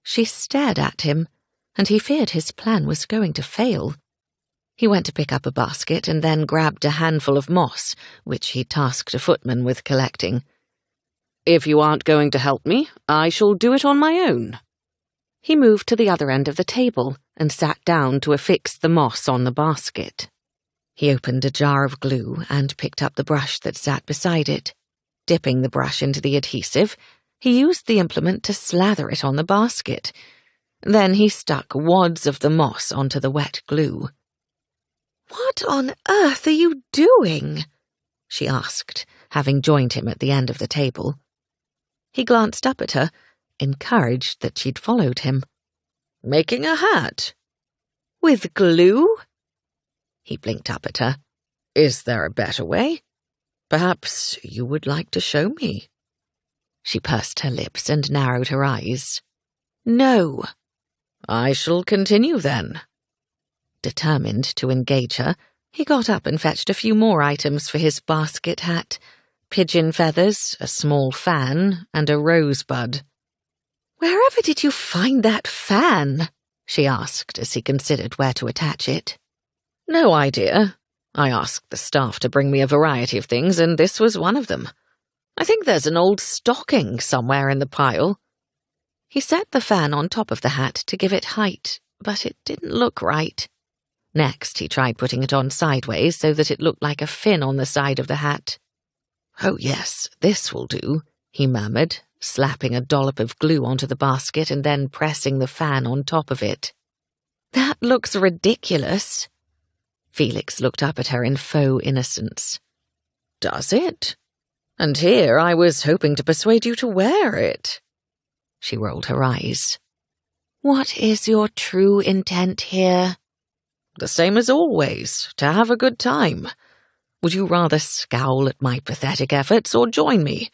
She stared at him, and he feared his plan was going to fail. He went to pick up a basket and then grabbed a handful of moss, which he tasked a footman with collecting. If you aren't going to help me, I shall do it on my own. He moved to the other end of the table and sat down to affix the moss on the basket. He opened a jar of glue and picked up the brush that sat beside it. Dipping the brush into the adhesive, he used the implement to slather it on the basket. Then he stuck wads of the moss onto the wet glue. What on earth are you doing? She asked, having joined him at the end of the table. He glanced up at her, encouraged that she'd followed him. Making a hat. With glue? He blinked up at her. Is there a better way? Perhaps you would like to show me. She pursed her lips and narrowed her eyes. No. I shall continue then. Determined to engage her, he got up and fetched a few more items for his basket hat. Pigeon feathers, a small fan, and a rosebud. Wherever did you find that fan? She asked as he considered where to attach it. No idea. I asked the staff to bring me a variety of things, and this was one of them. I think there's an old stocking somewhere in the pile. He set the fan on top of the hat to give it height, but it didn't look right. Next, he tried putting it on sideways so that it looked like a fin on the side of the hat. Oh yes, this will do, he murmured, slapping a dollop of glue onto the basket and then pressing the fan on top of it. That looks ridiculous. Felix looked up at her in faux innocence. Does it? And here I was hoping to persuade you to wear it. She rolled her eyes. What is your true intent here? The same as always, to have a good time. Would you rather scowl at my pathetic efforts or join me?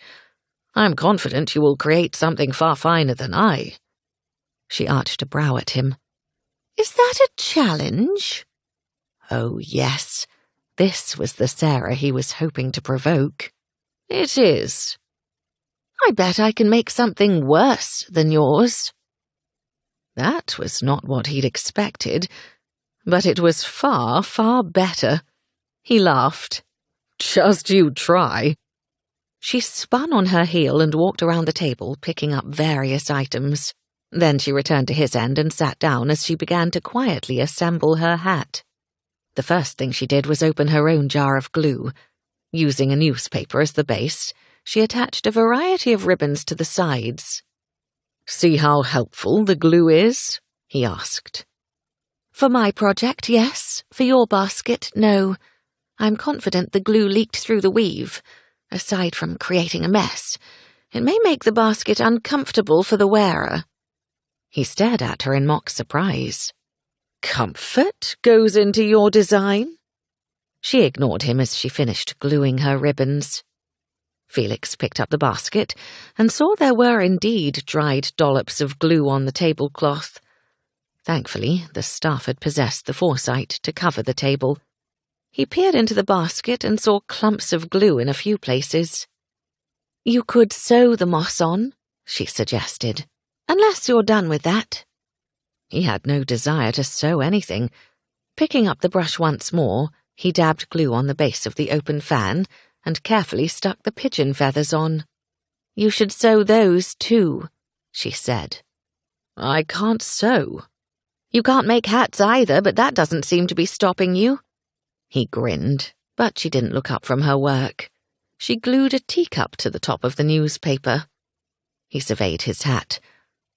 I'm confident you will create something far finer than I. She arched a brow at him. "Is that a challenge?" Oh, yes. This was the Sarah he was hoping to provoke. "It is." "I bet I can make something worse than yours." That was not what he'd expected, but it was far, far better. He laughed. "Just you try." She spun on her heel and walked around the table, picking up various items. Then she returned to his end and sat down as she began to quietly assemble her hat. The first thing she did was open her own jar of glue. Using a newspaper as the base, she attached a variety of ribbons to the sides. "See how helpful the glue is?" he asked. "For my project, yes. For your basket, no. I'm confident the glue leaked through the weave. Aside from creating a mess, it may make the basket uncomfortable for the wearer." He stared at her in mock surprise. "Comfort goes into your design?" She ignored him as she finished gluing her ribbons. Felix picked up the basket and saw there were indeed dried dollops of glue on the tablecloth. Thankfully, the staff had possessed the foresight to cover the table. He peered into the basket and saw clumps of glue in a few places. "You could sew the moss on," she suggested, "unless you're done with that." He had no desire to sew anything. Picking up the brush once more, he dabbed glue on the base of the open fan and carefully stuck the pigeon feathers on. "You should sew those too," she said. "I can't sew." "You can't make hats either, but that doesn't seem to be stopping you." He grinned, but she didn't look up from her work. She glued a teacup to the top of the newspaper. He surveyed his hat.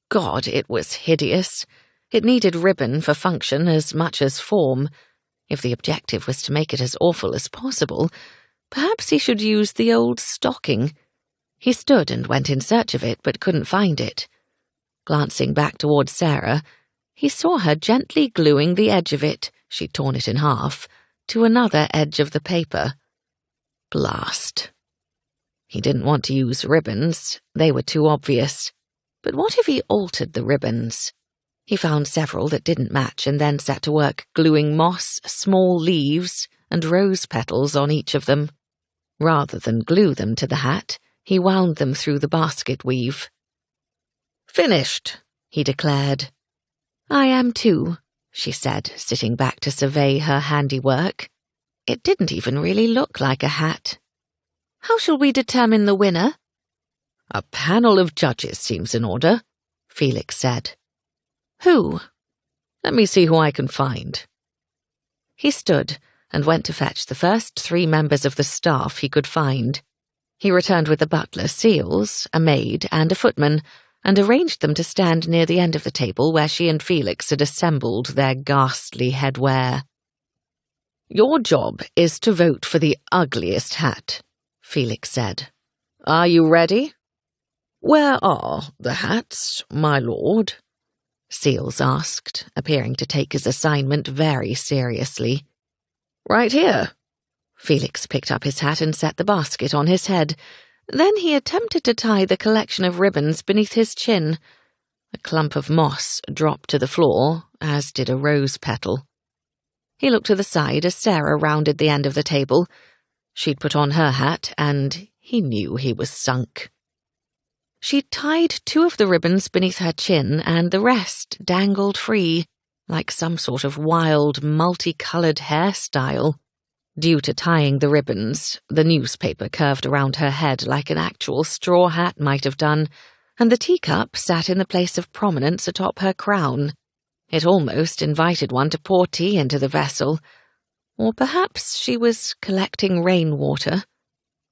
God, it was hideous. It needed ribbon for function as much as form. If the objective was to make it as awful as possible, perhaps he should use the old stocking. He stood and went in search of it, but couldn't find it. Glancing back towards Sarah, he saw her gently gluing the edge of it, she'd torn it in half, to another edge of the paper. Blast. He didn't want to use ribbons. They were too obvious. But what if he altered the ribbons? He found several that didn't match and then set to work gluing moss, small leaves, and rose petals on each of them. Rather than glue them to the hat, he wound them through the basket weave. "Finished," he declared. "I am too," she said, sitting back to survey her handiwork. It didn't even really look like a hat. "How shall we determine the winner?" "A panel of judges seems in order," Felix said. "Who?" "Let me see who I can find." He stood and went to fetch the first 3 members of the staff he could find. He returned with the butler, Seals, a maid, and a footman, and arranged them to stand near the end of the table where she and Felix had assembled their ghastly headwear. "Your job is to vote for the ugliest hat," Felix said. "Are you ready?" "Where are the hats, my lord?" Seals asked, appearing to take his assignment very seriously. "Right here." Felix picked up his hat and set the basket on his head. Then he attempted to tie the collection of ribbons beneath his chin. A clump of moss dropped to the floor, as did a rose petal. He looked to the side as Sarah rounded the end of the table. She'd put on her hat, and he knew he was sunk. She'd tied 2 of the ribbons beneath her chin, and the rest dangled free, like some sort of wild, multicolored hairstyle. Due to tying the ribbons, the newspaper curved around her head like an actual straw hat might have done, and the teacup sat in the place of prominence atop her crown. It almost invited one to pour tea into the vessel. Or perhaps she was collecting rainwater.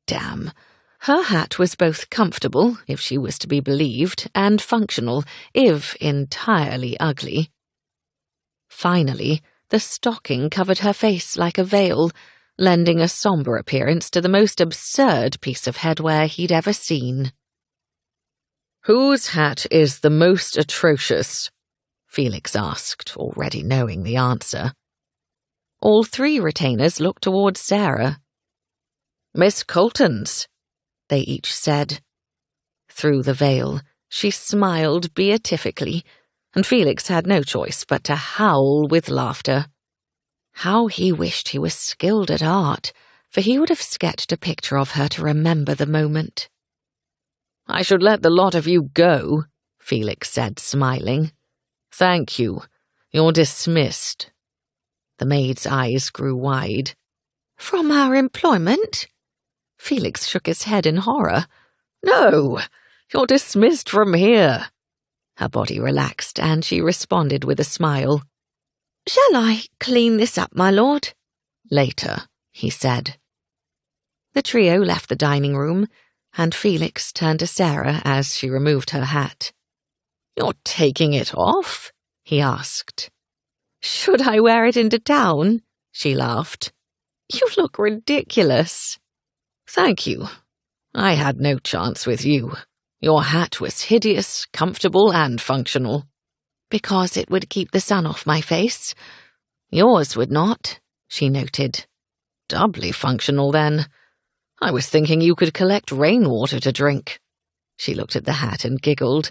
Damn. Her hat was both comfortable, if she was to be believed, and functional, if entirely ugly. Finally, the stocking covered her face like a veil, lending a somber appearance to the most absurd piece of headwear he'd ever seen. "Whose hat is the most atrocious?" Felix asked, already knowing the answer. All 3 retainers looked towards Sarah. "Miss Colton's," they each said. Through the veil, she smiled beatifically. and Felix had no choice but to howl with laughter. How he wished he was skilled at art, for he would have sketched a picture of her to remember the moment. "I should let the lot of you go," Felix said, smiling. "Thank you. You're dismissed." The maid's eyes grew wide. "From our employment?" Felix shook his head in horror. "No, you're dismissed from here." Her body relaxed, and she responded with a smile. "Shall I clean this up, my lord?" "Later," he said. The trio left the dining room, and Felix turned to Sarah as she removed her hat. "You're taking it off?" he asked. "Should I wear it into town?" she laughed. "You look ridiculous." "Thank you. I had no chance with you. Your hat was hideous, comfortable, and functional." "Because it would keep the sun off my face. Yours would not," she noted. "Doubly functional, then. I was thinking you could collect rainwater to drink." She looked at the hat and giggled.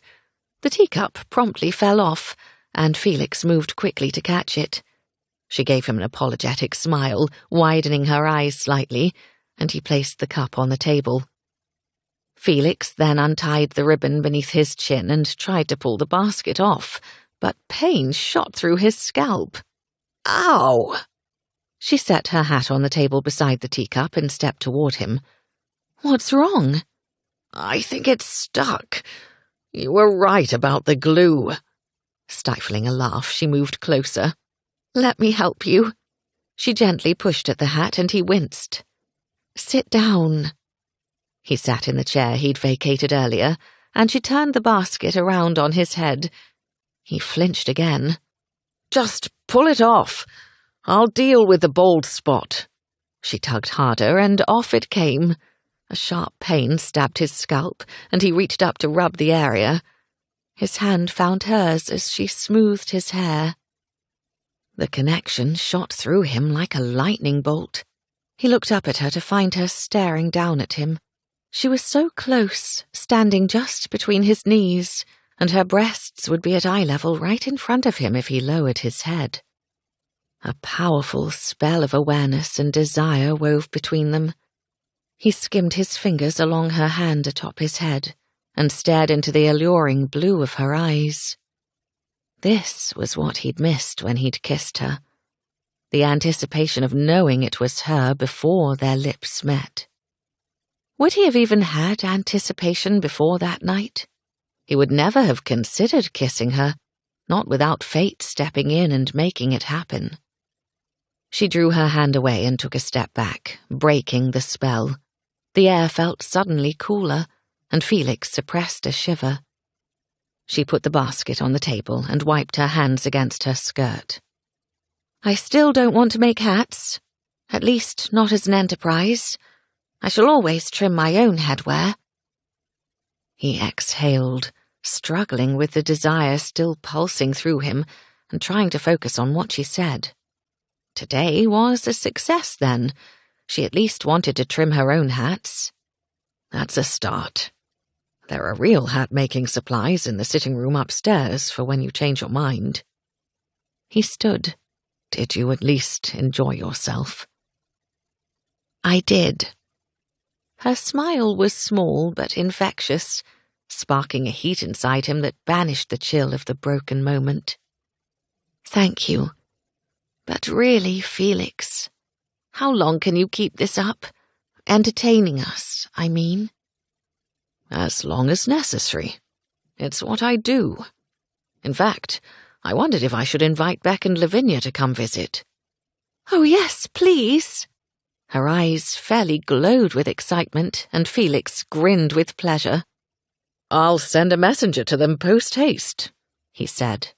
The teacup promptly fell off, and Felix moved quickly to catch it. She gave him an apologetic smile, widening her eyes slightly, and he placed the cup on the table. Felix then untied the ribbon beneath his chin and tried to pull the basket off, but pain shot through his scalp. "Ow!" She set her hat on the table beside the teacup and stepped toward him. "What's wrong?" "I think it's stuck. You were right about the glue." Stifling a laugh, she moved closer. "Let me help you." She gently pushed at the hat, and he winced. "Sit down." He sat in the chair he'd vacated earlier, and she turned the basket around on his head. He flinched again. "Just pull it off. I'll deal with the bald spot." She tugged harder, and off it came. A sharp pain stabbed his scalp, and he reached up to rub the area. His hand found hers as she smoothed his hair. The connection shot through him like a lightning bolt. He looked up at her to find her staring down at him. She was so close, standing just between his knees, and her breasts would be at eye level right in front of him if he lowered his head. A powerful spell of awareness and desire wove between them. He skimmed his fingers along her hand atop his head and stared into the alluring blue of her eyes. This was what he'd missed when he'd kissed her. The anticipation of knowing it was her before their lips met. Would he have even had anticipation before that night? He would never have considered kissing her, not without fate stepping in and making it happen. She drew her hand away and took a step back, breaking the spell. The air felt suddenly cooler, and Felix suppressed a shiver. She put the basket on the table and wiped her hands against her skirt. "I still don't want to make hats, at least not as an enterprise. I shall always trim my own headwear." He exhaled, struggling with the desire still pulsing through him and trying to focus on what she said. Today was a success, then. She at least wanted to trim her own hats. "That's a start. There are real hat-making supplies in the sitting room upstairs for when you change your mind." He stood. "Did you at least enjoy yourself?" "I did." Her smile was small but infectious, sparking a heat inside him that banished the chill of the broken moment. "Thank you. But really, Felix, how long can you keep this up? Entertaining us, I mean." "As long as necessary. It's what I do. In fact, I wondered if I should invite Beck and Lavinia to come visit." "Oh, yes, please." Her eyes fairly glowed with excitement, and Felix grinned with pleasure. "I'll send a messenger to them post-haste," he said.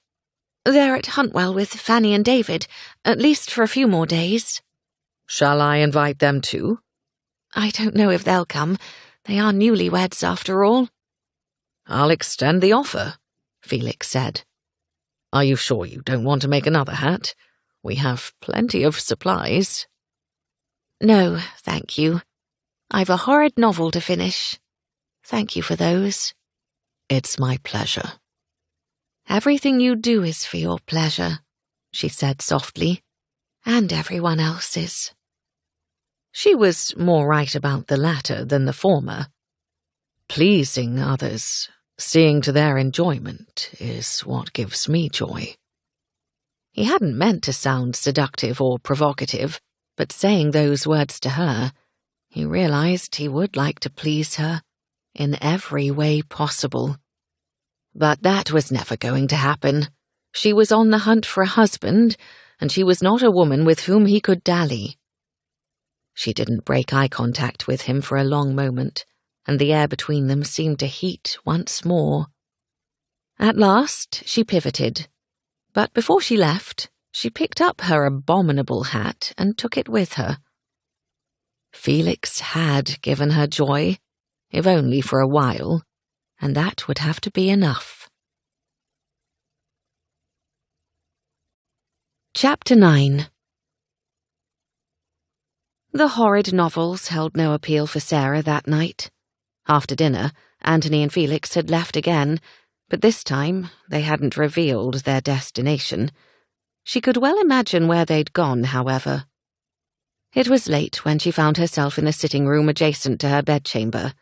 "They're at Huntwell with Fanny and David, at least for a few more days." "Shall I invite them too?" "I don't know if they'll come. They are newlyweds, after all." "I'll extend the offer," Felix said. "Are you sure you don't want to make another hat? We have plenty of supplies." "No, thank you. I've a horrid novel to finish. Thank you for those." "It's my pleasure." Everything you do is for your pleasure, she said softly, and everyone else's. She was more right about the latter than the former. Pleasing others, seeing to their enjoyment, is what gives me joy. He hadn't meant to sound seductive or provocative, but saying those words to her, he realized he would like to please her in every way possible. But that was never going to happen. She was on the hunt for a husband, and she was not a woman with whom he could dally. She didn't break eye contact with him for a long moment, and the air between them seemed to heat once more. At last she pivoted, but before she left, she picked up her abominable hat and took it with her. Felix had given her joy, if only for a while, and that would have to be enough. Chapter 9. The horrid novels held no appeal for Sarah that night. After dinner, Anthony and Felix had left again, but this time they hadn't revealed their destination. She could well imagine where they'd gone, however. It was late when she found herself in the sitting room adjacent to her bedchamber.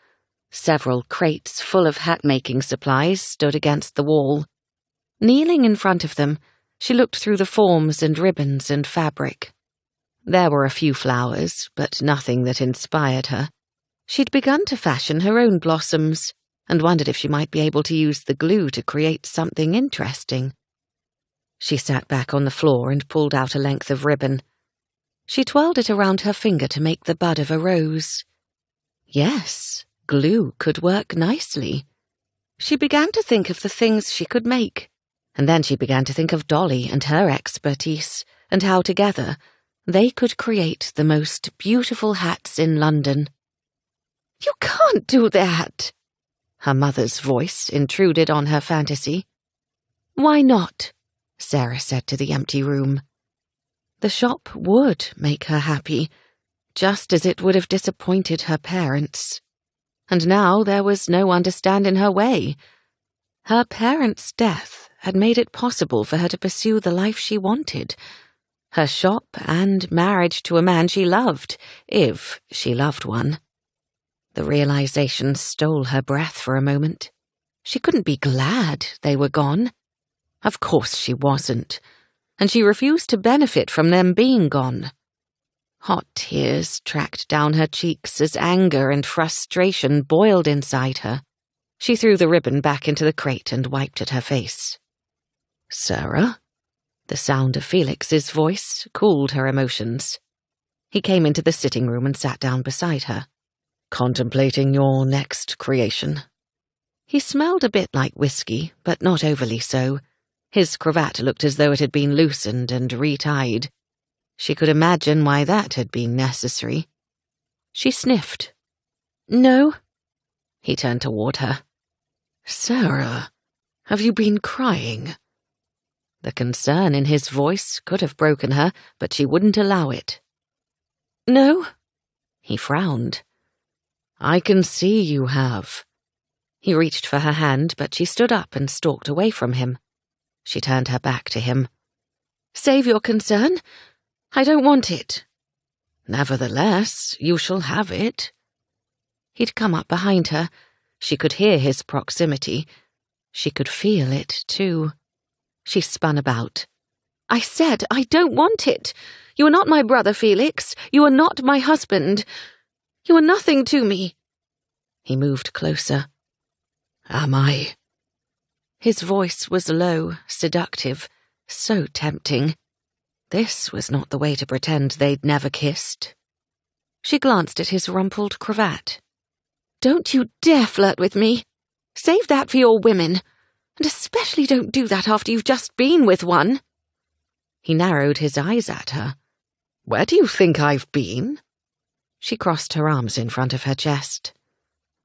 Several crates full of hat-making supplies stood against the wall. Kneeling in front of them, she looked through the forms and ribbons and fabric. There were a few flowers, but nothing that inspired her. She'd begun to fashion her own blossoms, and wondered if she might be able to use the glue to create something interesting. She sat back on the floor and pulled out a length of ribbon. She twirled it around her finger to make the bud of a rose. Yes, glue could work nicely. She began to think of the things she could make, and then she began to think of Dolly and her expertise, and how together they could create the most beautiful hats in London. "You can't do that!" Her mother's voice intruded on her fantasy. "Why not?" Sarah said to the empty room. The shop would make her happy, just as it would have disappointed her parents. And now there was no one to stand in her way. Her parents' death had made it possible for her to pursue the life she wanted. Her shop and marriage to a man she loved, if she loved one. The realization stole her breath for a moment. She couldn't be glad they were gone. Of course she wasn't, and she refused to benefit from them being gone. Hot tears tracked down her cheeks as anger and frustration boiled inside her. She threw the ribbon back into the crate and wiped at her face. "Sarah?" The sound of Felix's voice cooled her emotions. He came into the sitting room and sat down beside her. "Contemplating your next creation?" He smelled a bit like whiskey, but not overly so. His cravat looked as though it had been loosened and retied. She could imagine why that had been necessary. She sniffed. "No." He turned toward her. "Sarah, have you been crying?" The concern in his voice could have broken her, but she wouldn't allow it. "No." He frowned. "I can see you have." He reached for her hand, but she stood up and stalked away from him. She turned her back to him. "Save your concern. I don't want it." "Nevertheless, you shall have it." He'd come up behind her. She could hear his proximity. She could feel it, too. She spun about. "I said I don't want it. You are not my brother, Felix. You are not my husband. You are nothing to me." He moved closer. "Am I?" His voice was low, seductive, so tempting. This was not the way to pretend they'd never kissed. She glanced at his rumpled cravat. "Don't you dare flirt with me. Save that for your women. And especially don't do that after you've just been with one." He narrowed his eyes at her. "Where do you think I've been?" She crossed her arms in front of her chest.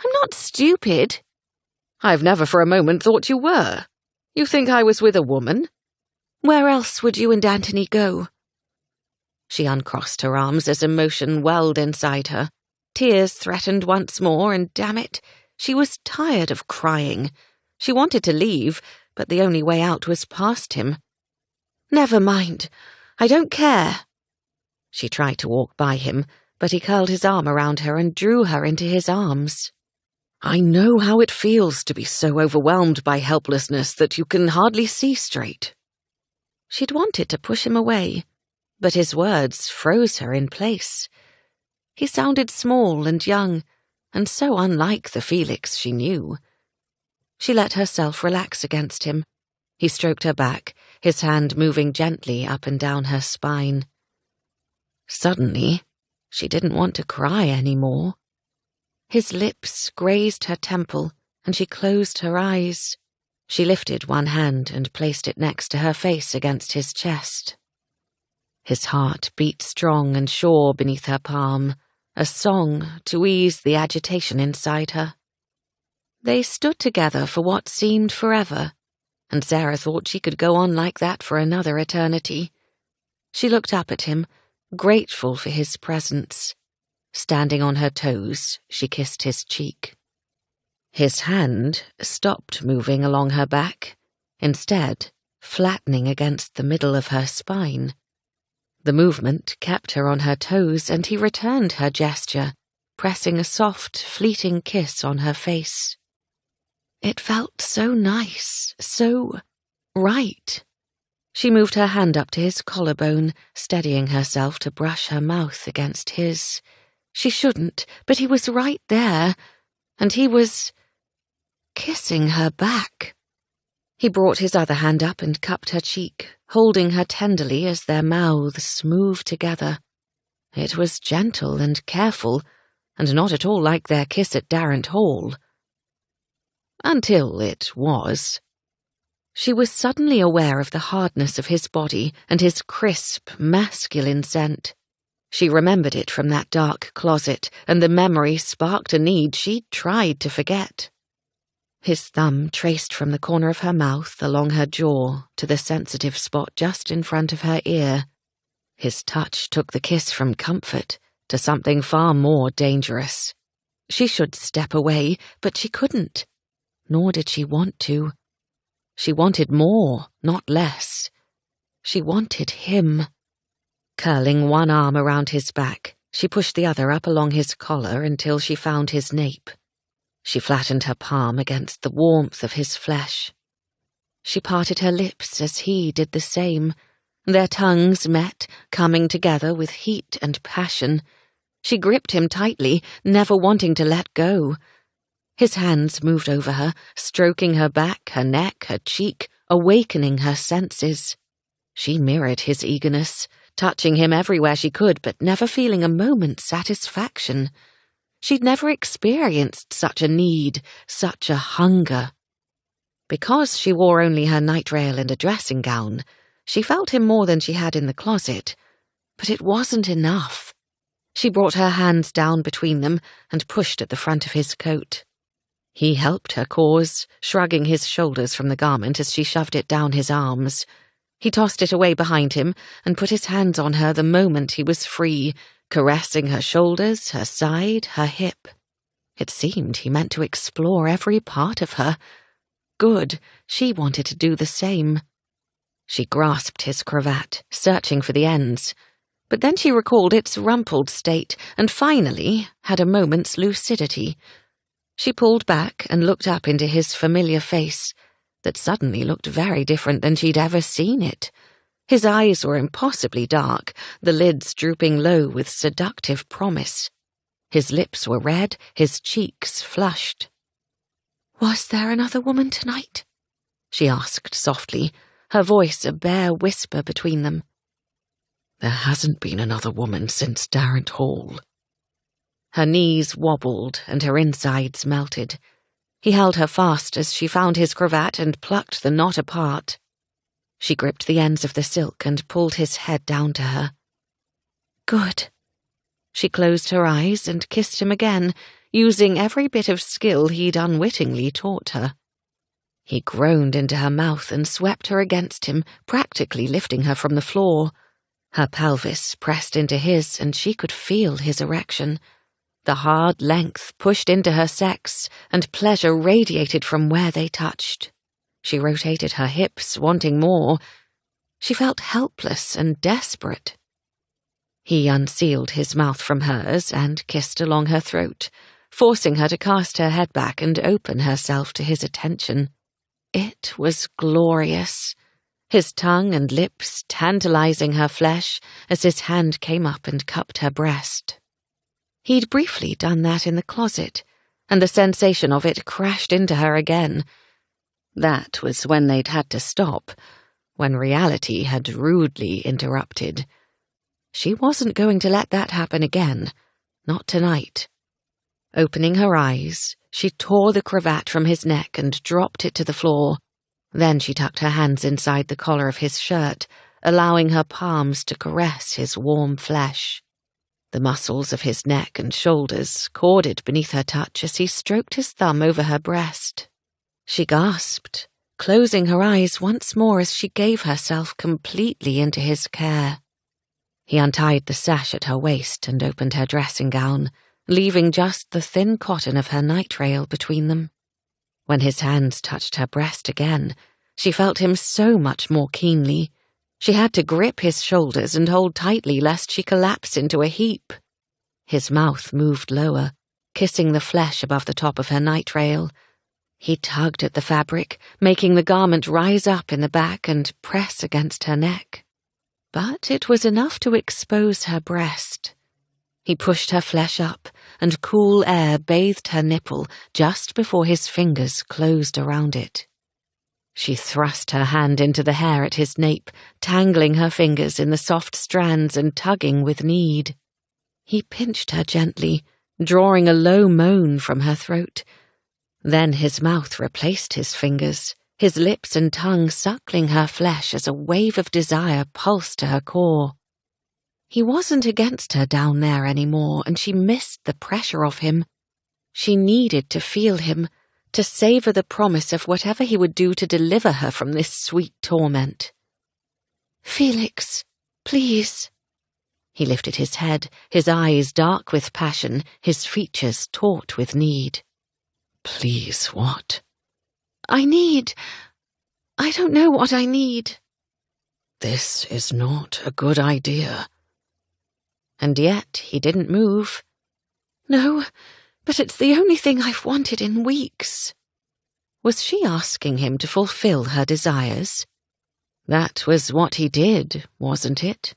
"I'm not stupid." "I've never for a moment thought you were. You think I was with a woman?" "Where else would you and Anthony go?" She uncrossed her arms as emotion welled inside her. Tears threatened once more, and damn it, she was tired of crying. She wanted to leave, but the only way out was past him. "Never mind. I don't care." She tried to walk by him, but he curled his arm around her and drew her into his arms. "I know how it feels to be so overwhelmed by helplessness that you can hardly see straight." She'd wanted to push him away, but his words froze her in place. He sounded small and young, and so unlike the Felix she knew. She let herself relax against him. He stroked her back, his hand moving gently up and down her spine. Suddenly, she didn't want to cry anymore. His lips grazed her temple, and she closed her eyes. She lifted one hand and placed it next to her face against his chest. His heart beat strong and sure beneath her palm, a song to ease the agitation inside her. They stood together for what seemed forever, and Sarah thought she could go on like that for another eternity. She looked up at him, grateful for his presence. Standing on her toes, she kissed his cheek. His hand stopped moving along her back, instead flattening against the middle of her spine. The movement kept her on her toes, and he returned her gesture, pressing a soft, fleeting kiss on her face. It felt so nice, so right. She moved her hand up to his collarbone, steadying herself to brush her mouth against his. She shouldn't, but he was right there, and he was kissing her back. He brought his other hand up and cupped her cheek, holding her tenderly as their mouths moved together. It was gentle and careful, and not at all like their kiss at Darrant Hall. Until it was. She was suddenly aware of the hardness of his body and his crisp, masculine scent. She remembered it from that dark closet, and the memory sparked a need she'd tried to forget. His thumb traced from the corner of her mouth along her jaw to the sensitive spot just in front of her ear. His touch took the kiss from comfort to something far more dangerous. She should step away, but she couldn't. Nor did she want to. She wanted more, not less. She wanted him. Curling one arm around his back, she pushed the other up along his collar until she found his nape. She flattened her palm against the warmth of his flesh. She parted her lips as he did the same. Their tongues met, coming together with heat and passion. She gripped him tightly, never wanting to let go. His hands moved over her, stroking her back, her neck, her cheek, awakening her senses. She mirrored his eagerness, touching him everywhere she could, but never feeling a moment's satisfaction. She'd never experienced such a need, such a hunger. Because she wore only her night rail and a dressing gown, she felt him more than she had in the closet. But it wasn't enough. She brought her hands down between them and pushed at the front of his coat. He helped her cause, shrugging his shoulders from the garment as she shoved it down his arms. He tossed it away behind him and put his hands on her the moment he was free, caressing her shoulders, her side, her hip. It seemed he meant to explore every part of her. Good, she wanted to do the same. She grasped his cravat, searching for the ends. But then she recalled its rumpled state and finally had a moment's lucidity. She pulled back and looked up into his familiar face that suddenly looked very different than she'd ever seen it. His eyes were impossibly dark, the lids drooping low with seductive promise. His lips were red, his cheeks flushed. "Was there another woman tonight?" she asked softly, her voice a bare whisper between them. "There hasn't been another woman since Darrant Hall." Her knees wobbled and her insides melted. He held her fast as she found his cravat and plucked the knot apart. She gripped the ends of the silk and pulled his head down to her. Good. She closed her eyes and kissed him again, using every bit of skill he'd unwittingly taught her. He groaned into her mouth and swept her against him, practically lifting her from the floor. Her pelvis pressed into his, and she could feel his erection. The hard length pushed into her sex, and pleasure radiated from where they touched. She rotated her hips, wanting more. She felt helpless and desperate. He unsealed his mouth from hers and kissed along her throat, forcing her to cast her head back and open herself to his attention. It was glorious, his tongue and lips tantalizing her flesh as his hand came up and cupped her breast. He'd briefly done that in the closet, and the sensation of it crashed into her again. That was when they'd had to stop, when reality had rudely interrupted. She wasn't going to let that happen again, not tonight. Opening her eyes, she tore the cravat from his neck and dropped it to the floor. Then she tucked her hands inside the collar of his shirt, allowing her palms to caress his warm flesh. The muscles of his neck and shoulders corded beneath her touch as he stroked his thumb over her breast. She gasped, closing her eyes once more as she gave herself completely into his care. He untied the sash at her waist and opened her dressing gown, leaving just the thin cotton of her night rail between them. When his hands touched her breast again, she felt him so much more keenly. She had to grip his shoulders and hold tightly lest she collapse into a heap. His mouth moved lower, kissing the flesh above the top of her night rail. He tugged at the fabric, making the garment rise up in the back and press against her neck. But it was enough to expose her breast. He pushed her flesh up, and cool air bathed her nipple just before his fingers closed around it. She thrust her hand into the hair at his nape, tangling her fingers in the soft strands and tugging with need. He pinched her gently, drawing a low moan from her throat. Then his mouth replaced his fingers, his lips and tongue suckling her flesh as a wave of desire pulsed to her core. He wasn't against her down there anymore, and she missed the pressure of him. She needed to feel him, to savor the promise of whatever he would do to deliver her from this sweet torment. "Felix, please." He lifted his head, his eyes dark with passion, his features taut with need. "Please, what?" I don't know what I need." "This is not a good idea." And yet he didn't move. "No, but it's the only thing I've wanted in weeks." Was she asking him to fulfill her desires? That was what he did, wasn't it?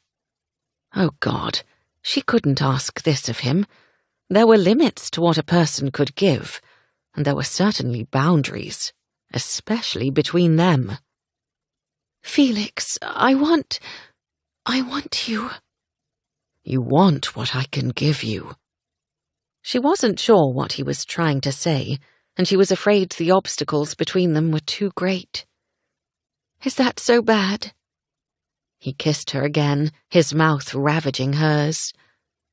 Oh God, she couldn't ask this of him. There were limits to what a person could give, and there were certainly boundaries, especially between them. "Felix, I want you." "You want what I can give you." She wasn't sure what he was trying to say, and she was afraid the obstacles between them were too great. "Is that so bad?" He kissed her again, his mouth ravaging hers.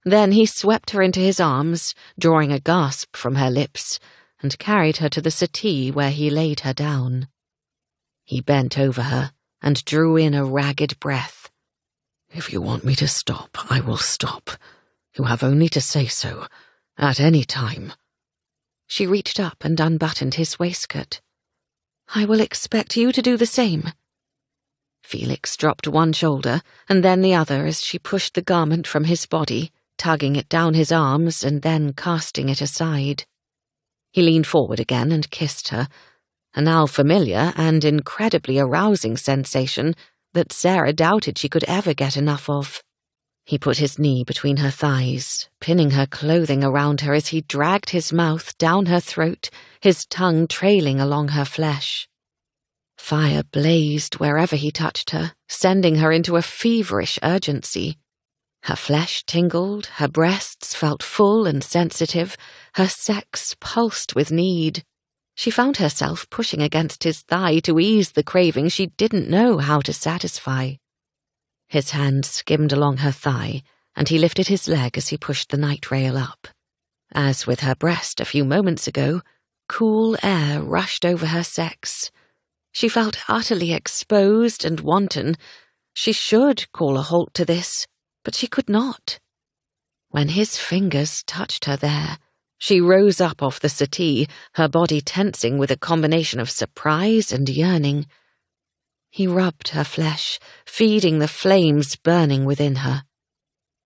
Then he swept her into his arms, drawing a gasp from her lips, and carried her to the settee where he laid her down. He bent over her and drew in a ragged breath. "If you want me to stop, I will stop. You have only to say so, at any time." She reached up and unbuttoned his waistcoat. "I will expect you to do the same." Felix dropped one shoulder and then the other as she pushed the garment from his body, tugging it down his arms and then casting it aside. He leaned forward again and kissed her, a now familiar and incredibly arousing sensation that Sarah doubted she could ever get enough of. He put his knee between her thighs, pinning her clothing around her as he dragged his mouth down her throat, his tongue trailing along her flesh. Fire blazed wherever he touched her, sending her into a feverish urgency. Her flesh tingled, her breasts felt full and sensitive, her sex pulsed with need. She found herself pushing against his thigh to ease the craving she didn't know how to satisfy. His hand skimmed along her thigh, and he lifted his leg as he pushed the night rail up. As with her breast a few moments ago, cool air rushed over her sex. She felt utterly exposed and wanton. She should call a halt to this, but she could not. When his fingers touched her there, She rose up off the settee, her body tensing with a combination of surprise and yearning. He rubbed her flesh, feeding the flames burning within her.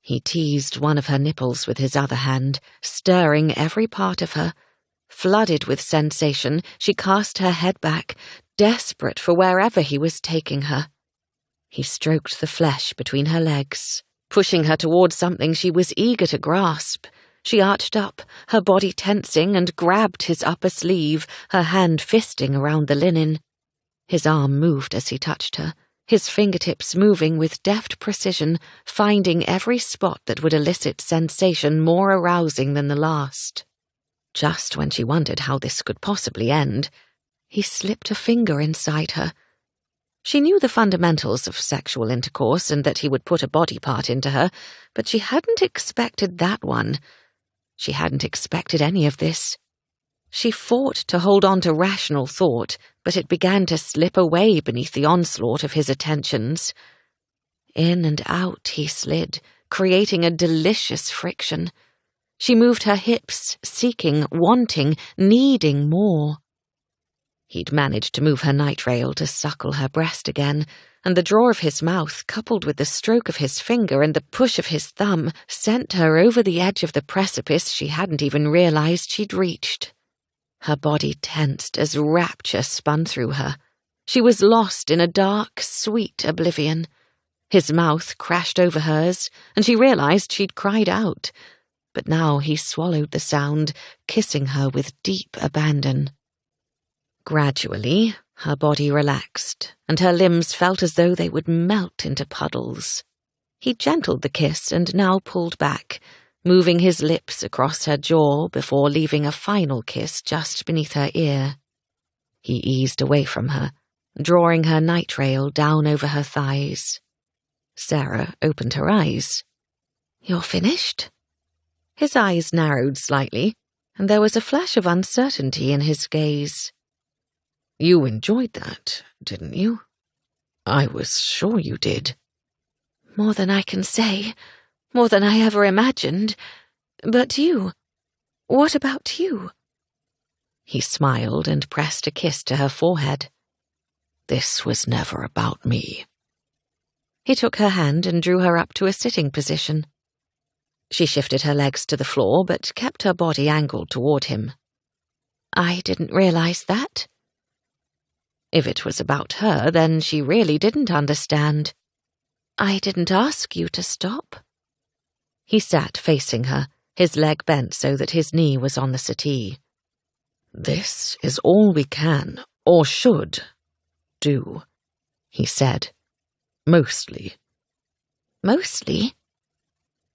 He teased one of her nipples with his other hand, stirring every part of her. Flooded with sensation, she cast her head back, desperate for wherever he was taking her. He stroked the flesh between her legs, pushing her toward something she was eager to grasp. She arched up, her body tensing, and grabbed his upper sleeve, her hand fisting around the linen. His arm moved as he touched her, his fingertips moving with deft precision, finding every spot that would elicit sensation more arousing than the last. Just when she wondered how this could possibly end, he slipped a finger inside her. She knew the fundamentals of sexual intercourse and that he would put a body part into her, but she hadn't expected that one. She hadn't expected any of this. She fought to hold on to rational thought, but it began to slip away beneath the onslaught of his attentions. In and out he slid, creating a delicious friction. She moved her hips, seeking, wanting, needing more. He'd managed to move her night rail to suckle her breast again, and the draw of his mouth, coupled with the stroke of his finger and the push of his thumb, sent her over the edge of the precipice she hadn't even realized she'd reached. Her body tensed as rapture spun through her. She was lost in a dark, sweet oblivion. His mouth crashed over hers, and she realized she'd cried out. But now he swallowed the sound, kissing her with deep abandon. Gradually, her body relaxed, and her limbs felt as though they would melt into puddles. He gentled the kiss and now pulled back, moving his lips across her jaw before leaving a final kiss just beneath her ear. He eased away from her, drawing her night rail down over her thighs. Sarah opened her eyes. "You're finished?" His eyes narrowed slightly, and there was a flash of uncertainty in his gaze. "You enjoyed that, didn't you? I was sure you did." "More than I can say. More than I ever imagined. But you? What about you?" He smiled and pressed a kiss to her forehead. "This was never about me." He took her hand and drew her up to a sitting position. She shifted her legs to the floor, but kept her body angled toward him. "I didn't realize that." If it was about her, then she really didn't understand. "I didn't ask you to stop." He sat facing her, his leg bent so that his knee was on the settee. "This is all we can, or should, do," he said. "Mostly." "Mostly?"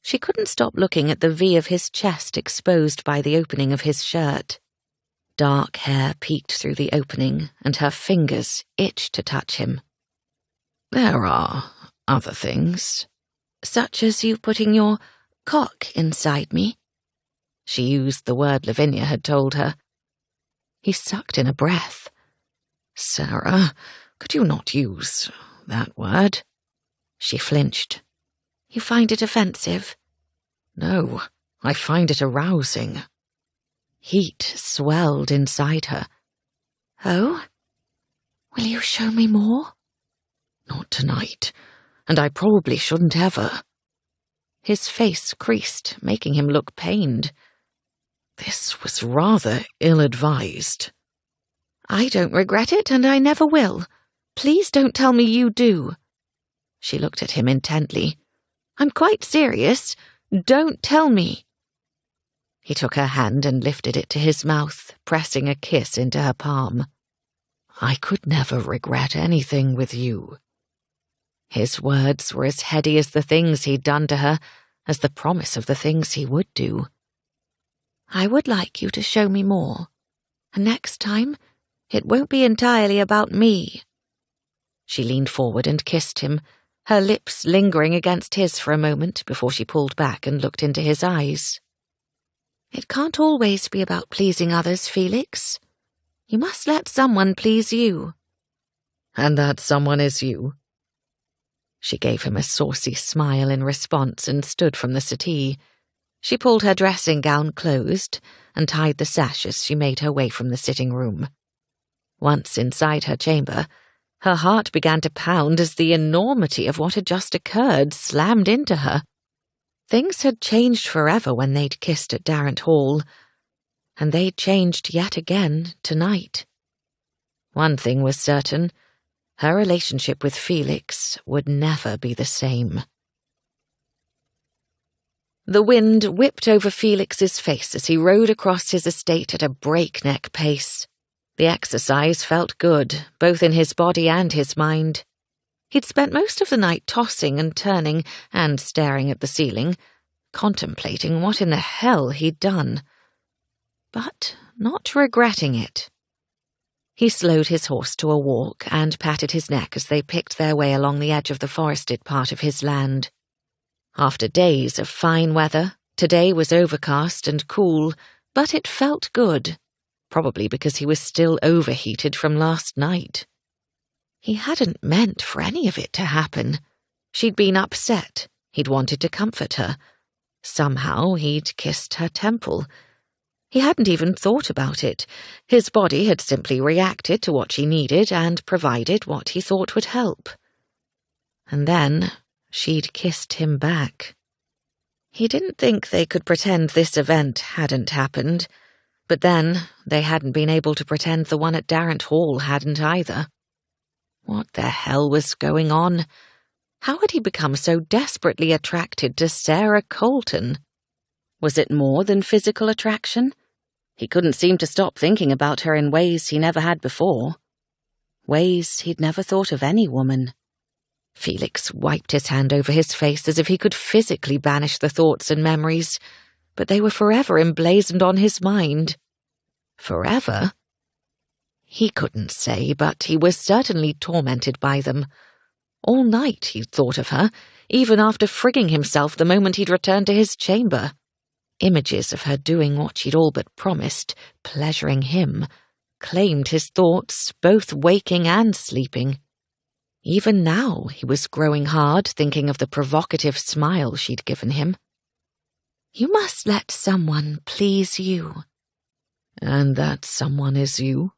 She couldn't stop looking at the V of his chest exposed by the opening of his shirt. Dark hair peeked through the opening, and her fingers itched to touch him. "There are other things." "Such as you putting your cock inside me?" She used the word Lavinia had told her. He sucked in a breath. "Sarah, could you not use that word?" She flinched. "You find it offensive?" "No, I find it arousing." Heat swelled inside her. "Oh? Will you show me more?" "Not tonight, and I probably shouldn't ever." His face creased, making him look pained. "This was rather ill-advised." "I don't regret it, and I never will. Please don't tell me you do." She looked at him intently. "I'm quite serious. Don't tell me." He took her hand and lifted it to his mouth, pressing a kiss into her palm. "I could never regret anything with you." His words were as heady as the things he'd done to her, as the promise of the things he would do. "I would like you to show me more. And next time, it won't be entirely about me." She leaned forward and kissed him, her lips lingering against his for a moment before she pulled back and looked into his eyes. "It can't always be about pleasing others, Felix. You must let someone please you." "And that someone is you?" She gave him a saucy smile in response and stood from the settee. She pulled her dressing gown closed and tied the sash as she made her way from the sitting room. Once inside her chamber, her heart began to pound as the enormity of what had just occurred slammed into her. Things had changed forever when they'd kissed at Darrant Hall, and they'd changed yet again tonight. One thing was certain, her relationship with Felix would never be the same. The wind whipped over Felix's face as he rode across his estate at a breakneck pace. The exercise felt good, both in his body and his mind. He'd spent most of the night tossing and turning and staring at the ceiling, contemplating what in the hell he'd done, but not regretting it. He slowed his horse to a walk and patted his neck as they picked their way along the edge of the forested part of his land. After days of fine weather, today was overcast and cool, but it felt good, probably because he was still overheated from last night. He hadn't meant for any of it to happen. She'd been upset. He'd wanted to comfort her. Somehow he'd kissed her temple. He hadn't even thought about it. His body had simply reacted to what she needed and provided what he thought would help. And then she'd kissed him back. He didn't think they could pretend this event hadn't happened, but then they hadn't been able to pretend the one at Darrant Hall hadn't either. What the hell was going on? How had he become so desperately attracted to Sarah Colton? Was it more than physical attraction? He couldn't seem to stop thinking about her in ways he never had before. Ways he'd never thought of any woman. Felix wiped his hand over his face as if he could physically banish the thoughts and memories, but they were forever emblazoned on his mind. Forever? He couldn't say, but he was certainly tormented by them. All night he'd thought of her, even after frigging himself the moment he'd returned to his chamber. Images of her doing what she'd all but promised, pleasuring him, claimed his thoughts, both waking and sleeping. Even now he was growing hard thinking of the provocative smile she'd given him. You must let someone please you. And that someone is you?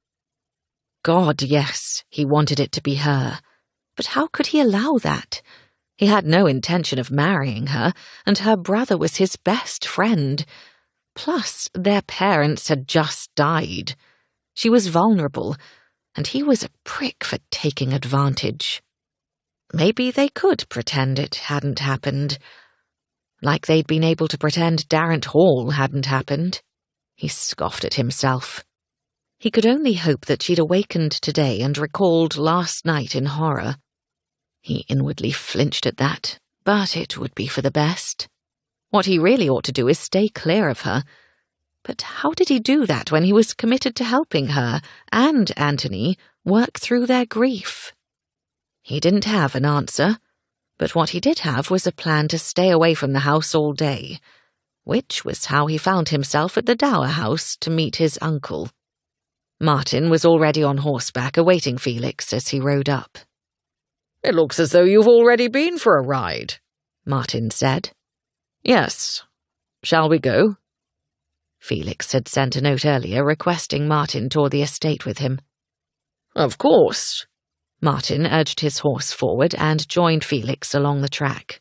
God, yes, he wanted it to be her. But how could he allow that? He had no intention of marrying her, and her brother was his best friend. Plus, their parents had just died. She was vulnerable, and he was a prick for taking advantage. Maybe they could pretend it hadn't happened. Like they'd been able to pretend Darrant Hall hadn't happened. He scoffed at himself. He could only hope that she'd awakened today and recalled last night in horror. He inwardly flinched at that, but it would be for the best. What he really ought to do is stay clear of her. But how did he do that when he was committed to helping her and Anthony work through their grief? He didn't have an answer, but what he did have was a plan to stay away from the house all day, which was how he found himself at the Dower House to meet his uncle. Martin was already on horseback awaiting Felix as he rode up. "It looks as though you've already been for a ride," Martin said. "Yes. Shall we go?" Felix had sent a note earlier requesting Martin tour the estate with him. "Of course." Martin urged his horse forward and joined Felix along the track.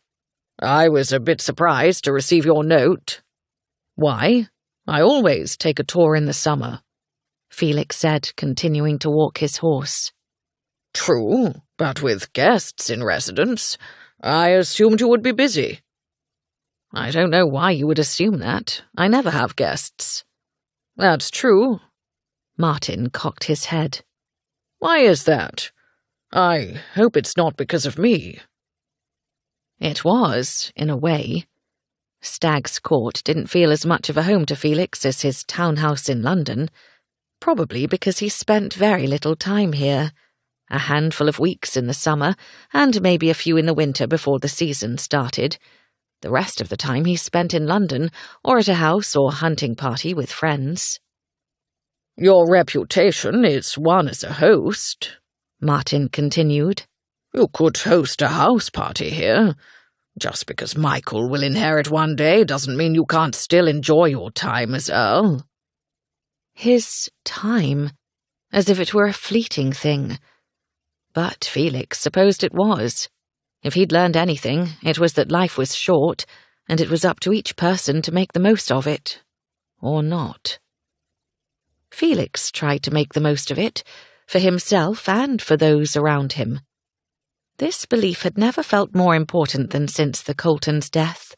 "I was a bit surprised to receive your note." "Why? I always take a tour in the summer," Felix said, continuing to walk his horse. "True, but with guests in residence, I assumed you would be busy." "I don't know why you would assume that. I never have guests." "That's true." Martin cocked his head. "Why is that? I hope it's not because of me." It was, in a way. Stag's Court didn't feel as much of a home to Felix as his townhouse in London, probably because he spent very little time here, a handful of weeks in the summer, and maybe a few in the winter before the season started. The rest of the time he spent in London, or at a house or hunting party with friends. "Your reputation is one as a host," Martin continued. "You could host a house party here. Just because Michael will inherit one day doesn't mean you can't still enjoy your time as Earl. His time, as if it were a fleeting thing. But Felix supposed it was. If he'd learned anything, it was that life was short, and it was up to each person to make the most of it. Or not. Felix tried to make the most of it, for himself and for those around him. This belief had never felt more important than since the Coltons' death.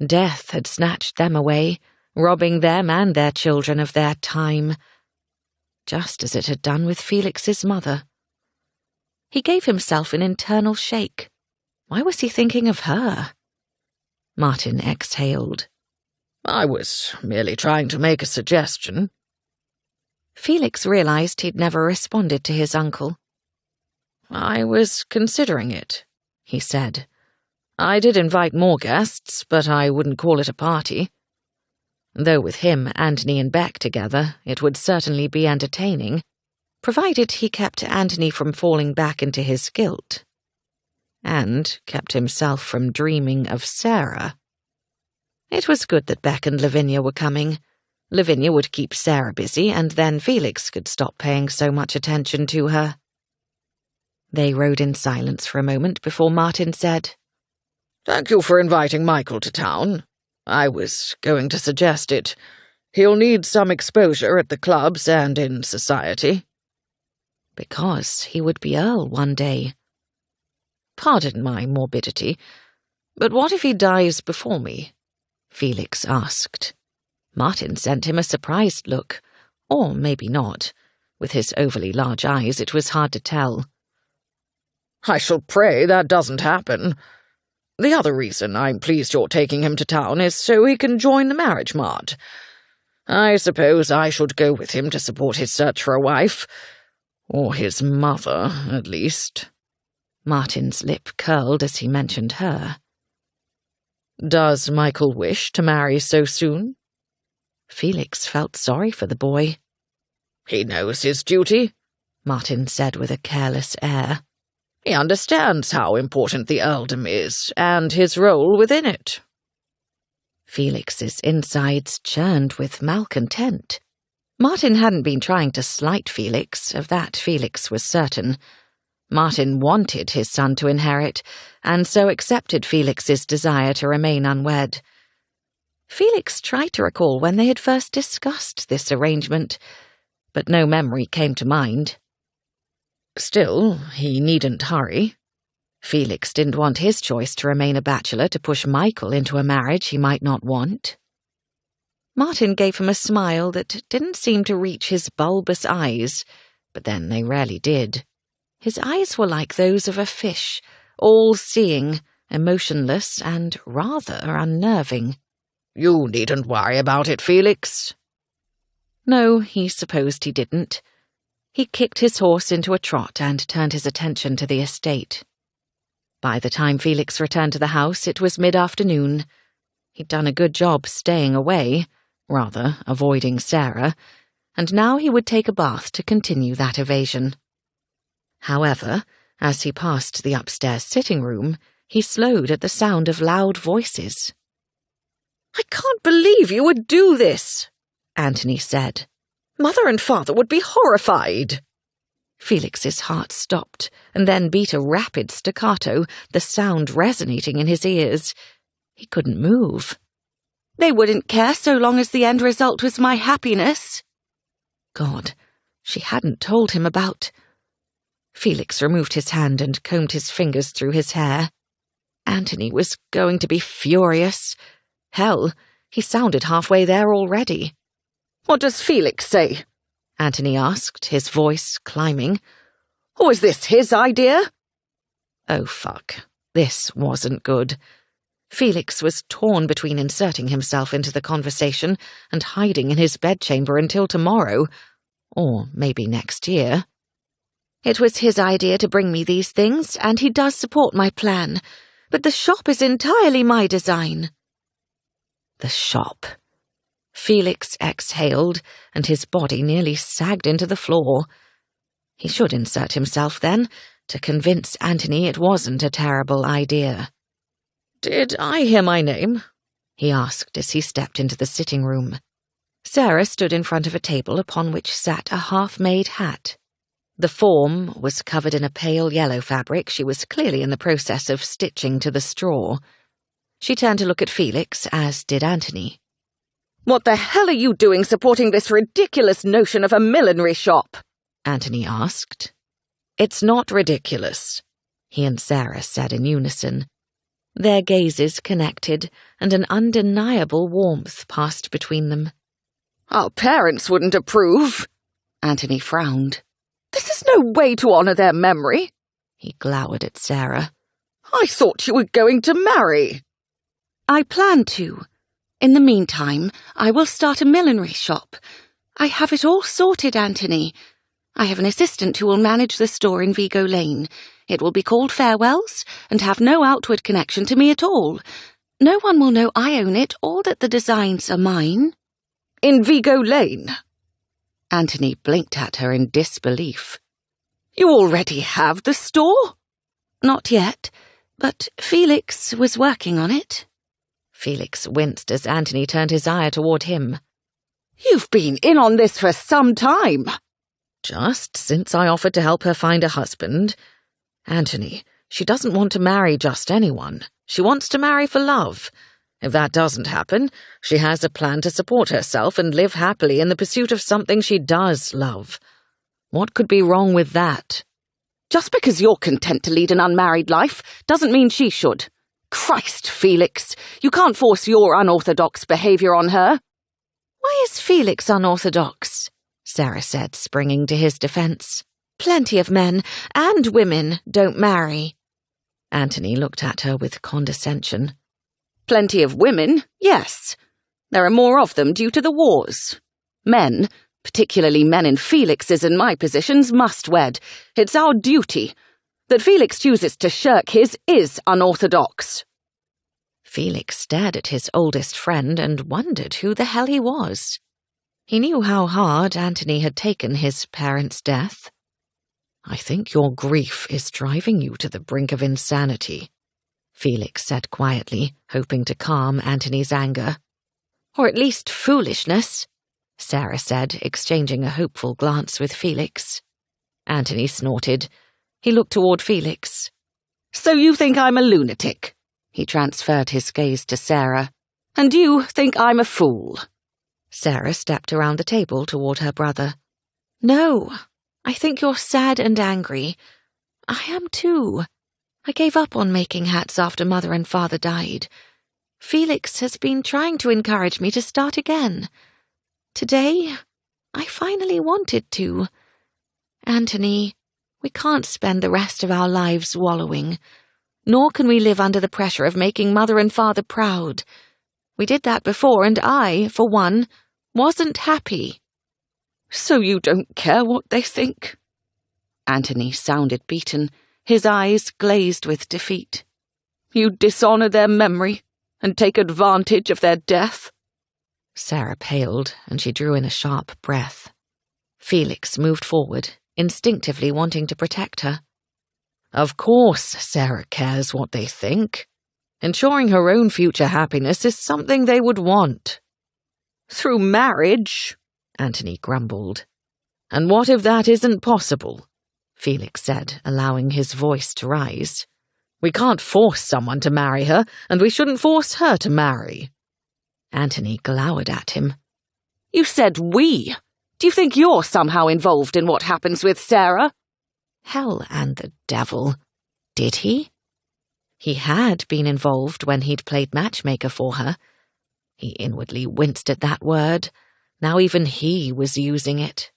Death had snatched them away, robbing them and their children of their time, just as it had done with Felix's mother. He gave himself an internal shake. Why was he thinking of her? Martin exhaled. I was merely trying to make a suggestion. Felix realized he'd never responded to his uncle. I was considering it, he said. I did invite more guests, but I wouldn't call it a party. Though with him, Anthony and Beck together, it would certainly be entertaining, provided he kept Anthony from falling back into his guilt. And kept himself from dreaming of Sarah. It was good that Beck and Lavinia were coming. Lavinia would keep Sarah busy, and then Felix could stop paying so much attention to her. They rode in silence for a moment before Martin said, Thank you for inviting Michael to town. I was going to suggest it. He'll need some exposure at the clubs and in society. Because he would be Earl one day. Pardon my morbidity, but what if he dies before me? Felix asked. Martin sent him a surprised look, or maybe not. With his overly large eyes, it was hard to tell. I shall pray that doesn't happen. The other reason I'm pleased you're taking him to town is so he can join the marriage mart. I suppose I should go with him to support his search for a wife. Or his mother, at least. Martin's lip curled as he mentioned her. Does Michael wish to marry so soon? Felix felt sorry for the boy. He knows his duty, Martin said with a careless air. He understands how important the earldom is, and his role within it. Felix's insides churned with malcontent. Martin hadn't been trying to slight Felix, of that Felix was certain. Martin wanted his son to inherit, and so accepted Felix's desire to remain unwed. Felix tried to recall when they had first discussed this arrangement, but no memory came to mind. Still, he needn't hurry. Felix didn't want his choice to remain a bachelor to push Michael into a marriage he might not want. Martin gave him a smile that didn't seem to reach his bulbous eyes, but then they rarely did. His eyes were like those of a fish, all-seeing, emotionless, and rather unnerving. You needn't worry about it, Felix. No, he supposed he didn't. He kicked his horse into a trot and turned his attention to the estate. By the time Felix returned to the house, it was mid-afternoon. He'd done a good job staying away, rather avoiding Sarah, and now he would take a bath to continue that evasion. However, as he passed the upstairs sitting room, he slowed at the sound of loud voices. I can't believe you would do this, Anthony said. Mother and Father would be horrified. Felix's heart stopped, and then beat a rapid staccato, the sound resonating in his ears. He couldn't move. They wouldn't care so long as the end result was my happiness. God, she hadn't told him about... Felix removed his hand and combed his fingers through his hair. Anthony was going to be furious. Hell, he sounded halfway there already. What does Felix say? Anthony asked, his voice climbing. Or was this his idea? Oh, fuck. This wasn't good. Felix was torn between inserting himself into the conversation and hiding in his bedchamber until tomorrow, or maybe next year. It was his idea to bring me these things, and he does support my plan, but the shop is entirely my design. The shop. Felix exhaled, and his body nearly sagged into the floor. He should insert himself then, to convince Anthony it wasn't a terrible idea. Did I hear my name? He asked as he stepped into the sitting room. Sarah stood in front of a table upon which sat a half-made hat. The form was covered in a pale yellow fabric she was clearly in the process of stitching to the straw. She turned to look at Felix, as did Anthony. "What the hell are you doing supporting this ridiculous notion of a millinery shop?" Anthony asked. "It's not ridiculous," he and Sarah said in unison. Their gazes connected, and an undeniable warmth passed between them. "Our parents wouldn't approve." Anthony frowned. "This is no way to honor their memory." He glowered at Sarah. "I thought you were going to marry." "I plan to. In the meantime, I will start a millinery shop. I have it all sorted, Anthony. I have an assistant who will manage the store in Vigo Lane. It will be called Farewells and have no outward connection to me at all. No one will know I own it or that the designs are mine." "In Vigo Lane?" Anthony blinked at her in disbelief. "You already have the store?" "Not yet, but Felix was working on it." Felix winced as Anthony turned his eye toward him. "You've been in on this for some time." "Just since I offered to help her find a husband. Anthony, she doesn't want to marry just anyone. She wants to marry for love. If that doesn't happen, she has a plan to support herself and live happily in the pursuit of something she does love. What could be wrong with that?" "Just because you're content to lead an unmarried life doesn't mean she should. Christ, Felix, you can't force your unorthodox behavior on her." "Why is Felix unorthodox?" Sarah said, springing to his defense. "Plenty of men and women don't marry." Anthony looked at her with condescension. "Plenty of women, yes. There are more of them due to the wars. Men, particularly men in Felix's and my positions, must wed. It's our duty. That Felix chooses to shirk his is unorthodox." Felix stared at his oldest friend and wondered who the hell he was. He knew how hard Anthony had taken his parents' death. "I think your grief is driving you to the brink of insanity," Felix said quietly, hoping to calm Anthony's anger. "Or at least foolishness," Sarah said, exchanging a hopeful glance with Felix. Anthony snorted. He looked toward Felix. "So you think I'm a lunatic?" He transferred his gaze to Sarah. "And you think I'm a fool?" Sarah stepped around the table toward her brother. "No, I think you're sad and angry. I am too. I gave up on making hats after Mother and Father died. Felix has been trying to encourage me to start again. Today, I finally wanted to. Anthony, we can't spend the rest of our lives wallowing, nor can we live under the pressure of making Mother and Father proud. We did that before, and I, for one, wasn't happy." "So you don't care what they think?" Anthony sounded beaten, his eyes glazed with defeat. "You dishonor their memory and take advantage of their death?" Sarah paled, and she drew in a sharp breath. Felix moved forward, instinctively wanting to protect her. "Of course Sarah cares what they think. Ensuring her own future happiness is something they would want." "Through marriage?" Anthony grumbled. "And what if that isn't possible?" Felix said, allowing his voice to rise. "We can't force someone to marry her, and we shouldn't force her to marry." Anthony glowered at him. "You said we. Do you think you're somehow involved in what happens with Sarah?" Hell and the devil. Did he? He had been involved when he'd played matchmaker for her. He inwardly winced at that word. Now even he was using it.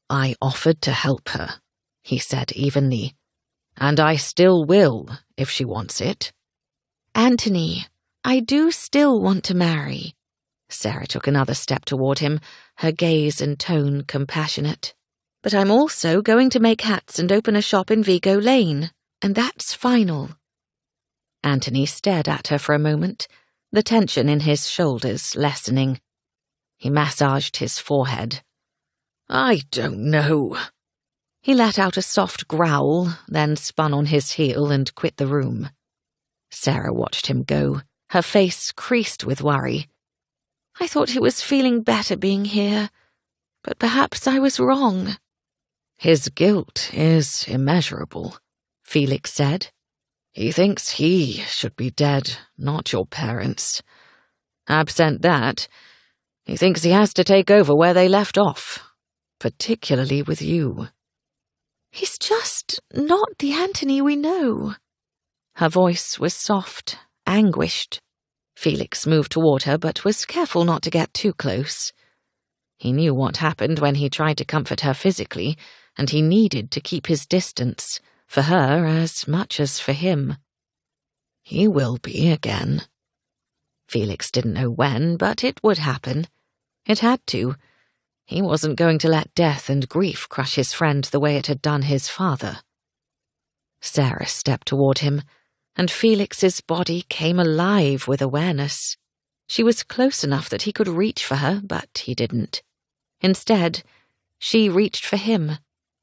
"I offered to help her," he said evenly. "And I still will, if she wants it." "Anthony, I do still want to marry." Sarah took another step toward him, her gaze and tone compassionate. "But I'm also going to make hats and open a shop in Vigo Lane, and that's final." Anthony stared at her for a moment, the tension in his shoulders lessening. He massaged his forehead. "I don't know." He let out a soft growl, then spun on his heel and quit the room. Sarah watched him go, her face creased with worry. I thought he was feeling better being here, but perhaps I was wrong. His guilt is immeasurable, Felix said. He thinks he should be dead, not your parents. Absent that, he thinks he has to take over where they left off, particularly with you. He's just not the Anthony we know. Her voice was soft, anguished. Felix moved toward her, but was careful not to get too close. He knew what happened when he tried to comfort her physically, and he needed to keep his distance, for her as much as for him. He will be again. Felix didn't know when, but it would happen. It had to. He wasn't going to let death and grief crush his friend the way it had done his father. Sarah stepped toward him, and Felix's body came alive with awareness. She was close enough that he could reach for her, but he didn't. Instead, she reached for him,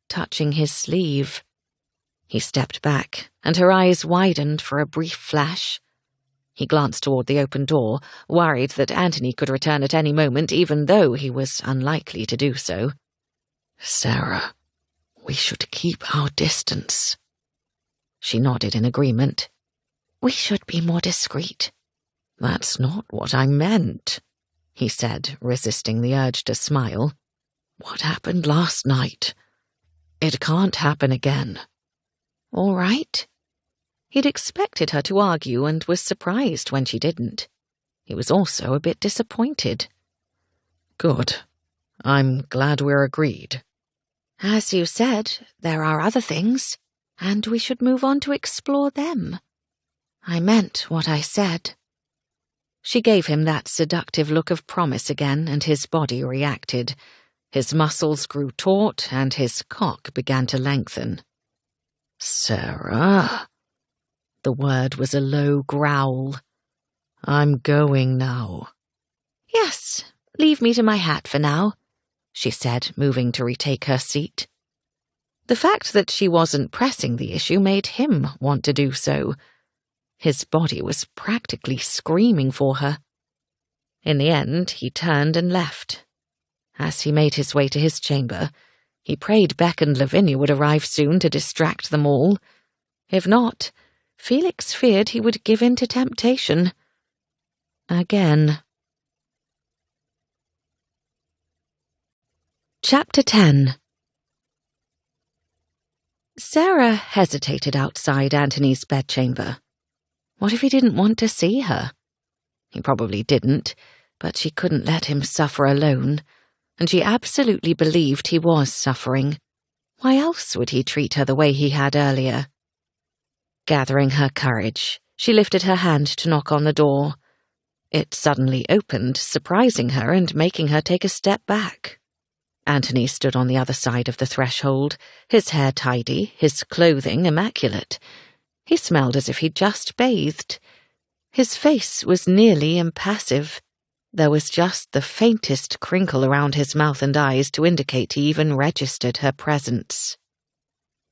touching his sleeve. He stepped back, and her eyes widened for a brief flash. He glanced toward the open door, worried that Anthony could return at any moment, even though he was unlikely to do so. Sarah, we should keep our distance. She nodded in agreement. We should be more discreet. That's not what I meant, he said, resisting the urge to smile. What happened last night? It can't happen again. All right. He'd expected her to argue and was surprised when she didn't. He was also a bit disappointed. Good. I'm glad we're agreed. As you said, there are other things, and we should move on to explore them. I meant what I said. She gave him that seductive look of promise again, and his body reacted. His muscles grew taut, and his cock began to lengthen. Sarah. The word was a low growl. I'm going now. Yes, leave me to my hat for now, she said, moving to retake her seat. The fact that she wasn't pressing the issue made him want to do so. His body was practically screaming for her. In the end, he turned and left. As he made his way to his chamber, he prayed Beck and Lavinia would arrive soon to distract them all. If not, Felix feared he would give in to temptation. Again. Chapter 10. Sarah hesitated outside Anthony's bedchamber. What if he didn't want to see her? He probably didn't, but she couldn't let him suffer alone, and she absolutely believed he was suffering. Why else would he treat her the way he had earlier? Gathering her courage, she lifted her hand to knock on the door. It suddenly opened, surprising her and making her take a step back. Anthony stood on the other side of the threshold, his hair tidy, his clothing immaculate. He smelled as if he'd just bathed. His face was nearly impassive. There was just the faintest crinkle around his mouth and eyes to indicate he even registered her presence.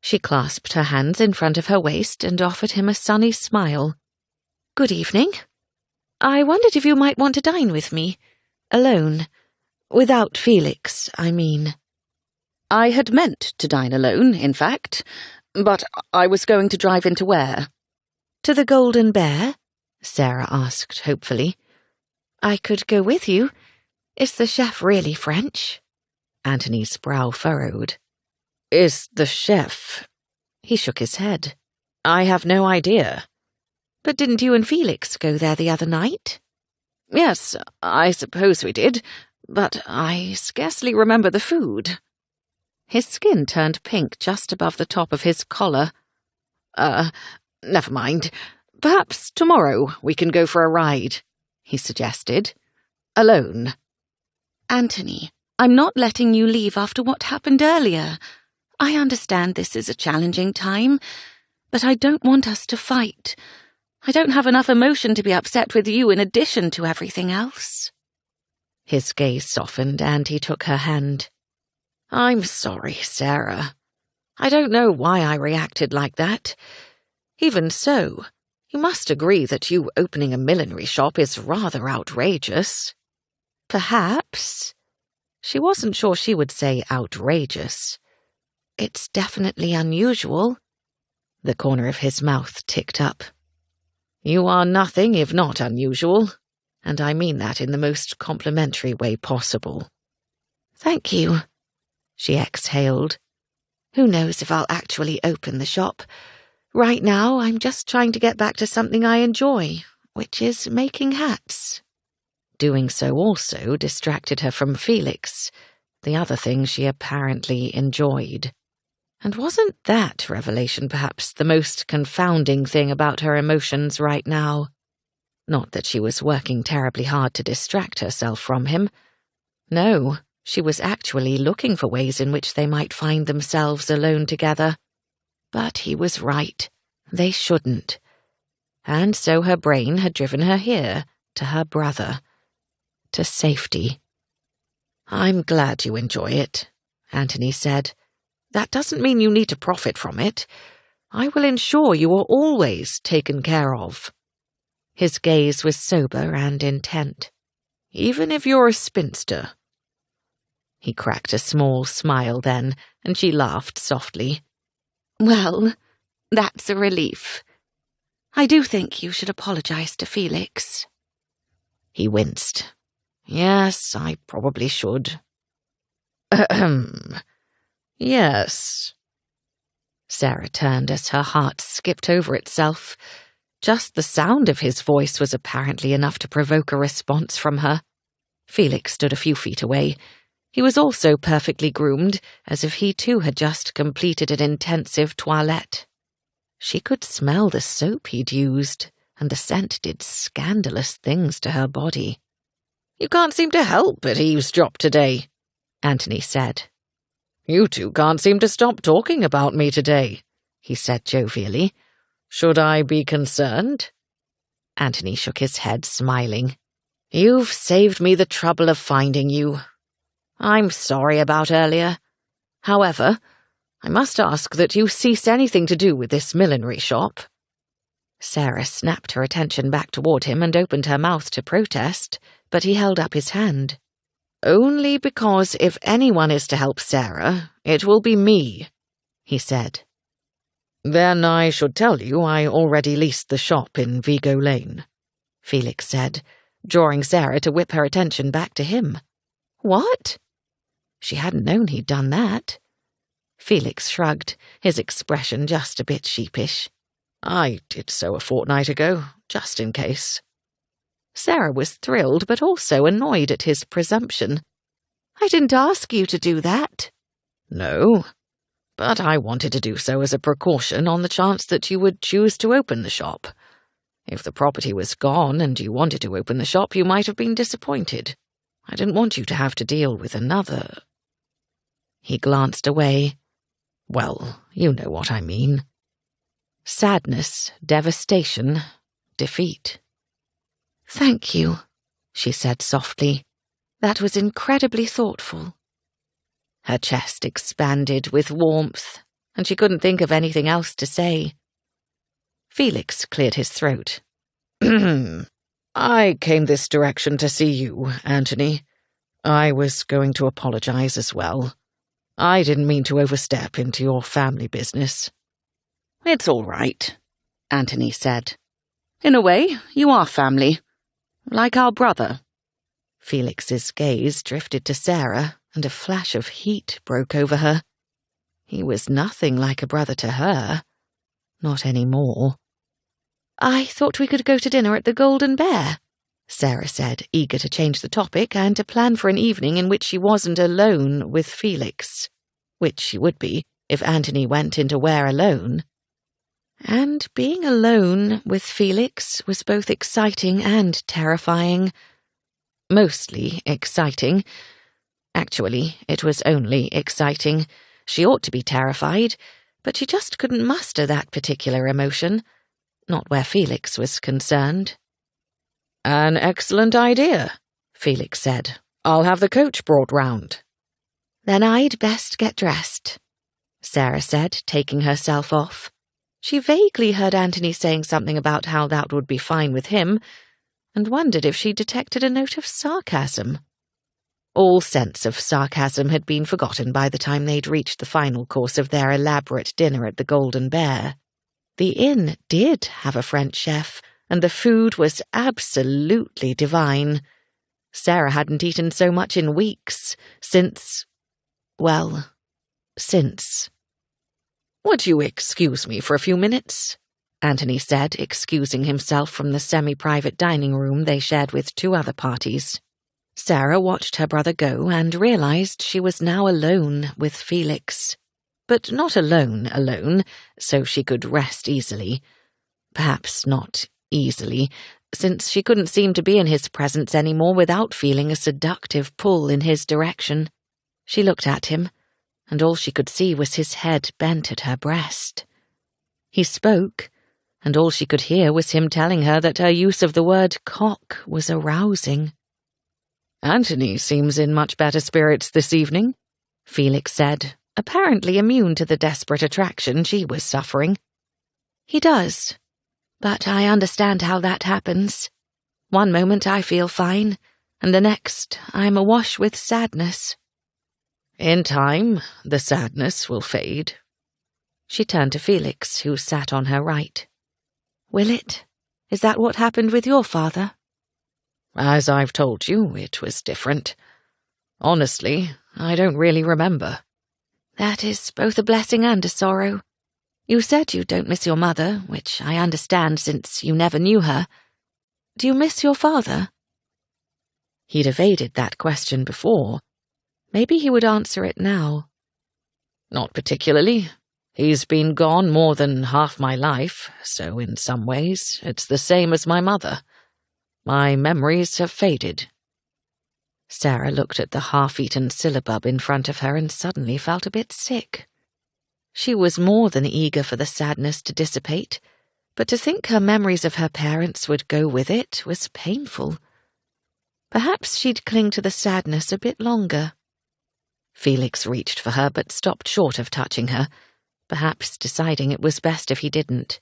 She clasped her hands in front of her waist and offered him a sunny smile. Good evening. I wondered if you might want to dine with me. Alone. Without Felix, I mean. I had meant to dine alone, in fact, but I was going to drive into where? To the Golden Bear? Sarah asked hopefully. I could go with you. Is the chef really French? Anthony's brow furrowed. Is the chef? He shook his head. I have no idea. But didn't you and Felix go there the other night? Yes, I suppose we did, but I scarcely remember the food. His skin turned pink just above the top of his collar. Never mind. Perhaps tomorrow we can go for a ride, he suggested. Alone. Anthony, I'm not letting you leave after what happened earlier. I understand this is a challenging time, but I don't want us to fight. I don't have enough emotion to be upset with you in addition to everything else. His gaze softened and he took her hand. I'm sorry, Sarah. I don't know why I reacted like that. Even so, You must agree that you opening a millinery shop is rather outrageous. Perhaps. She wasn't sure she would say outrageous. It's definitely unusual. The corner of his mouth ticked up. You are nothing if not unusual, and I mean that in the most complimentary way possible. Thank you, she exhaled. Who knows if I'll actually open the shop. Right now, I'm just trying to get back to something I enjoy, which is making hats. Doing so also distracted her from Felix, the other thing she apparently enjoyed. And wasn't that revelation perhaps the most confounding thing about her emotions right now? Not that she was working terribly hard to distract herself from him. No, she was actually looking for ways in which they might find themselves alone together. But he was right. They shouldn't. And so her brain had driven her here, to her brother. To safety. I'm glad you enjoy it, Anthony said. That doesn't mean you need to profit from it. I will ensure you are always taken care of. His gaze was sober and intent. Even if you're a spinster. He cracked a small smile then, and she laughed softly. Well, that's a relief. I do think you should apologize to Felix. He winced. Yes, I probably should. Ahem. Yes. Sarah turned as her heart skipped over itself. Just the sound of his voice was apparently enough to provoke a response from her. Felix stood a few feet away. He was also perfectly groomed, as if he too had just completed an intensive toilette. She could smell the soap he'd used, and the scent did scandalous things to her body. You can't seem to help but eavesdrop today, Anthony said. You two can't seem to stop talking about me today, he said jovially. Should I be concerned? Anthony shook his head, smiling. You've saved me the trouble of finding you. I'm sorry about earlier. However, I must ask that you cease anything to do with this millinery shop. Sarah snapped her attention back toward him and opened her mouth to protest, but he held up his hand. Only because if anyone is to help Sarah, it will be me, he said. Then I should tell you I already leased the shop in Vigo Lane, Felix said, drawing Sarah to whip her attention back to him. What? She hadn't known he'd done that. Felix shrugged, his expression just a bit sheepish. I did so a fortnight ago, just in case. Sarah was thrilled, but also annoyed at his presumption. I didn't ask you to do that. No, but I wanted to do so as a precaution on the chance that you would choose to open the shop. If the property was gone and you wanted to open the shop, you might have been disappointed. I didn't want you to have to deal with another. He glanced away. Well, you know what I mean. Sadness, devastation, defeat. Thank you, she said softly. That was incredibly thoughtful. Her chest expanded with warmth, and she couldn't think of anything else to say. Felix cleared his throat. I came this direction to see you, Anthony. I was going to apologize as well. I didn't mean to overstep into your family business. It's all right, Anthony said. In a way, you are family. Like our brother. Felix's gaze drifted to Sarah, and a flash of heat broke over her. He was nothing like a brother to her. Not any more. I thought we could go to dinner at the Golden Bear, Sarah said, eager to change the topic and to plan for an evening in which she wasn't alone with Felix. Which she would be if Anthony went into Ware alone. And being alone with Felix was both exciting and terrifying. Mostly exciting. Actually, it was only exciting. She ought to be terrified, but she just couldn't muster that particular emotion. Not where Felix was concerned. An excellent idea, Felix said. I'll have the coach brought round. Then I'd best get dressed, Sarah said, taking herself off. She vaguely heard Anthony saying something about how that would be fine with him, and wondered if she detected a note of sarcasm. All sense of sarcasm had been forgotten by the time they'd reached the final course of their elaborate dinner at the Golden Bear. The inn did have a French chef, and the food was absolutely divine. Sarah hadn't eaten so much in weeks, since... "Would you excuse me for a few minutes?" Anthony said, excusing himself from the semi-private dining room they shared with 2 other parties. Sarah watched her brother go and realized she was now alone with Felix. But not alone, so she could rest easily. Perhaps not easily, since she couldn't seem to be in his presence anymore without feeling a seductive pull in his direction. She looked at him, and all she could see was his head bent at her breast. He spoke, and all she could hear was him telling her that her use of the word cock was arousing. "Anthony seems in much better spirits this evening," Felix said, apparently immune to the desperate attraction she was suffering. "He does, but I understand how that happens. One moment I feel fine, and the next I'm awash with sadness." "In time, the sadness will fade." She turned to Felix, who sat on her right. "Will it? Is that what happened with your father?" "As I've told you, it was different. Honestly, I don't really remember." "That is both a blessing and a sorrow. You said you don't miss your mother, which I understand since you never knew her. Do you miss your father?" He'd evaded that question before. Maybe he would answer it now. "Not particularly. He's been gone more than half my life, so in some ways it's the same as my mother. My memories have faded." Sarah looked at the half-eaten syllabub in front of her and suddenly felt a bit sick. She was more than eager for the sadness to dissipate, but to think her memories of her parents would go with it was painful. Perhaps she'd cling to the sadness a bit longer. Felix reached for her but stopped short of touching her, perhaps deciding it was best if he didn't.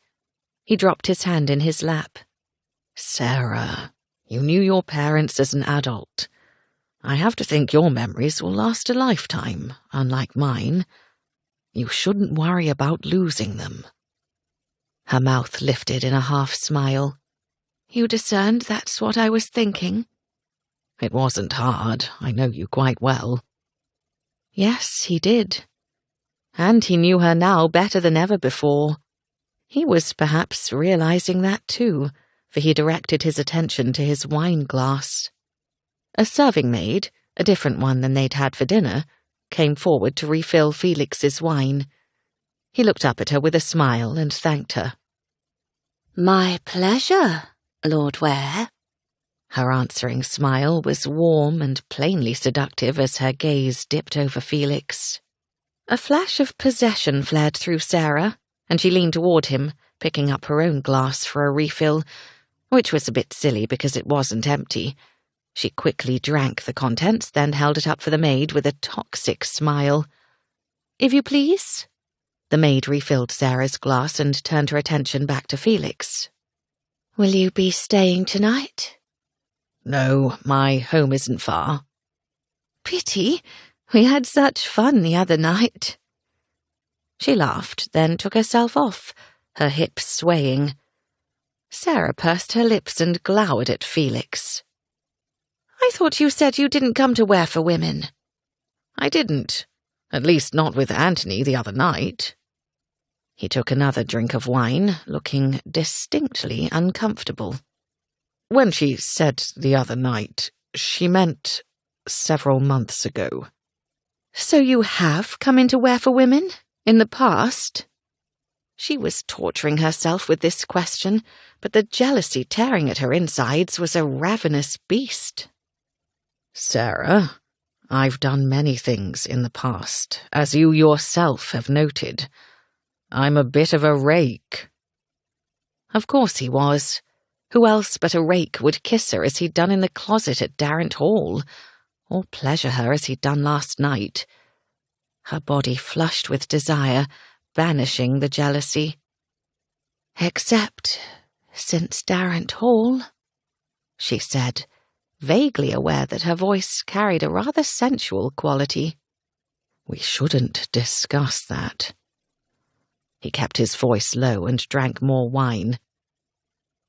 He dropped his hand in his lap. "Sarah, you knew your parents as an adult. I have to think your memories will last a lifetime, unlike mine. You shouldn't worry about losing them." Her mouth lifted in a half-smile. "You discerned that's what I was thinking?" "It wasn't hard. I know you quite well." Yes, he did. And he knew her now better than ever before. He was perhaps realizing that too, for he directed his attention to his wine glass. A serving maid, a different one than they'd had for dinner, came forward to refill Felix's wine. He looked up at her with a smile and thanked her. "My pleasure, Lord Ware." Her answering smile was warm and plainly seductive as her gaze dipped over Felix. A flash of possession flared through Sarah, and she leaned toward him, picking up her own glass for a refill, which was a bit silly because it wasn't empty. She quickly drank the contents, then held it up for the maid with a toxic smile. "If you please." The maid refilled Sarah's glass and turned her attention back to Felix. "Will you be staying tonight?" "No, my home isn't far." "Pity. We had such fun the other night." She laughed, then took herself off, her hips swaying. Sarah pursed her lips and glowered at Felix. "I thought you said you didn't come to Ware for Women." "I didn't. At least not with Anthony the other night." He took another drink of wine, looking distinctly uncomfortable. "When she said the other night, she meant several months ago." "So you have come into Ware for Women? In the past?" She was torturing herself with this question, but the jealousy tearing at her insides was a ravenous beast. "Sarah, I've done many things in the past, as you yourself have noted. I'm a bit of a rake." Of course he was. Who else but a rake would kiss her as he'd done in the closet at Darrant Hall, or pleasure her as he'd done last night? Her body flushed with desire, banishing the jealousy. Except since Darrant Hall, she said, vaguely aware that her voice carried a rather sensual quality. We shouldn't discuss that. He kept his voice low and drank more wine.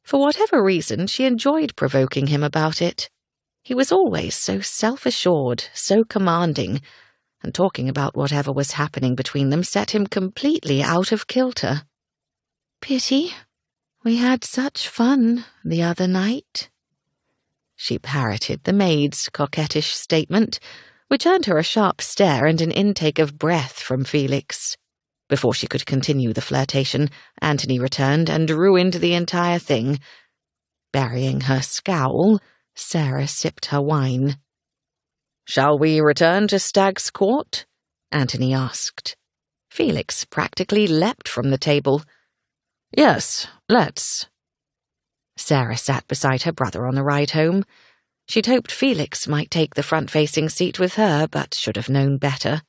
For whatever reason, she enjoyed provoking him about it. He was always so self-assured, so commanding, and talking about whatever was happening between them set him completely out of kilter. Pity. We had such fun the other night. She parroted the maid's coquettish statement, which earned her a sharp stare and an intake of breath from Felix. Before she could continue the flirtation, Anthony returned and ruined the entire thing. Burying her scowl, Sarah sipped her wine. "Shall we return to Stag's Court?" Anthony asked. Felix practically leapt from the table. "Yes, let's." Sarah sat beside her brother on the ride home. She'd hoped Felix might take the front-facing seat with her, but should have known better.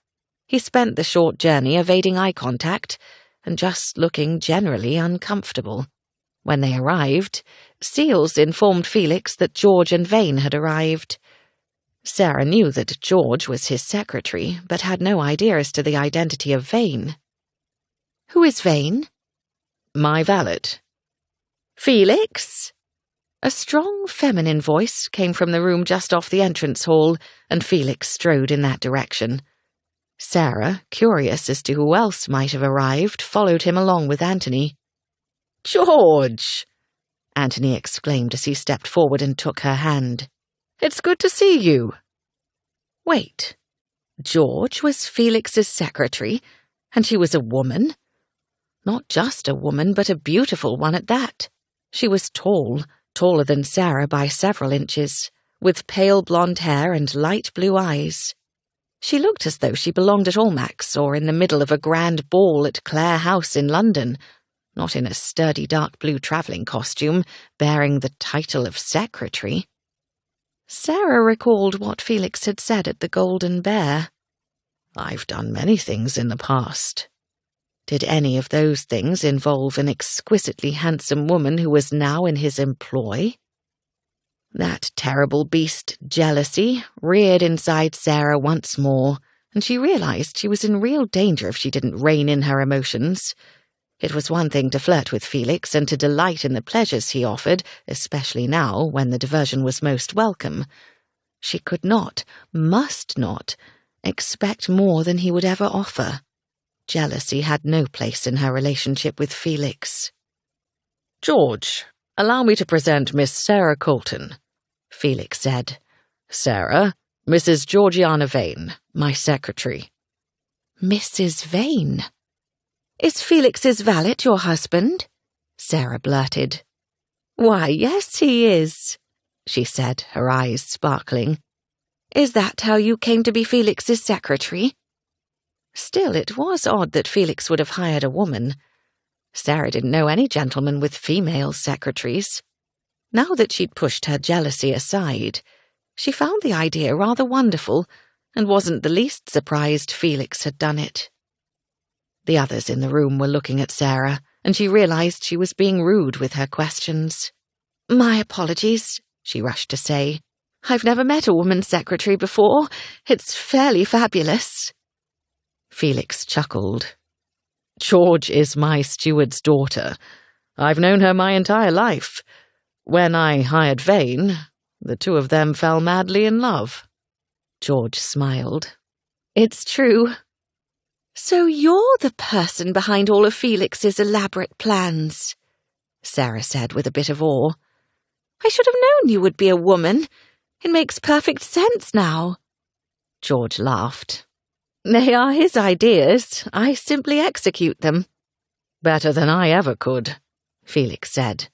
He spent the short journey evading eye contact and just looking generally uncomfortable. When they arrived, Seals informed Felix that George and Vane had arrived. Sarah knew that George was his secretary, but had no idea as to the identity of Vane. "Who is Vane?" "My valet." "Felix?" A strong feminine voice came from the room just off the entrance hall, and Felix strode in that direction. Sarah, curious as to who else might have arrived, followed him along with Anthony. "George!" Anthony exclaimed as he stepped forward and took her hand. "It's good to see you." Wait. George was Felix's secretary, and she was a woman? Not just a woman, but a beautiful one at that. She was tall, taller than Sarah by several inches, with pale blonde hair and light blue eyes. She looked as though she belonged at Almack's or in the middle of a grand ball at Clare House in London, not in a sturdy dark blue travelling costume bearing the title of secretary. Sarah recalled what Felix had said at the Golden Bear. "I've done many things in the past." Did any of those things involve an exquisitely handsome woman who was now in his employ? That terrible beast, jealousy, reared inside Sarah once more, and she realized she was in real danger if she didn't rein in her emotions. It was one thing to flirt with Felix and to delight in the pleasures he offered, especially now, when the diversion was most welcome. She could not, must not, expect more than he would ever offer. Jealousy had no place in her relationship with Felix. "George, allow me to present Miss Sarah Colton," Felix said. "Sarah, Mrs. Georgiana Vane, my secretary." "Mrs. Vane? Is Felix's valet your husband?" Sarah blurted. "Why, yes, he is," she said, her eyes sparkling. "Is that how you came to be Felix's secretary?" Still, it was odd that Felix would have hired a woman. Sarah didn't know any gentleman with female secretaries. Now that she'd pushed her jealousy aside, she found the idea rather wonderful and wasn't the least surprised Felix had done it. The others in the room were looking at Sarah, and she realized she was being rude with her questions. "My apologies," she rushed to say. "I've never met a woman secretary before. It's fairly fabulous." Felix chuckled. "George is my steward's daughter. I've known her my entire life. When I hired Vane, the two of them fell madly in love." George smiled. "It's true. So you're the person behind all of Felix's elaborate plans," Sarah said with a bit of awe. "I should have known you would be a woman. It makes perfect sense now." George laughed. "They are his ideas. I simply execute them." "Better than I ever could," Felix said.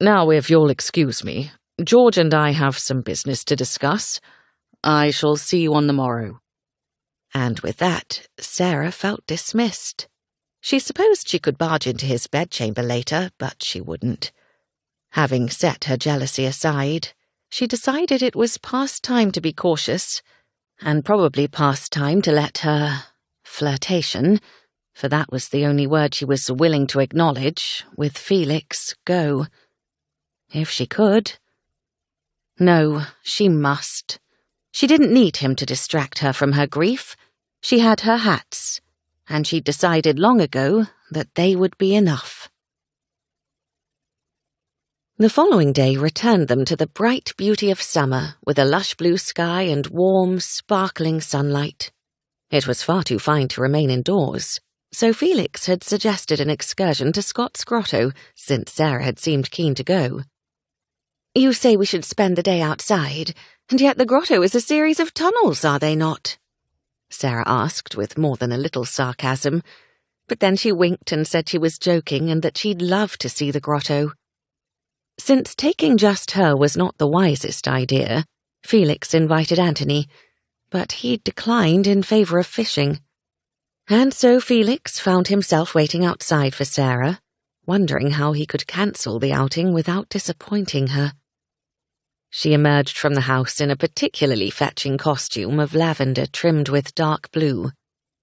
"Now, if you'll excuse me, George and I have some business to discuss. I shall see you on the morrow." And with that, Sarah felt dismissed. She supposed she could barge into his bedchamber later, but she wouldn't. Having set her jealousy aside, she decided it was past time to be cautious, and probably past time to let her flirtation for that was the only word she was willing to acknowledge, with Felix go. If she could. No, she must. She didn't need him to distract her from her grief. She had her hats, and she'd decided long ago that they would be enough. The following day returned them to the bright beauty of summer, with a lush blue sky and warm, sparkling sunlight. It was far too fine to remain indoors, so Felix had suggested an excursion to Scott's Grotto, since Sarah had seemed keen to go. "You say we should spend the day outside, and yet the grotto is a series of tunnels, are they not?" Sarah asked with more than a little sarcasm, but then she winked and said she was joking and that she'd love to see the grotto. Since taking just her was not the wisest idea, Felix invited Anthony, but he declined in favor of fishing. And so Felix found himself waiting outside for Sarah, wondering how he could cancel the outing without disappointing her. She emerged from the house in a particularly fetching costume of lavender trimmed with dark blue.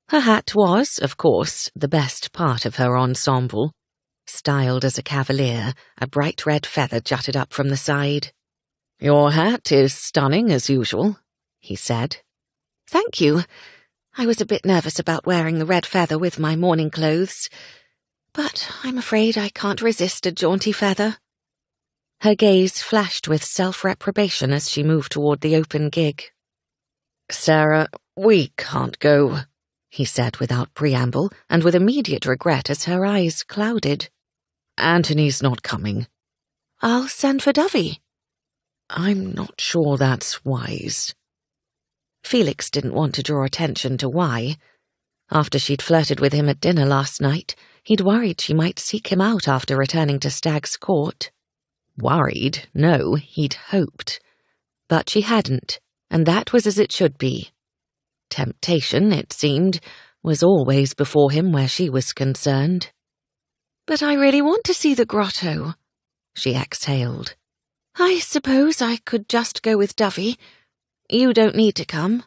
Her hat was, of course, the best part of her ensemble. Styled as a cavalier, a bright red feather jutted up from the side. "Your hat is stunning as usual," he said. "Thank you. I was a bit nervous about wearing the red feather with my morning clothes, but I'm afraid I can't resist a jaunty feather." Her gaze flashed with self-reprobation as she moved toward the open gig. "Sarah, we can't go," he said without preamble, and with immediate regret as her eyes clouded. "Anthony's not coming." "I'll send for Dovey." "I'm not sure that's wise." Felix didn't want to draw attention to why. After she'd flirted with him at dinner last night, he'd worried she might seek him out after returning to Stag's Court. Worried? No, he'd hoped. But she hadn't, and that was as it should be. Temptation, it seemed, was always before him where she was concerned. "But I really want to see the grotto," she exhaled. "I suppose I could just go with Dovey. You don't need to come."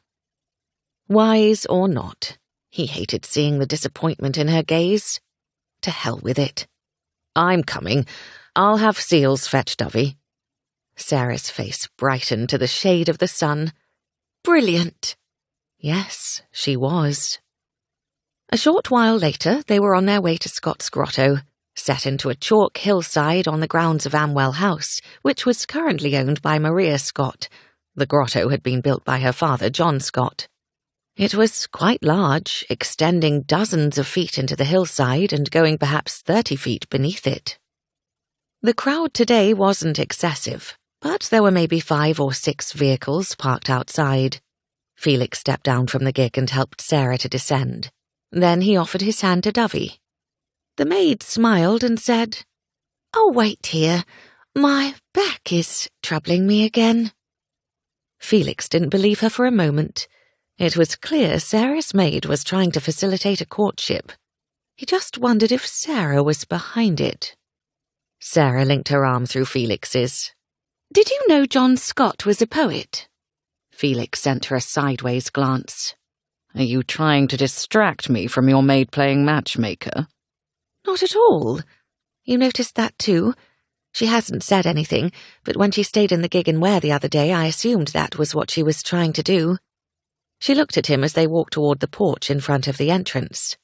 Wise or not, he hated seeing the disappointment in her gaze. To hell with it. "I'm coming. I'll have Seals fetch Dovey." Sarah's face brightened to the shade of the sun. Brilliant. Yes, she was. A short while later, they were on their way to Scott's Grotto, set into a chalk hillside on the grounds of Amwell House, which was currently owned by Maria Scott. The grotto had been built by her father, John Scott. It was quite large, extending dozens of feet into the hillside and going perhaps 30 feet beneath it. The crowd today wasn't excessive, but there were maybe 5 or 6 vehicles parked outside. Felix stepped down from the gig and helped Sarah to descend. Then he offered his hand to Dovey. The maid smiled and said, "Oh, wait here. My back is troubling me again." Felix didn't believe her for a moment. It was clear Sarah's maid was trying to facilitate a courtship. He just wondered if Sarah was behind it. Sarah linked her arm through Felix's. "Did you know John Scott was a poet?" Felix sent her a sideways glance. "Are you trying to distract me from your maid playing matchmaker?" "Not at all. You noticed that too? She hasn't said anything, but when she stayed in the gig in Ware the other day, I assumed that was what she was trying to do." She looked at him as they walked toward the porch in front of the entrance.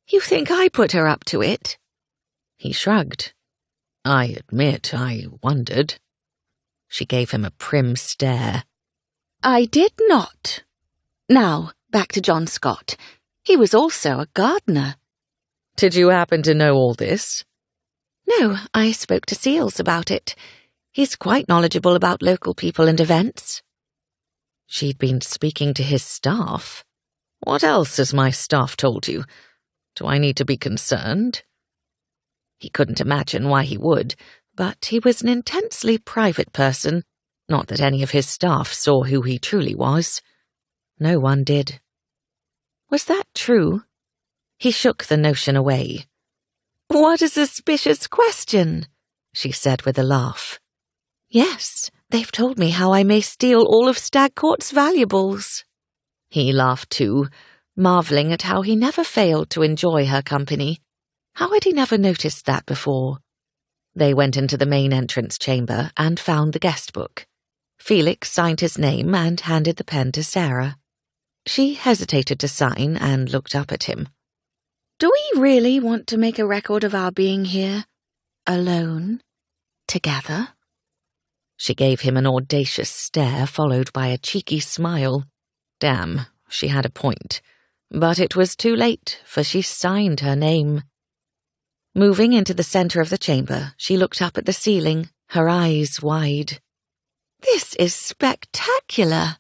"You think I put her up to it?" He shrugged. "I admit I wondered." She gave him a prim stare. "I did not. Now, back to John Scott. He was also a gardener." "Did you happen to know all this?" "No, I spoke to Seals about it. He's quite knowledgeable about local people and events." She'd been speaking to his staff. "What else has my staff told you? Do I need to be concerned?" He couldn't imagine why he would, but he was an intensely private person. Not that any of his staff saw who he truly was. No one did. Was that true? He shook the notion away. "What a suspicious question," she said with a laugh. "Yes, they've told me how I may steal all of Stagcourt's valuables." He laughed too, marvelling at how he never failed to enjoy her company. How had he never noticed that before? They went into the main entrance chamber and found the guest book. Felix signed his name and handed the pen to Sarah. She hesitated to sign and looked up at him. Do we really want to make a record of our being here? Alone? Together? She gave him an audacious stare followed by a cheeky smile. Damn, she had a point. But it was too late, for she signed her name. Moving into the centre of the chamber, she looked up at the ceiling, her eyes wide. This is spectacular!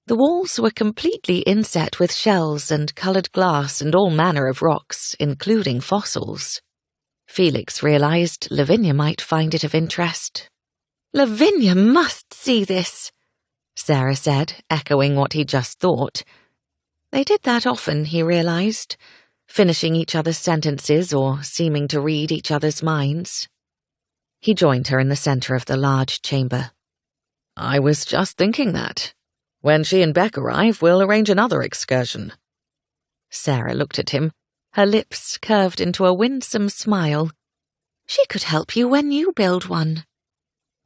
The walls were completely inset with shells and coloured glass and all manner of rocks, including fossils. Felix realised Lavinia might find it of interest. Lavinia must see this, Sarah said, echoing what he just thought. They did that often, he realised, finishing each other's sentences or seeming to read each other's minds. He joined her in the centre of the large chamber. I was just thinking that. When she and Beck arrive, we'll arrange another excursion. Sarah looked at him, her lips curved into a winsome smile. She could help you when you build one.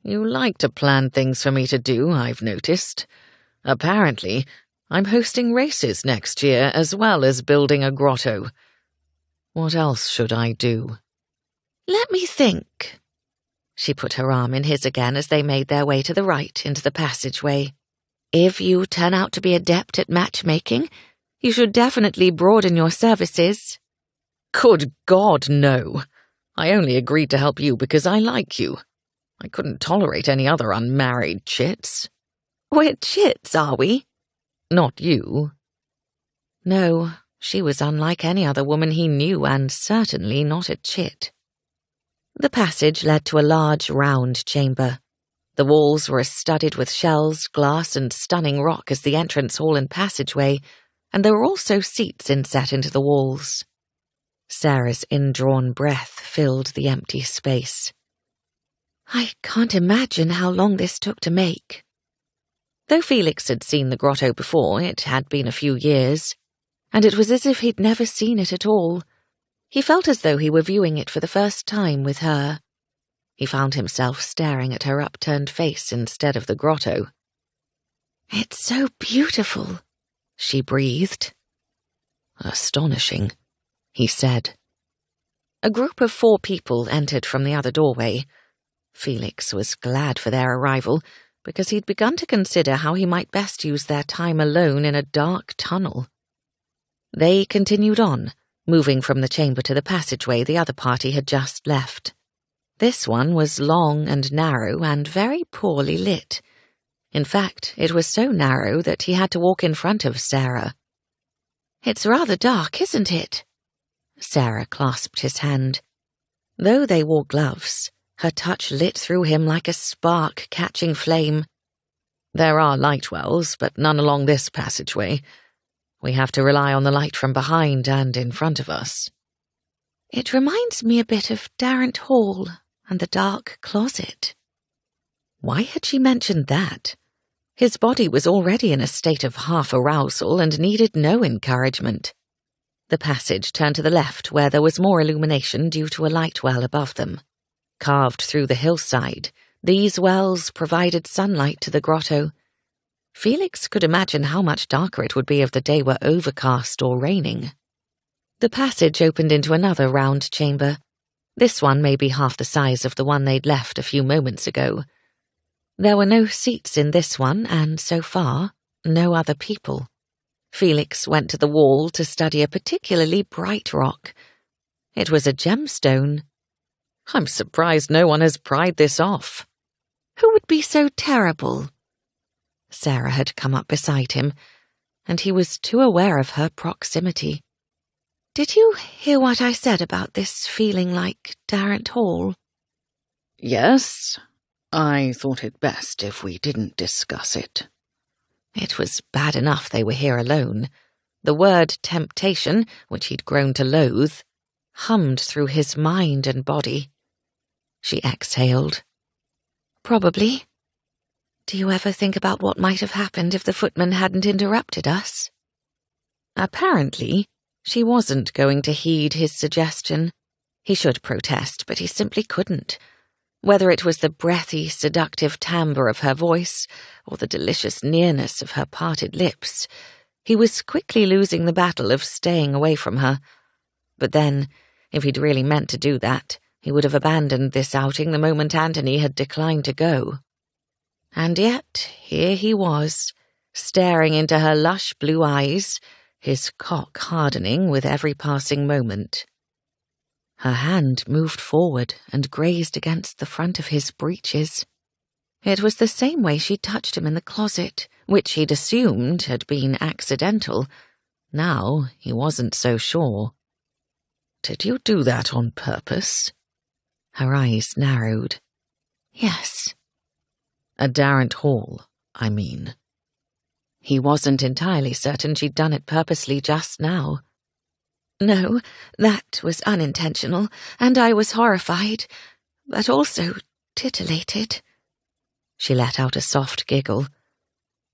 You like to plan things for me to do, I've noticed. Apparently, I'm hosting races next year as well as building a grotto. What else should I do? Let me think. She put her arm in his again as they made their way to the right into the passageway. If you turn out to be adept at matchmaking, you should definitely broaden your services. Good God, no. I only agreed to help you because I like you. I couldn't tolerate any other unmarried chits. We're chits, are we? Not you. No, she was unlike any other woman he knew, and certainly not a chit. The passage led to a large, round chamber. The walls were as studded with shells, glass, and stunning rock as the entrance hall and passageway, and there were also seats inset into the walls. Sarah's indrawn breath filled the empty space. I can't imagine how long this took to make. Though Felix had seen the grotto before, it had been a few years, and it was as if he'd never seen it at all. He felt as though he were viewing it for the first time with her. He found himself staring at her upturned face instead of the grotto. It's so beautiful, she breathed. Astonishing, he said. A group of 4 people entered from the other doorway. Felix was glad for their arrival, because he'd begun to consider how he might best use their time alone in a dark tunnel. They continued on, moving from the chamber to the passageway the other party had just left. This one was long and narrow and very poorly lit. In fact, it was so narrow that he had to walk in front of Sarah. It's rather dark, isn't it? Sarah clasped his hand. Though they wore gloves, her touch lit through him like a spark catching flame. There are light wells, but none along this passageway. We have to rely on the light from behind and in front of us. It reminds me a bit of Darrant Hall and the dark closet. Why had she mentioned that? His body was already in a state of half-arousal and needed no encouragement. The passage turned to the left, where there was more illumination due to a light well above them. Carved through the hillside, these wells provided sunlight to the grotto. Felix could imagine how much darker it would be if the day were overcast or raining. The passage opened into another round chamber. This one may be half the size of the one they'd left a few moments ago. There were no seats in this one, and so far, no other people. Felix went to the wall to study a particularly bright rock. It was a gemstone. I'm surprised no one has pried this off. Who would be so terrible? Sarah had come up beside him, and he was too aware of her proximity. Did you hear what I said about this feeling like Darrant Hall? Yes. I thought it best if we didn't discuss it. It was bad enough they were here alone. The word temptation, which he'd grown to loathe, hummed through his mind and body. She exhaled. Probably. Do you ever think about what might have happened if the footman hadn't interrupted us? Apparently, she wasn't going to heed his suggestion. He should protest, but he simply couldn't. Whether it was the breathy, seductive timbre of her voice or the delicious nearness of her parted lips, he was quickly losing the battle of staying away from her. But then, if he'd really meant to do that, he would have abandoned this outing the moment Anthony had declined to go. And yet, here he was, staring into her lush blue eyes, his cock hardening with every passing moment. Her hand moved forward and grazed against the front of his breeches. It was the same way she touched him in the closet, which he'd assumed had been accidental. Now he wasn't so sure. "Did you do that on purpose?" Her eyes narrowed. "Yes." "At Darrant Hall, I mean." He wasn't entirely certain she'd done it purposely just now. "No, that was unintentional, and I was horrified, but also titillated." She let out a soft giggle.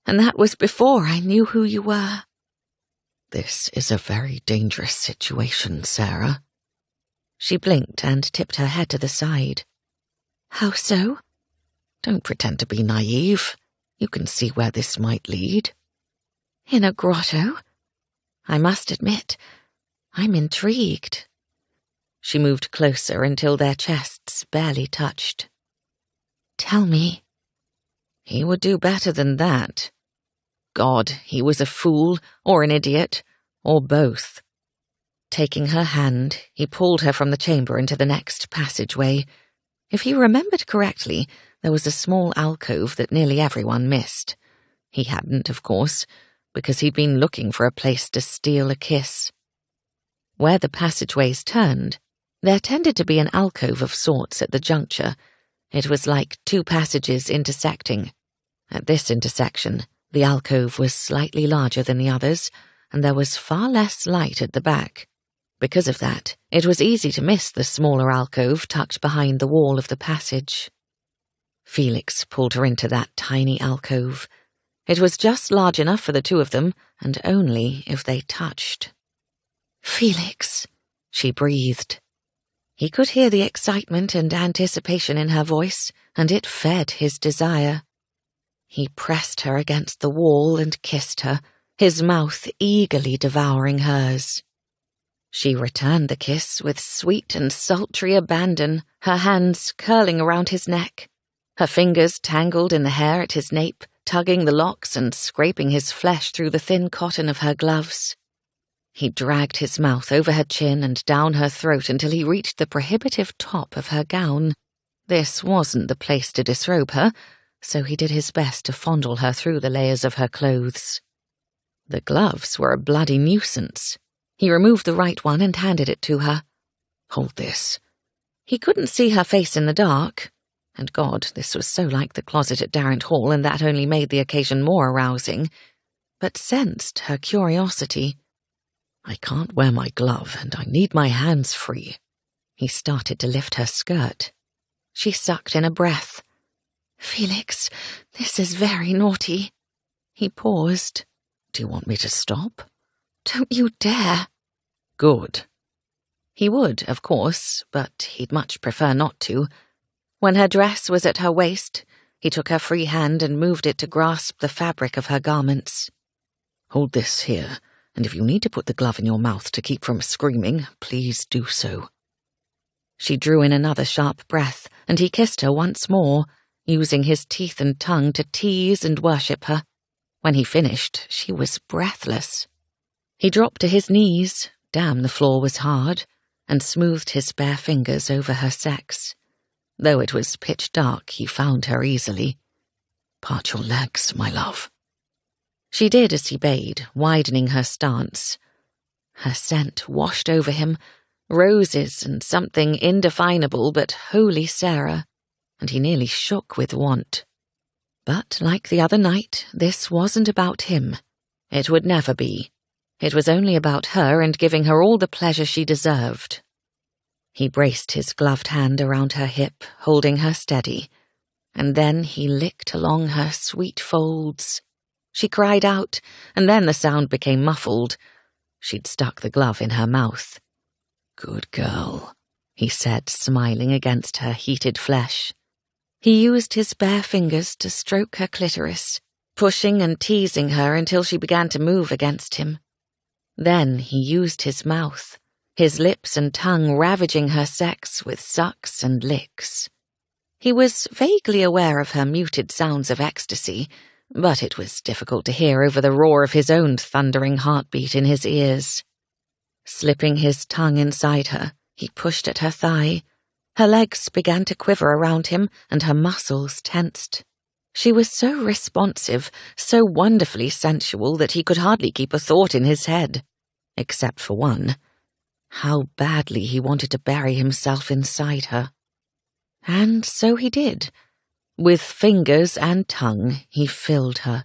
"And that was before I knew who you were." "This is a very dangerous situation, Sarah." She blinked and tipped her head to the side. "How so?" "Don't pretend to be naive. You can see where this might lead." "In a grotto? I must admit, I'm intrigued." She moved closer until their chests barely touched. "Tell me." He would do better than that. God, he was a fool, or an idiot, or both. Taking her hand, he pulled her from the chamber into the next passageway. If he remembered correctly, there was a small alcove that nearly everyone missed. He hadn't, of course, because he'd been looking for a place to steal a kiss. Where the passageways turned, there tended to be an alcove of sorts at the juncture. It was like two passages intersecting. At this intersection, the alcove was slightly larger than the others, and there was far less light at the back. Because of that, it was easy to miss the smaller alcove tucked behind the wall of the passage. Felix pulled her into that tiny alcove. It was just large enough for the two of them, and only if they touched. "Felix," she breathed. He could hear the excitement and anticipation in her voice, and it fed his desire. He pressed her against the wall and kissed her, his mouth eagerly devouring hers. She returned the kiss with sweet and sultry abandon, her hands curling around his neck, her fingers tangled in the hair at his nape, tugging the locks and scraping his flesh through the thin cotton of her gloves. He dragged his mouth over her chin and down her throat until he reached the prohibitive top of her gown. This wasn't the place to disrobe her, so he did his best to fondle her through the layers of her clothes. The gloves were a bloody nuisance. He removed the right one and handed it to her. "Hold this." He couldn't see her face in the dark. And God, this was so like the closet at Darrant Hall, and that only made the occasion more arousing, but sensed her curiosity. "I can't wear my glove, and I need my hands free." He started to lift her skirt. She sucked in a breath. "Felix, this is very naughty." He paused. "Do you want me to stop?" "Don't you dare." "Good." He would, of course, but he'd much prefer not to. When her dress was at her waist, he took her free hand and moved it to grasp the fabric of her garments. "Hold this here, and if you need to put the glove in your mouth to keep from screaming, please do so." She drew in another sharp breath, and he kissed her once more, using his teeth and tongue to tease and worship her. When he finished, she was breathless. He dropped to his knees, damn the floor was hard, and smoothed his bare fingers over her sex. Though it was pitch dark, he found her easily. "Part your legs, my love." She did as he bade, widening her stance. Her scent washed over him, roses and something indefinable but wholly Sarah, and he nearly shook with want. But like the other night, this wasn't about him. It would never be. It was only about her and giving her all the pleasure she deserved. He braced his gloved hand around her hip, holding her steady, and then he licked along her sweet folds. She cried out, and then the sound became muffled. She'd stuck the glove in her mouth. "Good girl," he said, smiling against her heated flesh. He used his bare fingers to stroke her clitoris, pushing and teasing her until she began to move against him. Then he used his mouth, his lips and tongue ravaging her sex with sucks and licks. He was vaguely aware of her muted sounds of ecstasy, but it was difficult to hear over the roar of his own thundering heartbeat in his ears. Slipping his tongue inside her, he pushed at her thigh. Her legs began to quiver around him, and her muscles tensed. She was so responsive, so wonderfully sensual that he could hardly keep a thought in his head, except for one: how badly he wanted to bury himself inside her. And so he did. With fingers and tongue, he filled her.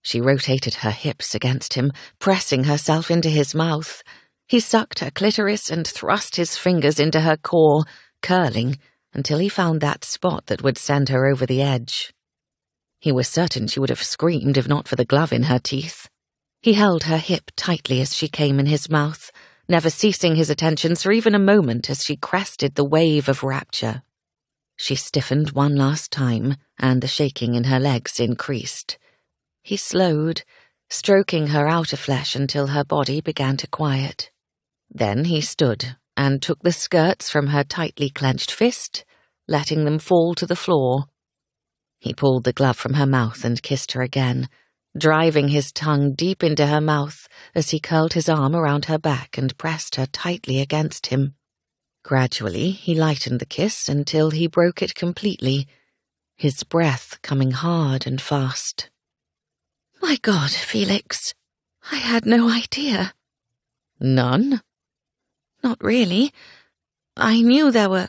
She rotated her hips against him, pressing herself into his mouth. He sucked her clitoris and thrust his fingers into her core, curling, until he found that spot that would send her over the edge. He was certain she would have screamed if not for the glove in her teeth. He held her hip tightly as she came in his mouth, never ceasing his attentions for even a moment as she crested the wave of rapture. She stiffened one last time, and the shaking in her legs increased. He slowed, stroking her outer flesh until her body began to quiet. Then he stood and took the skirts from her tightly clenched fist, letting them fall to the floor. He pulled the glove from her mouth and kissed her again, driving his tongue deep into her mouth as he curled his arm around her back and pressed her tightly against him. Gradually, he lightened the kiss until he broke it completely, his breath coming hard and fast. "My God, Felix, I had no idea." "None?" "Not really. I knew there were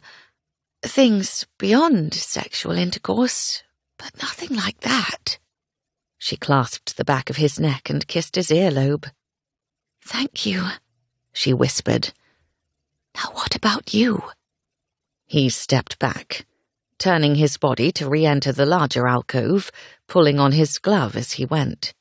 things beyond sexual intercourse, but nothing like that." She clasped the back of his neck and kissed his earlobe. "Thank you," she whispered. "Now what about you?" He stepped back, turning his body to re-enter the larger alcove, pulling on his glove as he went.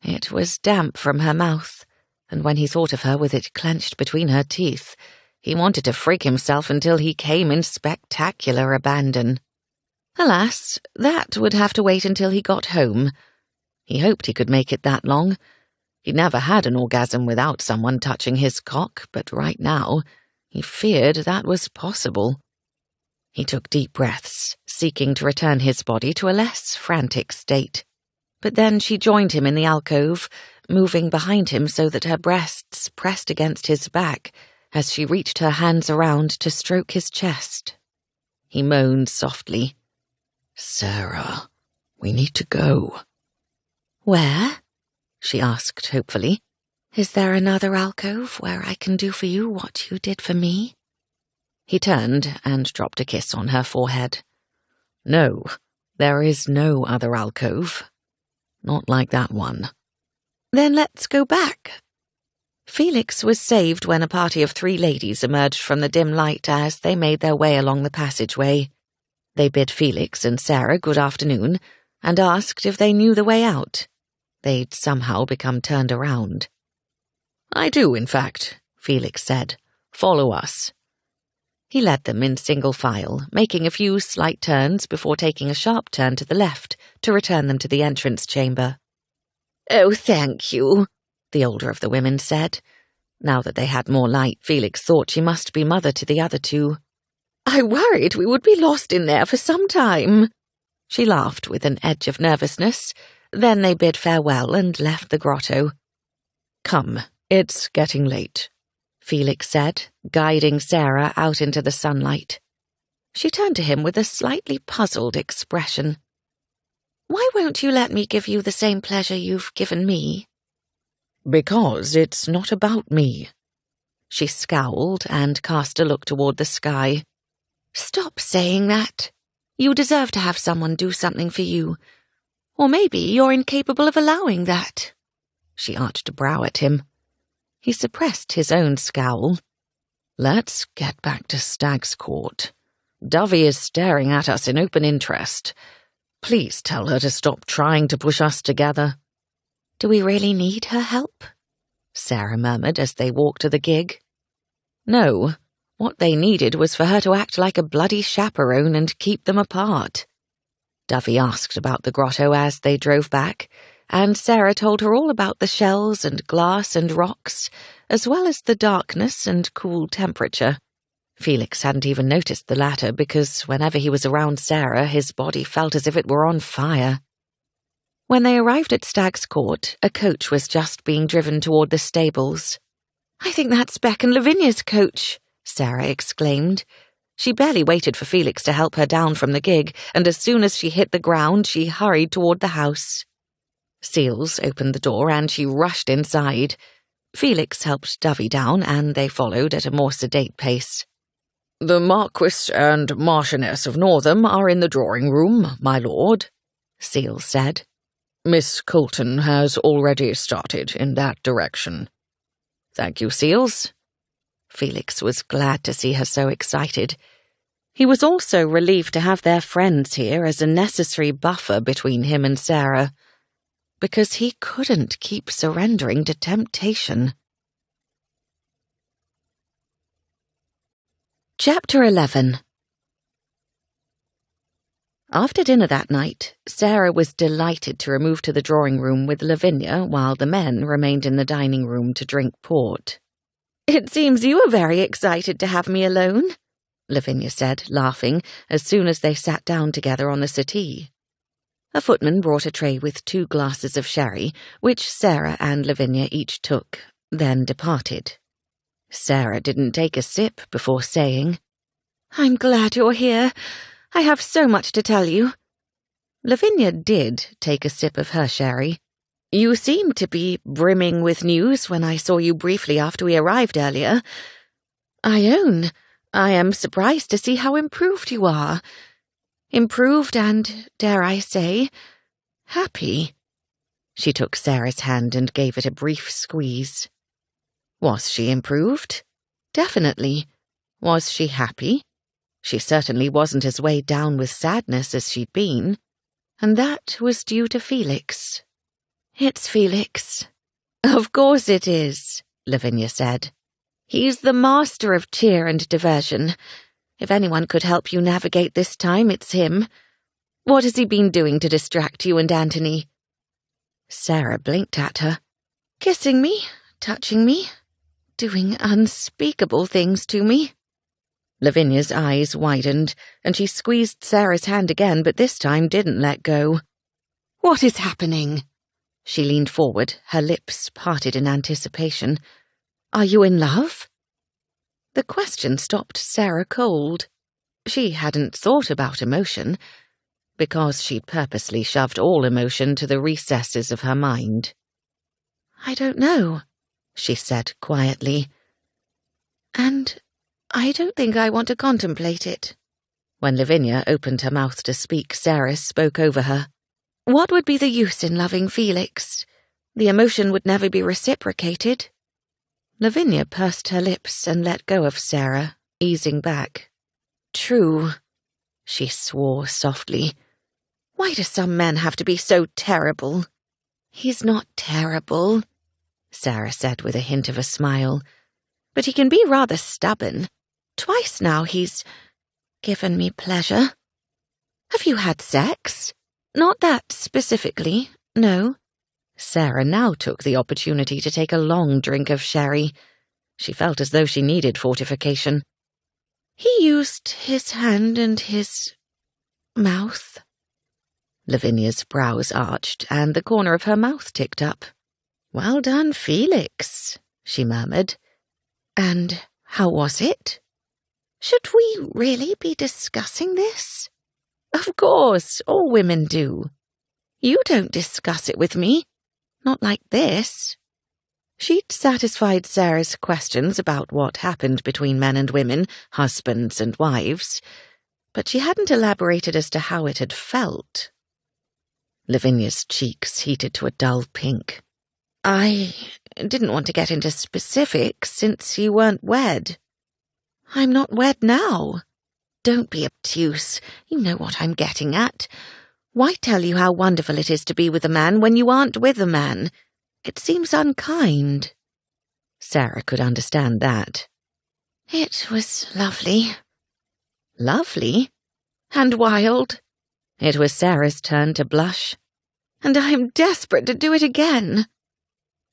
It was damp from her mouth, and when he thought of her with it clenched between her teeth, he wanted to freak himself until he came in spectacular abandon. Alas, that would have to wait until he got home. He hoped he could make it that long. He'd never had an orgasm without someone touching his cock, but right now, he feared that was possible. He took deep breaths, seeking to return his body to a less frantic state. But then she joined him in the alcove, moving behind him so that her breasts pressed against his back as she reached her hands around to stroke his chest. He moaned softly. "Sarah, we need to go." "Where?" she asked hopefully. "Is there another alcove where I can do for you what you did for me?" He turned and dropped a kiss on her forehead. "No, there is no other alcove. Not like that one." "Then let's go back." Felix was saved when a party of 3 ladies emerged from the dim light as they made their way along the passageway. They bid Felix and Sarah good afternoon and asked if they knew the way out. They'd somehow become turned around. "I do, in fact," Felix said. "Follow us." He led them in single file, making a few slight turns before taking a sharp turn to the left to return them to the entrance chamber. "Oh, thank you," the older of the women said. Now that they had more light, Felix thought she must be mother to the other 2. "I worried we would be lost in there for some time." She laughed with an edge of nervousness. Then they bid farewell and left the grotto. "Come, it's getting late," Felix said, guiding Sarah out into the sunlight. She turned to him with a slightly puzzled expression. "Why won't you let me give you the same pleasure you've given me?" "Because it's not about me." She scowled and cast a look toward the sky. "Stop saying that. You deserve to have someone do something for you. Or maybe you're incapable of allowing that." She arched a brow at him. He suppressed his own scowl. "Let's get back to Stag's Court. Dovey is staring at us in open interest. Please tell her to stop trying to push us together." "Do we really need her help?" Sarah murmured as they walked to the gig. No, what they needed was for her to act like a bloody chaperone and keep them apart. Dovey asked about the grotto as they drove back, and Sarah told her all about the shells and glass and rocks, as well as the darkness and cool temperature. Felix hadn't even noticed the latter because whenever he was around Sarah, his body felt as if it were on fire. When they arrived at Stag's Court, a coach was just being driven toward the stables. "I think that's Beck and Lavinia's coach," Sarah exclaimed. She barely waited for Felix to help her down from the gig, and as soon as she hit the ground, she hurried toward the house. Seals opened the door and she rushed inside. Felix helped Dovey down, and they followed at a more sedate pace. "The Marquis and Marchioness of Northam are in the drawing-room, my lord," Seals said. "Miss Colton has already started in that direction." "Thank you, Seals." Felix was glad to see her so excited. He was also relieved to have their friends here as a necessary buffer between him and Sarah, because he couldn't keep surrendering to temptation. Chapter 11. After dinner that night, Sarah was delighted to remove to the drawing-room with Lavinia while the men remained in the dining room to drink port. "It seems you are very excited to have me alone," Lavinia said, laughing, as soon as they sat down together on the settee. A footman brought a tray with 2 glasses of sherry, which Sarah and Lavinia each took, then departed. Sarah didn't take a sip before saying, "I'm glad you're here. I have so much to tell you." Lavinia did take a sip of her sherry. "You seemed to be brimming with news when I saw you briefly after we arrived earlier. I own, I am surprised to see how improved you are. Improved and, dare I say, happy." She took Sarah's hand and gave it a brief squeeze. Was she improved? Definitely. Was she happy? She certainly wasn't as weighed down with sadness as she'd been, and that was due to Felix. "It's Felix." "Of course it is," Lavinia said. "He's the master of cheer and diversion. If anyone could help you navigate this time, it's him. What has he been doing to distract you and Anthony?" Sarah blinked at her. "Kissing me, touching me, doing unspeakable things to me." Lavinia's eyes widened, and she squeezed Sarah's hand again, but this time didn't let go. "What is happening?" She leaned forward, her lips parted in anticipation. "Are you in love?" The question stopped Sarah cold. She hadn't thought about emotion, because she'd purposely shoved all emotion to the recesses of her mind. "I don't know," she said quietly. "And I don't think I want to contemplate it." When Lavinia opened her mouth to speak, Sarah spoke over her. "What would be the use in loving Felix? The emotion would never be reciprocated." Lavinia pursed her lips and let go of Sarah, easing back. "True," she swore softly. "Why do some men have to be so terrible?" "He's not terrible," Sarah said with a hint of a smile. "But he can be rather stubborn. Twice now he's given me pleasure." "Have you had sex?" "Not that specifically, no." Sarah now took the opportunity to take a long drink of sherry. She felt as though she needed fortification. "He used his hand and his mouth." Lavinia's brows arched, and the corner of her mouth ticked up. "Well done, Felix," she murmured. "And how was it?" "Should we really be discussing this?" "Of course, all women do." "You don't discuss it with me. Not like this." She'd satisfied Sarah's questions about what happened between men and women, husbands and wives, but she hadn't elaborated as to how it had felt. Lavinia's cheeks heated to a dull pink. "I didn't want to get into specifics since you weren't wed." "I'm not wed now." "Don't be obtuse. You know what I'm getting at. Why tell you how wonderful it is to be with a man when you aren't with a man? It seems unkind." Sarah could understand that. It was lovely. Lovely? And wild. It was Sarah's turn to blush. And I am desperate to do it again.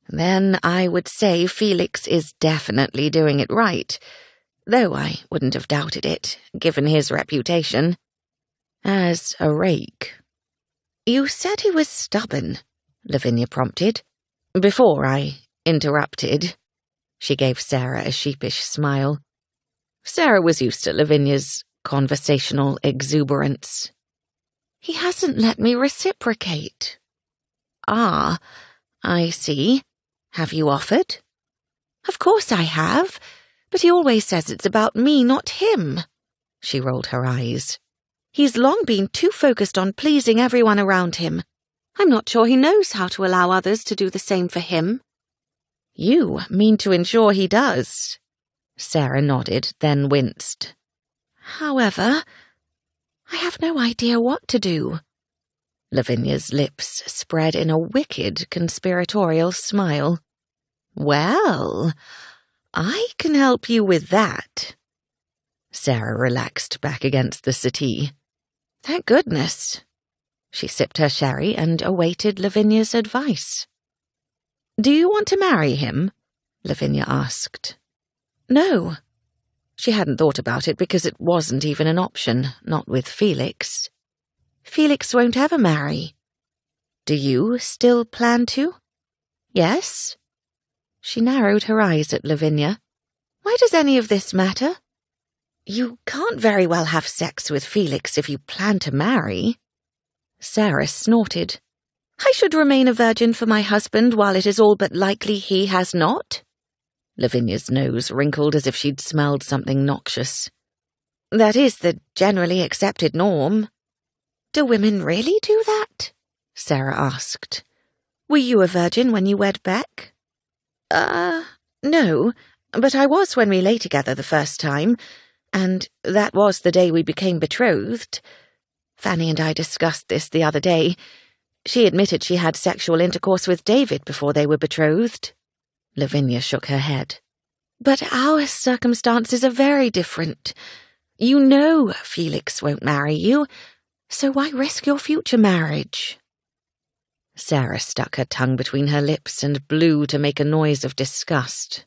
Then I would say Felix is definitely doing it right, though I wouldn't have doubted it, given his reputation. As a rake. You said he was stubborn, Lavinia prompted. Before I interrupted. She gave Sarah a sheepish smile. Sarah was used to Lavinia's conversational exuberance. He hasn't let me reciprocate. Ah, I see. Have you offered? Of course I have, but he always says it's about me, not him. She rolled her eyes. He's long been too focused on pleasing everyone around him. I'm not sure he knows how to allow others to do the same for him. You mean to ensure he does? Sarah nodded, then winced. However, I have no idea what to do. Lavinia's lips spread in a wicked, conspiratorial smile. Well, I can help you with that. Sarah relaxed back against the settee. Thank goodness. She sipped her sherry and awaited Lavinia's advice. Do you want to marry him? Lavinia asked. No. She hadn't thought about it because it wasn't even an option, not with Felix. Felix won't ever marry. Do you still plan to? Yes. She narrowed her eyes at Lavinia. Why does any of this matter? You can't very well have sex with Felix if you plan to marry. Sarah snorted. I should remain a virgin for my husband while it is all but likely he has not. Lavinia's nose wrinkled as if she'd smelled something noxious. That is the generally accepted norm. Do women really do that? Sarah asked. Were you a virgin when you wed Beck? No, but I was when we lay together the first time, and that was the day we became betrothed. Fanny and I discussed this the other day. She admitted she had sexual intercourse with David before they were betrothed. Lavinia shook her head. But our circumstances are very different. You know Felix won't marry you, so why risk your future marriage? Sarah stuck her tongue between her lips and blew to make a noise of disgust.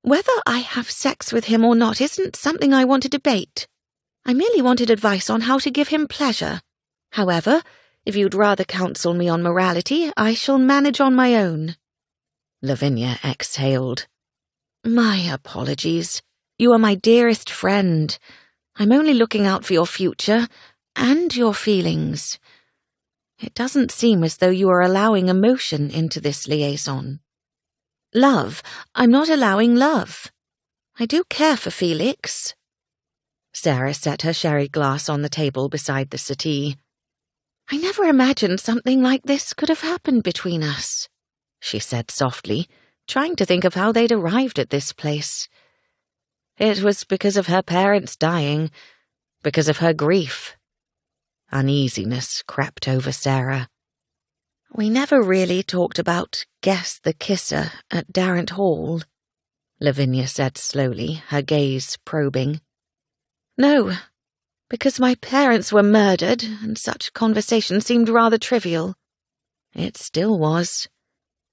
Whether I have sex with him or not isn't something I want to debate. I merely wanted advice on how to give him pleasure. However, if you'd rather counsel me on morality, I shall manage on my own. Lavinia exhaled. My apologies. You are my dearest friend. I'm only looking out for your future and your feelings. It doesn't seem as though you are allowing emotion into this liaison. Love. I'm not allowing love. I do care for Felix. Sarah set her sherry glass on the table beside the settee. I never imagined something like this could have happened between us, she said softly, trying to think of how they'd arrived at this place. It was because of her parents dying, because of her grief. Uneasiness crept over Sarah. We never really talked about Guess the Kisser at Darrant Hall, Lavinia said slowly, her gaze probing. No, because my parents were murdered, and such conversation seemed rather trivial. It still was.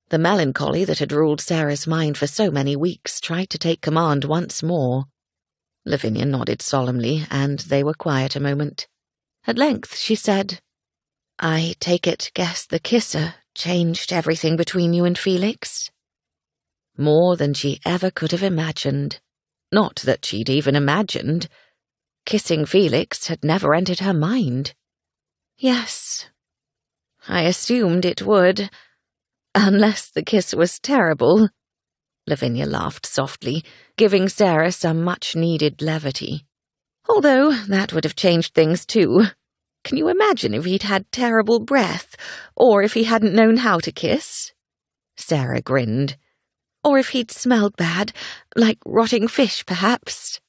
The melancholy that had ruled Sarah's mind for so many weeks tried to take command once more. Lavinia nodded solemnly, and they were quiet a moment. At length she said, I take it Guess the Kisser changed everything between you and Felix? More than she ever could have imagined. Not that she'd even imagined. Kissing Felix had never entered her mind. Yes. I assumed it would. Unless the kiss was terrible. Lavinia laughed softly, giving Sarah some much-needed levity. Although that would have changed things too. Can you imagine if he'd had terrible breath, or if he hadn't known how to kiss? Sarah grinned. Or if he'd smelled bad, like rotting fish, perhaps.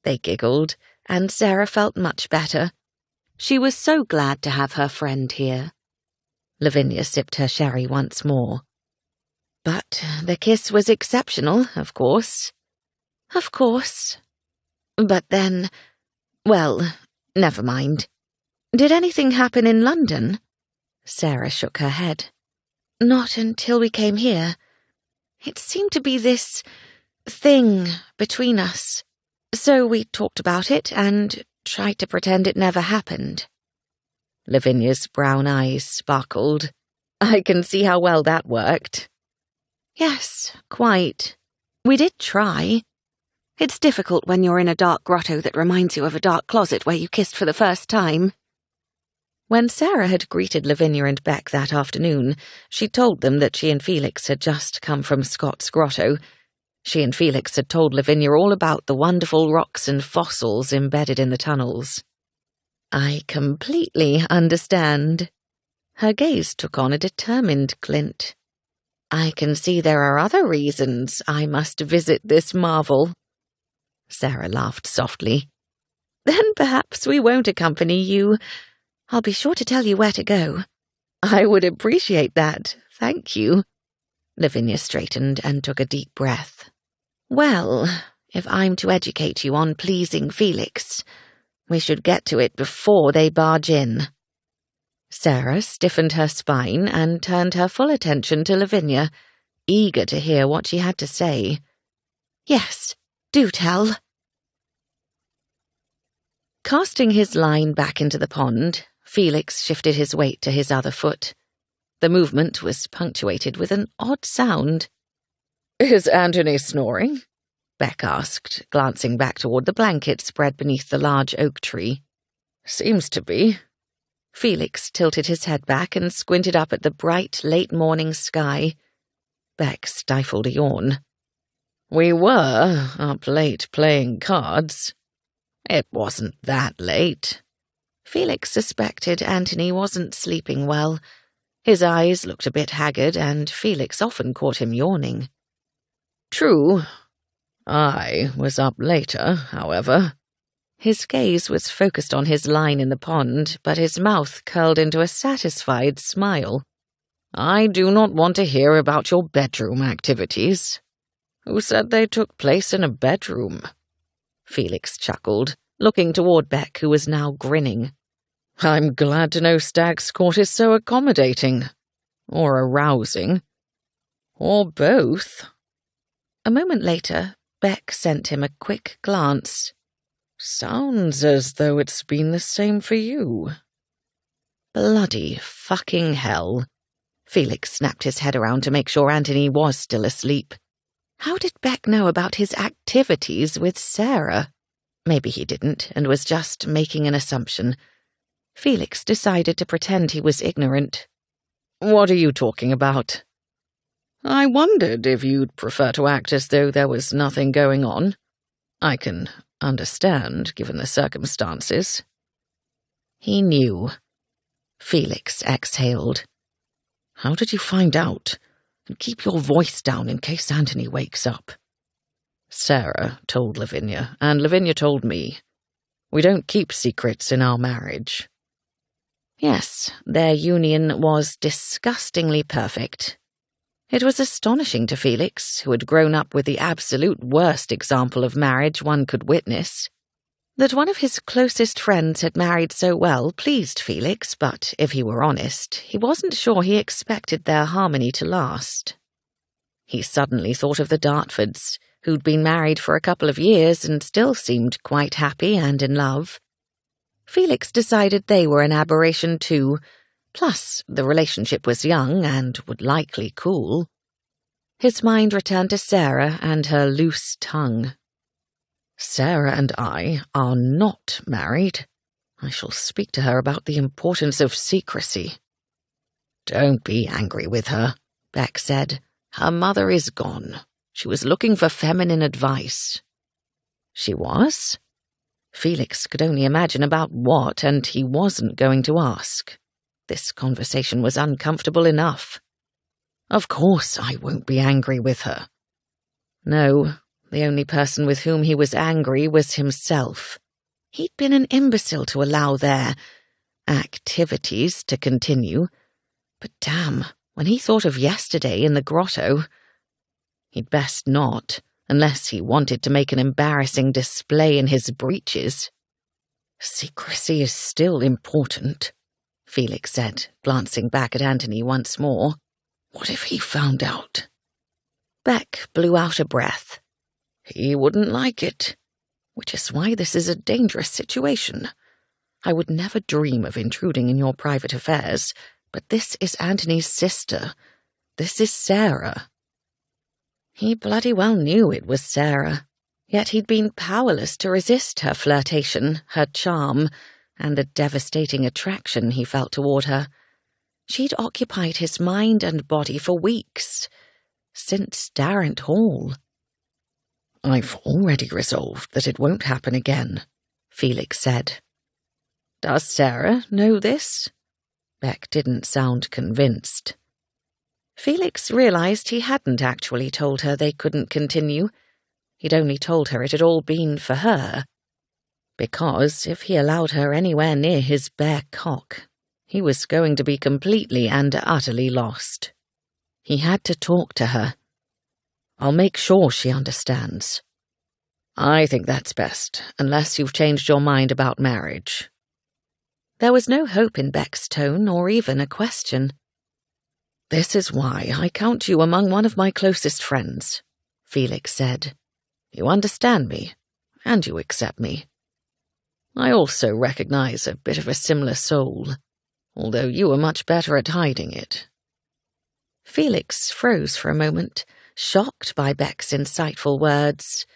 They giggled, and Sarah felt much better. She was so glad to have her friend here. Lavinia sipped her sherry once more. But the kiss was exceptional, of course. Of course. But then, well, never mind. Did anything happen in London? Sarah shook her head. Not until we came here. It seemed to be this thing between us. So we talked about it and tried to pretend it never happened. Lavinia's brown eyes sparkled. I can see how well that worked. Yes, quite. We did try. It's difficult when you're in a dark grotto that reminds you of a dark closet where you kissed for the first time. When Sarah had greeted Lavinia and Beck that afternoon, she told them that she and Felix had just come from Scott's grotto. She and Felix had told Lavinia all about the wonderful rocks and fossils embedded in the tunnels. I completely understand. Her gaze took on a determined glint. I can see there are other reasons I must visit this marvel. Sarah laughed softly. Then perhaps we won't accompany you. I'll be sure to tell you where to go. I would appreciate that, thank you. Lavinia straightened and took a deep breath. Well, if I'm to educate you on pleasing Felix, we should get to it before they barge in. Sarah stiffened her spine and turned her full attention to Lavinia, eager to hear what she had to say. Yes, do tell. Casting his line back into the pond, Felix shifted his weight to his other foot. The movement was punctuated with an odd sound. Is Anthony snoring? Beck asked, glancing back toward the blanket spread beneath the large oak tree. Seems to be. Felix tilted his head back and squinted up at the bright, late-morning sky. Beck stifled a yawn. We were up late playing cards. It wasn't that late. Felix suspected Anthony wasn't sleeping well. His eyes looked a bit haggard, and Felix often caught him yawning. True. I was up later, however. His gaze was focused on his line in the pond, but his mouth curled into a satisfied smile. I do not want to hear about your bedroom activities. Who said they took place in a bedroom? Felix chuckled, looking toward Beck, who was now grinning. I'm glad to know Stag's Court is so accommodating. Or arousing. Or both. A moment later, Beck sent him a quick glance. Sounds as though it's been the same for you. Bloody fucking hell. Felix snapped his head around to make sure Anthony was still asleep. How did Beck know about his activities with Sarah? Maybe he didn't, and was just making an assumption. Felix decided to pretend he was ignorant. What are you talking about? I wondered if you'd prefer to act as though there was nothing going on. I can understand, given the circumstances. He knew. Felix exhaled. How did you find out? And keep your voice down in case Anthony wakes up. Sarah told Lavinia, and Lavinia told me. We don't keep secrets in our marriage. Yes, their union was disgustingly perfect. It was astonishing to Felix, who had grown up with the absolute worst example of marriage one could witness. That one of his closest friends had married so well pleased Felix, but if he were honest, he wasn't sure he expected their harmony to last. He suddenly thought of the Dartfords, who'd been married for a couple of years and still seemed quite happy and in love. Felix decided they were an aberration too, plus the relationship was young and would likely cool. His mind returned to Sarah and her loose tongue. Sarah and I are not married. I shall speak to her about the importance of secrecy. Don't be angry with her, Beck said. Her mother is gone. She was looking for feminine advice. She was? Felix could only imagine about what, and he wasn't going to ask. This conversation was uncomfortable enough. Of course I won't be angry with her. No. The only person with whom he was angry was himself. He'd been an imbecile to allow their activities to continue. But damn, When he thought of yesterday in the grotto, he'd best not, unless he wanted to make an embarrassing display in his breeches. Secrecy is still important, Felix said, glancing back at Anthony once more. What if he found out? Beck blew out a breath. He wouldn't like it, which is why this is a dangerous situation. I would never dream of intruding in your private affairs, but this is Anthony's sister. This is Sarah. He bloody well knew it was Sarah, yet he'd been powerless to resist her flirtation, her charm, and the devastating attraction he felt toward her. She'd occupied his mind and body for weeks, since Darrant Hall. I've already resolved that it won't happen again, Felix said. Does Sarah know this? Beck didn't sound convinced. Felix realized he hadn't actually told her they couldn't continue. He'd only told her it had all been for her. Because if he allowed her anywhere near his bare cock, he was going to be completely and utterly lost. He had to talk to her. I'll make sure she understands. I think that's best, unless you've changed your mind about marriage. There was no hope in Beck's tone, or even a question. This is why I count you among one of my closest friends, Felix said. You understand me, and you accept me. I also recognize a bit of a similar soul, although you are much better at hiding it. Felix froze for a moment, shocked by Beck's insightful words.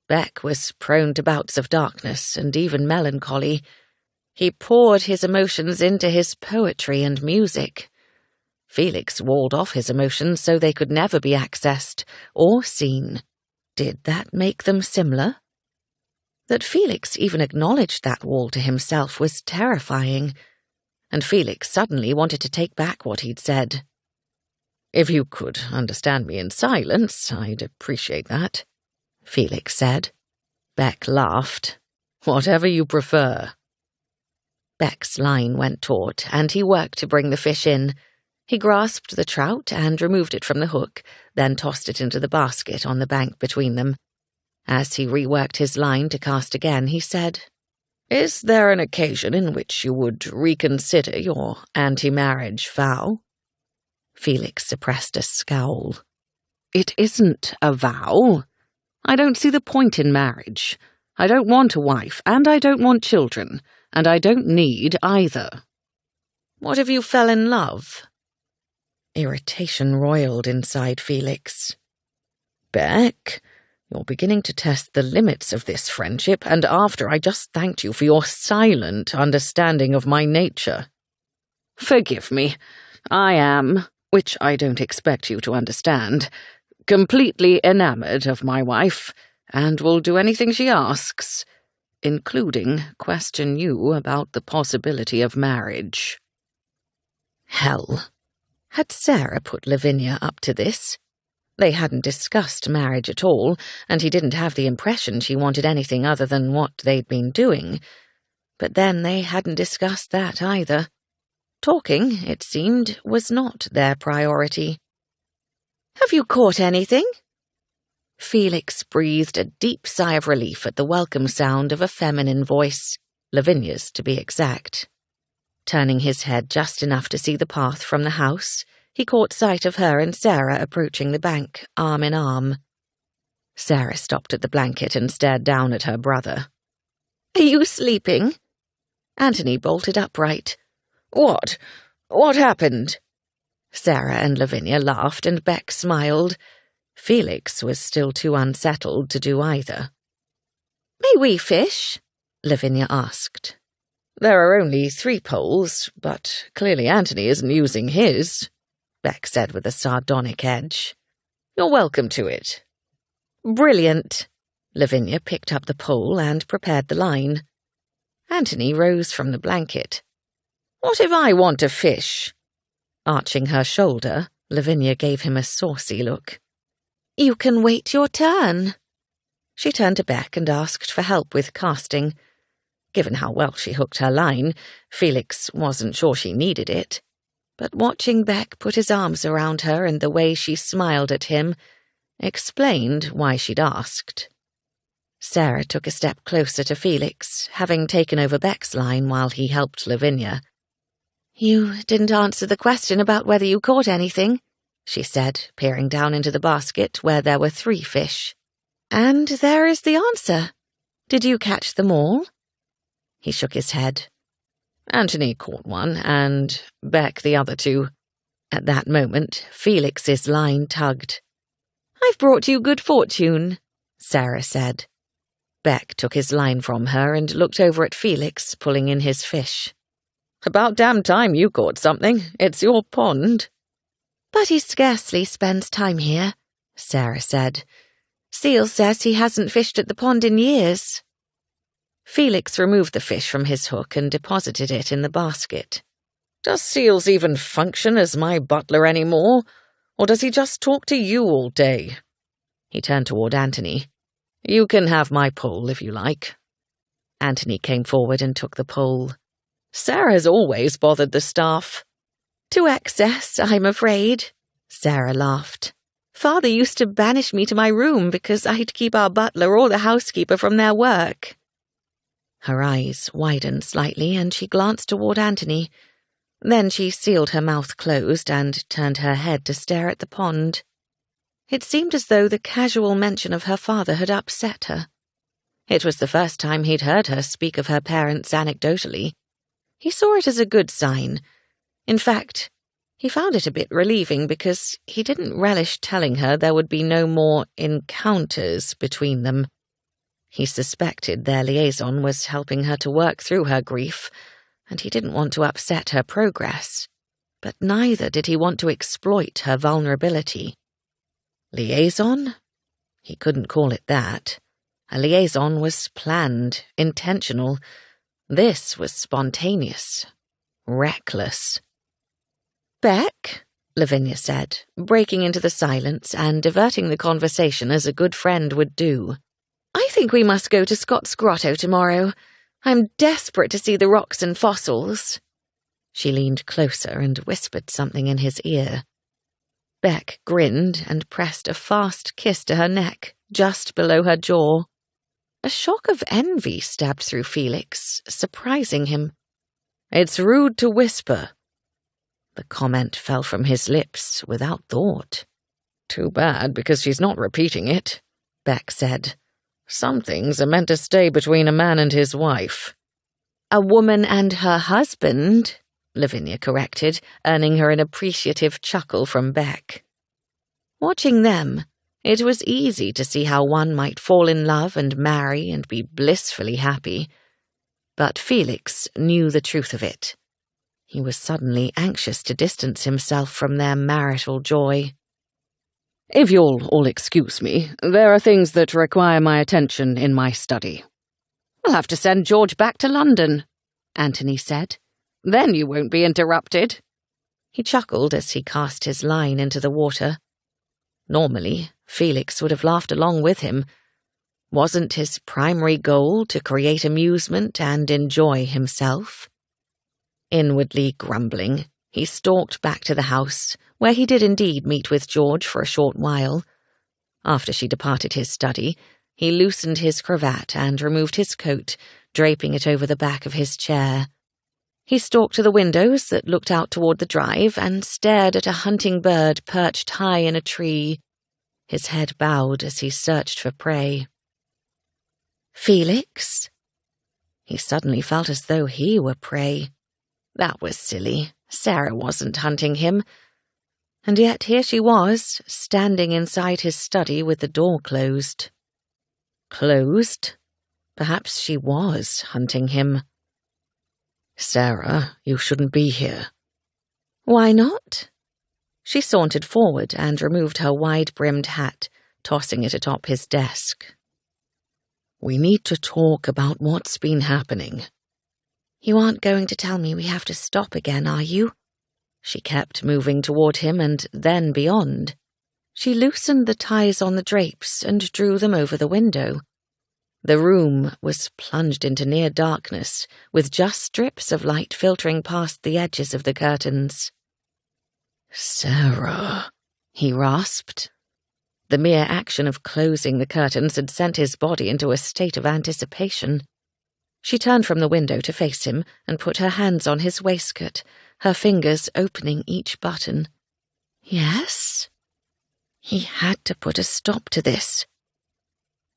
Beck was prone to bouts of darkness and even melancholy. He poured his emotions into his poetry and music. Felix walled off his emotions so they could never be accessed or seen. Did that make them similar? That Felix even acknowledged that wall to himself was terrifying, and Felix suddenly wanted to take back what he'd said. If you could understand me in silence, I'd appreciate that, Felix said. Beck laughed. Whatever you prefer. Beck's line went taut, and he worked to bring the fish in. He grasped the trout and removed it from the hook, then tossed it into the basket on the bank between them. As he reworked his line to cast again, he said, Is there an occasion in which you would reconsider your anti-marriage vow? Felix suppressed a scowl. It isn't a vow. I don't see the point in marriage. I don't want a wife, and I don't want children, and I don't need either. What if you fell in love? Irritation roiled inside Felix. Beck, you're beginning to test the limits of this friendship, and after I just thanked you for your silent understanding of my nature. Forgive me. I am, which I don't expect you to understand, completely enamored of my wife, and will do anything she asks, including question you about the possibility of marriage. Hell. Had Sarah put Lavinia up to this? They hadn't discussed marriage at all, and he didn't have the impression she wanted anything other than what they'd been doing. But then they hadn't discussed that either. Talking, it seemed, was not their priority. Have you caught anything? Felix breathed a deep sigh of relief at the welcome sound of a feminine voice, Lavinia's to be exact. Turning his head just enough to see the path from the house, he caught sight of her and Sarah approaching the bank, arm in arm. Sarah stopped at the blanket and stared down at her brother. Are you sleeping? Anthony bolted upright. What? What happened? Sarah and Lavinia laughed and Beck smiled. Felix was still too unsettled to do either. May we fish? Lavinia asked. There are only 3 poles, but clearly Anthony isn't using his, Beck said with a sardonic edge. You're welcome to it. Brilliant. Lavinia picked up the pole and prepared the line. Anthony rose from the blanket. What if I want to fish? Arching her shoulder, Lavinia gave him a saucy look. You can wait your turn. She turned to Beck and asked for help with casting. Given how well she hooked her line, Felix wasn't sure she needed it. but watching Beck put his arms around her and the way she smiled at him explained why she'd asked. Sarah took a step closer to Felix, having taken over Beck's line while he helped Lavinia. "You didn't answer the question about whether you caught anything," she said, peering down into the basket where there were 3 fish. "And there is the answer. Did you catch them all?" He shook his head. Anthony caught one, and Beck the other 2. At that moment, Felix's line tugged. "I've brought you good fortune," Sarah said. Beck took his line from her and looked over at Felix, pulling in his fish. "About damn time you caught something. It's your pond." "But he scarcely spends time here," Sarah said. "Seal says he hasn't fished at the pond in years." Felix removed the fish from his hook and deposited it in the basket. "Does Seals even function as my butler anymore? Or does he just talk to you all day?" He turned toward Anthony. "You can have my pole if you like." Anthony came forward and took the pole. "Sarah's always bothered the staff." "To excess, I'm afraid," Sarah laughed. "Father used to banish me to my room because I'd keep our butler or the housekeeper from their work." Her eyes widened slightly and she glanced toward Anthony. Then she sealed her mouth closed and turned her head to stare at the pond. It seemed as though the casual mention of her father had upset her. It was the first time he'd heard her speak of her parents anecdotally. He saw it as a good sign. In fact, he found it a bit relieving because he didn't relish telling her there would be no more encounters between them. He suspected their liaison was helping her to work through her grief, and he didn't want to upset her progress. But neither did he want to exploit her vulnerability. Liaison? He couldn't call it that. A liaison was planned, intentional. This was spontaneous, reckless. "Beck," Lavinia said, breaking into the silence and diverting the conversation as a good friend would do. "I think we must go to Scott's Grotto tomorrow. I'm desperate to see the rocks and fossils." She leaned closer and whispered something in his ear. Beck grinned and pressed a fast kiss to her neck, just below her jaw. A shock of envy stabbed through Felix, surprising him. "It's rude to whisper." The comment fell from his lips without thought. "Too bad, because she's not repeating it," Beck said. "Some things are meant to stay between a man and his wife." "A woman and her husband," Lavinia corrected, earning her an appreciative chuckle from Beck. Watching them, it was easy to see how one might fall in love and marry and be blissfully happy. But Felix knew the truth of it. He was suddenly anxious to distance himself from their marital joy. "If you'll all excuse me, there are things that require my attention in my study." "We'll have to send George back to London," Anthony said. "Then you won't be interrupted." He chuckled as he cast his line into the water. Normally, Felix would have laughed along with him. Wasn't his primary goal to create amusement and enjoy himself? Inwardly grumbling, he stalked back to the house, where he did indeed meet with George for a short while. After she departed his study, he loosened his cravat and removed his coat, draping it over the back of his chair. He stalked to the windows that looked out toward the drive and stared at a hunting bird perched high in a tree, his head bowed as he searched for prey. "Felix?" He suddenly felt as though he were prey. That was silly. Sarah wasn't hunting him. And yet here she was, standing inside his study with the door closed. Closed? Perhaps she was hunting him. "Sarah, you shouldn't be here." "Why not?" She sauntered forward and removed her wide-brimmed hat, tossing it atop his desk. "We need to talk about what's been happening." "You aren't going to tell me we have to stop again, are you?" She kept moving toward him and then beyond. She loosened the ties on the drapes and drew them over the window. The room was plunged into near darkness, with just strips of light filtering past the edges of the curtains. "Sarah," he rasped. The mere action of closing the curtains had sent his body into a state of anticipation. She turned from the window to face him and put her hands on his waistcoat, her fingers opening each button. Yes? He had to put a stop to this.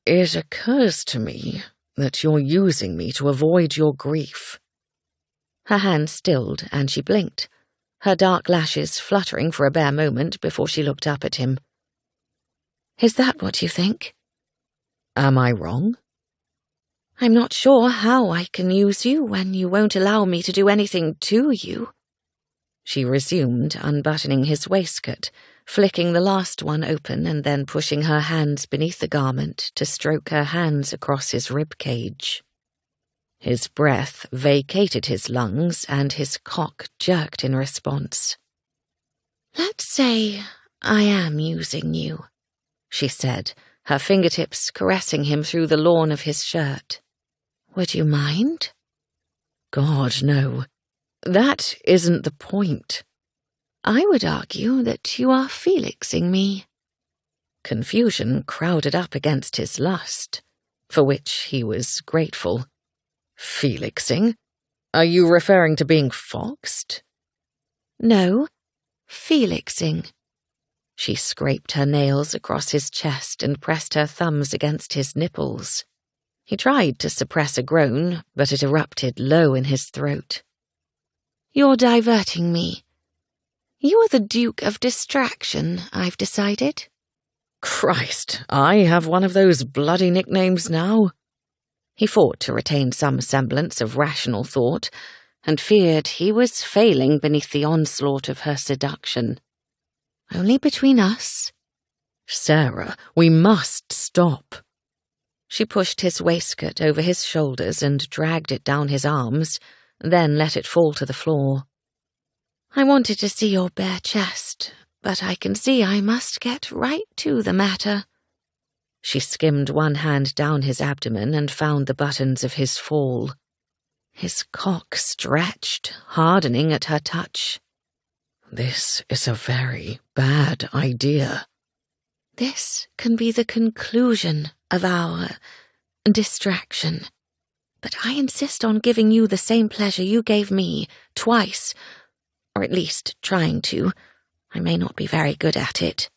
"It occurs to me that you're using me to avoid your grief." Her hand stilled and she blinked, her dark lashes fluttering for a bare moment before she looked up at him. "Is that what you think?" "Am I wrong?" "I'm not sure how I can use you when you won't allow me to do anything to you." She resumed, unbuttoning his waistcoat, flicking the last one open and then pushing her hands beneath the garment to stroke her hands across his rib cage. His breath vacated his lungs and his cock jerked in response. "Let's say I am using you," she said, her fingertips caressing him through the lawn of his shirt. "Would you mind?" "God, no. That isn't the point." "I would argue that you are Felixing me." Confusion crowded up against his lust, for which he was grateful. "Felixing? Are you referring to being foxed?" "No, Felixing." She scraped her nails across his chest and pressed her thumbs against his nipples. He tried to suppress a groan, but it erupted low in his throat. "You're diverting me. You are the Duke of Distraction, I've decided." "Christ, I have one of those bloody nicknames now." He fought to retain some semblance of rational thought, and feared he was failing beneath the onslaught of her seduction. "Only between us?" "Sarah, we must stop." She pushed his waistcoat over his shoulders and dragged it down his arms, then let it fall to the floor. "I wanted to see your bare chest, but I can see I must get right to the matter." She skimmed one hand down his abdomen and found the buttons of his fall. His cock stretched, hardening at her touch. "This is a very bad idea." "This can be the conclusion of our distraction. But I insist on giving you the same pleasure you gave me, twice. Or at least trying to. I may not be very good at it."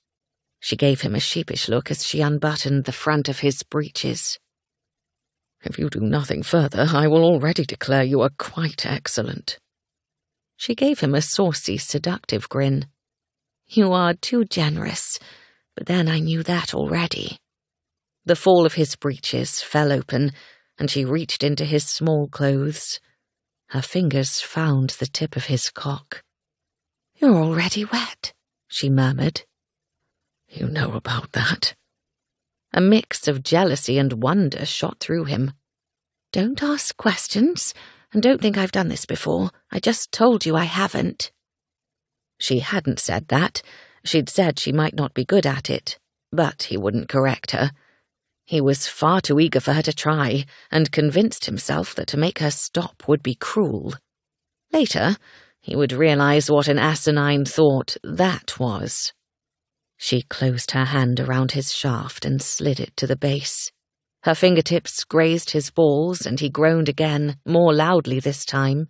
She gave him a sheepish look as she unbuttoned the front of his breeches. "If you do nothing further, I will already declare you are quite excellent." She gave him a saucy, seductive grin. "You are too generous, but then I knew that already." The fall of his breeches fell open, and she reached into his small clothes. Her fingers found the tip of his cock. "You're already wet," she murmured. "You know about that?" A mix of jealousy and wonder shot through him. "Don't ask questions, and don't think I've done this before. I just told you I haven't." She hadn't said that. She'd said she might not be good at it, but he wouldn't correct her. He was far too eager for her to try, and convinced himself that to make her stop would be cruel. Later, he would realize what an asinine thought that was. She closed her hand around his shaft and slid it to the base. Her fingertips grazed his balls, and he groaned again, more loudly this time.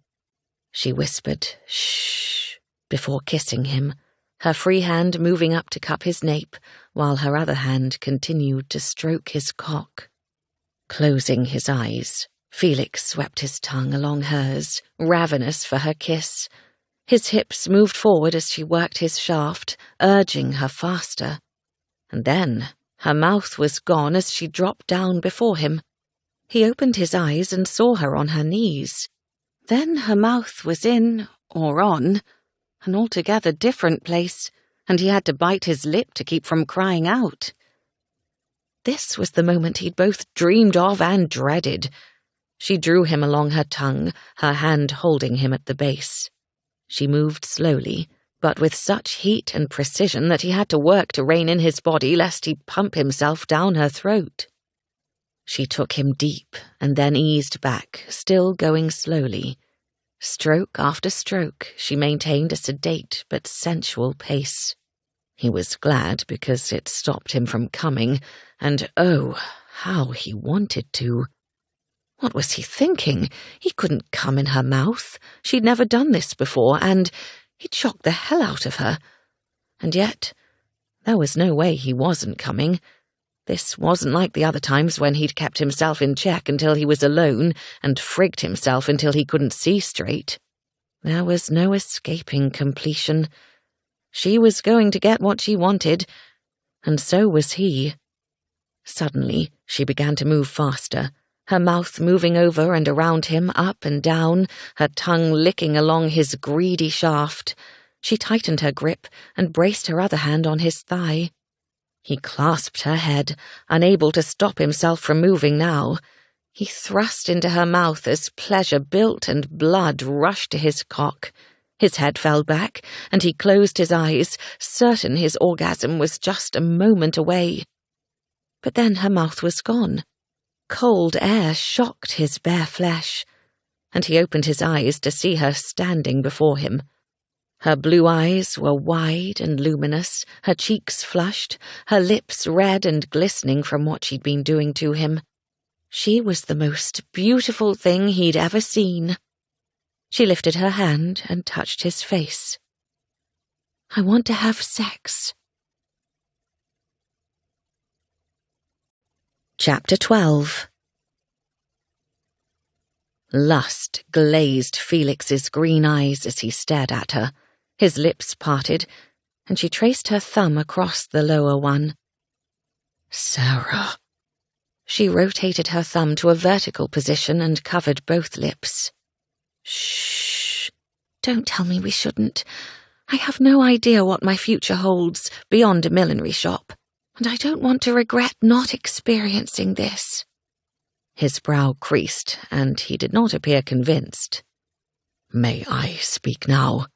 She whispered, "Shh," before kissing him, her free hand moving up to cup his nape, while her other hand continued to stroke his cock. Closing his eyes, Felix swept his tongue along hers, ravenous for her kiss. His hips moved forward as she worked his shaft, urging her faster. And then her mouth was gone as she dropped down before him. He opened his eyes and saw her on her knees. Then her mouth was in, or on, an altogether different place, and he had to bite his lip to keep from crying out. This was the moment he'd both dreamed of and dreaded. She drew him along her tongue, her hand holding him at the base. She moved slowly, but with such heat and precision that he had to work to rein in his body lest he pump himself down her throat. She took him deep and then eased back, still going slowly. Stroke after stroke, she maintained a sedate but sensual pace. He was glad because it stopped him from coming, and oh, how he wanted to. What was he thinking? He couldn't come in her mouth. She'd never done this before, and he'd shocked the hell out of her. And yet, there was no way he wasn't coming. This wasn't like the other times when he'd kept himself in check until he was alone and frigged himself until he couldn't see straight. There was no escaping completion. She was going to get what she wanted, and so was he. Suddenly, she began to move faster, her mouth moving over and around him, up and down, her tongue licking along his greedy shaft. She tightened her grip and braced her other hand on his thigh. He clasped her head, unable to stop himself from moving now. He thrust into her mouth as pleasure built and blood rushed to his cock. His head fell back, and he closed his eyes, certain his orgasm was just a moment away. But then her mouth was gone. Cold air shocked his bare flesh, and he opened his eyes to see her standing before him. Her blue eyes were wide and luminous, her cheeks flushed, her lips red and glistening from what she'd been doing to him. She was the most beautiful thing he'd ever seen. She lifted her hand and touched his face. "I want to have sex." Chapter 12. Lust glazed Felix's green eyes as he stared at her. His lips parted, and she traced her thumb across the lower one. "Sarah." She rotated her thumb to a vertical position and covered both lips. "Shh. Don't tell me we shouldn't. I have no idea what my future holds beyond a millinery shop, and I don't want to regret not experiencing this." His brow creased, and he did not appear convinced. "May I speak now?"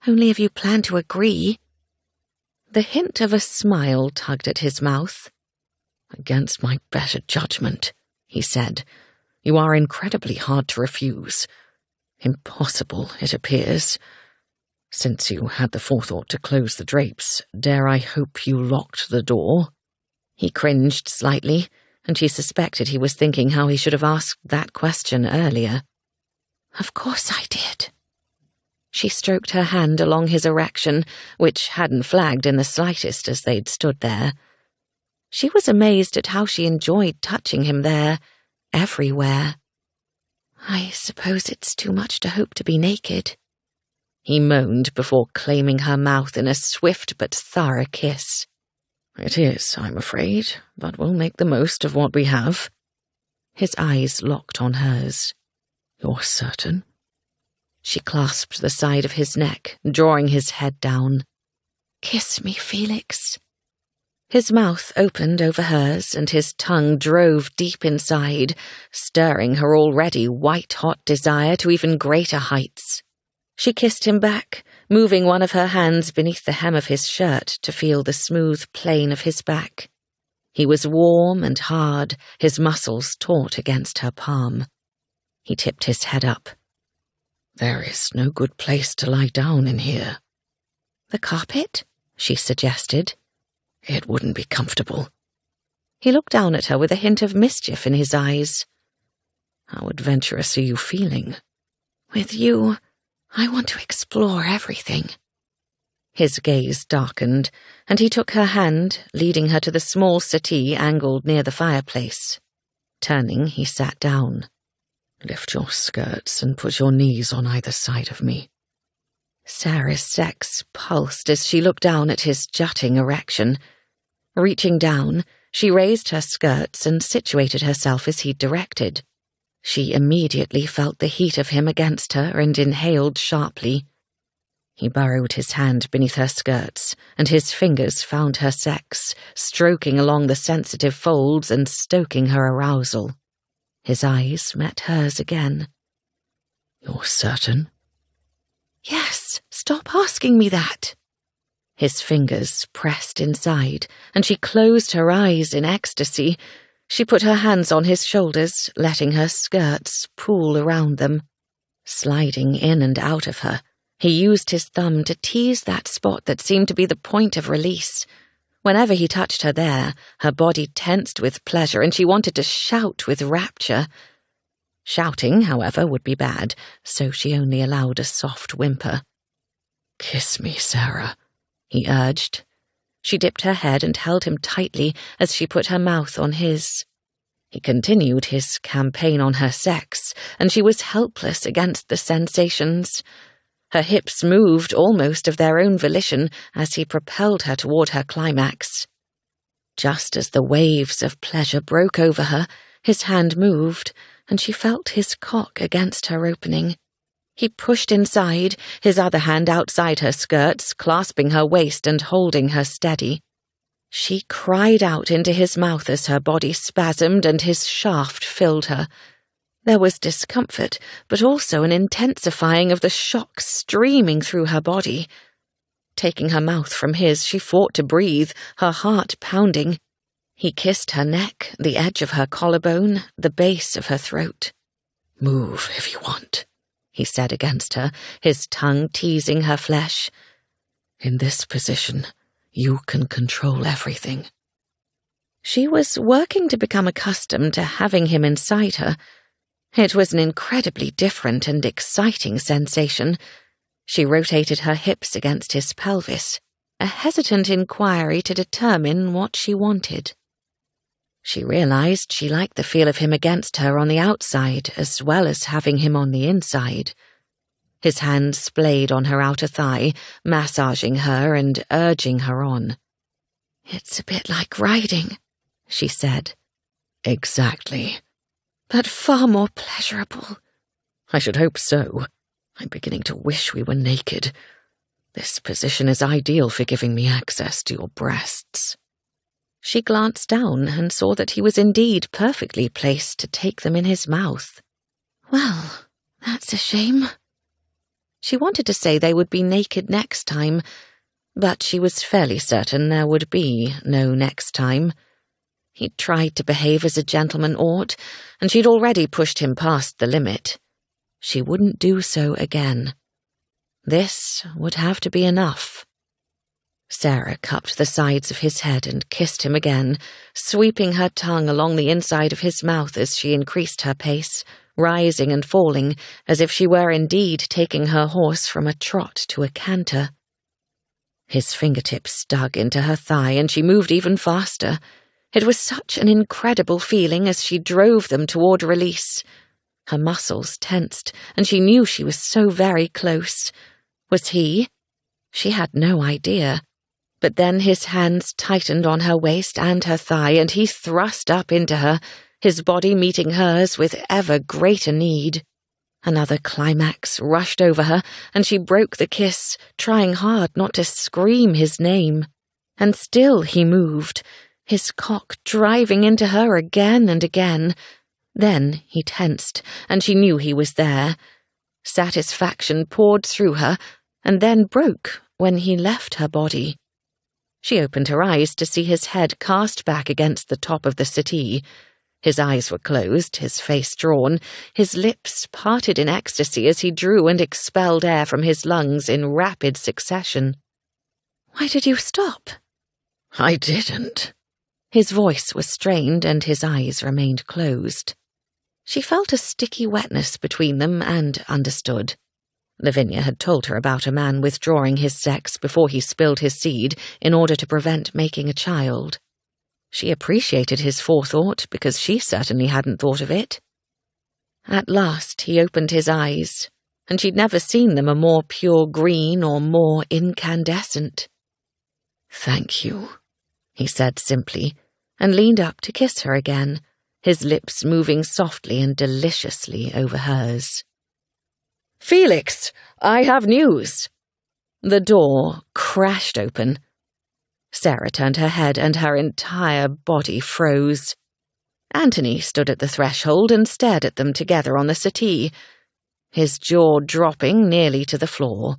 "Only if you plan to agree." The hint of a smile tugged at his mouth. "Against my better judgment," he said, "you are incredibly hard to refuse. Impossible, it appears. Since you had the forethought to close the drapes, dare I hope you locked the door?" He cringed slightly, and she suspected he was thinking how he should have asked that question earlier. "Of course I did." She stroked her hand along his erection, which hadn't flagged in the slightest as they'd stood there. She was amazed at how she enjoyed touching him there, everywhere. "I suppose it's too much to hope to be naked," he moaned before claiming her mouth in a swift but thorough kiss. "It is, I'm afraid, but we'll make the most of what we have." His eyes locked on hers. "You're certain?" She clasped the side of his neck, drawing his head down. "Kiss me, Felix." His mouth opened over hers, and his tongue drove deep inside, stirring her already white-hot desire to even greater heights. She kissed him back, moving one of her hands beneath the hem of his shirt to feel the smooth plane of his back. He was warm and hard, his muscles taut against her palm. He tipped his head up. "There is no good place to lie down in here." "The carpet?" she suggested. "It wouldn't be comfortable." He looked down at her with a hint of mischief in his eyes. "How adventurous are you feeling?" "With you, I want to explore everything." His gaze darkened, and he took her hand, leading her to the small settee angled near the fireplace. Turning, he sat down. "Lift your skirts and put your knees on either side of me." Sarah's sex pulsed as she looked down at his jutting erection. Reaching down, she raised her skirts and situated herself as he'd directed. She immediately felt the heat of him against her and inhaled sharply. He burrowed his hand beneath her skirts, and his fingers found her sex, stroking along the sensitive folds and stoking her arousal. His eyes met hers again. "You're certain?" "Yes, stop asking me that." His fingers pressed inside, and she closed her eyes in ecstasy. She put her hands on his shoulders, letting her skirts pool around them. Sliding in and out of her, he used his thumb to tease that spot that seemed to be the point of release. Whenever he touched her there, her body tensed with pleasure and she wanted to shout with rapture. Shouting, however, would be bad, so she only allowed a soft whimper. "Kiss me, Sarah," he urged. She dipped her head and held him tightly as she put her mouth on his. He continued his campaign on her sex, and she was helpless against the sensations. Her hips moved almost of their own volition as he propelled her toward her climax. Just as the waves of pleasure broke over her, his hand moved, and she felt his cock against her opening. He pushed inside, his other hand outside her skirts, clasping her waist and holding her steady. She cried out into his mouth as her body spasmed and his shaft filled her. There was discomfort, but also an intensifying of the shock streaming through her body. Taking her mouth from his, she fought to breathe, her heart pounding. He kissed her neck, the edge of her collarbone, the base of her throat. "Move if you want," he said against her, his tongue teasing her flesh. "In this position, you can control everything." She was working to become accustomed to having him inside her. It was an incredibly different and exciting sensation. She rotated her hips against his pelvis, a hesitant inquiry to determine what she wanted. She realized she liked the feel of him against her on the outside as well as having him on the inside. His hand splayed on her outer thigh, massaging her and urging her on. "It's a bit like riding," she said. "Exactly. But far more pleasurable." "I should hope so. I'm beginning to wish we were naked. This position is ideal for giving me access to your breasts." She glanced down and saw that he was indeed perfectly placed to take them in his mouth. "Well, that's a shame." She wanted to say they would be naked next time, but she was fairly certain there would be no next time. He'd tried to behave as a gentleman ought, and she'd already pushed him past the limit. She wouldn't do so again. This would have to be enough. Sarah cupped the sides of his head and kissed him again, sweeping her tongue along the inside of his mouth as she increased her pace, rising and falling, as if she were indeed taking her horse from a trot to a canter. His fingertips dug into her thigh, and she moved even faster. It was such an incredible feeling as she drove them toward release. Her muscles tensed, and she knew she was so very close. Was he? She had no idea. But then his hands tightened on her waist and her thigh, and he thrust up into her, his body meeting hers with ever greater need. Another climax rushed over her, and she broke the kiss, trying hard not to scream his name. And still he moved, his cock driving into her again and again. Then he tensed, and she knew he was there. Satisfaction poured through her, and then broke when he left her body. She opened her eyes to see his head cast back against the top of the settee. His eyes were closed, his face drawn, his lips parted in ecstasy as he drew and expelled air from his lungs in rapid succession. "Why did you stop?" "I didn't." His voice was strained and his eyes remained closed. She felt a sticky wetness between them and understood. Lavinia had told her about a man withdrawing his sex before he spilled his seed in order to prevent making a child. She appreciated his forethought because she certainly hadn't thought of it. At last he opened his eyes, and she'd never seen them a more pure green or more incandescent. "Thank you," he said simply, and leaned up to kiss her again, his lips moving softly and deliciously over hers. "Felix, I have news." The door crashed open. Sarah turned her head and her entire body froze. Anthony stood at the threshold and stared at them together on the settee, his jaw dropping nearly to the floor.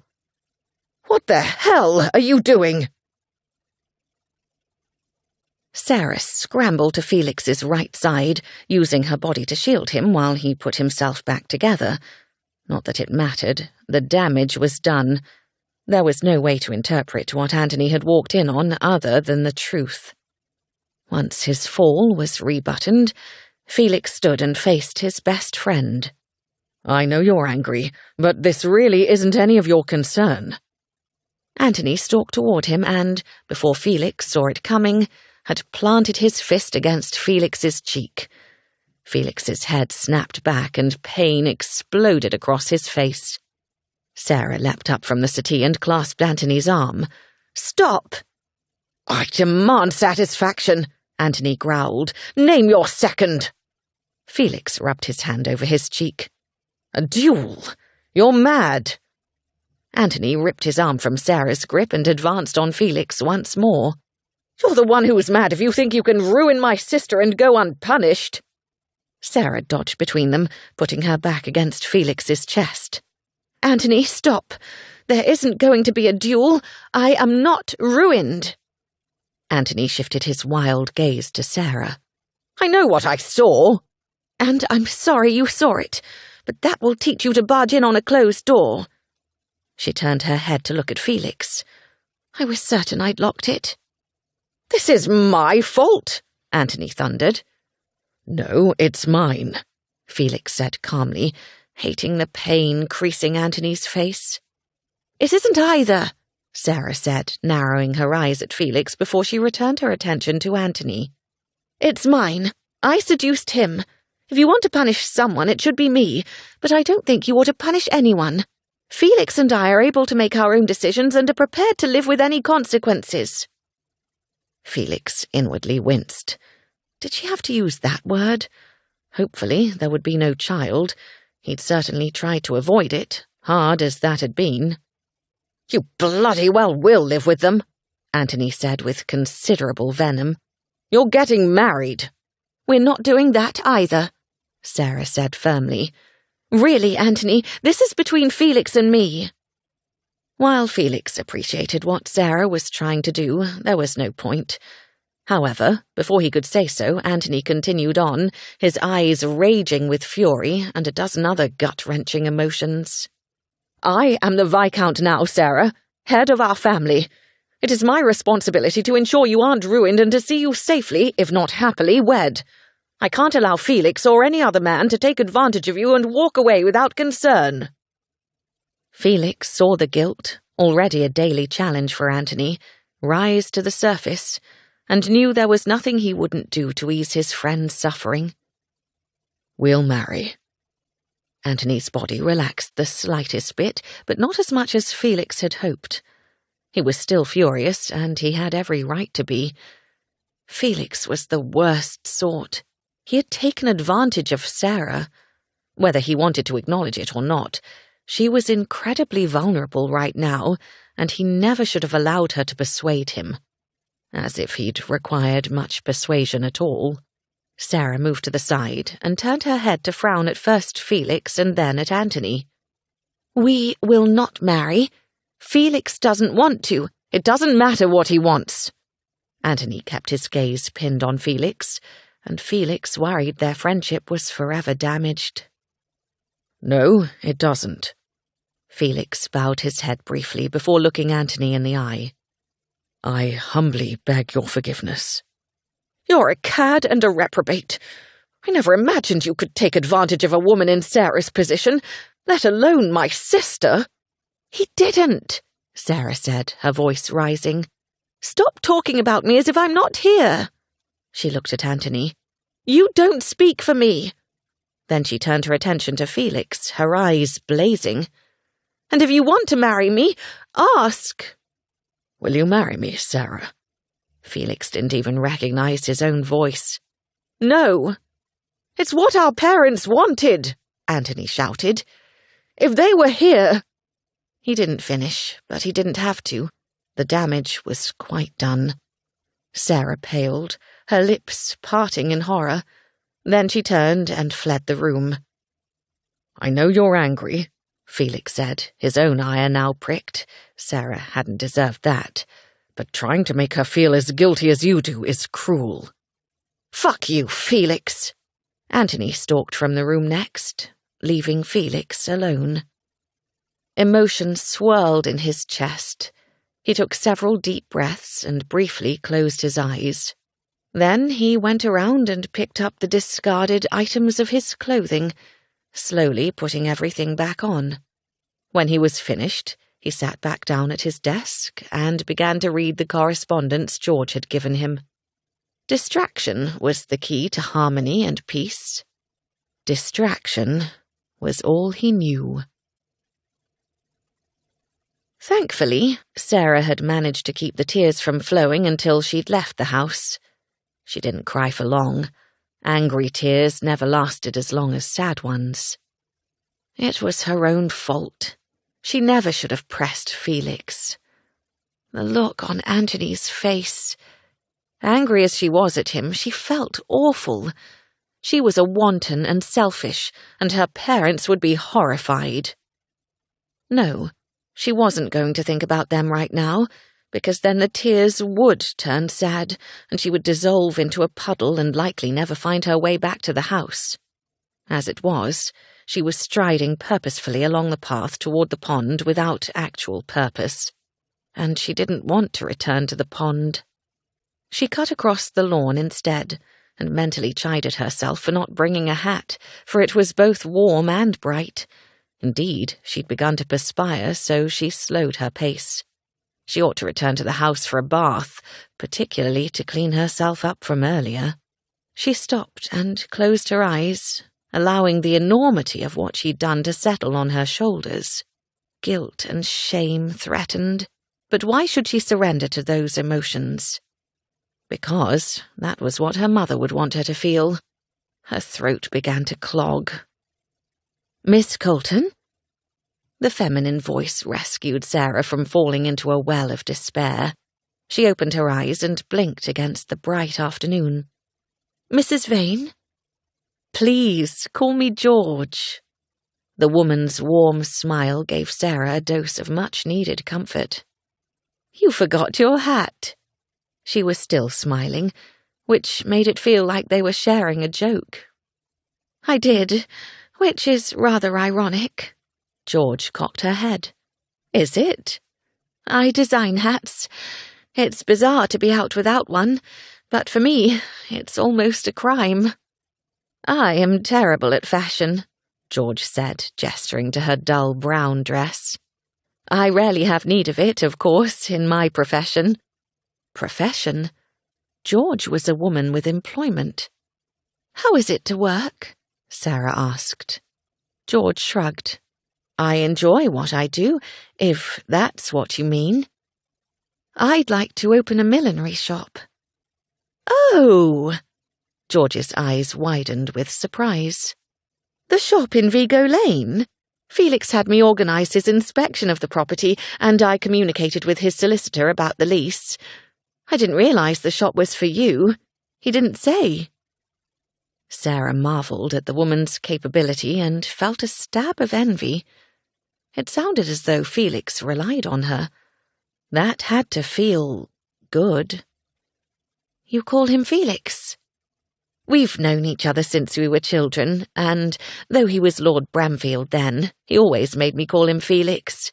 "What the hell are you doing?" Sarah scrambled to Felix's right side, using her body to shield him while he put himself back together. Not that it mattered. The damage was done. There was no way to interpret what Anthony had walked in on other than the truth. Once his fall was rebuttoned, Felix stood and faced his best friend. I know you're angry, but this really isn't any of your concern. Anthony stalked toward him and, before Felix saw it coming, had planted his fist against Felix's cheek. Felix's head snapped back and pain exploded across his face. Sarah leapt up from the settee and clasped Anthony's arm. "Stop!" "I demand satisfaction," Anthony growled. "Name your second." Felix rubbed his hand over his cheek. "A duel? You're mad." Anthony ripped his arm from Sarah's grip and advanced on Felix once more. "You're the one who's mad if you think you can ruin my sister and go unpunished." Sarah dodged between them, putting her back against Felix's chest. "Anthony, stop. There isn't going to be a duel. I am not ruined." Anthony shifted his wild gaze to Sarah. "I know what I saw." "And I'm sorry you saw it, but that will teach you to barge in on a closed door." She turned her head to look at Felix. "I was certain I'd locked it." "This is my fault," Anthony thundered. "No, it's mine," Felix said calmly, hating the pain creasing Anthony's face. "It isn't either," Sarah said, narrowing her eyes at Felix before she returned her attention to Anthony. "It's mine. I seduced him. If you want to punish someone, it should be me, but I don't think you ought to punish anyone. Felix and I are able to make our own decisions and are prepared to live with any consequences." Felix inwardly winced. Did she have to use that word? Hopefully there would be no child. He'd certainly tried to avoid it, hard as that had been. "You bloody well will live with them," Anthony said with considerable venom. "You're getting married." "We're not doing that either," Sarah said firmly. "Really, Anthony, this is between Felix and me." While Felix appreciated what Sarah was trying to do, there was no point. However, before he could say so, Anthony continued on, his eyes raging with fury and a dozen other gut-wrenching emotions. "I am the Viscount now, Sarah, head of our family. It is my responsibility to ensure you aren't ruined and to see you safely, if not happily, wed. I can't allow Felix or any other man to take advantage of you and walk away without concern." Felix saw the guilt, already a daily challenge for Anthony, rise to the surface, and knew there was nothing he wouldn't do to ease his friend's suffering. "We'll marry." Anthony's body relaxed the slightest bit, but not as much as Felix had hoped. He was still furious, and he had every right to be. Felix was the worst sort. He had taken advantage of Sarah. Whether he wanted to acknowledge it or not, she was incredibly vulnerable right now, and he never should have allowed her to persuade him. As if he'd required much persuasion at all. Sarah moved to the side and turned her head to frown at first Felix and then at Anthony. "We will not marry. Felix doesn't want to. It doesn't matter what he wants." Anthony kept his gaze pinned on Felix, and Felix worried their friendship was forever damaged. "No, it doesn't." Felix bowed his head briefly before looking Anthony in the eye. "I humbly beg your forgiveness." "You're a cad and a reprobate. I never imagined you could take advantage of a woman in Sarah's position, let alone my sister." "He didn't," Sarah said, her voice rising. "Stop talking about me as if I'm not here." She looked at Anthony. "You don't speak for me." Then she turned her attention to Felix, her eyes blazing. "And if you want to marry me, ask." "Will you marry me, Sarah?" Felix didn't even recognize his own voice. "No." "It's what our parents wanted," Anthony shouted. "If they were here—" He didn't finish, but he didn't have to. The damage was quite done. Sarah paled, her lips parting in horror. Then she turned and fled the room. "I know you're angry," Felix said, his own ire now pricked. Sarah hadn't deserved that. "But trying to make her feel as guilty as you do is cruel." "Fuck you, Felix." Anthony stalked from the room next. leaving Felix alone. Emotion swirled in his chest. He took several deep breaths and briefly closed his eyes. Then he went around and picked up the discarded items of his clothing, slowly putting everything back on. When he was finished, he sat back down at his desk and began to read the correspondence George had given him. Distraction was the key to harmony and peace. Distraction was all he knew. Thankfully, Sarah had managed to keep the tears from flowing until she'd left the house. She didn't cry for long. Angry tears never lasted as long as sad ones. It was her own fault. She never should have pressed Felix. The look on Anthony's face. Angry as she was at him, she felt awful. She was a wanton and selfish, and her parents would be horrified. No, she wasn't going to think about them right now, because then the tears would turn sad, and she would dissolve into a puddle and likely never find her way back to the house. As it was, she was striding purposefully along the path toward the pond without actual purpose, and she didn't want to return to the pond. She cut across the lawn instead, and mentally chided herself for not bringing a hat, for it was both warm and bright. Indeed, she'd begun to perspire, so she slowed her pace. She ought to return to the house for a bath, particularly to clean herself up from earlier. She stopped and closed her eyes, allowing the enormity of what she'd done to settle on her shoulders. Guilt and shame threatened, but why should she surrender to those emotions? Because that was what her mother would want her to feel. Her throat began to clog. "Miss Colton?" The feminine voice rescued Sarah from falling into a well of despair. She opened her eyes and blinked against the bright afternoon. "Mrs. Vane?" "Please, call me George." The woman's warm smile gave Sarah a dose of much-needed comfort. "You forgot your hat." She was still smiling, which made it feel like they were sharing a joke. "I did, which is rather ironic." George cocked her head. "Is it?" "I design hats. It's bizarre to be out without one, but for me, it's almost a crime." "I am terrible at fashion," George said, gesturing to her dull brown dress. "I rarely have need of it, of course, in my profession." Profession? George was a woman with employment. "How is it to work?" Sarah asked. George shrugged. "I enjoy what I do, if that's what you mean." "I'd like to open a millinery shop." "Oh!" George's eyes widened with surprise. "The shop in Vigo Lane? Felix had me organise his inspection of the property, and I communicated with his solicitor about the lease. I didn't realise the shop was for you. He didn't say." Sarah marvelled at the woman's capability and felt a stab of envy. It sounded as though Felix relied on her. That had to feel good. "You call him Felix?" "We've known each other since we were children, and though he was Lord Bramfield then, he always made me call him Felix.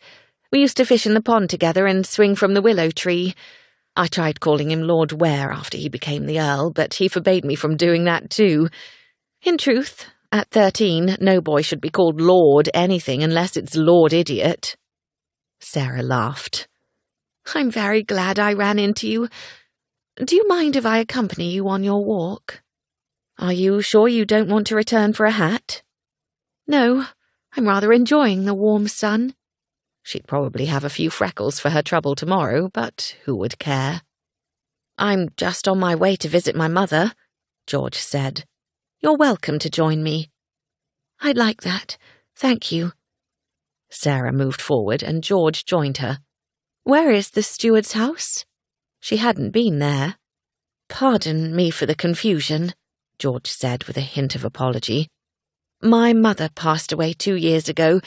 We used to fish in the pond together and swing from the willow tree. I tried calling him Lord Ware after he became the Earl, but he forbade me from doing that too. In truth, at 13, no boy should be called Lord anything unless it's Lord Idiot." Sarah laughed. "I'm very glad I ran into you. Do you mind if I accompany you on your walk?" "Are you sure you don't want to return for a hat?" "No, I'm rather enjoying the warm sun." She'd probably have a few freckles for her trouble tomorrow, but who would care? "I'm just on my way to visit my mother," George said. "You're welcome to join me." "I'd like that, thank you." Sarah moved forward and George joined her. "Where is the steward's house?" She hadn't been there. "Pardon me for the confusion," George said with a hint of apology. "My mother passed away 2 years ago.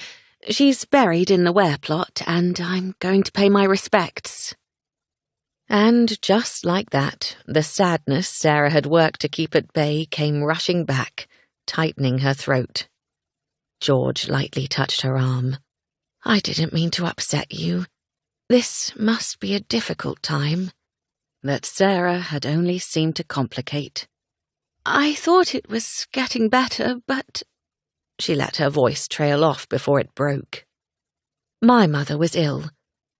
She's buried in the Ware plot, and I'm going to pay my respects." And just like that, the sadness Sarah had worked to keep at bay came rushing back, tightening her throat. George lightly touched her arm. "I didn't mean to upset you. This must be a difficult time." That Sarah had only seemed to complicate. "I thought it was getting better, but—" She let her voice trail off before it broke. "My mother was ill,"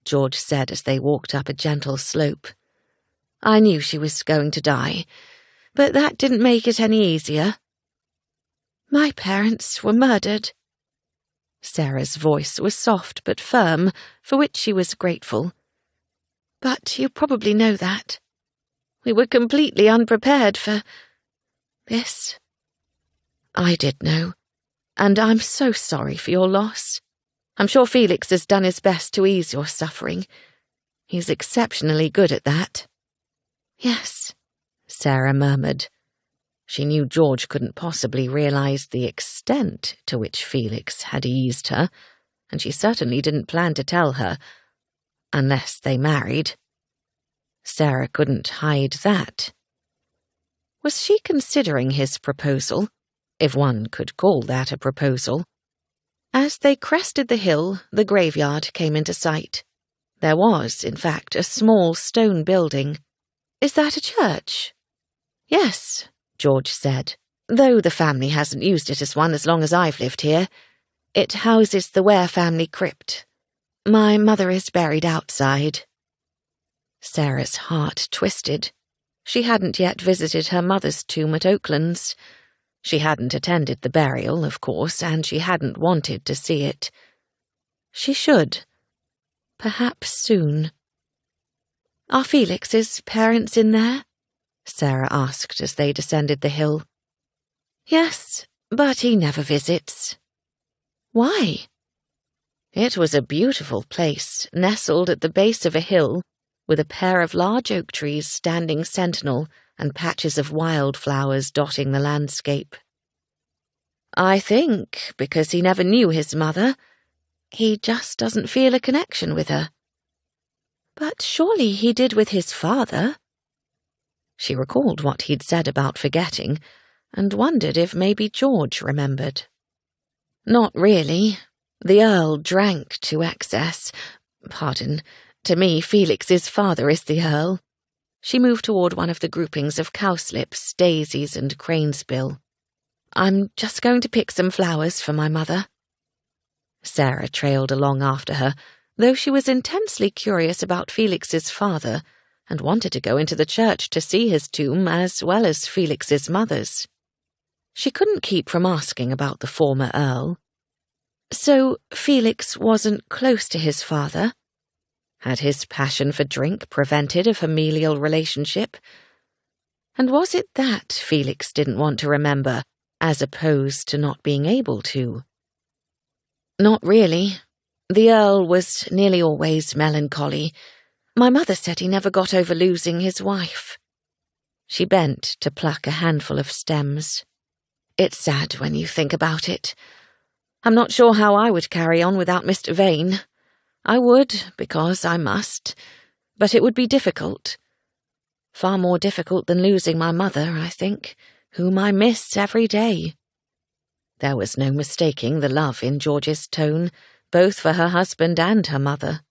George said as they walked up a gentle slope. "I knew she was going to die, but that didn't make it any easier." "My parents were murdered." Sarah's voice was soft but firm, for which she was grateful. "But you probably know that. We were completely unprepared for this." "I did know, and I'm so sorry for your loss. I'm sure Felix has done his best to ease your suffering. He's exceptionally good at that." "Yes," Sarah murmured. She knew George couldn't possibly realize the extent to which Felix had eased her, and she certainly didn't plan to tell her, unless they married. Sarah couldn't hide that. Was she considering his proposal, if one could call that a proposal? As they crested the hill, the graveyard came into sight. There was, in fact, a small stone building. "Is that a church?" "Yes," George said, "though the family hasn't used it as one as long as I've lived here. It houses the Ware family crypt. My mother is buried outside." Sarah's heart twisted. She hadn't yet visited her mother's tomb at Oaklands. She hadn't attended the burial, of course, and she hadn't wanted to see it. She should. Perhaps soon. "Are Felix's parents in there?" Sarah asked as they descended the hill. "Yes, but he never visits." "Why?" It was a beautiful place, nestled at the base of a hill, with a pair of large oak trees standing sentinel and patches of wildflowers dotting the landscape. "I think because he never knew his mother, he just doesn't feel a connection with her." "But surely he did with his father." She recalled what he'd said about forgetting, and wondered if maybe George remembered. "Not really. The Earl drank to excess. Pardon, to me Felix's father is the Earl." She moved toward one of the groupings of cowslips, daisies, and cranesbill. "I'm just going to pick some flowers for my mother." Sarah trailed along after her, though she was intensely curious about Felix's father and wanted to go into the church to see his tomb as well as Felix's mother's. She couldn't keep from asking about the former Earl. So Felix wasn't close to his father? Had his passion for drink prevented a familial relationship? And was it that Felix didn't want to remember, as opposed to not being able to? "Not really. The Earl was nearly always melancholy. My mother said he never got over losing his wife." She bent to pluck a handful of stems. "It's sad when you think about it. I'm not sure how I would carry on without Mr. Vane. I would, because I must, but it would be difficult. Far more difficult than losing my mother, I think, whom I miss every day." There was no mistaking the love in George's tone, both for her husband and her mother.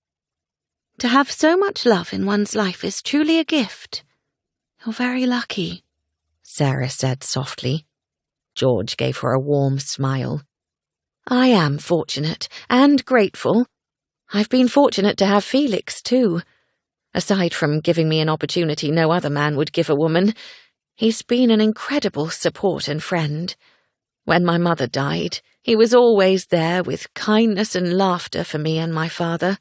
"To have so much love in one's life is truly a gift. You're very lucky," Sarah said softly. George gave her a warm smile. "I am fortunate and grateful. I've been fortunate to have Felix, too. Aside from giving me an opportunity no other man would give a woman, he's been an incredible support and friend. When my mother died, he was always there with kindness and laughter for me and my father.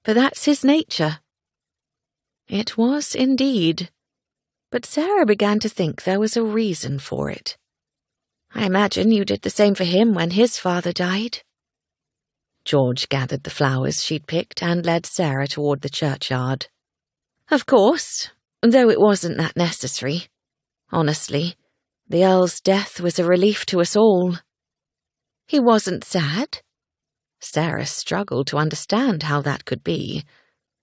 But that's his nature." It was indeed. But Sarah began to think there was a reason for it. "I imagine you did the same for him when his father died." George gathered the flowers she'd picked and led Sarah toward the churchyard. "Of course, though it wasn't that necessary. Honestly, the Earl's death was a relief to us all." "He wasn't sad?" Sarah struggled to understand how that could be.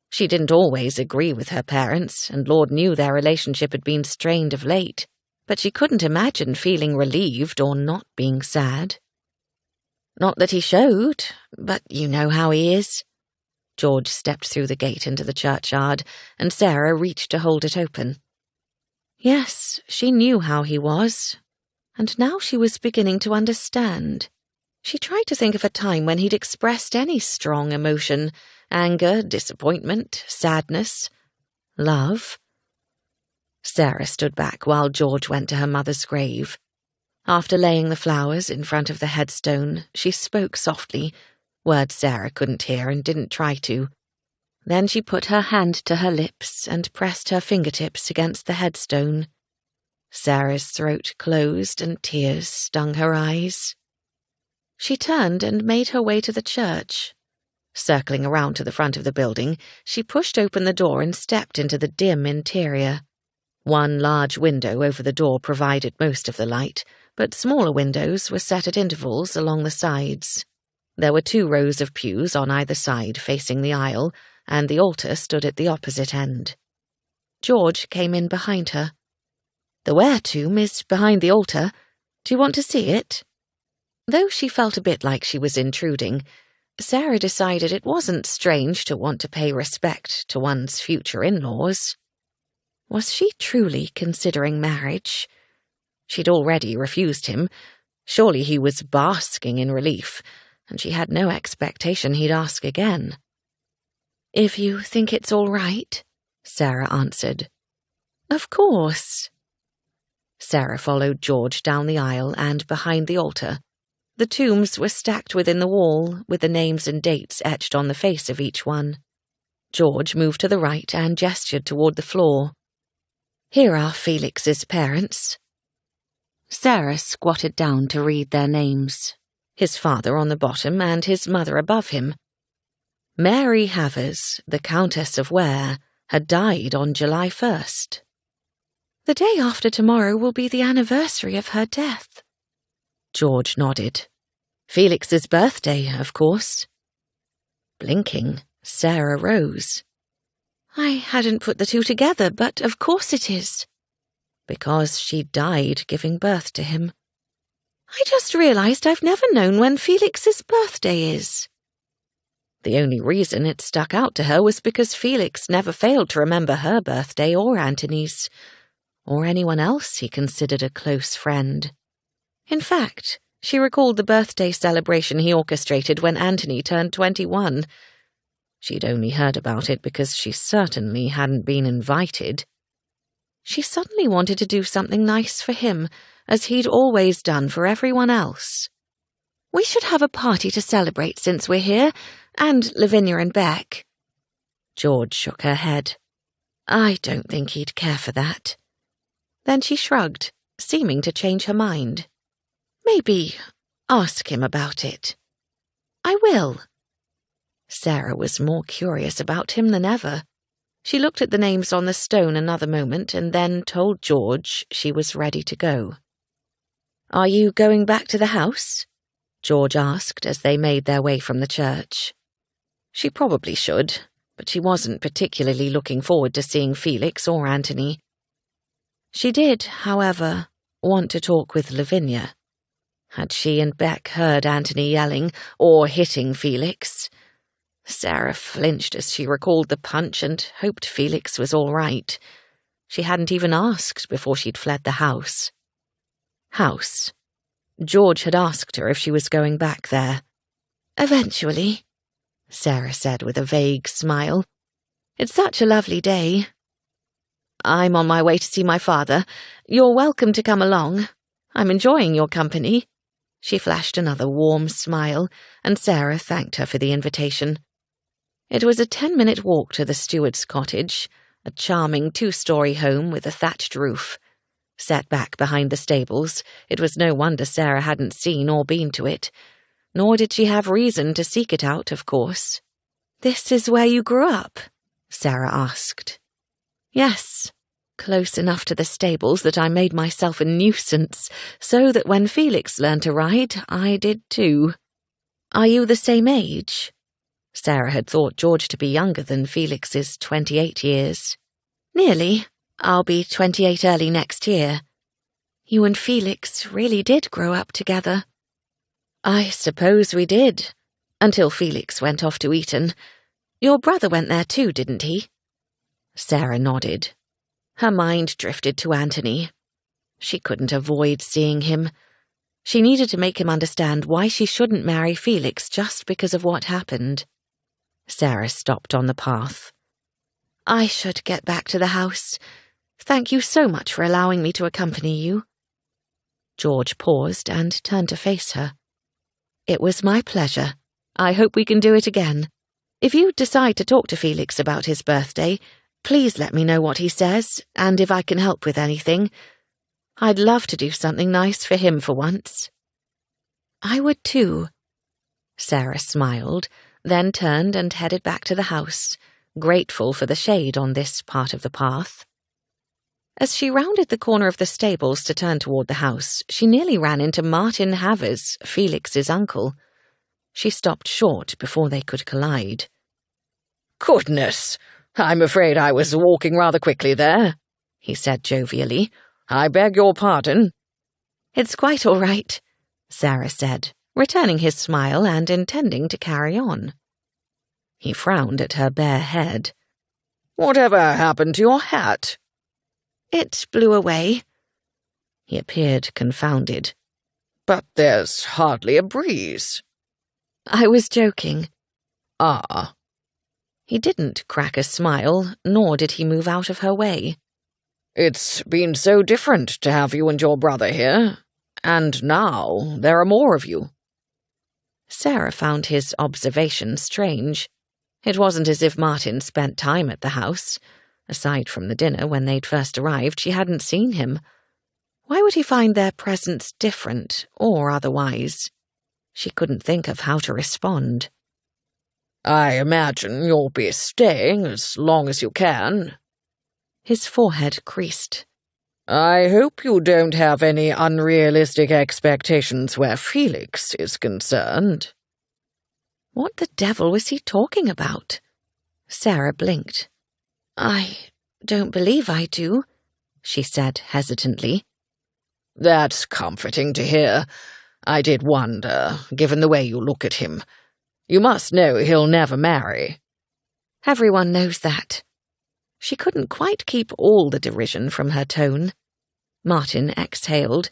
She didn't always agree with her parents, and Lord knew their relationship had been strained of late, but she couldn't imagine feeling relieved or not being sad. Not that he showed, but you know how he is. George stepped through the gate into the churchyard, and Sarah reached to hold it open. Yes, she knew how he was, and now she was beginning to understand. She tried to think of a time when he'd expressed any strong emotion: anger, disappointment, sadness, love. Sarah stood back while George went to her mother's grave. After laying the flowers in front of the headstone, she spoke softly, words Sarah couldn't hear and didn't try to. Then she put her hand to her lips and pressed her fingertips against the headstone. Sarah's throat closed and tears stung her eyes. She turned and made her way to the church. Circling around to the front of the building, she pushed open the door and stepped into the dim interior. One large window over the door provided most of the light, but smaller windows were set at intervals along the sides. There were 2 rows of pews on either side facing the aisle, and the altar stood at the opposite end. George came in behind her. "The ware-tomb is behind the altar. Do you want to see it?" Though she felt a bit like she was intruding, Sarah decided it wasn't strange to want to pay respect to one's future in-laws. Was she truly considering marriage? She'd already refused him. Surely he was basking in relief, and she had no expectation he'd ask again. "If you think it's all right," Sarah answered. "Of course." Sarah followed George down the aisle and behind the altar. The tombs were stacked within the wall, with the names and dates etched on the face of each one. George moved to the right and gestured toward the floor. "Here are Felix's parents." Sarah squatted down to read their names. His father on the bottom and his mother above him. Mary Havers, the Countess of Ware, had died on July 1st. "The day after tomorrow will be the anniversary of her death." George nodded. "Felix's birthday, of course." Blinking, Sarah rose. "I hadn't put the 2 together, but of course it is." Because she died giving birth to him. "I just realized I've never known when Felix's birthday is." The only reason it stuck out to her was because Felix never failed to remember her birthday or Antony's, or anyone else he considered a close friend. In fact, she recalled the birthday celebration he orchestrated when Antony turned 21. She'd only heard about it because she certainly hadn't been invited. She suddenly wanted to do something nice for him, as he'd always done for everyone else. "We should have a party to celebrate since we're here, and Lavinia and Beck." George shook her head. "I don't think he'd care for that." Then she shrugged, seeming to change her mind. "Maybe ask him about it." "I will." Sarah was more curious about him than ever. She looked at the names on the stone another moment and then told George she was ready to go. "Are you going back to the house?" George asked as they made their way from the church. She probably should, but she wasn't particularly looking forward to seeing Felix or Antony. She did, however, want to talk with Lavinia. Had she and Beck heard Antony yelling or hitting Felix? Sarah flinched as she recalled the punch and hoped Felix was all right. She hadn't even asked before she'd fled the house. House. George had asked her if she was going back there. "Eventually," Sarah said with a vague smile. "It's such a lovely day." "I'm on my way to see my father. You're welcome to come along. I'm enjoying your company." She flashed another warm smile, and Sarah thanked her for the invitation. It was a 10-minute walk to the steward's cottage, a charming 2-story home with a thatched roof. Set back behind the stables, it was no wonder Sarah hadn't seen or been to it. Nor did she have reason to seek it out, of course. "This is where you grew up?" Sarah asked. "Yes, close enough to the stables that I made myself a nuisance, so that when Felix learned to ride, I did too." "Are you the same age?" Sarah had thought George to be younger than Felix's 28 years. "Nearly. I'll be 28 early next year." "You and Felix really did grow up together." I suppose we did, until Felix went off to Eton. Your brother went there too, didn't he? Sarah nodded. Her mind drifted to Anthony. She couldn't avoid seeing him. She needed to make him understand why she shouldn't marry Felix just because of what happened. Sarah stopped on the path. I should get back to the house. Thank you so much for allowing me to accompany you. George paused and turned to face her. It was my pleasure. I hope we can do it again. If you decide to talk to Felix about his birthday, please let me know what he says, and if I can help with anything. I'd love to do something nice for him for once. I would too. Sarah smiled, then turned and headed back to the house, grateful for the shade on this part of the path. As she rounded the corner of the stables to turn toward the house, she nearly ran into Martin Havers, Felix's uncle. She stopped short before they could collide. Goodness! I'm afraid I was walking rather quickly there, he said jovially. I beg your pardon. It's quite all right, Sarah said, returning his smile and intending to carry on. He frowned at her bare head. Whatever happened to your hat? It blew away. He appeared confounded. But there's hardly a breeze. I was joking. Ah. He didn't crack a smile, nor did he move out of her way. It's been so different to have you and your brother here, and now there are more of you. Sarah found his observation strange. It wasn't as if Martin spent time at the house. Aside from the dinner when they'd first arrived, she hadn't seen him. Why would he find their presence different, or otherwise? She couldn't think of how to respond. I imagine you'll be staying as long as you can. His forehead creased. I hope you don't have any unrealistic expectations where Felix is concerned. What the devil was he talking about? Sarah blinked. I don't believe I do, she said hesitantly. That's comforting to hear. I did wonder, given the way you look at him. You must know he'll never marry. Everyone knows that. She couldn't quite keep all the derision from her tone. Martin exhaled,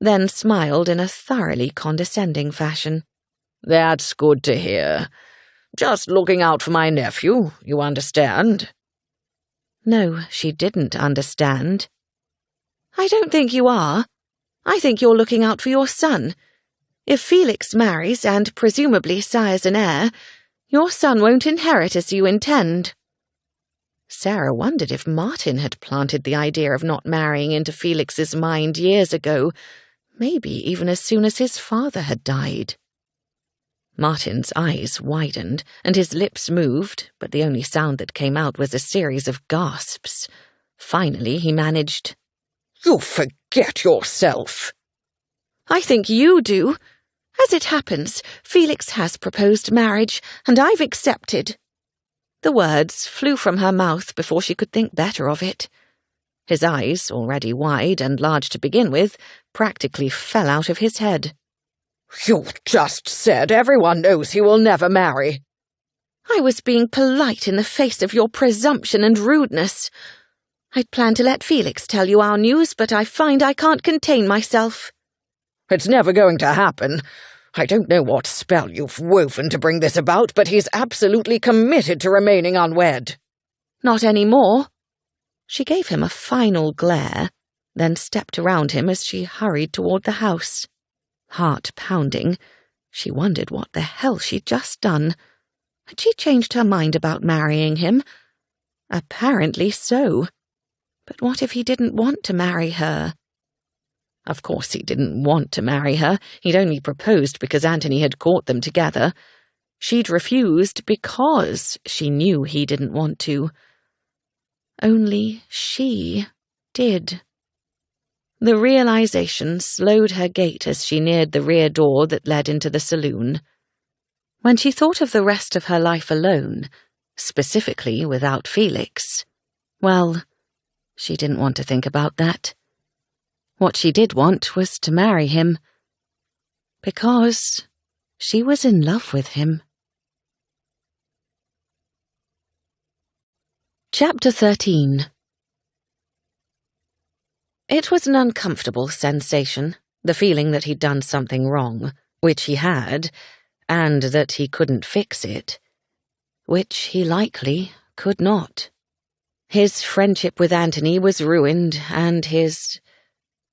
then smiled in a thoroughly condescending fashion. That's good to hear. Just looking out for my nephew, you understand? No, she didn't understand. I don't think you are. I think you're looking out for your son. If Felix marries and presumably sires an heir, your son won't inherit as you intend. Sarah wondered if Martin had planted the idea of not marrying into Felix's mind years ago, maybe even as soon as his father had died. Martin's eyes widened, and his lips moved, but the only sound that came out was a series of gasps. Finally, he managed, You forget yourself. I think you do. As it happens, Felix has proposed marriage, and I've accepted. The words flew from her mouth before she could think better of it. His eyes, already wide and large to begin with, practically fell out of his head. You just said everyone knows he will never marry. I was being polite in the face of your presumption and rudeness. I'd planned to let Felix tell you our news, but I find I can't contain myself. It's never going to happen. I don't know what spell you've woven to bring this about, but he's absolutely committed to remaining unwed. Not any more. She gave him a final glare, then stepped around him as she hurried toward the house. Heart pounding, she wondered what the hell she'd just done. Had she changed her mind about marrying him? Apparently so. But what if he didn't want to marry her? Of course he didn't want to marry her. He'd only proposed because Anthony had caught them together. She'd refused because she knew he didn't want to. Only she did. The realization slowed her gait as she neared the rear door that led into the saloon. When she thought of the rest of her life alone, specifically without Felix, well, she didn't want to think about that. What she did want was to marry him. Because She was in love with him. Chapter 13. It was an uncomfortable sensation, the feeling that he'd done something wrong, which he had, and that he couldn't fix it, which he likely could not. His friendship with Anthony was ruined, and his...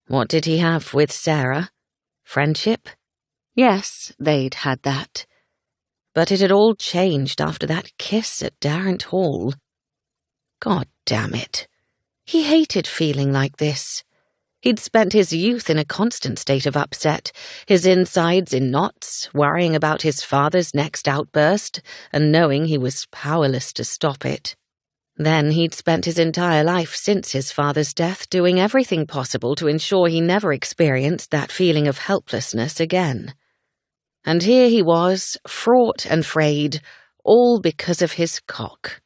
What did he have with Sarah? Friendship? Yes, they'd had that. But it had all changed after that kiss at Darrant Hall. God damn it. He hated feeling like this. He'd spent his youth in a constant state of upset, his insides in knots, worrying about his father's next outburst, and knowing he was powerless to stop it. Then he'd spent his entire life since his father's death doing everything possible to ensure he never experienced that feeling of helplessness again. And here he was, fraught and frayed, all because of his cock.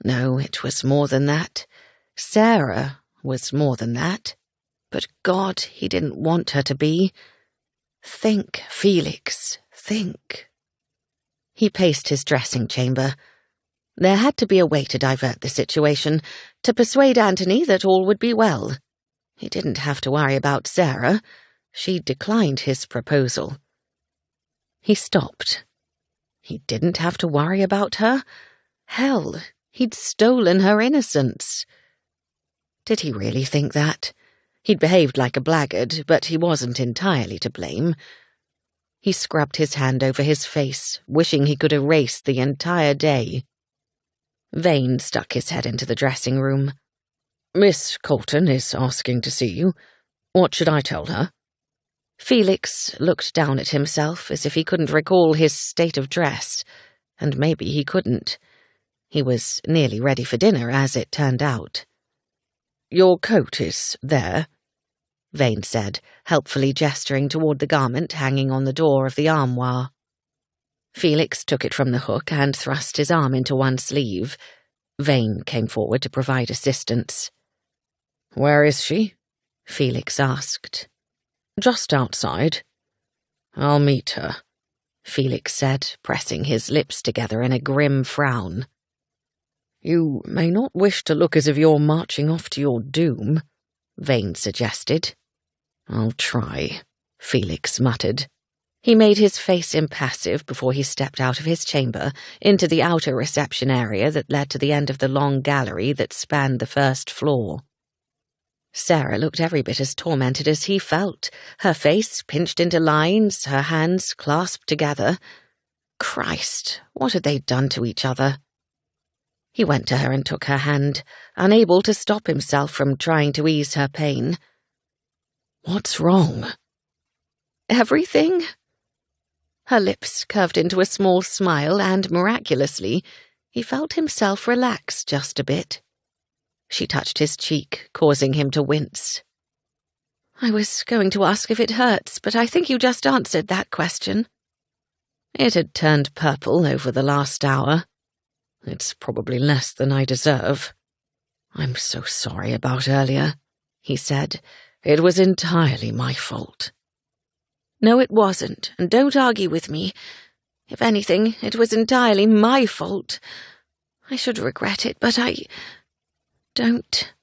No, it was more than that. Sarah was more than that. But God, he didn't want her to be. Think, Felix, think. He paced his dressing chamber. There had to be a way to divert the situation, to persuade Anthony that all would be well. He didn't have to worry about Sarah. She declined his proposal. He stopped. He didn't have to worry about her. Hell, he'd stolen her innocence. Did he really think that? He'd behaved like a blackguard, but he wasn't entirely to blame. He scrubbed his hand over his face, wishing he could erase the entire day. Vane stuck his head into the dressing room. "Miss Colton is asking to see you. What should I tell her?" Felix looked down at himself as if he couldn't recall his state of dress, and maybe he couldn't. He was nearly ready for dinner, as it turned out. "Your coat is there," Vane said, helpfully gesturing toward the garment hanging on the door of the armoire. Felix took it from the hook and thrust his arm into one sleeve. Vane came forward to provide assistance. "Where is she?" Felix asked. "Just outside." "I'll meet her," Felix said, pressing his lips together in a grim frown. "You may not wish to look as if you're marching off to your doom," Vane suggested. "I'll try," Felix muttered. He made his face impassive before he stepped out of his chamber into the outer reception area that led to the end of the long gallery that spanned the first floor. Sarah looked every bit as tormented as he felt, her face pinched into lines, her hands clasped together. Christ, what had they done to each other? He went to her and took her hand, unable to stop himself from trying to ease her pain. "What's wrong?" "Everything?" Her lips curved into a small smile, and miraculously, he felt himself relax just a bit. She touched his cheek, causing him to wince. "I was going to ask if it hurts, but I think you just answered that question." It had turned purple over the last hour. "It's probably less than I deserve. I'm so sorry about earlier," he said. "It was entirely my fault." "No, it wasn't, and don't argue with me. If anything, it was entirely my fault. I should regret it, but I don't."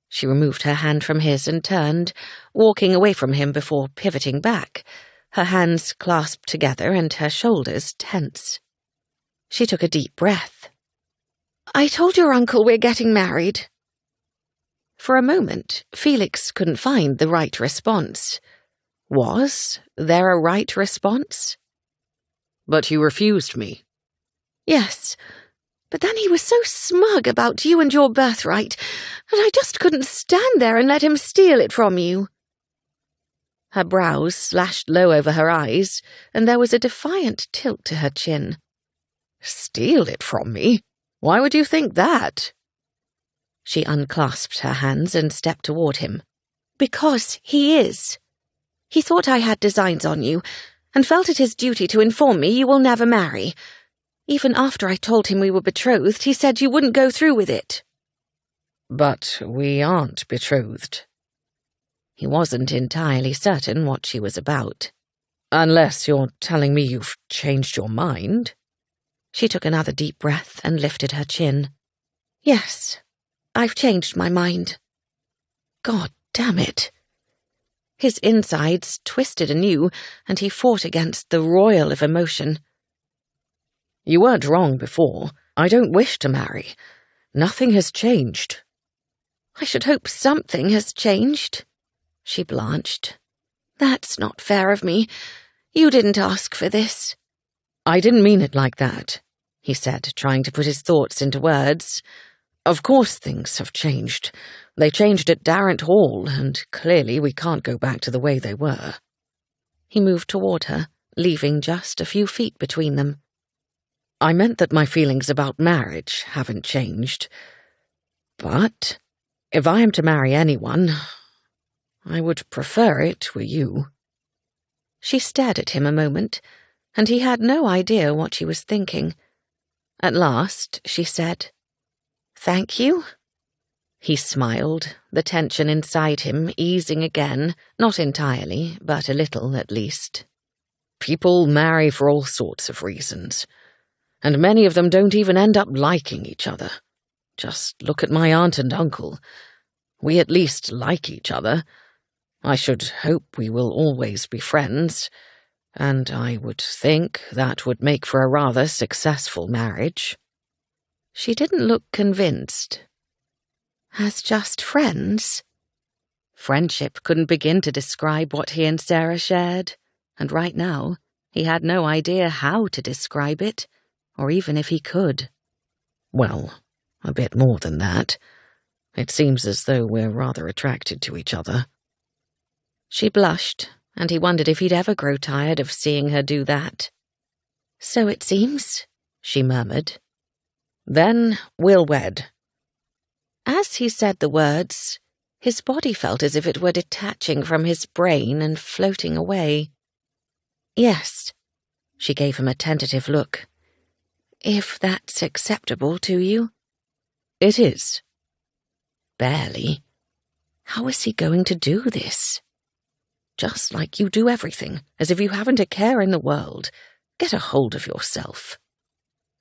She removed her hand from his and turned, walking away from him before pivoting back, her hands clasped together and her shoulders tense. She took a deep breath. "I told your uncle we're getting married." For a moment, Felix couldn't find the right response. Was there a right response? "But you refused me." "Yes, but then he was so smug about you and your birthright, and I just couldn't stand there and let him steal it from you." Her brows slashed low over her eyes, and there was a defiant tilt to her chin. "Steal it from me? Why would you think that?" She unclasped her hands and stepped toward him. "Because he is. He thought I had designs on you, and felt it his duty to inform me you will never marry. Even after I told him we were betrothed, he said you wouldn't go through with it." "But we aren't betrothed." He wasn't entirely certain what she was about. Unless you're telling me you've changed your mind. She took another deep breath and lifted her chin. Yes, I've changed my mind. God damn it. His insides twisted anew, and he fought against the roil of emotion. You weren't wrong before. I don't wish to marry. Nothing has changed. I should hope something has changed. She blanched. That's not fair of me. You didn't ask for this. I didn't mean it like that, he said, trying to put his thoughts into words. Of course things have changed. They changed at Darrant Hall, and clearly we can't go back to the way they were. He moved toward her, leaving just a few feet between them. I meant that my feelings about marriage haven't changed. But if I am to marry anyone, I would prefer it were you. She stared at him a moment, and he had no idea what she was thinking. At last, she said, "Thank you." He smiled, the tension inside him easing again, not entirely, but a little at least. People marry for all sorts of reasons, and many of them don't even end up liking each other. Just look at my aunt and uncle. We at least like each other. I should hope we will always be friends, and I would think that would make for a rather successful marriage. She didn't look convinced. As just friends? Friendship couldn't begin to describe what he and Sarah shared, and right now he had no idea how to describe it, or even if he could. Well, a bit more than that. It seems as though we're rather attracted to each other. She blushed, and he wondered if he'd ever grow tired of seeing her do that. "So it seems," she murmured. "Then we'll wed." As he said the words, his body felt as if it were detaching from his brain and floating away. "Yes," she gave him a tentative look. "If that's acceptable to you?" "It is." Barely. How was he going to do this? "Just like you do everything, as if you haven't a care in the world. Get a hold of yourself."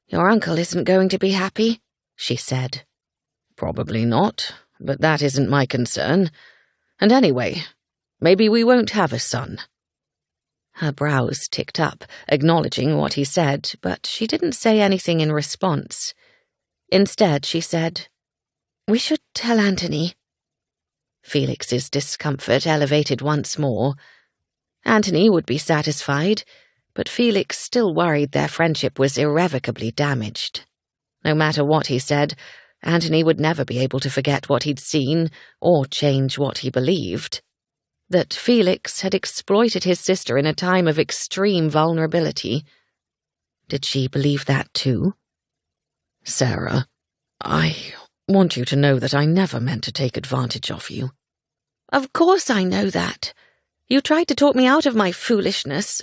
"Your uncle isn't going to be happy," she said. "Probably not, but that isn't my concern. And anyway, maybe we won't have a son." Her brows ticked up, acknowledging what he said, but she didn't say anything in response. Instead, she said, "We should tell Anthony." Felix's discomfort elevated once more. Anthony would be satisfied, but Felix still worried their friendship was irrevocably damaged. No matter what he said, Anthony would never be able to forget what he'd seen or change what he believed. That Felix had exploited his sister in a time of extreme vulnerability. Did she believe that too? "Sarah, I want you to know that I never meant to take advantage of you." "Of course I know that. You tried to talk me out of my foolishness.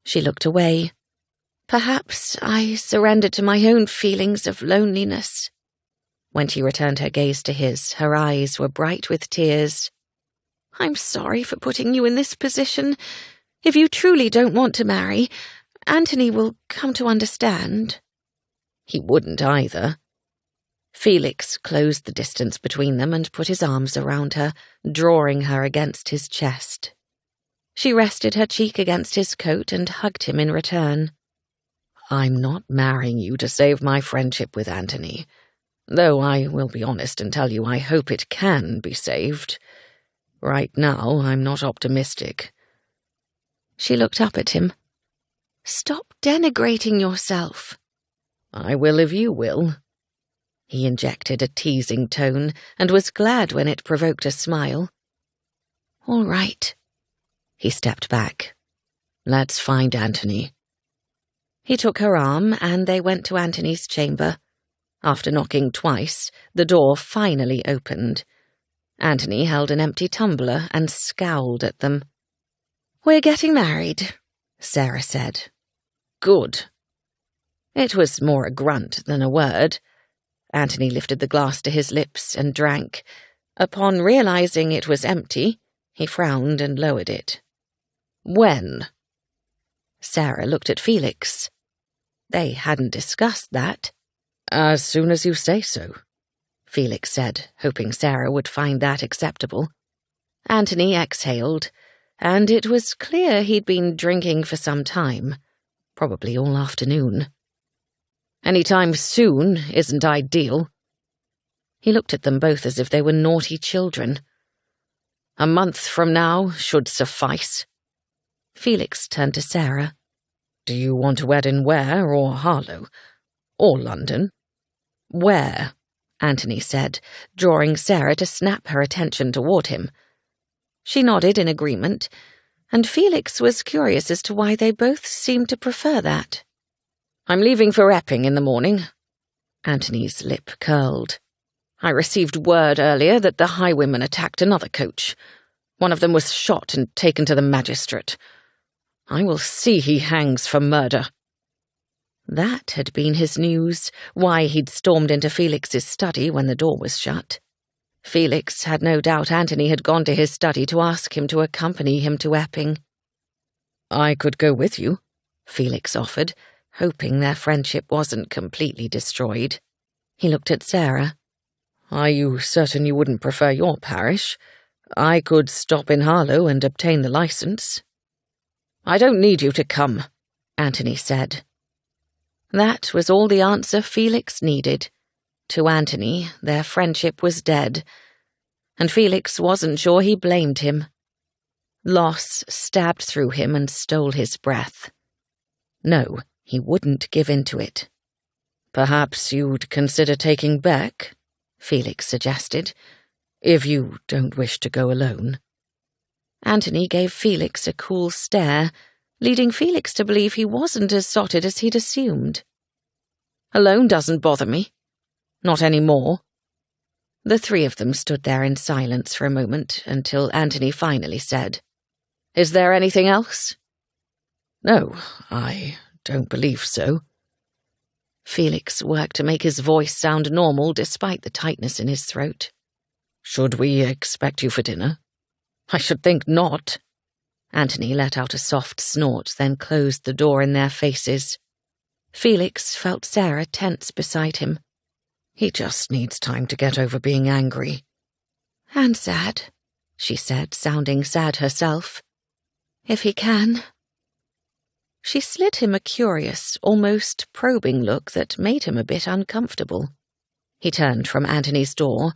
She looked away. Perhaps I surrendered to my own feelings of loneliness. When she returned her gaze to his, her eyes were bright with tears. "I'm sorry for putting you in this position. If you truly don't want to marry, Anthony will come to understand." He wouldn't either. Felix closed the distance between them and put his arms around her, drawing her against his chest. She rested her cheek against his coat and hugged him in return. "I'm not marrying you to save my friendship with Anthony, though I will be honest and tell you I hope it can be saved. Right now, I'm not optimistic." She looked up at him. "Stop denigrating yourself." "I will if you will." He injected a teasing tone and was glad when it provoked a smile. "All right." He stepped back. "Let's find Anthony." He took her arm and they went to Anthony's chamber. After knocking twice, the door finally opened. Anthony held an empty tumbler and scowled at them. "We're getting married," Sarah said. "Good." It was more a grunt than a word. Anthony lifted the glass to his lips and drank. Upon realizing it was empty, he frowned and lowered it. When? Sarah looked at Felix. They hadn't discussed that. As soon as you say so, Felix said, hoping Sarah would find that acceptable. Anthony exhaled, and it was clear he'd been drinking for some time, probably all afternoon. Any time soon isn't ideal. He looked at them both as if they were naughty children. A month from now should suffice. Felix turned to Sarah. Do you want to wed in Ware or Harlow? Or London? Ware, Anthony said, drawing Sarah to snap her attention toward him. She nodded in agreement, and Felix was curious as to why they both seemed to prefer that. I'm leaving for Epping in the morning. Anthony's lip curled. I received word earlier that the highwaymen attacked another coach. One of them was shot and taken to the magistrate. I will see he hangs for murder. That had been his news, why he'd stormed into Felix's study when the door was shut. Felix had no doubt Anthony had gone to his study to ask him to accompany him to Epping. I could go with you, Felix offered, hoping their friendship wasn't completely destroyed. He looked at Sarah. Are you certain you wouldn't prefer your parish? I could stop in Harlow and obtain the license. I don't need you to come, Anthony said. That was all the answer Felix needed. To Anthony, their friendship was dead, and Felix wasn't sure he blamed him. Loss stabbed through him and stole his breath. No, he wouldn't give in to it. Perhaps you'd consider taking Beck, Felix suggested, if you don't wish to go alone. Anthony gave Felix a cool stare, leading Felix to believe he wasn't as sotted as he'd assumed. Alone doesn't bother me. Not any more. The three of them stood there in silence for a moment until Anthony finally said, Is there anything else? No, I don't believe so. Felix worked to make his voice sound normal despite the tightness in his throat. Should we expect you for dinner? I should think not. Anthony let out a soft snort, then closed the door in their faces. Felix felt Sarah tense beside him. He just needs time to get over being angry. And sad, she said, sounding sad herself. If he can. She slid him a curious, almost probing look that made him a bit uncomfortable. He turned from Anthony's door,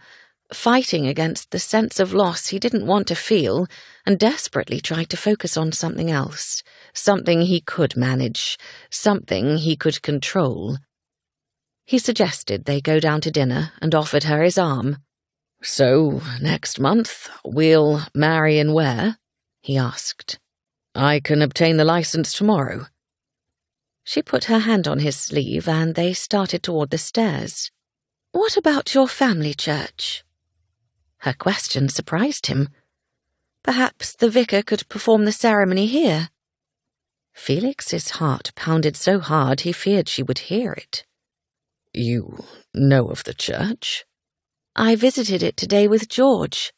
fighting against the sense of loss he didn't want to feel, and desperately tried to focus on something else, something he could manage, something he could control. He suggested they go down to dinner and offered her his arm. So, next month, we'll marry in Ware? He asked. I can obtain the license tomorrow. She put her hand on his sleeve and they started toward the stairs. What about your family church? Her question surprised him. Perhaps the vicar could perform the ceremony here. Felix's heart pounded so hard he feared she would hear it. You know of the church? I visited it today with George.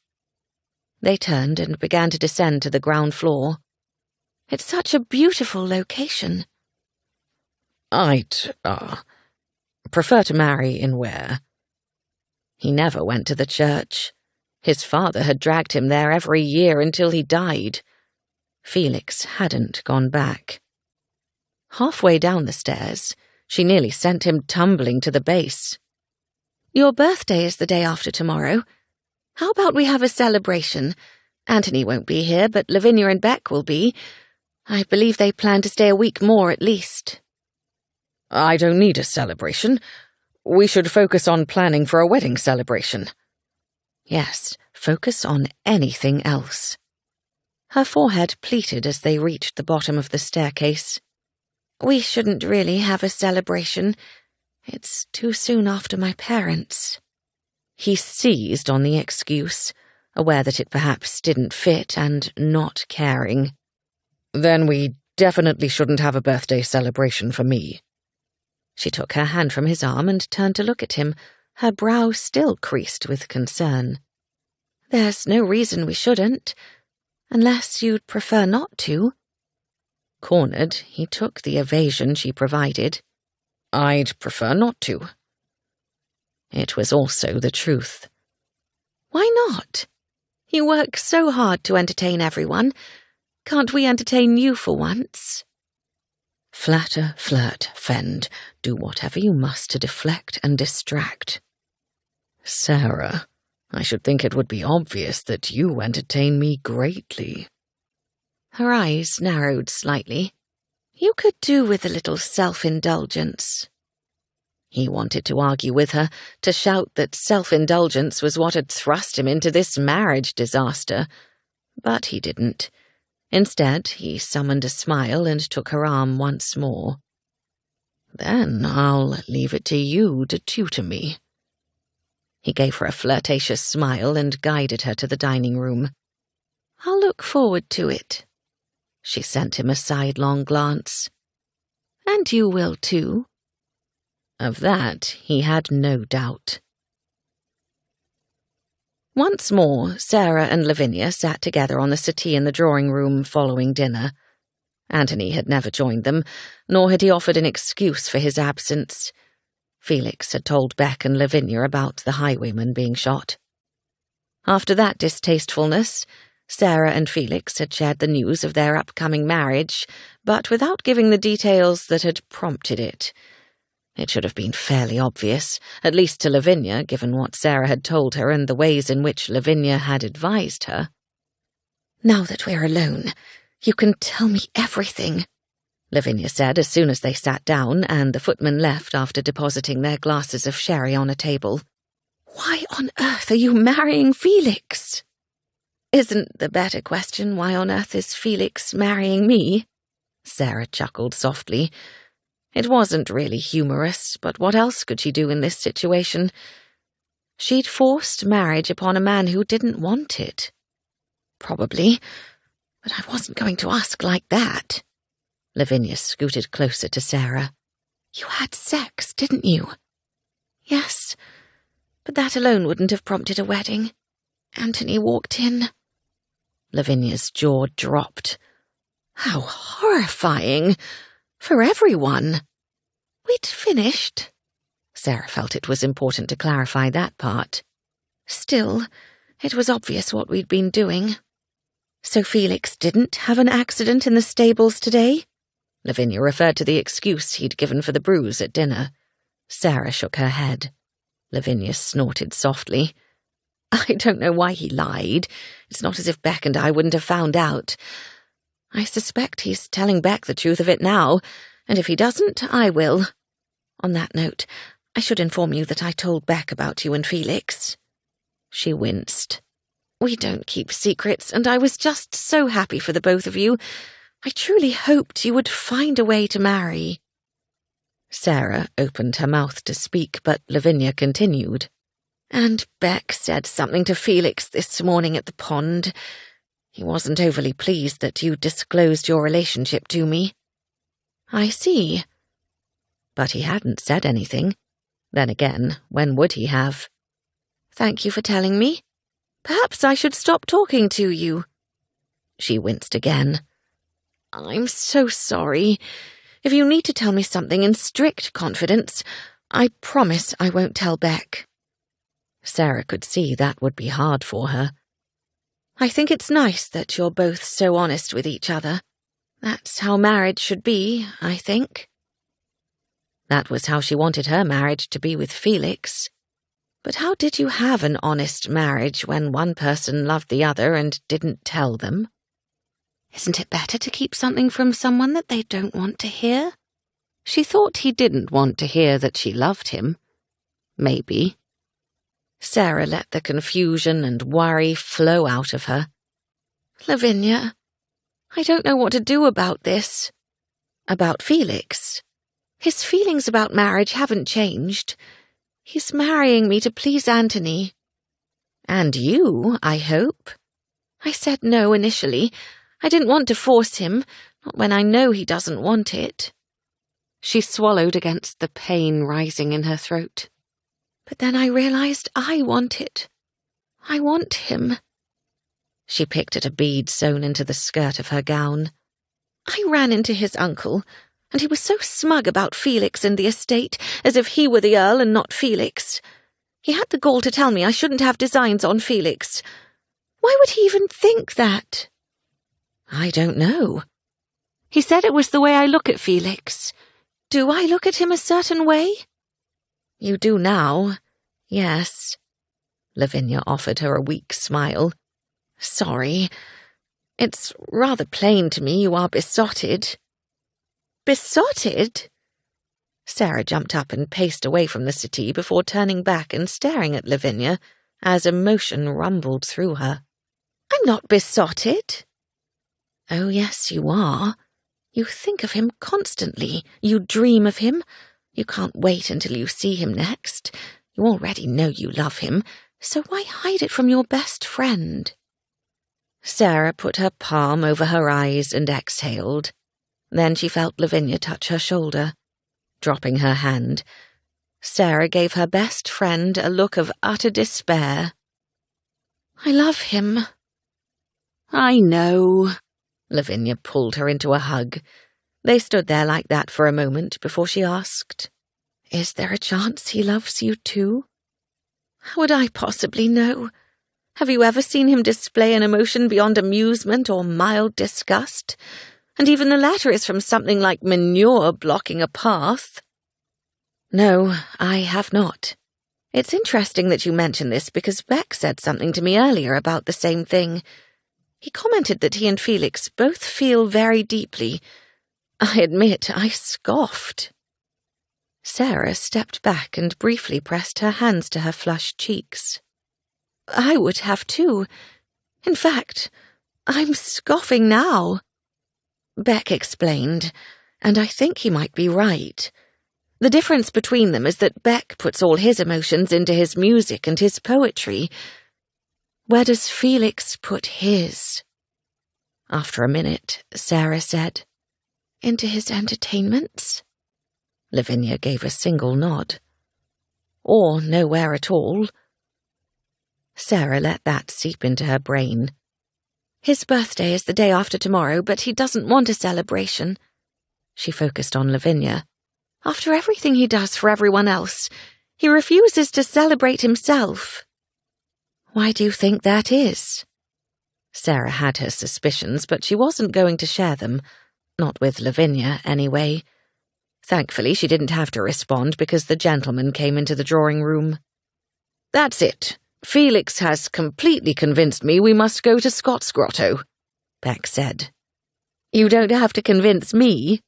They turned and began to descend to the ground floor. It's such a beautiful location. I'd, prefer to marry in Ware. He never went to the church. His father had dragged him there every year until he died. Felix hadn't gone back. Halfway down the stairs, she nearly sent him tumbling to the base. Your birthday is the day after tomorrow. How about we have a celebration? Anthony won't be here, but Lavinia and Beck will be. I believe they plan to stay a week more at least. I don't need a celebration. We should focus on planning for a wedding celebration. Yes, focus on anything else. Her forehead pleated as they reached the bottom of the staircase. We shouldn't really have a celebration. It's too soon after my parents. He seized on the excuse, aware that it perhaps didn't fit and not caring. Then we definitely shouldn't have a birthday celebration for me. She took her hand from his arm and turned to look at him, her brow still creased with concern. There's no reason we shouldn't. Unless you'd prefer not to. Cornered, he took the evasion she provided. I'd prefer not to. It was also the truth. Why not? You work so hard to entertain everyone. Can't we entertain you for once? Flatter, flirt, fend, do whatever you must to deflect and distract. Sarah, I should think it would be obvious that you entertain me greatly. Her eyes narrowed slightly. You could do with a little self-indulgence. He wanted to argue with her, to shout that self-indulgence was what had thrust him into this marriage disaster, but he didn't. Instead, he summoned a smile and took her arm once more. Then I'll leave it to you to tutor me. He gave her a flirtatious smile and guided her to the dining room. I'll look forward to it. She sent him a sidelong glance. And you will too. Of that he had no doubt. Once more, Sarah and Lavinia sat together on the settee in the drawing-room following dinner. Anthony had never joined them, nor had he offered an excuse for his absence. Felix had told Beck and Lavinia about the highwayman being shot. After that distastefulness, Sarah and Felix had shared the news of their upcoming marriage, but without giving the details that had prompted it. It should have been fairly obvious, at least to Lavinia, given what Sarah had told her and the ways in which Lavinia had advised her. Now that we're alone, you can tell me everything, Lavinia said as soon as they sat down and the footman left after depositing their glasses of sherry on a table. Why on earth are you marrying Felix? Isn't the better question why on earth is Felix marrying me? Sarah chuckled softly. It wasn't really humorous, but what else could she do in this situation? She'd forced marriage upon a man who didn't want it. Probably, but I wasn't going to ask like that. Lavinia scooted closer to Sarah. You had sex, didn't you? Yes, but that alone wouldn't have prompted a wedding. Anthony walked in. Lavinia's jaw dropped. How horrifying! For everyone. We'd finished. Sarah felt it was important to clarify that part. Still, it was obvious what we'd been doing. So Felix didn't have an accident in the stables today? Lavinia referred to the excuse he'd given for the bruise at dinner. Sarah shook her head. Lavinia snorted softly. I don't know why he lied. It's not as if Beck and I wouldn't have found out. I suspect he's telling Beck the truth of it now, and if he doesn't, I will. On that note, I should inform you that I told Beck about you and Felix. She winced. We don't keep secrets, and I was just so happy for the both of you. I truly hoped you would find a way to marry. Sarah opened her mouth to speak, but Lavinia continued. And Beck said something to Felix this morning at the pond. He wasn't overly pleased that you disclosed your relationship to me. I see. But he hadn't said anything. Then again, when would he have? Thank you for telling me. Perhaps I should stop talking to you. She winced again. I'm so sorry. If you need to tell me something in strict confidence, I promise I won't tell Beck. Sarah could see that would be hard for her. I think it's nice that you're both so honest with each other. That's how marriage should be, I think. That was how she wanted her marriage to be with Felix. But how did you have an honest marriage when one person loved the other and didn't tell them? Isn't it better to keep something from someone that they don't want to hear? She thought he didn't want to hear that she loved him. Maybe. Sarah let the confusion and worry flow out of her. Lavinia, I don't know what to do about this. About Felix? His feelings about marriage haven't changed. He's marrying me to please Anthony. And you, I hope? I said no initially. I didn't want to force him, not when I know he doesn't want it. She swallowed against the pain rising in her throat. But then I realized I want it. I want him. She picked at a bead sewn into the skirt of her gown. "I ran into his uncle, and he was so smug about Felix and the estate, as if he were the Earl and not Felix. He had the gall to tell me I shouldn't have designs on Felix. Why would he even think that?" "I don't know." "He said it was the way I look at Felix. Do I look at him a certain way?" "You do now, yes." Lavinia offered her a weak smile. "Sorry. It's rather plain to me you are besotted." "Besotted?" Sarah jumped up and paced away from the settee before turning back and staring at Lavinia as emotion rumbled through her. "I'm not besotted." "Oh, yes, you are. You think of him constantly. You dream of him. You can't wait until you see him next. You already know you love him, so why hide it from your best friend?" Sarah put her palm over her eyes and exhaled. Then she felt Lavinia touch her shoulder. Dropping her hand, Sarah gave her best friend a look of utter despair. "I love him." "I know." Lavinia pulled her into a hug. They stood there like that for a moment before she asked, "Is there a chance he loves you too?" "How would I possibly know? Have you ever seen him display an emotion beyond amusement or mild disgust? And even the latter is from something like manure blocking a path." "No, I have not." "It's interesting that you mention this because Beck said something to me earlier about the same thing. He commented that he and Felix both feel very deeply. I admit I scoffed." Sarah stepped back and briefly pressed her hands to her flushed cheeks. "I would have too. In fact, I'm scoffing now." Beck explained, and I think he might be right. The difference between them is that Beck puts all his emotions into his music and his poetry. Where does Felix put his? After a minute, Sarah said, "Into his entertainments?" Lavinia gave a single nod. "Or nowhere at all." Sarah let that seep into her brain. "His birthday is the day after tomorrow, but he doesn't want a celebration." She focused on Lavinia. "After everything he does for everyone else, he refuses to celebrate himself." "Why do you think that is?" Sarah had her suspicions, but she wasn't going to share them. Not with Lavinia, anyway. Thankfully, she didn't have to respond because the gentleman came into the drawing room. "That's it. Felix has completely convinced me we must go to Scott's Grotto," Beck said. "You don't have to convince me,"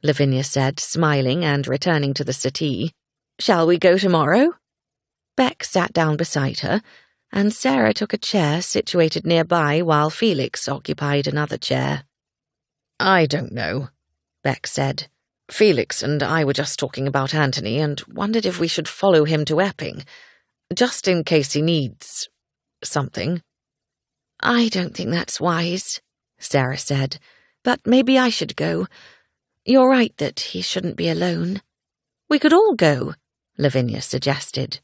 Lavinia said, smiling and returning to the settee. "Shall we go tomorrow?" Beck sat down beside her, and Sarah took a chair situated nearby while Felix occupied another chair. "I don't know," Beck said. "Felix and I were just talking about Anthony and wondered if we should follow him to Epping, just in case he needs something." "I don't think that's wise," Sarah said, "but maybe I should go. You're right that he shouldn't be alone." "We could all go," Lavinia suggested.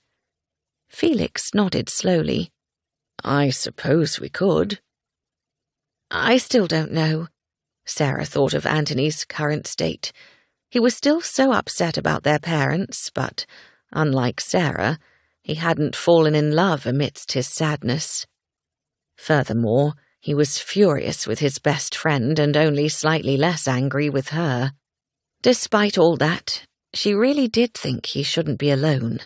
Felix nodded slowly. "I suppose we could." "I still don't know." Sarah thought of Anthony's current state. He was still so upset about their parents, but, unlike Sarah, he hadn't fallen in love amidst his sadness. Furthermore, he was furious with his best friend and only slightly less angry with her. Despite all that, she really did think he shouldn't be alone.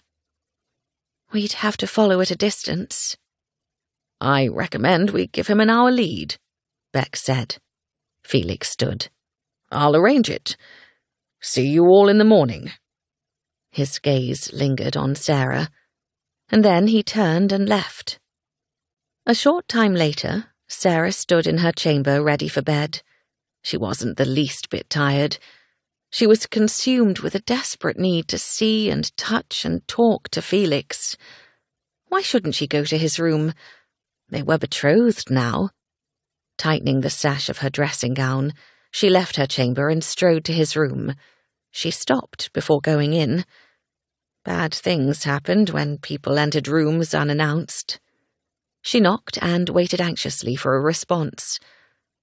"We'd have to follow at a distance." "I recommend we give him an hour lead," Beck said. Felix stood. "I'll arrange it. See you all in the morning." His gaze lingered on Sarah, and then he turned and left. A short time later, Sarah stood in her chamber ready for bed. She wasn't the least bit tired. She was consumed with a desperate need to see and touch and talk to Felix. Why shouldn't she go to his room? They were betrothed now. Tightening the sash of her dressing gown, she left her chamber and strode to his room. She stopped before going in. Bad things happened when people entered rooms unannounced. She knocked and waited anxiously for a response.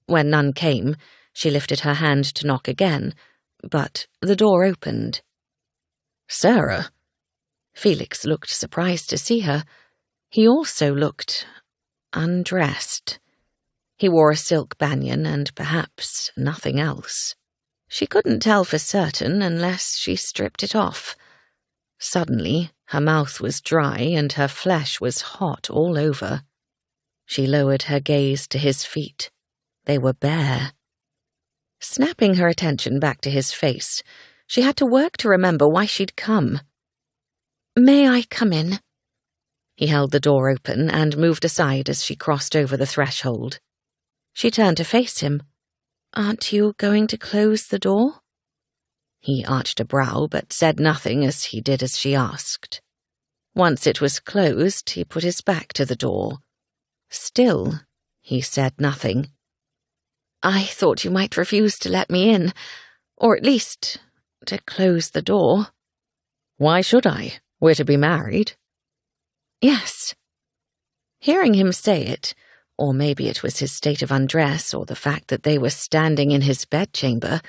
When none came, she lifted her hand to knock again, but the door opened. "Sarah." Felix looked surprised to see her. He also looked undressed. He wore a silk banyan and perhaps nothing else. She couldn't tell for certain unless she stripped it off. Suddenly, her mouth was dry and her flesh was hot all over. She lowered her gaze to his feet. They were bare. Snapping her attention back to his face, she had to work to remember why she'd come. "May I come in?" He held the door open and moved aside as she crossed over the threshold. She turned to face him. "Aren't you going to close the door?" He arched a brow but said nothing as he did as she asked. Once it was closed, he put his back to the door. Still, he said nothing. "I thought you might refuse to let me in, or at least to close the door." "Why should I? We're to be married." "Yes." Hearing him say it, or maybe it was his state of undress or the fact that they were standing in his bedchamber,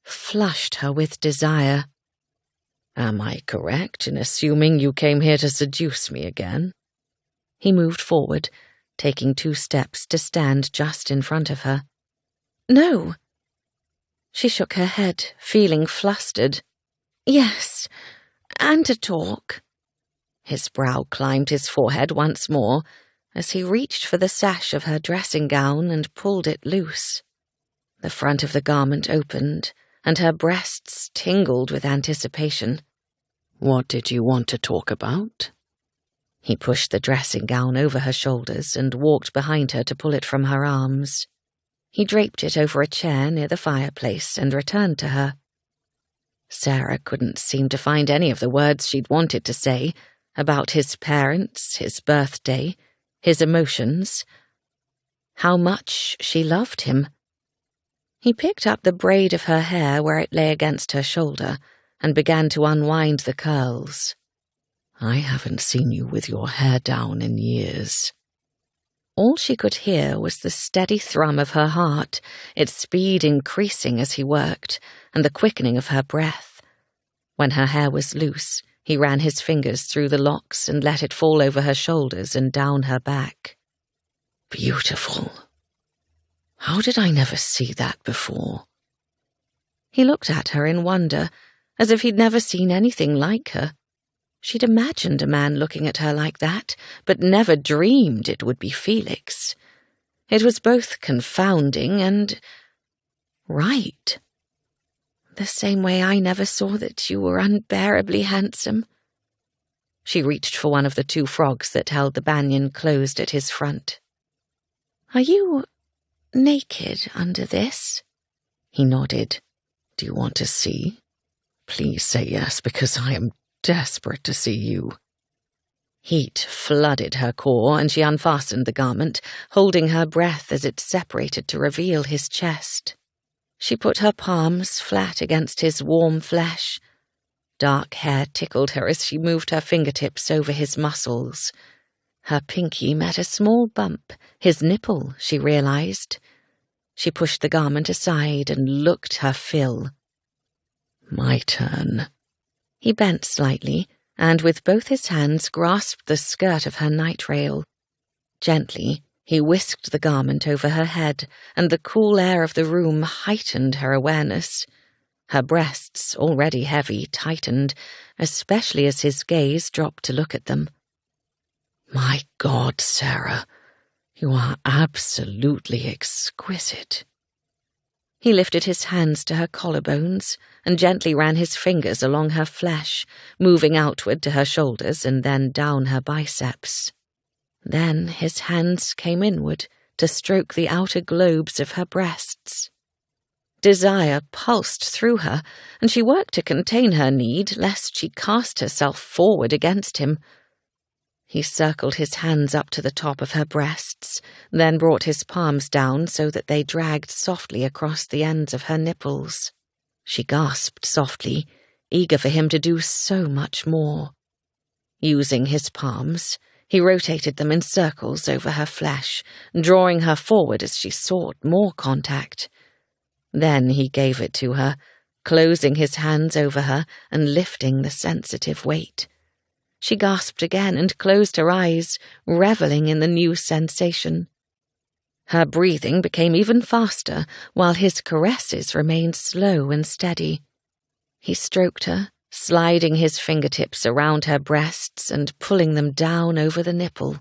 flushed her with desire. "Am I correct in assuming you came here to seduce me again?" He moved forward, taking 2 steps to stand just in front of her. "No." She shook her head, feeling flustered. "Yes, and to talk." His brow climbed his forehead once more as he reached for the sash of her dressing gown and pulled it loose. The front of the garment opened, and her breasts tingled with anticipation. "What did you want to talk about?" He pushed the dressing gown over her shoulders and walked behind her to pull it from her arms. He draped it over a chair near the fireplace and returned to her. Sarah couldn't seem to find any of the words she'd wanted to say about his parents, his birthday, his emotions. How much she loved him. He picked up the braid of her hair where it lay against her shoulder and began to unwind the curls. "I haven't seen you with your hair down in years." All she could hear was the steady thrum of her heart, its speed increasing as he worked, and the quickening of her breath. When her hair was loose, he ran his fingers through the locks and let it fall over her shoulders and down her back. "Beautiful. How did I never see that before?" He looked at her in wonder, as if he'd never seen anything like her. She'd imagined a man looking at her like that, but never dreamed it would be Felix. It was both confounding and right. "The same way I never saw that you were unbearably handsome." She reached for one of the 2 frogs that held the banyan closed at his front. "Are you naked under this?" He nodded. "Do you want to see? Please say yes, because I am desperate to see you." Heat flooded her core, and she unfastened the garment, holding her breath as it separated to reveal his chest. She put her palms flat against his warm flesh. Dark hair tickled her as she moved her fingertips over his muscles. Her pinky met a small bump, his nipple, she realized. She pushed the garment aside and looked her fill. "My turn." He bent slightly, and with both his hands grasped the skirt of her night rail. Gently, he whisked the garment over her head, and the cool air of the room heightened her awareness. Her breasts, already heavy, tightened, especially as his gaze dropped to look at them. "My God, Sarah, you are absolutely exquisite." He lifted his hands to her collarbones and gently ran his fingers along her flesh, moving outward to her shoulders and then down her biceps. Then his hands came inward to stroke the outer globes of her breasts. Desire pulsed through her, and she worked to contain her need lest she cast herself forward against him. He circled his hands up to the top of her breasts, then brought his palms down so that they dragged softly across the ends of her nipples. She gasped softly, eager for him to do so much more. Using his palms, He rotated them in circles over her flesh, drawing her forward as she sought more contact. Then he gave it to her, closing his hands over her and lifting the sensitive weight. She gasped again and closed her eyes, reveling in the new sensation. Her breathing became even faster, while his caresses remained slow and steady. He stroked her, sliding his fingertips around her breasts and pulling them down over the nipple.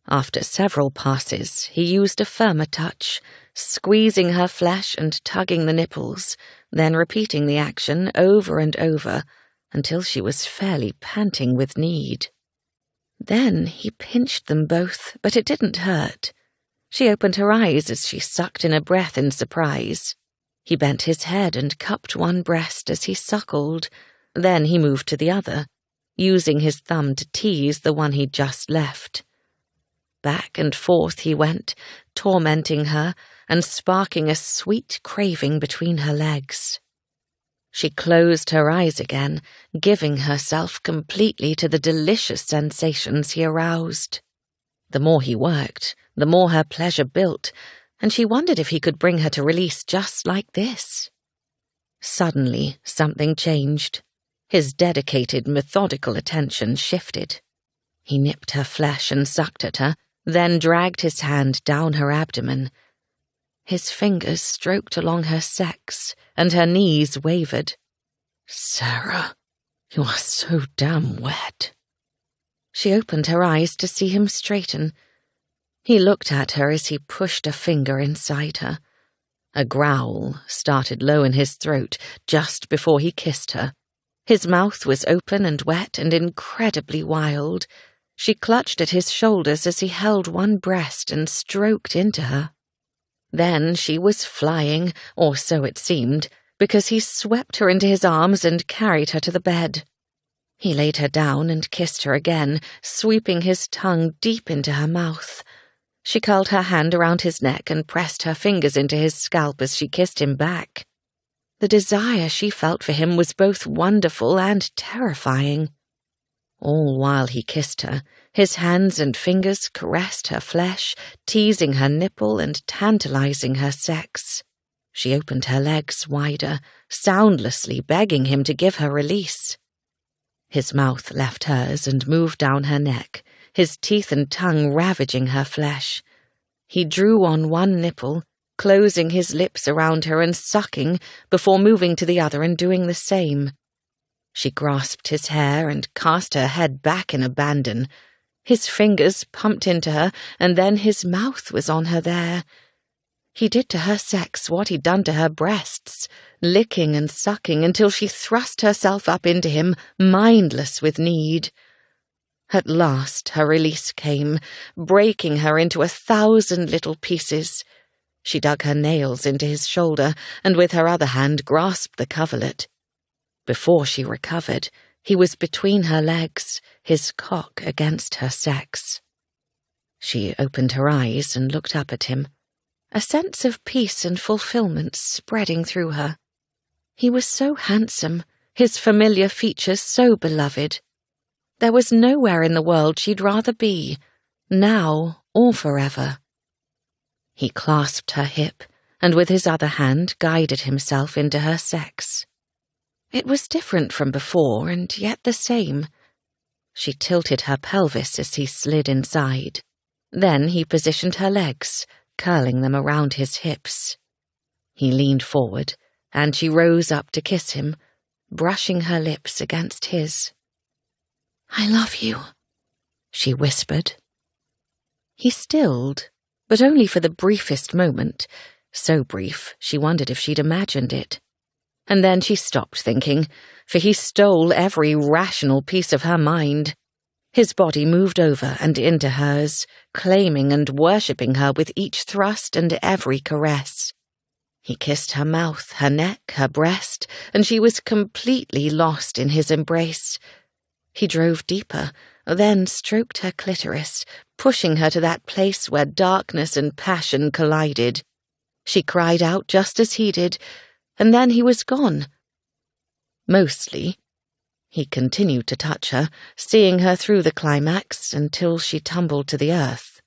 After several passes, he used a firmer touch, squeezing her flesh and tugging the nipples, then repeating the action over and over until she was fairly panting with need. Then he pinched them both, but it didn't hurt. She opened her eyes as she sucked in a breath in surprise. He bent his head and cupped one breast as he suckled. Then he moved to the other, using his thumb to tease the one he'd just left. Back and forth he went, tormenting her and sparking a sweet craving between her legs. She closed her eyes again, giving herself completely to the delicious sensations he aroused. The more he worked, the more her pleasure built, and she wondered if he could bring her to release just like this. Suddenly, something changed. His dedicated, methodical attention shifted. He nipped her flesh and sucked at her, then dragged his hand down her abdomen. His fingers stroked along her sex, and her knees wavered. "Sarah, you are so damn wet." She opened her eyes to see him straighten. He looked at her as he pushed a finger inside her. A growl started low in his throat just before he kissed her. His mouth was open and wet and incredibly wild. She clutched at his shoulders as he held one breast and stroked into her. Then she was flying, or so it seemed, because he swept her into his arms and carried her to the bed. He laid her down and kissed her again, sweeping his tongue deep into her mouth. She curled her hand around his neck and pressed her fingers into his scalp as she kissed him back. The desire she felt for him was both wonderful and terrifying. All while he kissed her, his hands and fingers caressed her flesh, teasing her nipple and tantalizing her sex. She opened her legs wider, soundlessly begging him to give her release. His mouth left hers and moved down her neck, his teeth and tongue ravaging her flesh. He drew on one nipple, closing his lips around her and sucking before moving to the other and doing the same. She grasped his hair and cast her head back in abandon. His fingers pumped into her, and then his mouth was on her there. He did to her sex what he'd done to her breasts, licking and sucking until she thrust herself up into him, mindless with need. At last her release came, breaking her into 1,000 little pieces. She dug her nails into his shoulder and with her other hand grasped the coverlet. Before she recovered, he was between her legs, his cock against her sex. She opened her eyes and looked up at him, a sense of peace and fulfillment spreading through her. He was so handsome, his familiar features so beloved. There was nowhere in the world she'd rather be, now or forever. He clasped her hip, and with his other hand guided himself into her sex. It was different from before, and yet the same. She tilted her pelvis as he slid inside. Then he positioned her legs, curling them around his hips. He leaned forward, and she rose up to kiss him, brushing her lips against his. "I love you," she whispered. He stilled, but only for the briefest moment, so brief she wondered if she'd imagined it. And then she stopped thinking, for he stole every rational piece of her mind. His body moved over and into hers, claiming and worshipping her with each thrust and every caress. He kissed her mouth, her neck, her breast, and she was completely lost in his embrace. He drove deeper, then stroked her clitoris, pushing her to that place where darkness and passion collided. She cried out just as he did, and then he was gone. Mostly. He continued to touch her, seeing her through the climax until she tumbled to the earth.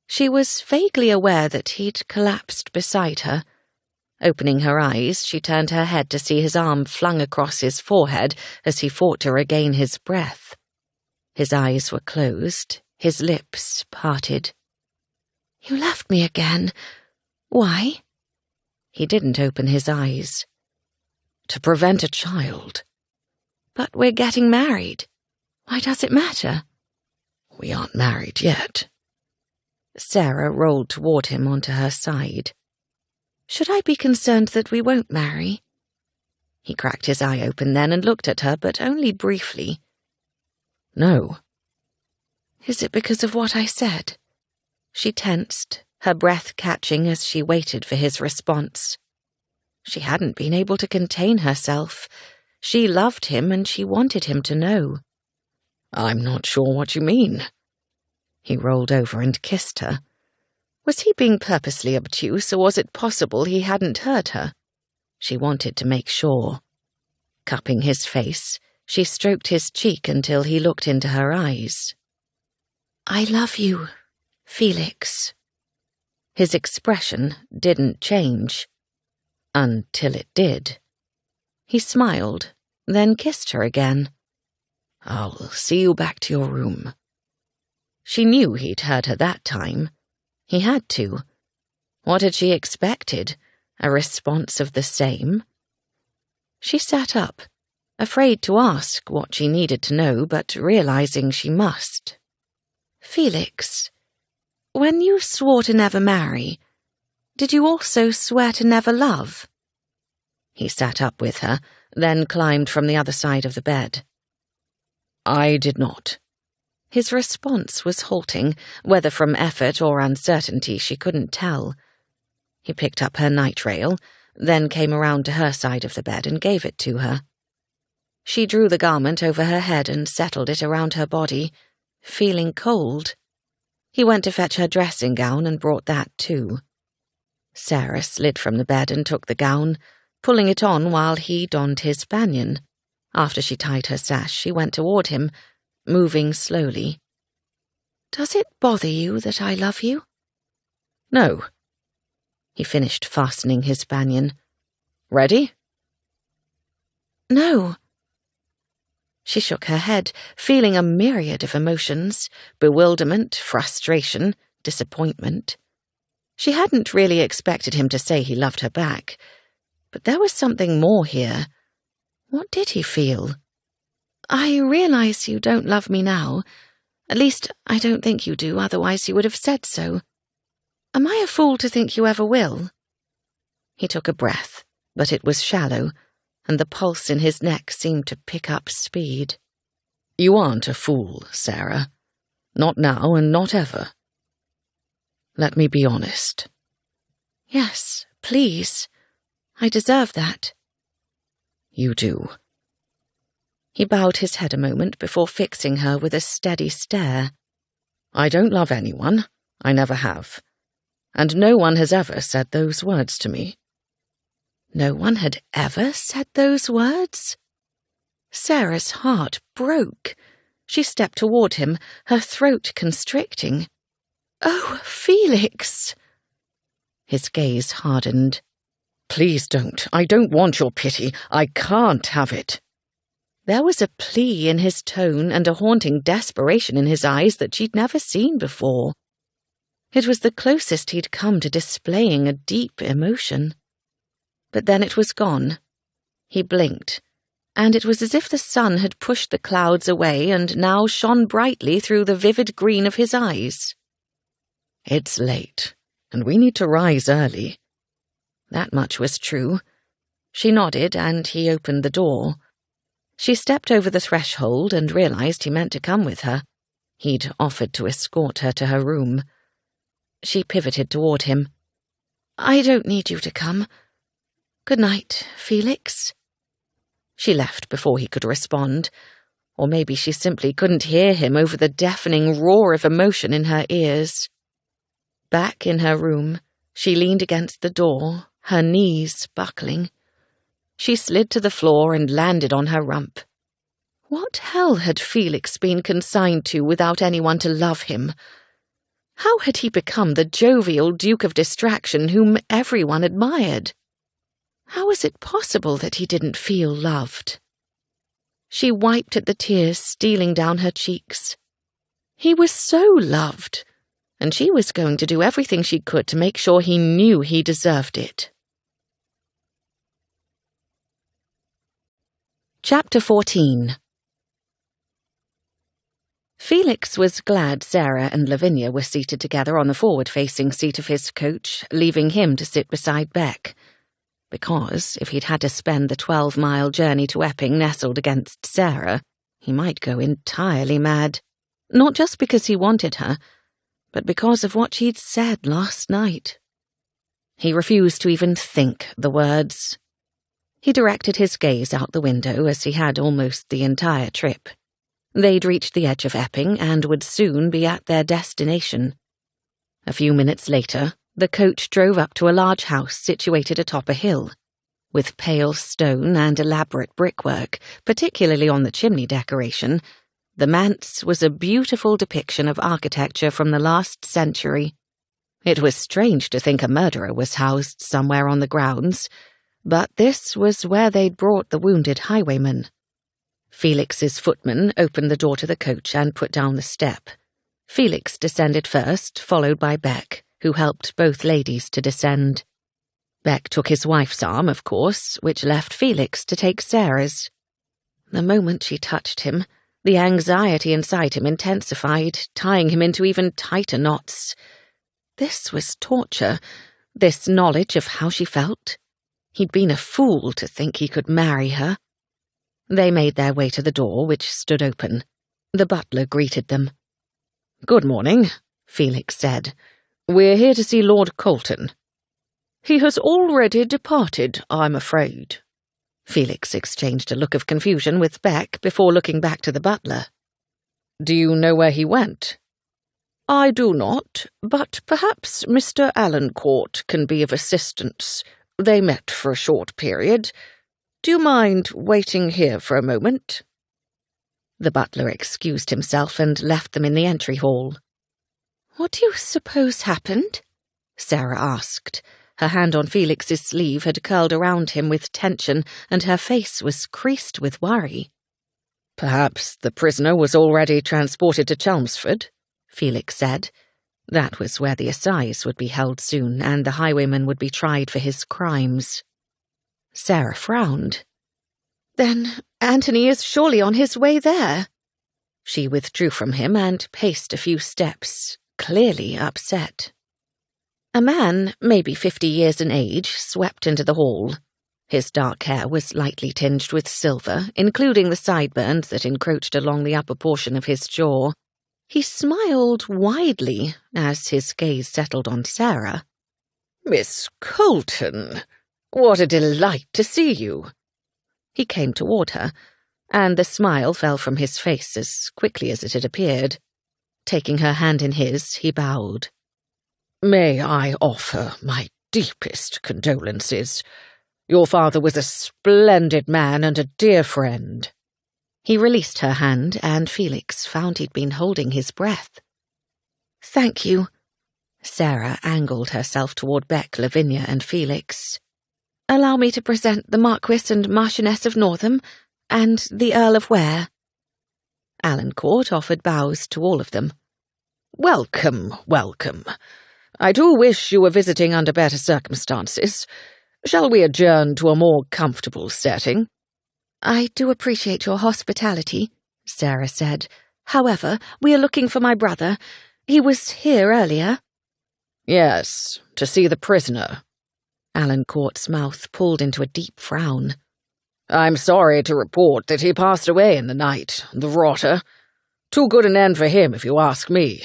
She was vaguely aware that he'd collapsed beside her. Opening her eyes, she turned her head to see his arm flung across his forehead as he fought to regain his breath. His eyes were closed, his lips parted. "You left me again. Why?" He didn't open his eyes. "To prevent a child." "But we're getting married. Why does it matter?" "We aren't married yet." Sarah rolled toward him onto her side. "Should I be concerned that we won't marry?" He cracked his eye open then and looked at her, but only briefly. "No." "Is it because of what I said?" She tensed, her breath catching as she waited for his response. She hadn't been able to contain herself. She loved him and she wanted him to know. "I'm not sure what you mean." He rolled over and kissed her. Was he being purposely obtuse, or was it possible he hadn't heard her? She wanted to make sure. Cupping his face, she stroked his cheek until he looked into her eyes. "I love you, Felix." His expression didn't change. Until it did. He smiled, then kissed her again. "I'll see you back to your room." She knew he'd heard her that time. He had to. What had she expected? A response of the same? She sat up, afraid to ask what she needed to know, but realizing she must. "Felix, when you swore to never marry, did you also swear to never love?" He sat up with her, then climbed from the other side of the bed. "I did not." His response was halting, whether from effort or uncertainty she couldn't tell. He picked up her night rail, then came around to her side of the bed and gave it to her. She drew the garment over her head and settled it around her body, feeling cold. He went to fetch her dressing gown and brought that too. Sarah slid from the bed and took the gown, pulling it on while he donned his banyan. After she tied her sash, she went toward him, moving slowly. "Does it bother you that I love you?" "No." He finished fastening his banyan. "Ready?" "No." She shook her head, feeling a myriad of emotions: bewilderment, frustration, disappointment. She hadn't really expected him to say he loved her back. But there was something more here. What did he feel? "I realize you don't love me now. At least, I don't think you do, otherwise you would have said so. Am I a fool to think you ever will?" He took a breath, but it was shallow, and the pulse in his neck seemed to pick up speed. "You aren't a fool, Sarah. Not now and not ever. Let me be honest." "Yes, please. I deserve that." "You do." He bowed his head a moment before fixing her with a steady stare. "I don't love anyone. I never have. And no one has ever said those words to me." No one had ever said those words? Sarah's heart broke. She stepped toward him, her throat constricting. "Oh, Felix!" His gaze hardened. "Please don't. I don't want your pity. I can't have it." There was a plea in his tone and a haunting desperation in his eyes that she'd never seen before. It was the closest he'd come to displaying a deep emotion. But then it was gone. He blinked, and it was as if the sun had pushed the clouds away and now shone brightly through the vivid green of his eyes. "It's late, and we need to rise early." That much was true. She nodded, and he opened the door. She stepped over the threshold and realized he meant to come with her. He'd offered to escort her to her room. She pivoted toward him. "I don't need you to come. Good night, Felix." She left before he could respond. Or maybe she simply couldn't hear him over the deafening roar of emotion in her ears. Back in her room, she leaned against the door, her knees buckling. She slid to the floor and landed on her rump. What hell had Felix been consigned to without anyone to love him? How had he become the jovial Duke of Distraction whom everyone admired? How was it possible that he didn't feel loved? She wiped at the tears stealing down her cheeks. He was so loved, and she was going to do everything she could to make sure he knew he deserved it. Chapter 14. Felix was glad Sarah and Lavinia were seated together on the forward-facing seat of his coach, leaving him to sit beside Beck. Because, if he'd had to spend the 12-mile journey to Epping nestled against Sarah, he might go entirely mad. Not just because he wanted her, but because of what she'd said last night. He refused to even think the words. He directed his gaze out the window as he had almost the entire trip. They'd reached the edge of Epping and would soon be at their destination. A few minutes later, the coach drove up to a large house situated atop a hill. With pale stone and elaborate brickwork, particularly on the chimney decoration, the manse was a beautiful depiction of architecture from the last century. It was strange to think a murderer was housed somewhere on the grounds, but this was where they'd brought the wounded highwayman. Felix's footman opened the door to the coach and put down the step. Felix descended first, followed by Beck, who helped both ladies to descend. Beck took his wife's arm, of course, which left Felix to take Sarah's. The moment she touched him, the anxiety inside him intensified, tying him into even tighter knots. This was torture, this knowledge of how she felt. He'd been a fool to think he could marry her. They made their way to the door, which stood open. The butler greeted them. "Good morning," Felix said. "We're here to see Lord Colton." "He has already departed, I'm afraid." Felix exchanged a look of confusion with Beck before looking back to the butler. "Do you know where he went?" "I do not, but perhaps Mr. Alancourt can be of assistance. They met for a short period. Do you mind waiting here for a moment?" The butler excused himself and left them in the entry hall. "What do you suppose happened?" Sarah asked. Her hand on Felix's sleeve had curled around him with tension, and her face was creased with worry. "Perhaps the prisoner was already transported to Chelmsford," Felix said. That was where the assize would be held soon, and the highwayman would be tried for his crimes. Sarah frowned. "Then Anthony is surely on his way there." She withdrew from him and paced a few steps, clearly upset. A man, maybe 50 years in age, swept into the hall. His dark hair was lightly tinged with silver, including the sideburns that encroached along the upper portion of his jaw. He smiled widely as his gaze settled on Sarah. "Miss Colton, what a delight to see you." He came toward her, and the smile fell from his face as quickly as it had appeared. Taking her hand in his, he bowed. "May I offer my deepest condolences? Your father was a splendid man and a dear friend." He released her hand, and Felix found he'd been holding his breath. "Thank you." Sarah angled herself toward Beck, Lavinia, and Felix. "Allow me to present the Marquess and Marchioness of Northam, and the Earl of Ware." Alancourt offered bows to all of them. "Welcome, welcome. I do wish you were visiting under better circumstances. Shall we adjourn to a more comfortable setting?" "I do appreciate your hospitality," Sarah said. "However, we are looking for my brother. He was here earlier." "Yes, to see the prisoner." Alancourt's mouth pulled into a deep frown. "I'm sorry to report that he passed away in the night, the rotter. Too good an end for him, if you ask me."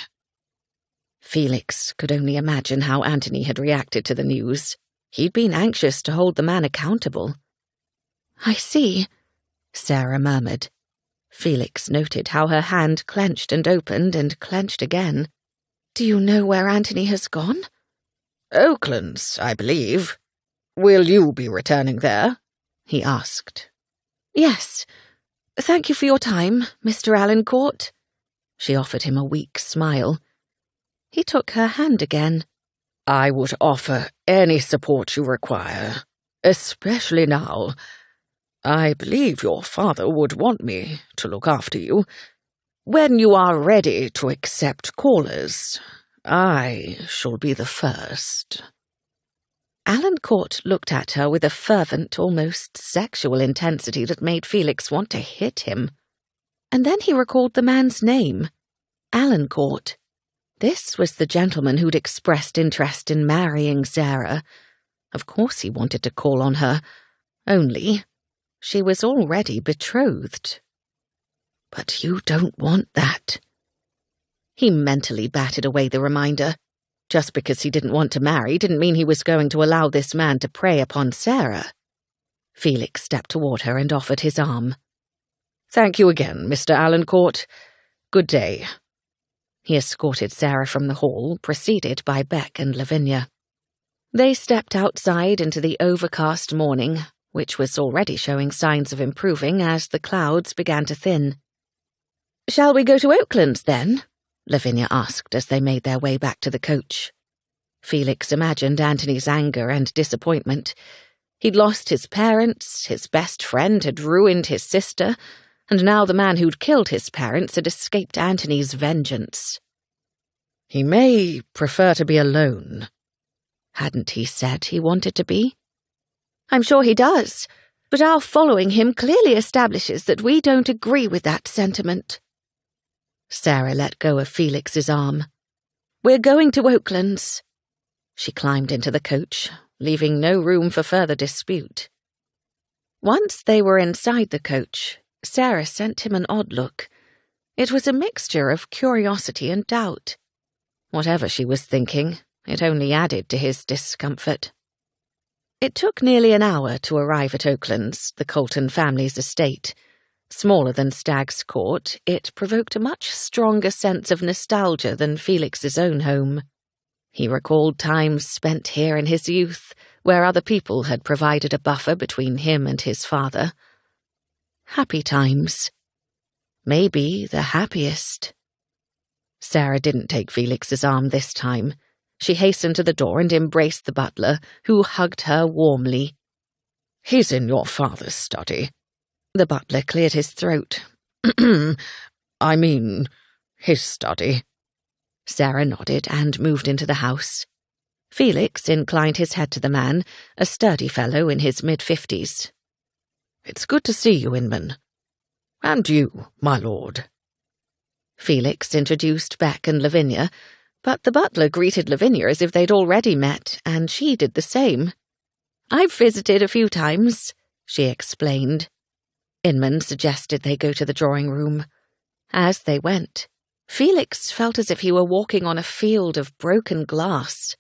Felix could only imagine how Anthony had reacted to the news. He'd been anxious to hold the man accountable. "I see," Sarah murmured. Felix noted how her hand clenched and opened and clenched again. "Do you know where Anthony has gone?" "Oakland's, I believe. Will you be returning there?" he asked. "Yes. Thank you for your time, Mr. Alencourt. She offered him a weak smile. He took her hand again. I would offer any support you require, especially now. I believe your father would want me to look after you. When you are ready to accept callers, I shall be the first. Alencourt looked at her with a fervent, almost sexual intensity that made Felix want to hit him. And then he recalled the man's name, Alencourt. This was the gentleman who'd expressed interest in marrying Sarah. Of course he wanted to call on her, only she was already betrothed. But you don't want that. He mentally batted away the reminder. Just because he didn't want to marry didn't mean he was going to allow this man to prey upon Sarah. Felix stepped toward her and offered his arm. Thank you again, Mr. Alencourt. Good day. He escorted Sarah from the hall, preceded by Beck and Lavinia. They stepped outside into the overcast morning, which was already showing signs of improving as the clouds began to thin. "Shall we go to Oaklands, then?" Lavinia asked as they made their way back to the coach. Felix imagined Antony's anger and disappointment. He'd lost his parents, his best friend had ruined his sister, and now the man who'd killed his parents had escaped Antony's vengeance. He may prefer to be alone. Hadn't he said he wanted to be? "I'm sure he does, but our following him clearly establishes that we don't agree with that sentiment." Sarah let go of Felix's arm. "We're going to Oaklands." She climbed into the coach, leaving no room for further dispute. Once they were inside the coach, Sarah sent him an odd look. It was a mixture of curiosity and doubt. Whatever she was thinking, it only added to his discomfort. It took nearly an hour to arrive at Oaklands, the Colton family's estate. Smaller than Stagg's Court, it provoked a much stronger sense of nostalgia than Felix's own home. He recalled times spent here in his youth, where other people had provided a buffer between him and his father. Happy times. Maybe the happiest. Sarah didn't take Felix's arm this time. She hastened to the door and embraced the butler, who hugged her warmly. "He's in your father's study." The butler cleared his throat. I mean, his study. Sarah nodded and moved into the house. Felix inclined his head to the man, a sturdy fellow in his mid-50s. "It's good to see you, Inman. And you, my lord." Felix introduced Beck and Lavinia, but the butler greeted Lavinia as if they'd already met, and she did the same. "I've visited a few times," she explained. Inman suggested they go to the drawing room. As they went, Felix felt as if he were walking on a field of broken glass.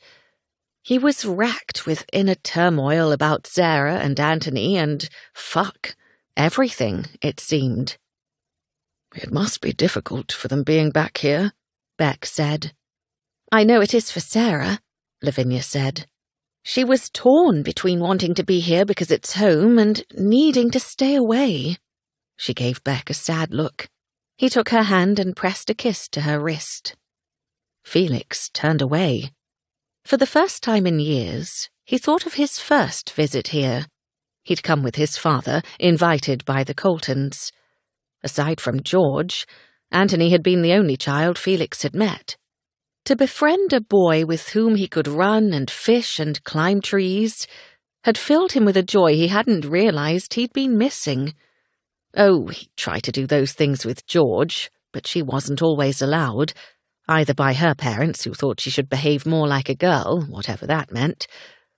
He was racked with inner turmoil about Sarah and Antony and, everything, it seemed. "It must be difficult for them being back here," Beck said. "I know it is for Sarah," Lavinia said. "She was torn between wanting to be here because it's home and needing to stay away." She gave Beck a sad look. He took her hand and pressed a kiss to her wrist. Felix turned away. For the first time in years, he thought of his first visit here. He'd come with his father, invited by the Coltons. Aside from George, Antony had been the only child Felix had met. To befriend a boy with whom he could run and fish and climb trees had filled him with a joy he hadn't realized he'd been missing. Oh, he'd tried to do those things with George, but she wasn't always allowed, either by her parents, who thought she should behave more like a girl, whatever that meant,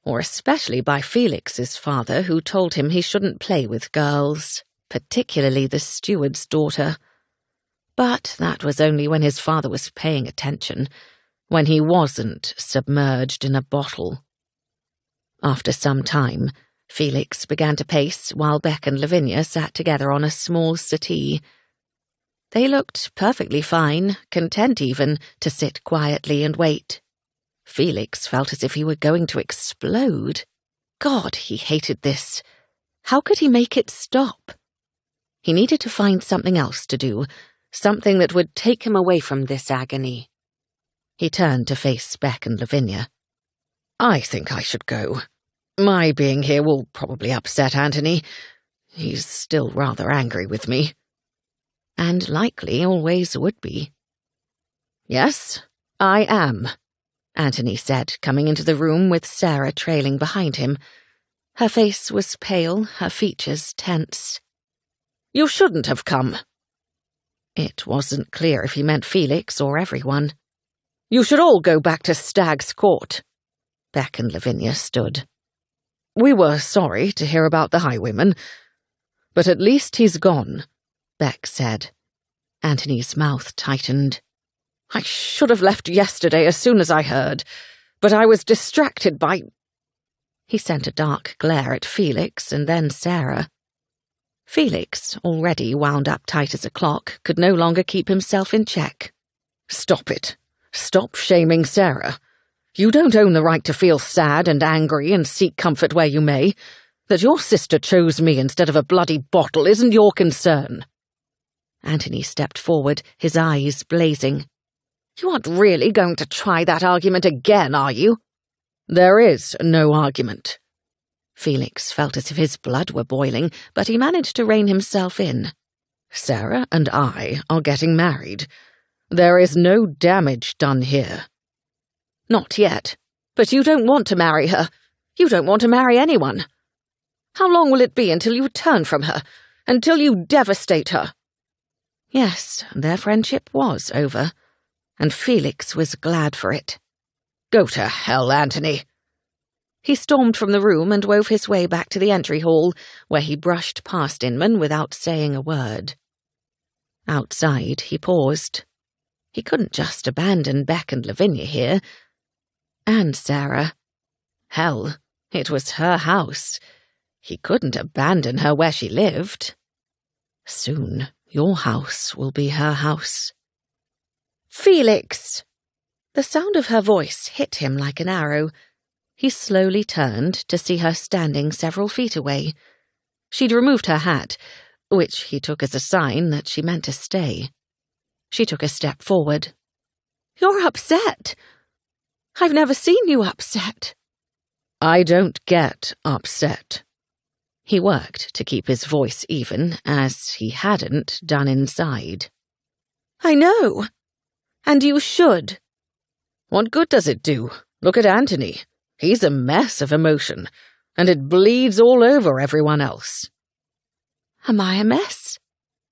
or especially by Felix's father, who told him he shouldn't play with girls, particularly the steward's daughter. But that was only when his father was paying attention, when he wasn't submerged in a bottle. After some time, Felix began to pace while Beck and Lavinia sat together on a small settee. They looked perfectly fine, content even to sit quietly and wait. Felix felt as if he were going to explode. God, he hated this. How could he make it stop? He needed to find something else to do, something that would take him away from this agony. He turned to face Beck and Lavinia. I think I should go. My being here will probably upset Anthony. He's still rather angry with me. And likely always would be. Yes, I am, Anthony said, coming into the room with Sarah trailing behind him. Her face was pale, her features tense. You shouldn't have come. It wasn't clear if he meant Felix or everyone. You should all go back to Stag's Court. Beck and Lavinia stood. We were sorry to hear about the highwayman, but at least he's gone, Beck said. Anthony's mouth tightened. I should have left yesterday as soon as I heard, but I was distracted by... He sent a dark glare at Felix and then Sarah. Felix, already wound up tight as a clock, could no longer keep himself in check. Stop it. Stop shaming Sarah. You don't own the right to feel sad and angry and seek comfort where you may. That your sister chose me instead of a bloody bottle isn't your concern. Anthony stepped forward, his eyes blazing. You aren't really going to try that argument again, are you? There is no argument. Felix felt as if his blood were boiling, but he managed to rein himself in. Sarah and I are getting married. There is no damage done here. Not yet. But you don't want to marry her. You don't want to marry anyone. How long will it be until you turn from her? Until you devastate her? Yes, their friendship was over, and Felix was glad for it. Go to hell, Anthony. He stormed from the room and wove his way back to the entry hall, where he brushed past Inman without saying a word. Outside, he paused. He couldn't just abandon Beck and Lavinia here. And Sarah. Hell, it was her house. He couldn't abandon her where she lived. Soon, your house will be her house. Felix! The sound of her voice hit him like an arrow. He slowly turned to see her standing several feet away. She'd removed her hat, which he took as a sign that she meant to stay. She took a step forward. You're upset. I've never seen you upset. I don't get upset. He worked to keep his voice even, as he hadn't done inside. I know. And you should. What good does it do? Look at Anthony. He's a mess of emotion, and it bleeds all over everyone else. Am I a mess?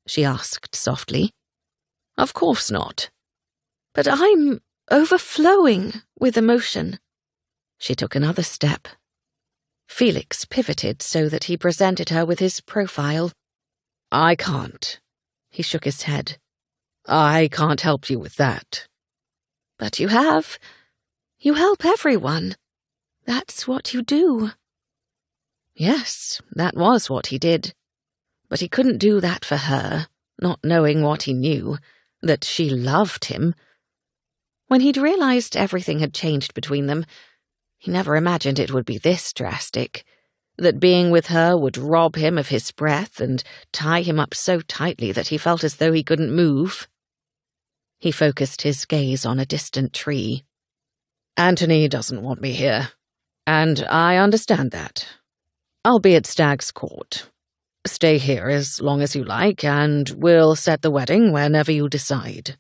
She asked softly. Of course not. But I'm overflowing with emotion. She took another step. Felix pivoted so that he presented her with his profile. I can't. He shook his head. I can't help you with that. But you have. You help everyone. That's what you do. Yes, that was what he did. But he couldn't do that for her, not knowing what he knew, that she loved him. When he'd realized everything had changed between them, he never imagined it would be this drastic, that being with her would rob him of his breath and tie him up so tightly that he felt as though he couldn't move. He focused his gaze on a distant tree. Anthony doesn't want me here, and I understand that. I'll be at Stag's Court. Stay here as long as you like, and we'll set the wedding whenever you decide.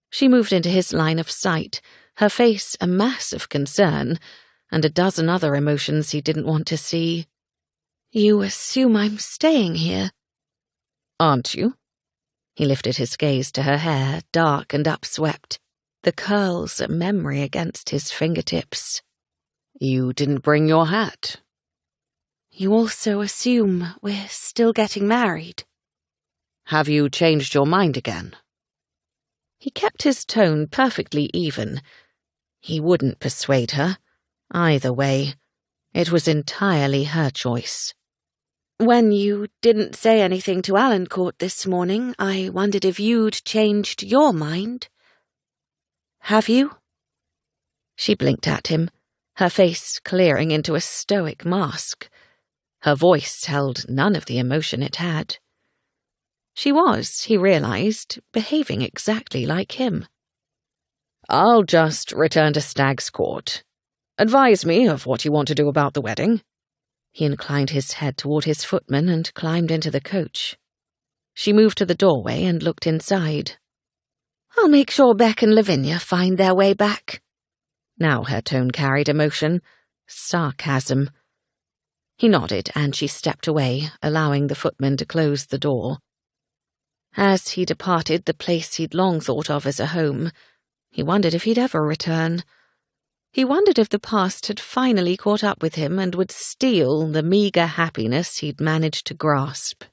She moved into his line of sight, her face a mass of concern, and a dozen other emotions he didn't want to see. You assume I'm staying here? Aren't you? He lifted his gaze to her hair, dark and upswept, the curls a memory against his fingertips. You didn't bring your hat. You also assume we're still getting married. Have you changed your mind again? He kept his tone perfectly even. He wouldn't persuade her. Either way, it was entirely her choice. When you didn't say anything to Alencourt this morning, I wondered if you'd changed your mind. Have you? She blinked at him, her face clearing into a stoic mask. Her voice held none of the emotion it had. She was, he realized, behaving exactly like him. "I'll just return to Stag's Court. Advise me of what you want to do about the wedding." He inclined his head toward his footman and climbed into the coach. She moved to the doorway and looked inside. "I'll make sure Beck and Lavinia find their way back." Now her tone carried emotion, sarcasm. He nodded, and she stepped away, allowing the footman to close the door. As he departed the place he'd long thought of as a home, he wondered if he'd ever return. He wondered if the past had finally caught up with him and would steal the meagre happiness he'd managed to grasp.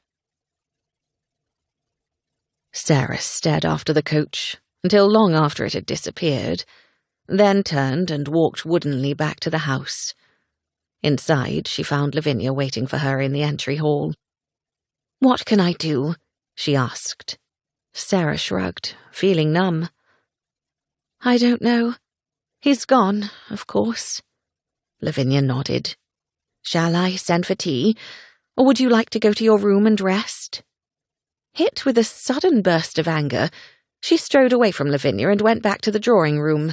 Sarah stared after the coach until long after it had disappeared, then turned and walked woodenly back to the house. Inside, she found Lavinia waiting for her in the entry hall. "What can I do?" she asked. Sarah shrugged, feeling numb. "I don't know. He's gone, of course." Lavinia nodded. "Shall I send for tea, or would you like to go to your room and rest?" Hit with a sudden burst of anger, she strode away from Lavinia and went back to the drawing room.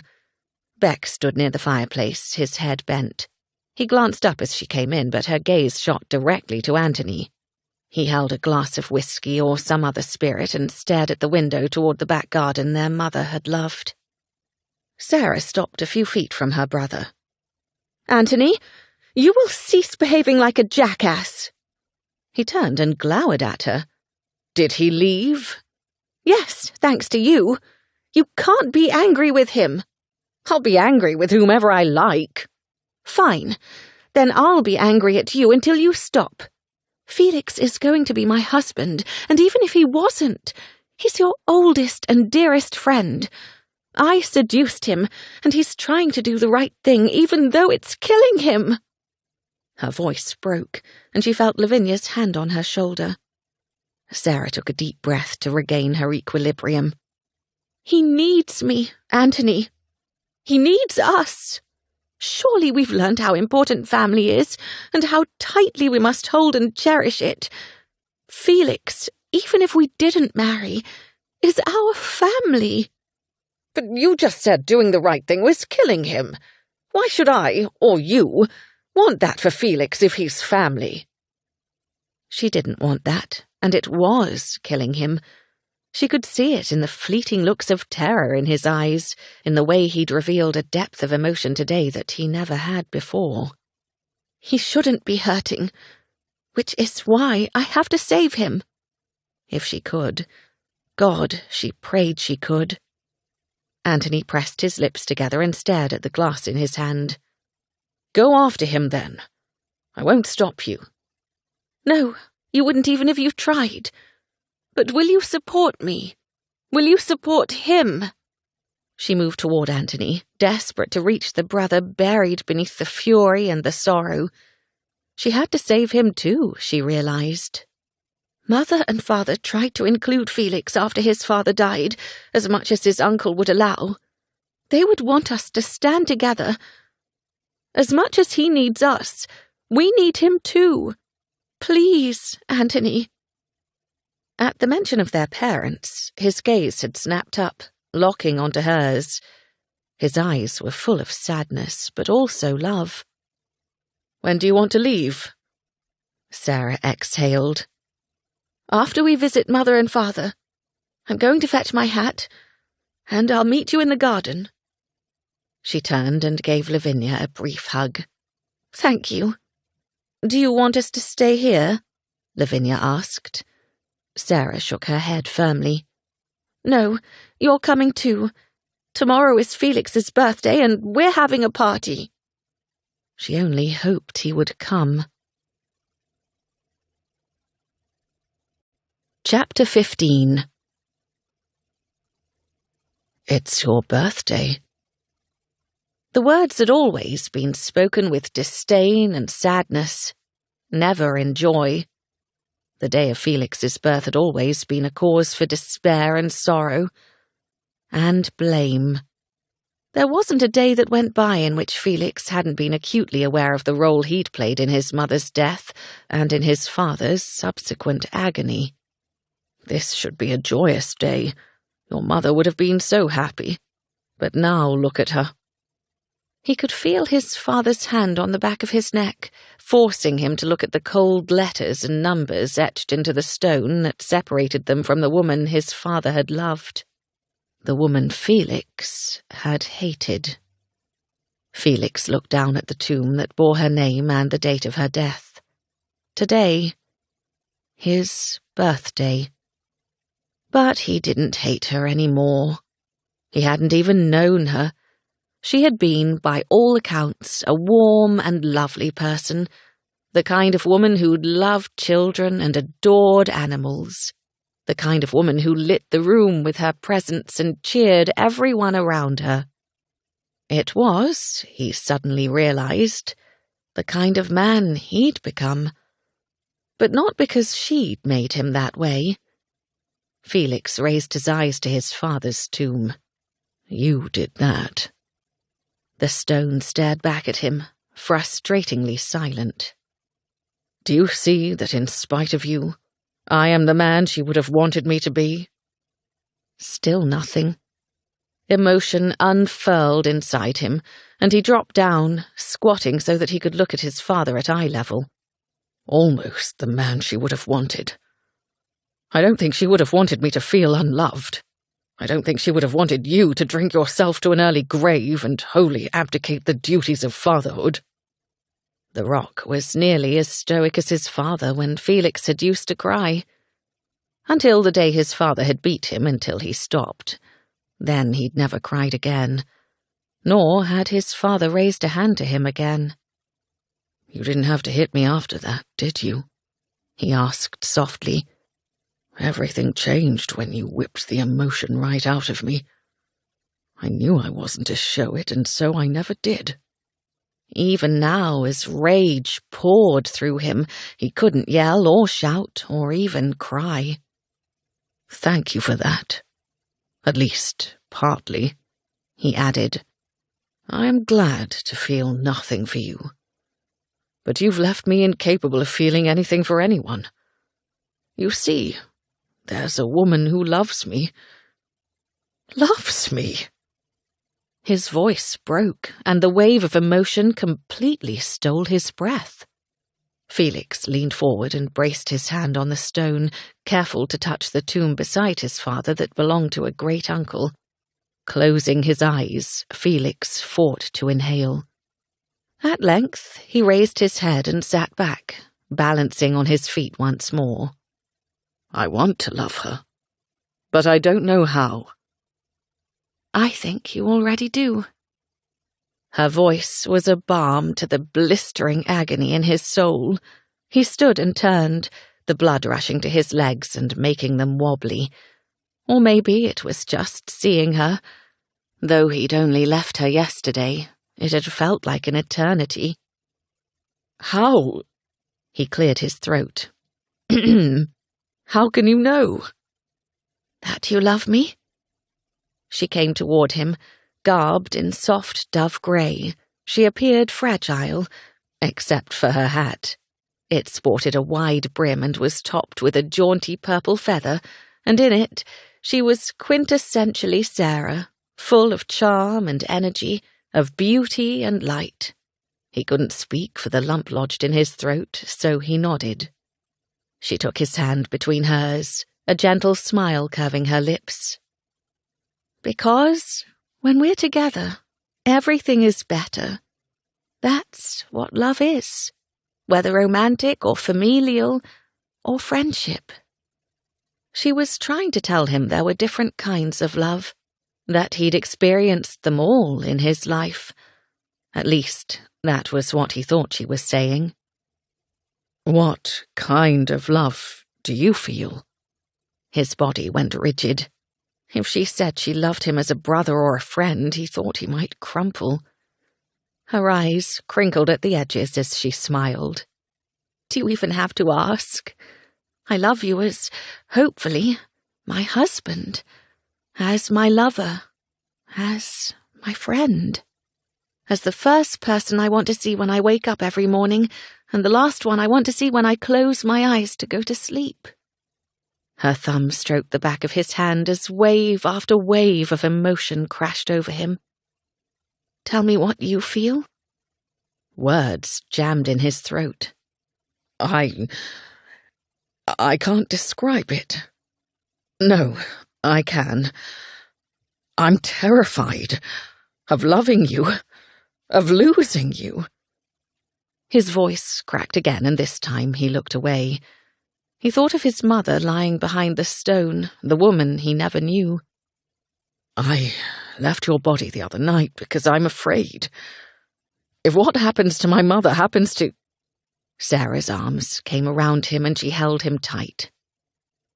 Beck stood near the fireplace, his head bent. He glanced up as she came in, but her gaze shot directly to Anthony. He held a glass of whiskey or some other spirit and stared at the window toward the back garden their mother had loved. Sarah stopped a few feet from her brother. "Anthony, you will cease behaving like a jackass." He turned and glowered at her. "Did he leave?" "Yes, thanks to you. You can't be angry with him." "I'll be angry with whomever I like." "Fine. Then I'll be angry at you until you stop. Felix is going to be my husband, and even if he wasn't, he's your oldest and dearest friend. I seduced him, and he's trying to do the right thing, even though it's killing him." Her voice broke, and she felt Lavinia's hand on her shoulder. Sarah took a deep breath to regain her equilibrium. "He needs me, Anthony. He needs us. Surely we've learned how important family is, and how tightly we must hold and cherish it. Felix, even if we didn't marry, is our family." "But you just said doing the right thing was killing him. Why should I, or you, want that for Felix if he's family?" She didn't want that, and it was killing him. She could see it in the fleeting looks of terror in his eyes, in the way he'd revealed a depth of emotion today that he never had before. He shouldn't be hurting, which is why I have to save him. If she could. God, she prayed she could. Anthony pressed his lips together and stared at the glass in his hand. "Go after him, then. I won't stop you." "No, you wouldn't even if you tried. But will you support me? Will you support him?" She moved toward Anthony, desperate to reach the brother buried beneath the fury and the sorrow. She had to save him too, she realized. Mother and father tried to include Felix after his father died, as much as his uncle would allow. They would want us to stand together. As much as he needs us, we need him too. Please, Anthony." At the mention of their parents, his gaze had snapped up, locking onto hers. His eyes were full of sadness, but also love. "When do you want to leave?" Sarah exhaled. "After we visit Mother and Father. I'm going to fetch my hat, and I'll meet you in the garden." She turned and gave Lavinia a brief hug. "Thank you." "Do you want us to stay here?" Lavinia asked. Sarah shook her head firmly. "No, you're coming too. Tomorrow is Felix's birthday, and we're having a party." She only hoped he would come. Chapter 15. "It's your birthday." The words had always been spoken with disdain and sadness, never in joy. The day of Felix's birth had always been a cause for despair and sorrow, and blame. There wasn't a day that went by in which Felix hadn't been acutely aware of the role he'd played in his mother's death and in his father's subsequent agony. This should be a joyous day. Your mother would have been so happy. But now look at her." He could feel his father's hand on the back of his neck, forcing him to look at the cold letters and numbers etched into the stone that separated them from the woman his father had loved. The woman Felix had hated. Felix looked down at the tomb that bore her name and the date of her death. Today, his birthday. But he didn't hate her any more. He hadn't even known her. She had been, by all accounts, a warm and lovely person, the kind of woman who'd loved children and adored animals, the kind of woman who lit the room with her presence and cheered everyone around her. It was, he suddenly realized, the kind of man he'd become. But not because she'd made him that way. Felix raised his eyes to his father's tomb. "You did that." The stone stared back at him, frustratingly silent. "Do you see that in spite of you, I am the man she would have wanted me to be?" Still nothing. Emotion unfurled inside him, and he dropped down, squatting so that he could look at his father at eye level. "Almost the man she would have wanted. I don't think she would have wanted me to feel unloved. I don't think she would have wanted you to drink yourself to an early grave and wholly abdicate the duties of fatherhood." The rock was nearly as stoic as his father when Felix had used to cry. Until the day his father had beat him until he stopped. Then he'd never cried again. Nor had his father raised a hand to him again. "You didn't have to hit me after that, did you?" he asked softly. "Everything changed when you whipped the emotion right out of me. I knew I wasn't to show it, and so I never did." Even now, as rage poured through him, he couldn't yell or shout or even cry. "Thank you for that. At least, partly," he added. "I am glad to feel nothing for you. But you've left me incapable of feeling anything for anyone. You see, there's a woman who loves me. Loves me!" His voice broke, and the wave of emotion completely stole his breath. Felix leaned forward and braced his hand on the stone, careful to touch the tomb beside his father that belonged to a great-uncle. Closing his eyes, Felix fought to inhale. At length, he raised his head and sat back, balancing on his feet once more. "I want to love her, but I don't know how." "I think you already do." Her voice was a balm to the blistering agony in his soul. He stood and turned, the blood rushing to his legs and making them wobbly. Or maybe it was just seeing her. Though he'd only left her yesterday, it had felt like an eternity. "How?" He cleared his throat. "How can you know?" "That you love me?" She came toward him, garbed in soft dove grey. She appeared fragile, except for her hat. It sported a wide brim and was topped with a jaunty purple feather, and in it she was quintessentially Sarah, full of charm and energy, of beauty and light. He couldn't speak for the lump lodged in his throat, so he nodded. She took his hand between hers, a gentle smile curving her lips. "Because when we're together, everything is better. That's what love is, whether romantic or familial or friendship." She was trying to tell him there were different kinds of love, that he'd experienced them all in his life. At least, that was what he thought she was saying. "What kind of love do you feel?" His body went rigid. If she said she loved him as a brother or a friend, he thought he might crumple. Her eyes crinkled at the edges as she smiled. "Do you even have to ask? I love you as, hopefully, my husband, as my lover, as my friend, as the first person I want to see when I wake up every morning, and the last one I want to see when I close my eyes to go to sleep." Her thumb stroked the back of his hand as wave after wave of emotion crashed over him. "Tell me what you feel?" Words jammed in his throat. I can't describe it. No, I can. I'm terrified of loving you, of losing you." His voice cracked again, and this time he looked away. He thought of his mother lying behind the stone, the woman he never knew. "I left your body the other night because I'm afraid. If what happens to my mother happens to—" Sarah's arms came around him and she held him tight.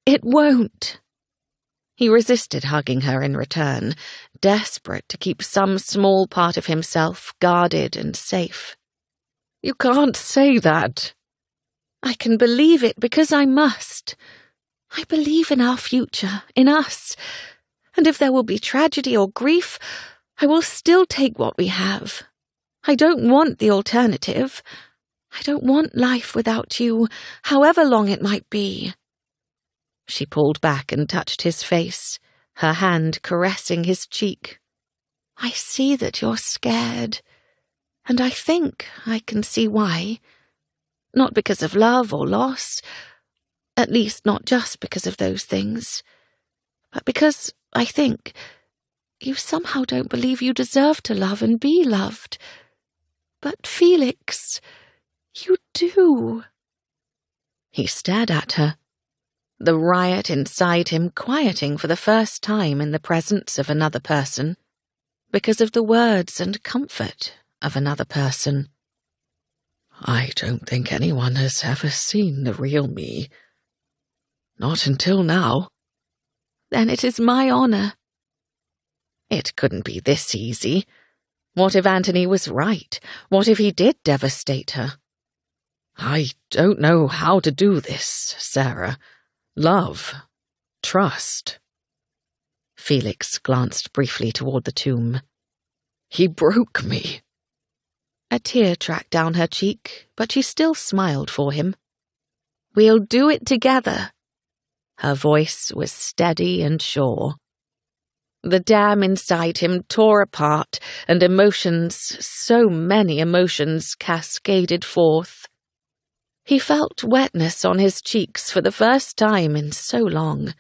"It won't." He resisted hugging her in return, desperate to keep some small part of himself guarded and safe. "You can't say that." "I can believe it because I must. I believe in our future, in us. And if there will be tragedy or grief, I will still take what we have. I don't want the alternative. I don't want life without you, however long it might be." She pulled back and touched his face, her hand caressing his cheek. "I see that you're scared, and I think I can see why. Not because of love or loss, at least not just because of those things, but because, I think, you somehow don't believe you deserve to love and be loved. But, Felix, you do." He stared at her, the riot inside him quieting for the first time in the presence of another person, because of the words and comfort of another person. "I don't think anyone has ever seen the real me. Not until now." "Then it is my honor." It couldn't be this easy. What if Anthony was right? What if he did devastate her? "I don't know how to do this, Sarah. Love. Trust." Felix glanced briefly toward the tomb. "He broke me." A tear tracked down her cheek, but she still smiled for him. "We'll do it together." Her voice was steady and sure. The dam inside him tore apart, and emotions, so many emotions, cascaded forth. He felt wetness on his cheeks for the first time in so long.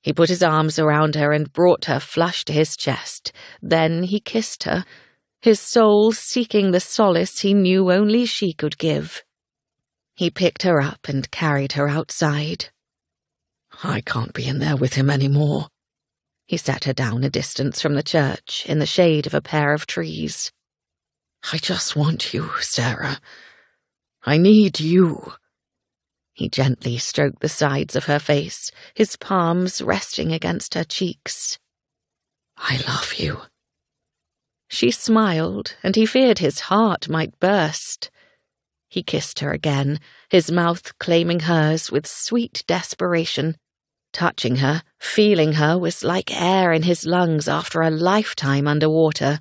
He put his arms around her and brought her flush to his chest. Then he kissed her, his soul seeking the solace he knew only she could give. He picked her up and carried her outside. "I can't be in there with him anymore." He set her down a distance from the church, in the shade of a pair of trees. "I just want you, Sarah. I need you." He gently stroked the sides of her face, his palms resting against her cheeks. "I love you." She smiled, and he feared his heart might burst. He kissed her again, his mouth claiming hers with sweet desperation. Touching her, feeling her, was like air in his lungs after a lifetime underwater.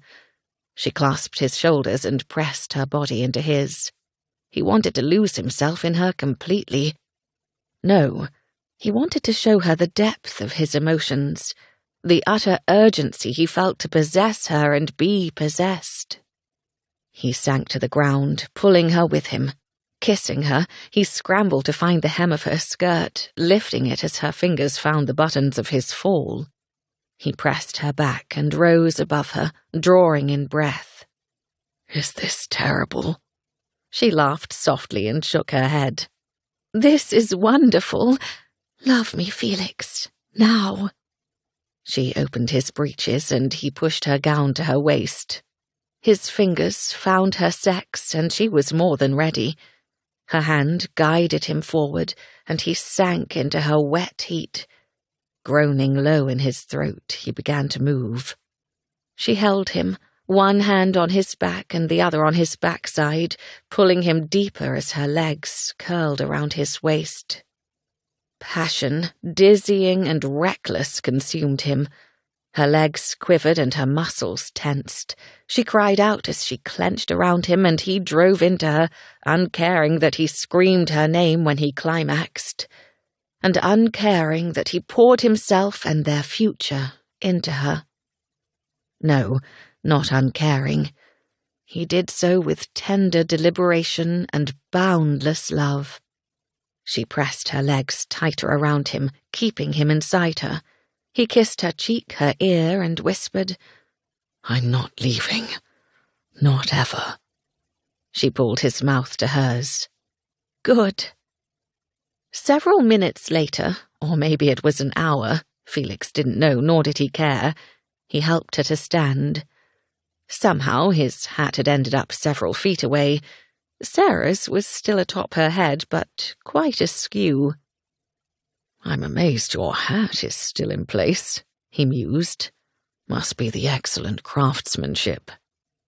She clasped his shoulders and pressed her body into his. He wanted to lose himself in her completely. No, he wanted to show her the depth of his emotions, the utter urgency he felt to possess her and be possessed. He sank to the ground, pulling her with him. Kissing her, he scrambled to find the hem of her skirt, lifting it as her fingers found the buttons of his fall. He pressed her back and rose above her, drawing in breath. "Is this terrible?" She laughed softly and shook her head. "This is wonderful. Love me, Felix, now." She opened his breeches and he pushed her gown to her waist. His fingers found her sex and she was more than ready. Her hand guided him forward, and he sank into her wet heat. Groaning low in his throat, he began to move. She held him, one hand on his back and the other on his backside, pulling him deeper as her legs curled around his waist. Passion, dizzying and reckless, consumed him. Her legs quivered and her muscles tensed. She cried out as she clenched around him, and he drove into her, uncaring that he screamed her name when he climaxed. and uncaring that he poured himself and their future into her. No, not uncaring. He did so with tender deliberation and boundless love. She pressed her legs tighter around him, keeping him inside her. He kissed her cheek, her ear, and whispered, "I'm not leaving. Not ever." She pulled his mouth to hers. "Good." Several minutes later, or maybe it was an hour, Felix didn't know, nor did he care, he helped her to stand. Somehow his hat had ended up several feet away. Sarah's was still atop her head, but quite askew. "I'm amazed your hat is still in place," he mused. "Must be the excellent craftsmanship."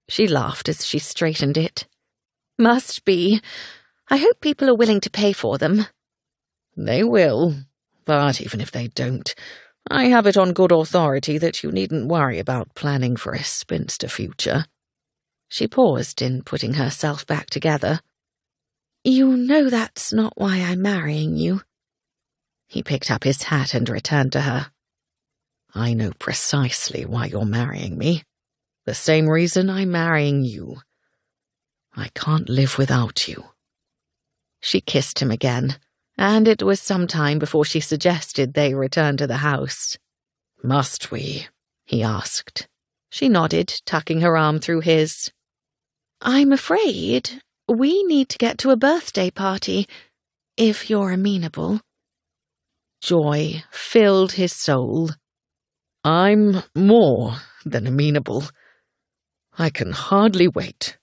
She laughed as she straightened it. "Must be. I hope people are willing to pay for them." "They will, but even if they don't, I have it on good authority that you needn't worry about planning for a spinster future." She paused in putting herself back together. "You know that's not why I'm marrying you." He picked up his hat and returned to her. "I know precisely why you're marrying me. The same reason I'm marrying you. I can't live without you." She kissed him again, and it was some time before she suggested they return to the house. "Must we?" he asked. She nodded, tucking her arm through his. "I'm afraid we need to get to a birthday party, if you're amenable." Joy filled his soul. "I'm more than amenable. I can hardly wait."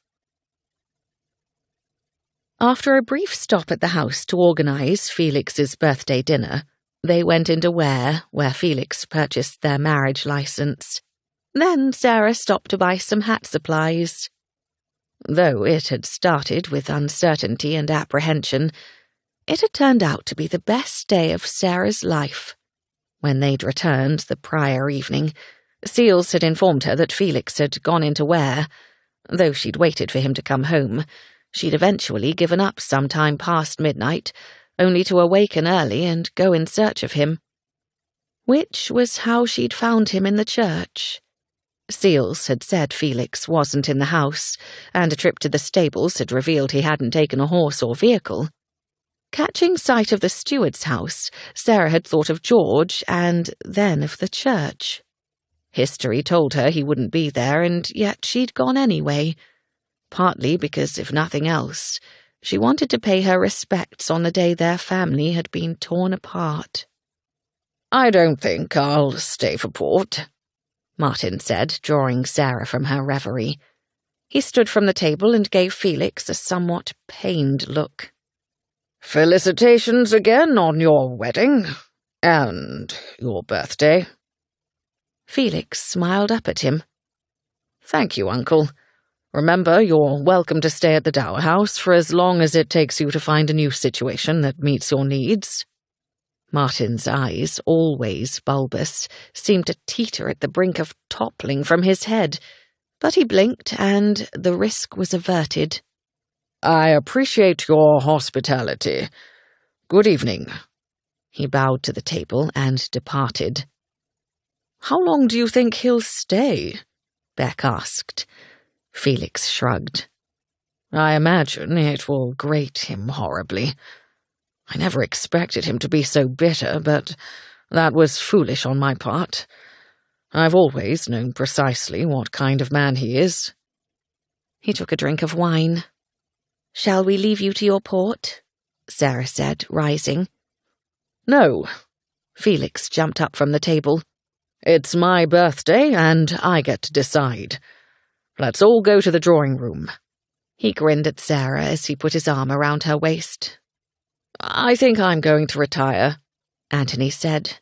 After a brief stop at the house to organise Felix's birthday dinner, they went into where Felix purchased their marriage licence. Then Sarah stopped to buy some hat supplies. Though it had started with uncertainty and apprehension, it had turned out to be the best day of Sarah's life. When they'd returned the prior evening, Seals had informed her that Felix had gone into Ware. Though she'd waited for him to come home, she'd eventually given up some time past midnight, only to awaken early and go in search of him. Which was how she'd found him in the church. Seals had said Felix wasn't in the house, and a trip to the stables had revealed he hadn't taken a horse or vehicle. Catching sight of the steward's house, Sarah had thought of George and then of the church. History told her he wouldn't be there, and yet she'd gone anyway. Partly because, if nothing else, she wanted to pay her respects on the day their family had been torn apart. "I don't think I'll stay for port," Martin said, drawing Sarah from her reverie. He stood from the table and gave Felix a somewhat pained look. "Felicitations again on your wedding, and your birthday." Felix smiled up at him. "Thank you, Uncle. Remember, you're welcome to stay at the Dower House for as long as it takes you to find a new situation that meets your needs." Martin's eyes, always bulbous, seemed to teeter at the brink of toppling from his head, but he blinked and the risk was averted. "I appreciate your hospitality. Good evening." He bowed to the table and departed. "How long do you think he'll stay?" Beck asked. Felix shrugged. "I imagine it will grate him horribly. I never expected him to be so bitter, but that was foolish on my part. I've always known precisely what kind of man he is." He took a drink of wine. "Shall we leave you to your port?" Sarah said, rising. "No." Felix jumped up from the table. "It's my birthday, and I get to decide. Let's all go to the drawing room." He grinned at Sarah as he put his arm around her waist. "I think I'm going to retire," Anthony said.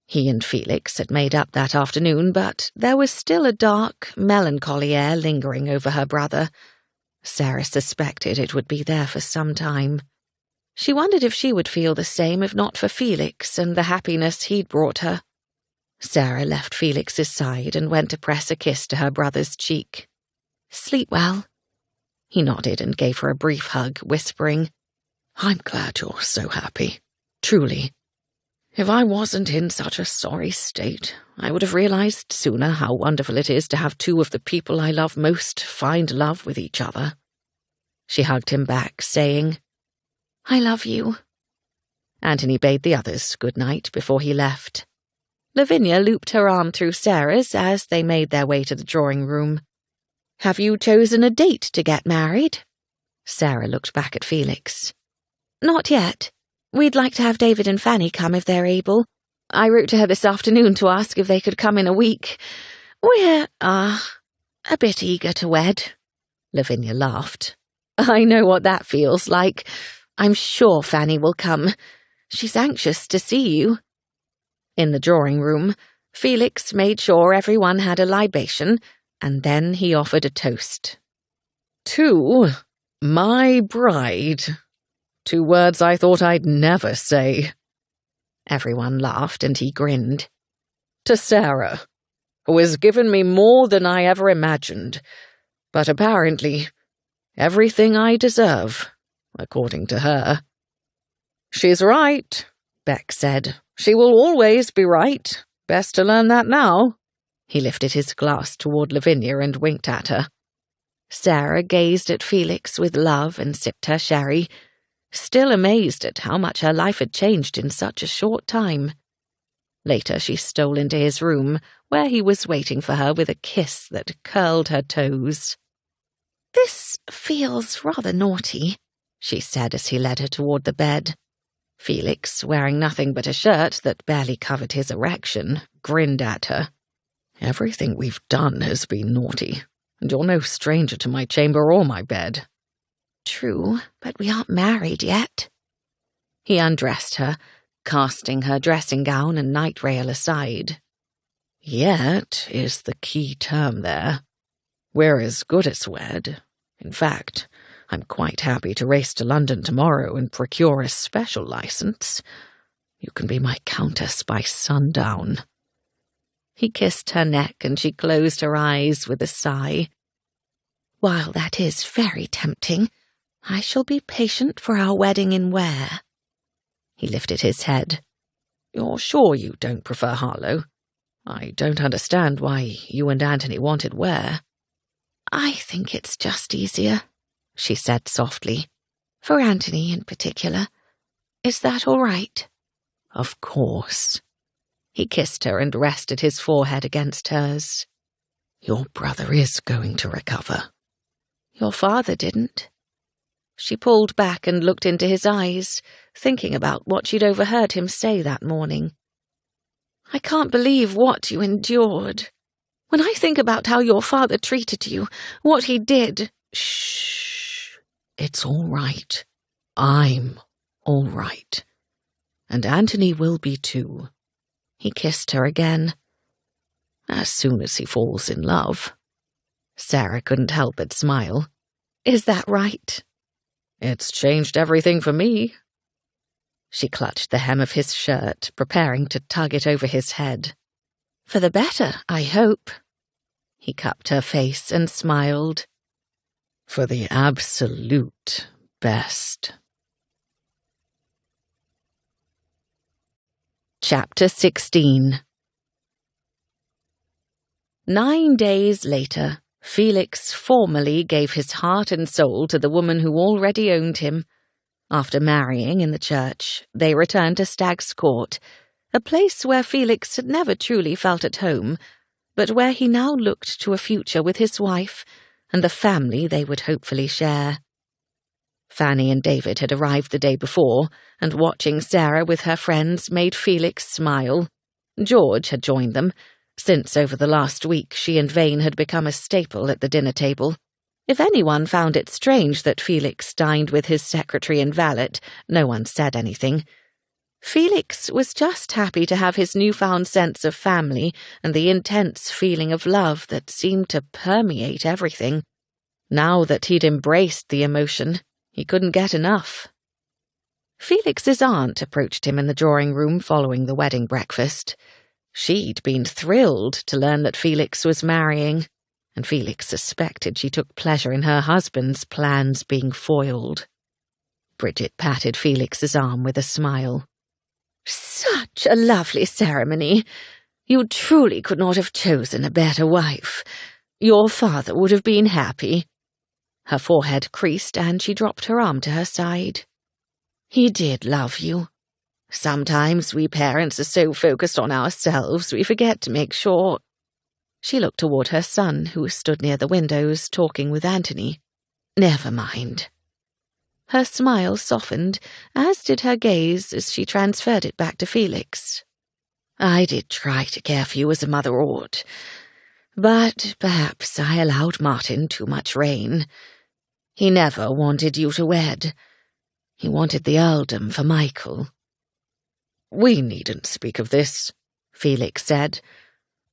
He and Felix had made up that afternoon, but there was still a dark, melancholy air lingering over her brother. Sarah suspected it would be there for some time. She wondered if she would feel the same if not for Felix and the happiness he'd brought her. Sarah left Felix's side and went to press a kiss to her brother's cheek. "Sleep well." He nodded and gave her a brief hug, whispering, "I'm glad you're so happy. Truly." If I wasn't in such a sorry state, I would have realized sooner how wonderful it is to have two of the people I love most find love with each other." She hugged him back, saying, "I love you." Anthony bade the others good night before he left. Lavinia looped her arm through Sarah's as they made their way to the drawing room. "Have you chosen a date to get married?" Sarah looked back at Felix. "Not yet. We'd like to have David and Fanny come if they're able. I wrote to her this afternoon to ask if they could come in a week. We're, a bit eager to wed." Lavinia laughed. "I know what that feels like. I'm sure Fanny will come. She's anxious to see you." In the drawing room, Felix made sure everyone had a libation, and then he offered a toast. "To my bride." 2 words I thought I'd never say. Everyone laughed and he grinned. "To Sarah, who has given me more than I ever imagined, but apparently everything I deserve, according to her." "She's right," Beck said. "She will always be right. Best to learn that now." He lifted his glass toward Lavinia and winked at her. Sarah gazed at Felix with love and sipped her sherry, still amazed at how much her life had changed in such a short time. Later she stole into his room, where he was waiting for her with a kiss that curled her toes. "This feels rather naughty," she said as he led her toward the bed. Felix, wearing nothing but a shirt that barely covered his erection, grinned at her. "Everything we've done has been naughty, and you're no stranger to my chamber or my bed." "True, but we aren't married yet." He undressed her, casting her dressing gown and night rail aside. "Yet is the key term there. We're as good as wed. In fact, I'm quite happy to race to London tomorrow and procure a special license. You can be my countess by sundown." He kissed her neck and she closed her eyes with a sigh. "While that is very tempting, I shall be patient for our wedding in Ware." He lifted his head. "You're sure you don't prefer Harlow? I don't understand why you and Anthony wanted Ware." "I think it's just easier," she said softly. "For Anthony in particular. Is that all right?" "Of course." He kissed her and rested his forehead against hers. "Your brother is going to recover." "Your father didn't." She pulled back and looked into his eyes, thinking about what she'd overheard him say that morning. "I can't believe what you endured. When I think about how your father treated you, what he did—" "Shh. It's all right. I'm all right. And Anthony will be too." He kissed her again. "As soon as he falls in love." Sarah couldn't help but smile. "Is that right?" "It's changed everything for me." She clutched the hem of his shirt, preparing to tug it over his head. "For the better, I hope." He cupped her face and smiled. "For the absolute best." Chapter 16. 9 days later, Felix formally gave his heart and soul to the woman who already owned him. After marrying in the church, they returned to Stag's Court, a place where Felix had never truly felt at home, but where he now looked to a future with his wife and the family they would hopefully share. Fanny and David had arrived the day before, and watching Sarah with her friends made Felix smile. George had joined them, since over the last week she and Vane had become a staple at the dinner table. If anyone found it strange that Felix dined with his secretary and valet, no one said anything. Felix was just happy to have his newfound sense of family and the intense feeling of love that seemed to permeate everything. Now that he'd embraced the emotion, he couldn't get enough. Felix's aunt approached him in the drawing room following the wedding breakfast. She'd been thrilled to learn that Felix was marrying, and Felix suspected she took pleasure in her husband's plans being foiled. Bridget patted Felix's arm with a smile. Such a lovely ceremony. You truly could not have chosen a better wife. Your father would have been happy. Her forehead creased and she dropped her arm to her side. He did love you. Sometimes we parents are so focused on ourselves we forget to make sure. She looked toward her son, who stood near the windows talking with Anthony. Never mind. Her smile softened, as did her gaze as she transferred it back to Felix. I did try to care for you as a mother ought, but perhaps I allowed Martin too much rein. He never wanted you to wed. He wanted the earldom for Michael. We needn't speak of this, Felix said.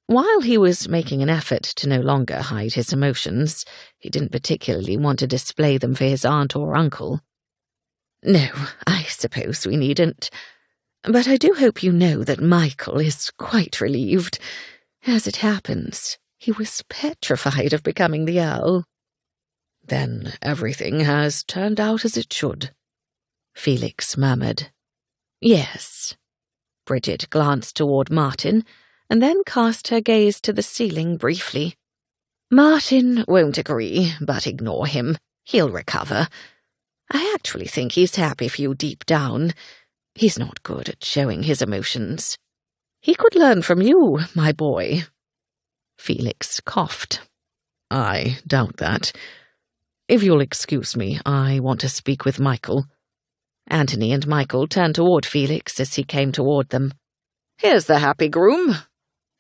While he was making an effort to no longer hide his emotions, he didn't particularly want to display them for his aunt or uncle. No, I suppose we needn't. But I do hope you know that Michael is quite relieved. As it happens, he was petrified of becoming the Earl. Then everything has turned out as it should, Felix murmured. Yes. Bridget glanced toward Martin, and then cast her gaze to the ceiling briefly. Martin won't agree, but ignore him. He'll recover. I actually think he's happy for you deep down. He's not good at showing his emotions. He could learn from you, my boy. Felix coughed. I doubt that. If you'll excuse me, I want to speak with Michael. Anthony and Michael turned toward Felix as he came toward them. Here's the happy groom,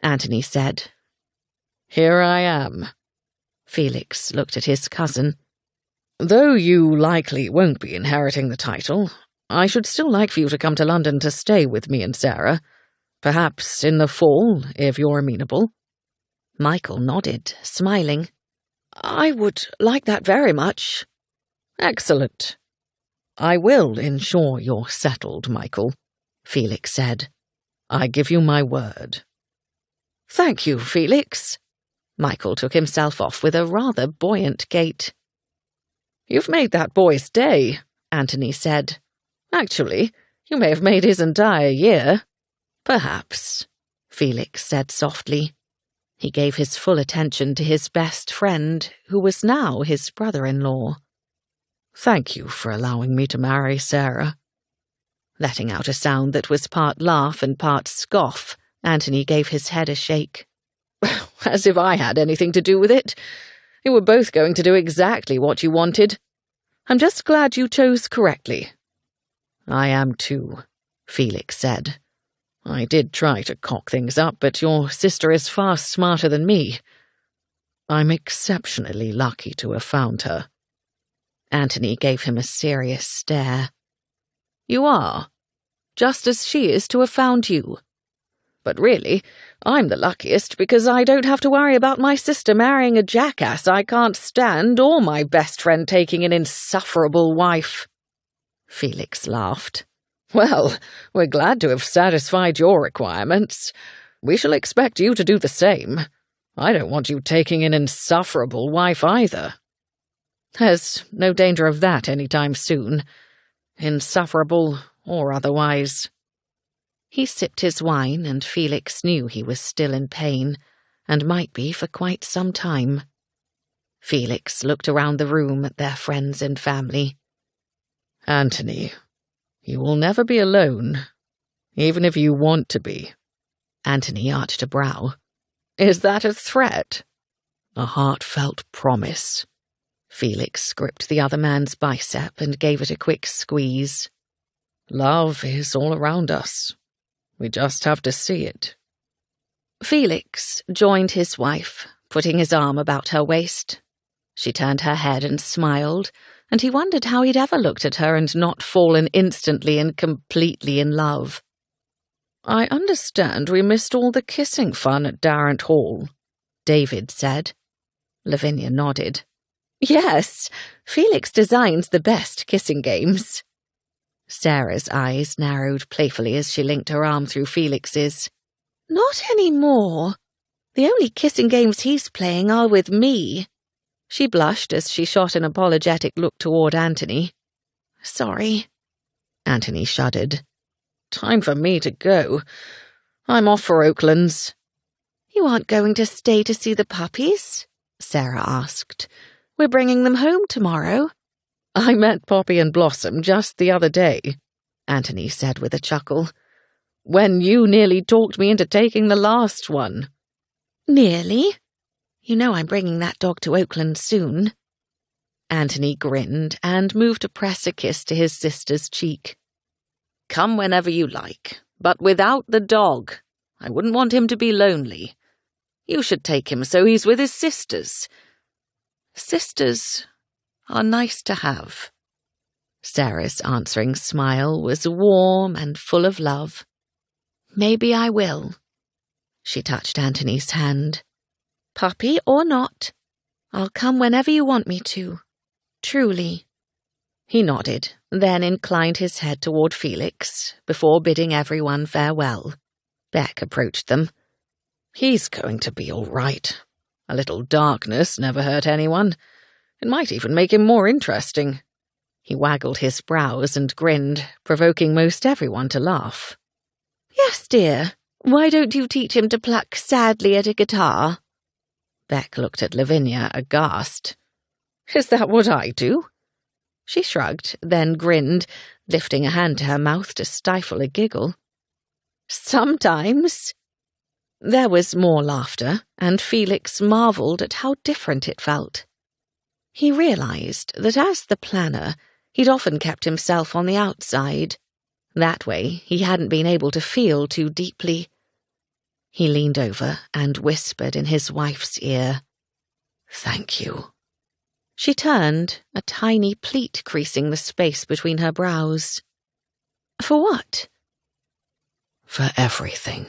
Anthony said. Here I am. Felix looked at his cousin. Though you likely won't be inheriting the title, I should still like for you to come to London to stay with me and Sarah. Perhaps in the fall, if you're amenable. Michael nodded, smiling. I would like that very much. Excellent. I will ensure you're settled, Michael, Felix said. I give you my word. Thank you, Felix. Michael took himself off with a rather buoyant gait. You've made that boy's day, Anthony said. Actually, you may have made his entire year. Perhaps, Felix said softly. He gave his full attention to his best friend, who was now his brother-in-law. Thank you for allowing me to marry Sarah. Letting out a sound that was part laugh and part scoff, Anthony gave his head a shake. As if I had anything to do with it. You were both going to do exactly what you wanted. I'm just glad you chose correctly. I am too, Felix said. I did try to cock things up, but your sister is far smarter than me. I'm exceptionally lucky to have found her. Anthony gave him a serious stare. You are, just as she is to have found you. But really, I'm the luckiest because I don't have to worry about my sister marrying a jackass I can't stand or my best friend taking an insufferable wife. Felix laughed. Well, we're glad to have satisfied your requirements. We shall expect you to do the same. I don't want you taking an insufferable wife either. There's no danger of that any time soon. Insufferable or otherwise. He sipped his wine, and Felix knew he was still in pain, and might be for quite some time. Felix looked around the room at their friends and family. Anthony, you will never be alone, even if you want to be. Anthony arched a brow. Is that a threat? A heartfelt promise. Felix gripped the other man's bicep and gave it a quick squeeze. Love is all around us. We just have to see it. Felix joined his wife, putting his arm about her waist. She turned her head and smiled, and he wondered how he'd ever looked at her and not fallen instantly and completely in love. I understand we missed all the kissing fun at Darrant Hall, David said. Lavinia nodded. Yes, Felix designs the best kissing games. Sarah's eyes narrowed playfully as she linked her arm through Felix's. Not anymore. The only kissing games he's playing are with me. She blushed as she shot an apologetic look toward Anthony. Sorry. Anthony shuddered. Time for me to go. I'm off for Oaklands." "You aren't going to stay to see the puppies?" Sarah asked. "We're bringing them home tomorrow." "I met Poppy and Blossom just the other day," Anthony said with a chuckle, "when you nearly talked me into taking the last one." "Nearly? You know I'm bringing that dog to Oakland soon." Anthony grinned and moved to press a kiss to his sister's cheek. "Come whenever you like, but without the dog. I wouldn't want him to be lonely. You should take him so he's with his sisters. Sisters are nice to have." Sarah's answering smile was warm and full of love. "Maybe I will." She touched Anthony's hand. "Puppy or not, I'll come whenever you want me to. Truly." He nodded, then inclined his head toward Felix, before bidding everyone farewell. Beck approached them. "He's going to be all right. A little darkness never hurt anyone. It might even make him more interesting." He waggled his brows and grinned, provoking most everyone to laugh. "Yes, dear. Why don't you teach him to pluck sadly at a guitar?" Beck looked at Lavinia, aghast. "Is that what I do?" She shrugged, then grinned, lifting a hand to her mouth to stifle a giggle. "Sometimes." There was more laughter, and Felix marvelled at how different it felt. He realized that as the planner, he'd often kept himself on the outside. That way, he hadn't been able to feel too deeply. He leaned over and whispered in his wife's ear, "Thank you." She turned, a tiny pleat creasing the space between her brows. "For what?" "For everything."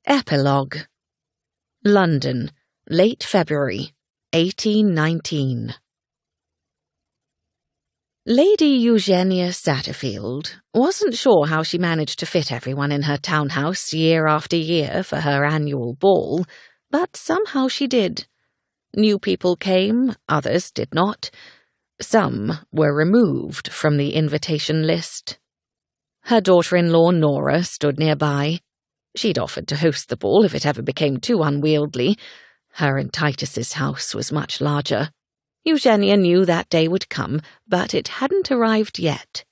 Epilogue. London, late February, 1819. Lady Eugenia Satterfield wasn't sure how she managed to fit everyone in her townhouse year after year for her annual ball, but somehow she did. New people came, others did not. Some were removed from the invitation list. Her daughter-in-law Nora stood nearby. She'd offered to host the ball if it ever became too unwieldy. Her and Titus's house was much larger. Eugenia knew that day would come, but it hadn't arrived yet.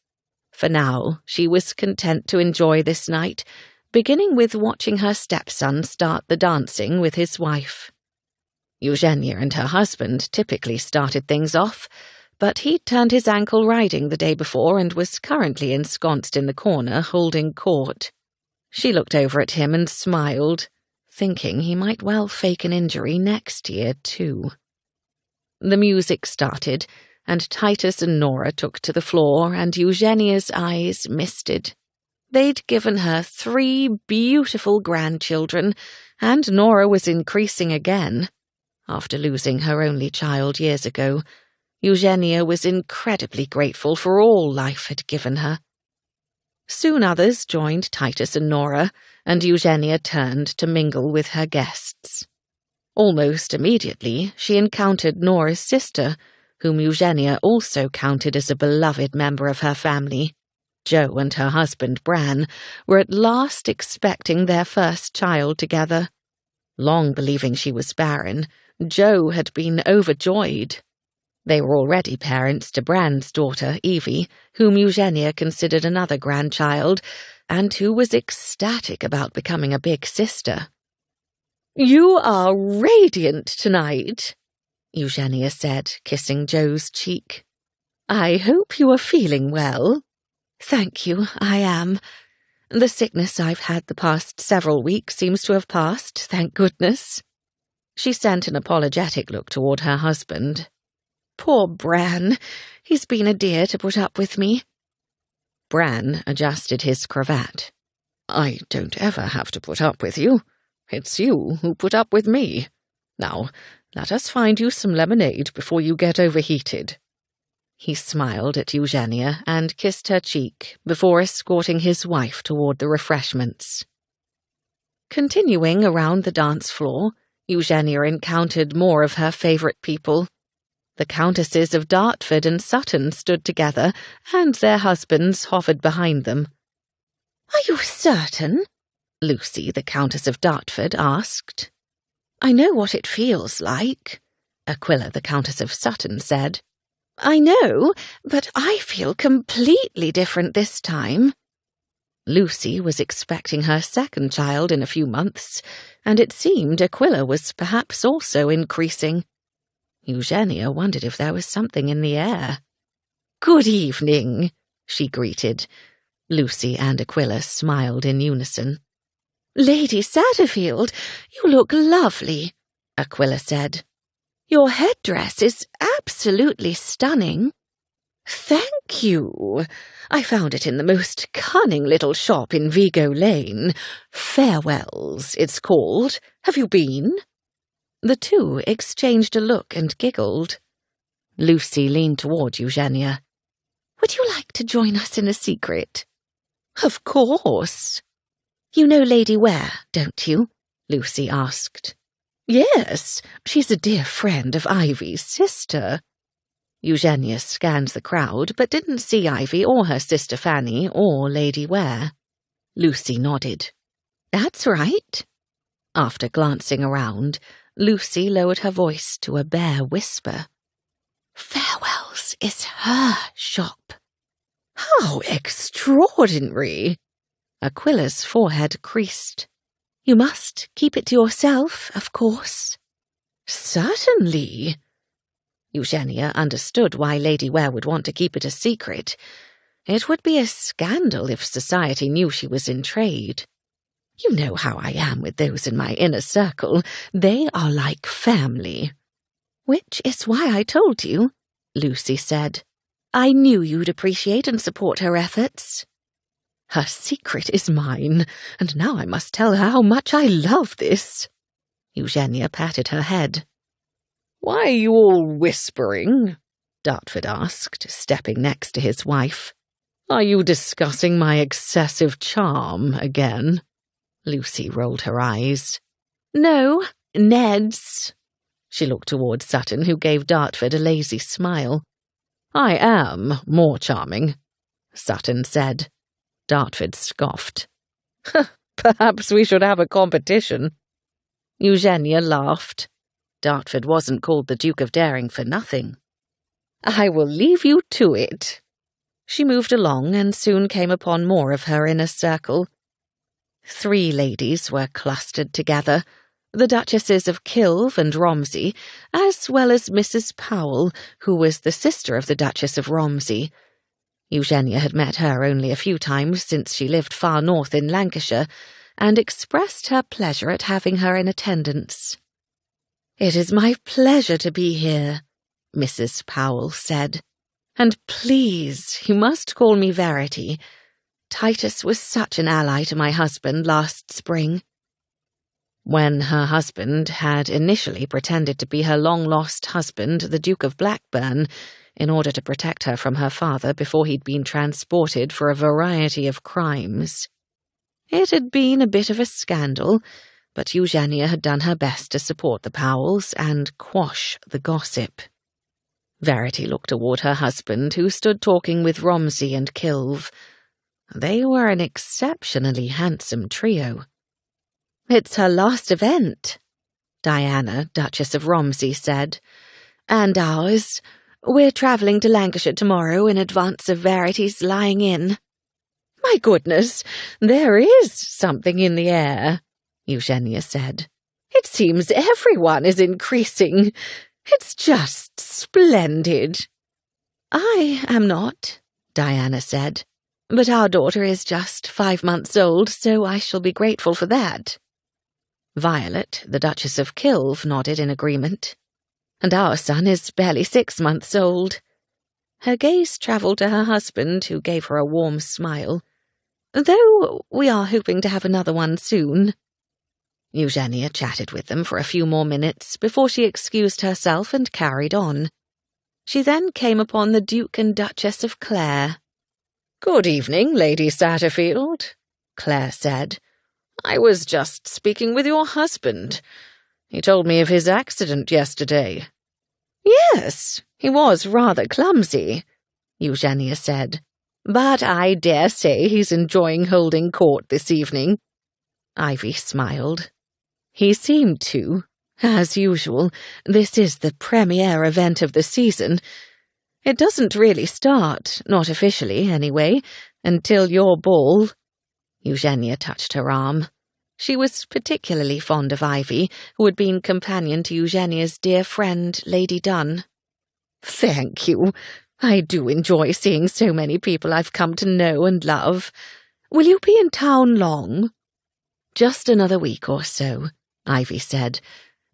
For now, she was content to enjoy this night, beginning with watching her stepson start the dancing with his wife. Eugenia and her husband typically started things off, but he'd turned his ankle riding the day before and was currently ensconced in the corner holding court. She looked over at him and smiled, thinking he might well fake an injury next year, too. The music started, and Titus and Nora took to the floor, and Eugenia's eyes misted. They'd given her 3 beautiful grandchildren, and Nora was increasing again. After losing her only child years ago, Eugenia was incredibly grateful for all life had given her. Soon others joined Titus and Nora, and Eugenia turned to mingle with her guests. Almost immediately, she encountered Nora's sister, whom Eugenia also counted as a beloved member of her family. Jo and her husband, Bran, were at last expecting their first child together. Long believing she was barren, Jo had been overjoyed. They were already parents to Bran's daughter, Evie, whom Eugenia considered another grandchild, and who was ecstatic about becoming a big sister. "You are radiant tonight," Eugenia said, kissing Jo's cheek. "I hope you are feeling well." "Thank you, I am. The sickness I've had the past several weeks seems to have passed, thank goodness." She sent an apologetic look toward her husband. "Poor Bran. He's been a dear to put up with me." Bran adjusted his cravat. "I don't ever have to put up with you. It's you who put up with me. Now, let us find you some lemonade before you get overheated." He smiled at Eugenia and kissed her cheek before escorting his wife toward the refreshments. Continuing around the dance floor, Eugenia encountered more of her favorite people. The Countesses of Dartford and Sutton stood together, and their husbands hovered behind them. "Are you certain?" Lucy, the Countess of Dartford, asked. "I know what it feels like," Aquila, the Countess of Sutton, said. "I know, but I feel completely different this time." Lucy was expecting her second child in a few months, and it seemed Aquila was perhaps also increasing. Eugenia wondered if there was something in the air. "Good evening," she greeted. Lucy and Aquila smiled in unison. "Lady Satterfield, you look lovely," Aquila said. "Your headdress is absolutely stunning." "Thank you. I found it in the most cunning little shop in Vigo Lane. Farewells, it's called. Have you been?" The two exchanged a look and giggled. Lucy leaned toward Eugenia. "Would you like to join us in a secret?" "Of course." "You know Lady Ware, don't you?" Lucy asked. "Yes, she's a dear friend of Ivy's sister." Eugenia scanned the crowd, but didn't see Ivy or her sister Fanny or Lady Ware. Lucy nodded. "That's right." After glancing around, Lucy lowered her voice to a bare whisper. "Farewells is her shop." "How extraordinary!" Aquila's forehead creased. "You must keep it to yourself, of course." "Certainly." Eugenia understood why Lady Ware would want to keep it a secret. It would be a scandal if society knew she was in trade. You know how I am with those in my inner circle. They are like family. "Which is why I told you," Lucy said. "I knew you'd appreciate and support her efforts." "Her secret is mine, and now I must tell her how much I love this." Eugenia patted her head. "Why are you all whispering?" Dartford asked, stepping next to his wife. "Are you discussing my excessive charm again?" Lucy rolled her eyes. "No, Ned's." She looked toward Sutton, who gave Dartford a lazy smile. "I am more charming," Sutton said. Dartford scoffed. "Perhaps we should have a competition." Eugenia laughed. Dartford wasn't called the Duke of Daring for nothing. "I will leave you to it." She moved along and soon came upon more of her inner circle. 3 ladies were clustered together, the Duchesses of Kilve and Romsey, as well as Mrs. Powell, who was the sister of the Duchess of Romsey. Eugenia had met her only a few times since she lived far north in Lancashire, and expressed her pleasure at having her in attendance. "It is my pleasure to be here," Mrs. Powell said. "And please, you must call me Verity. Titus was such an ally to my husband last spring." When her husband had initially pretended to be her long-lost husband, the Duke of Blackburn, in order to protect her from her father before he'd been transported for a variety of crimes. It had been a bit of a scandal, but Eugenia had done her best to support the Powells and quash the gossip. Verity looked toward her husband, who stood talking with Romsey and Kilve. They were an exceptionally handsome trio. "It's her last event," Diana, Duchess of Romsey, said. "And ours. We're travelling to Lancashire tomorrow in advance of Verity's lying in." "My goodness, there is something in the air," Eugenia said. "It seems everyone is increasing. It's just splendid." "I am not," Diana said. "But our daughter is just 5 months old, so I shall be grateful for that." Violet, the Duchess of Kilve, nodded in agreement. "And our son is barely 6 months old." Her gaze travelled to her husband, who gave her a warm smile. "Though we are hoping to have another one soon." Eugenia chatted with them for a few more minutes before she excused herself and carried on. She then came upon the Duke and Duchess of Clare. "Good evening, Lady Satterfield," Clare said. "I was just speaking with your husband. He told me of his accident yesterday." "Yes," "He was rather clumsy," Eugenia said, "but I dare say he's enjoying holding court this evening." Ivy smiled. "He seemed to. As usual, this is the premier event of the season. It doesn't really start, not officially anyway, until your ball." Eugenia touched her arm. She was particularly fond of Ivy, who had been companion to Eugenia's dear friend, Lady Dunn. "Thank you. I do enjoy seeing so many people I've come to know and love. Will you be in town long?" "Just another week or so," Ivy said.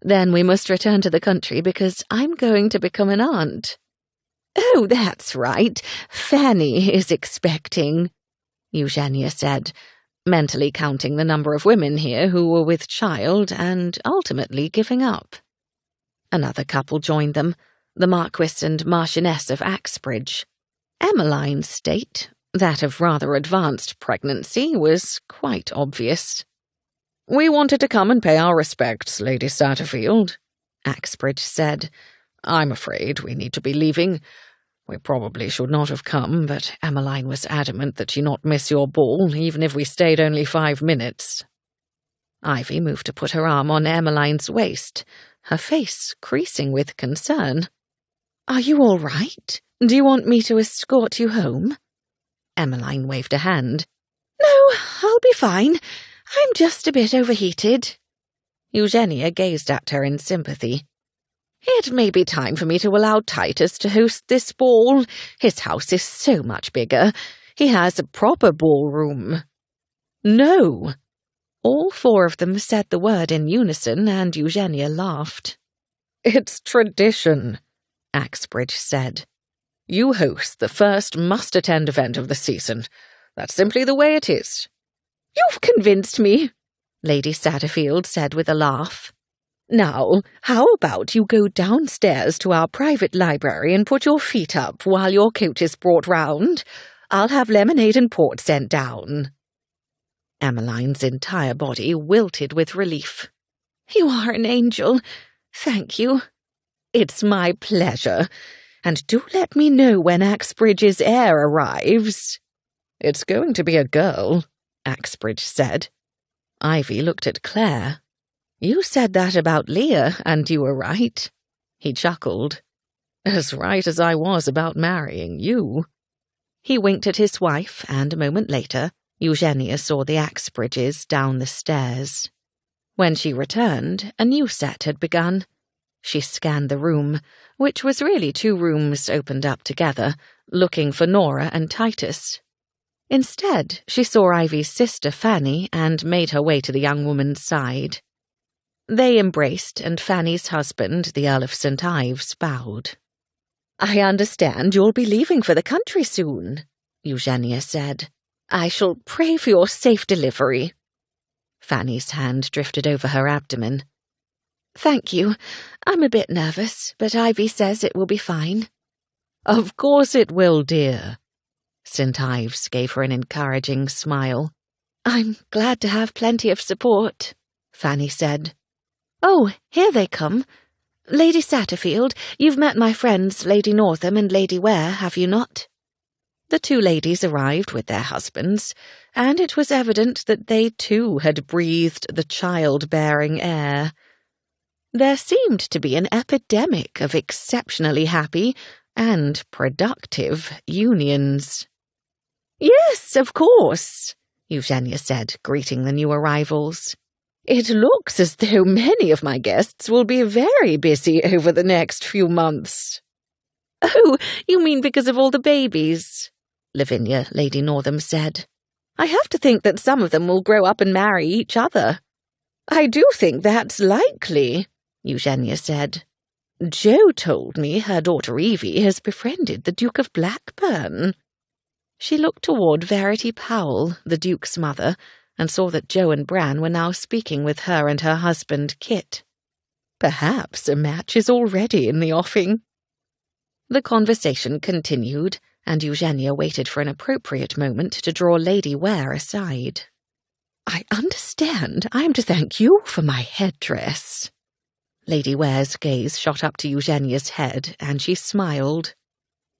"Then we must return to the country because I'm going to become an aunt." "Oh, that's right. Fanny is expecting," Eugenia said, mentally counting the number of women here who were with child and ultimately giving up. Another couple joined them, the Marquis and Marchioness of Axbridge. Emmeline's state, that of rather advanced pregnancy, was quite obvious. "We wanted to come and pay our respects, Lady Satterfield," Axbridge said. "I'm afraid we need to be leaving. We probably should not have come, but Emmeline was adamant that she not miss your ball, even if we stayed only 5 minutes. Ivy moved to put her arm on Emmeline's waist, her face creasing with concern. "Are you all right? Do you want me to escort you home?" Emmeline waved a hand. "No, I'll be fine. I'm just a bit overheated." Eugenia gazed at her in sympathy. "It may be time for me to allow Titus to host this ball. His house is so much bigger. He has a proper ballroom." "No!" All 4 of them said the word in unison, and Eugenia laughed. "It's tradition," Axbridge said. "You host the first must-attend event of the season. That's simply the way it is." "You've convinced me," Lady Satterfield said with a laugh. "Now, how about you go downstairs to our private library and put your feet up while your coat is brought round? I'll have lemonade and port sent down." Emmeline's entire body wilted with relief. "You are an angel. Thank you." "It's my pleasure. And do let me know when Axbridge's heir arrives." "It's going to be a girl," Axbridge said. Ivy looked at Claire. "You said that about Leah, and you were right." He chuckled. "As right as I was about marrying you." He winked at his wife, and a moment later, Eugenia saw the Axbridges down the stairs. When she returned, a new set had begun. She scanned the room, which was really 2 rooms opened up together, looking for Nora and Titus. Instead, she saw Ivy's sister Fanny and made her way to the young woman's side. They embraced, and Fanny's husband, the Earl of St. Ives, bowed. "I understand you'll be leaving for the country soon," Eugenia said. "I shall pray for your safe delivery." Fanny's hand drifted over her abdomen. "Thank you. I'm a bit nervous, but Ivy says it will be fine." "Of course it will, dear." St. Ives gave her an encouraging smile. "I'm glad to have plenty of support," Fanny said. "Oh, here they come. Lady Satterfield, you've met my friends Lady Northam and Lady Ware, have you not?" The 2 ladies arrived with their husbands, and it was evident that they too had breathed the childbearing air. There seemed to be an epidemic of exceptionally happy and productive unions. "Yes, of course," Eugenia said, greeting the new arrivals. "It looks as though many of my guests will be very busy over the next few months." "Oh, you mean because of all the babies?" Lavinia, Lady Northam, said. "I have to think that some of them will grow up and marry each other." "I do think that's likely," Eugenia said. "Jo told me her daughter Evie has befriended the Duke of Blackburn." She looked toward Verity Powell, the Duke's mother, and saw that Jo and Bran were now speaking with her and her husband Kit. Perhaps a match is already in the offing. The conversation continued, and Eugenia waited for an appropriate moment to draw Lady Ware aside. "I understand I am to thank you for my headdress." Lady Ware's gaze shot up to Eugenia's head, and she smiled.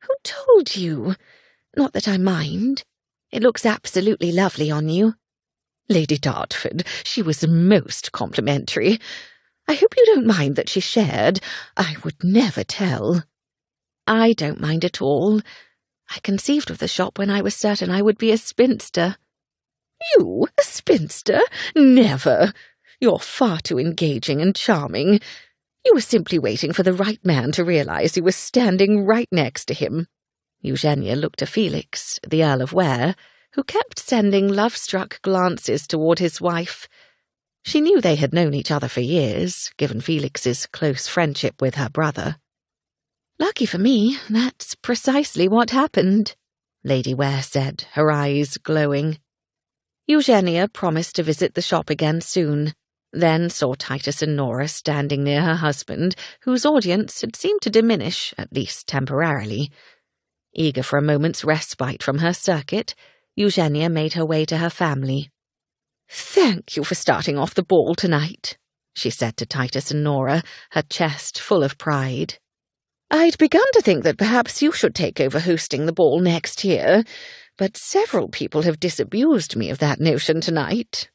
"Who told you? Not that I mind. It looks absolutely lovely on you." "Lady Dartford, she was most complimentary. I hope you don't mind that she shared. I would never tell." "I don't mind at all. I conceived of the shop when I was certain I would be a spinster." "You, a spinster? Never! You're far too engaging and charming. You were simply waiting for the right man to realize he was standing right next to him." Eugenia looked to Felix, the Earl of Ware, who kept sending love-struck glances toward his wife. She knew they had known each other for years, given Felix's close friendship with her brother. "Lucky for me, that's precisely what happened," Lady Ware said, her eyes glowing. Eugenia promised to visit the shop again soon, then saw Titus and Nora standing near her husband, whose audience had seemed to diminish, at least temporarily. Eager for a moment's respite from her circuit, Eugenia made her way to her family. "Thank you for starting off the ball tonight," she said to Titus and Nora, her chest full of pride. "I'd begun to think that perhaps you should take over hosting the ball next year, but several people have disabused me of that notion tonight.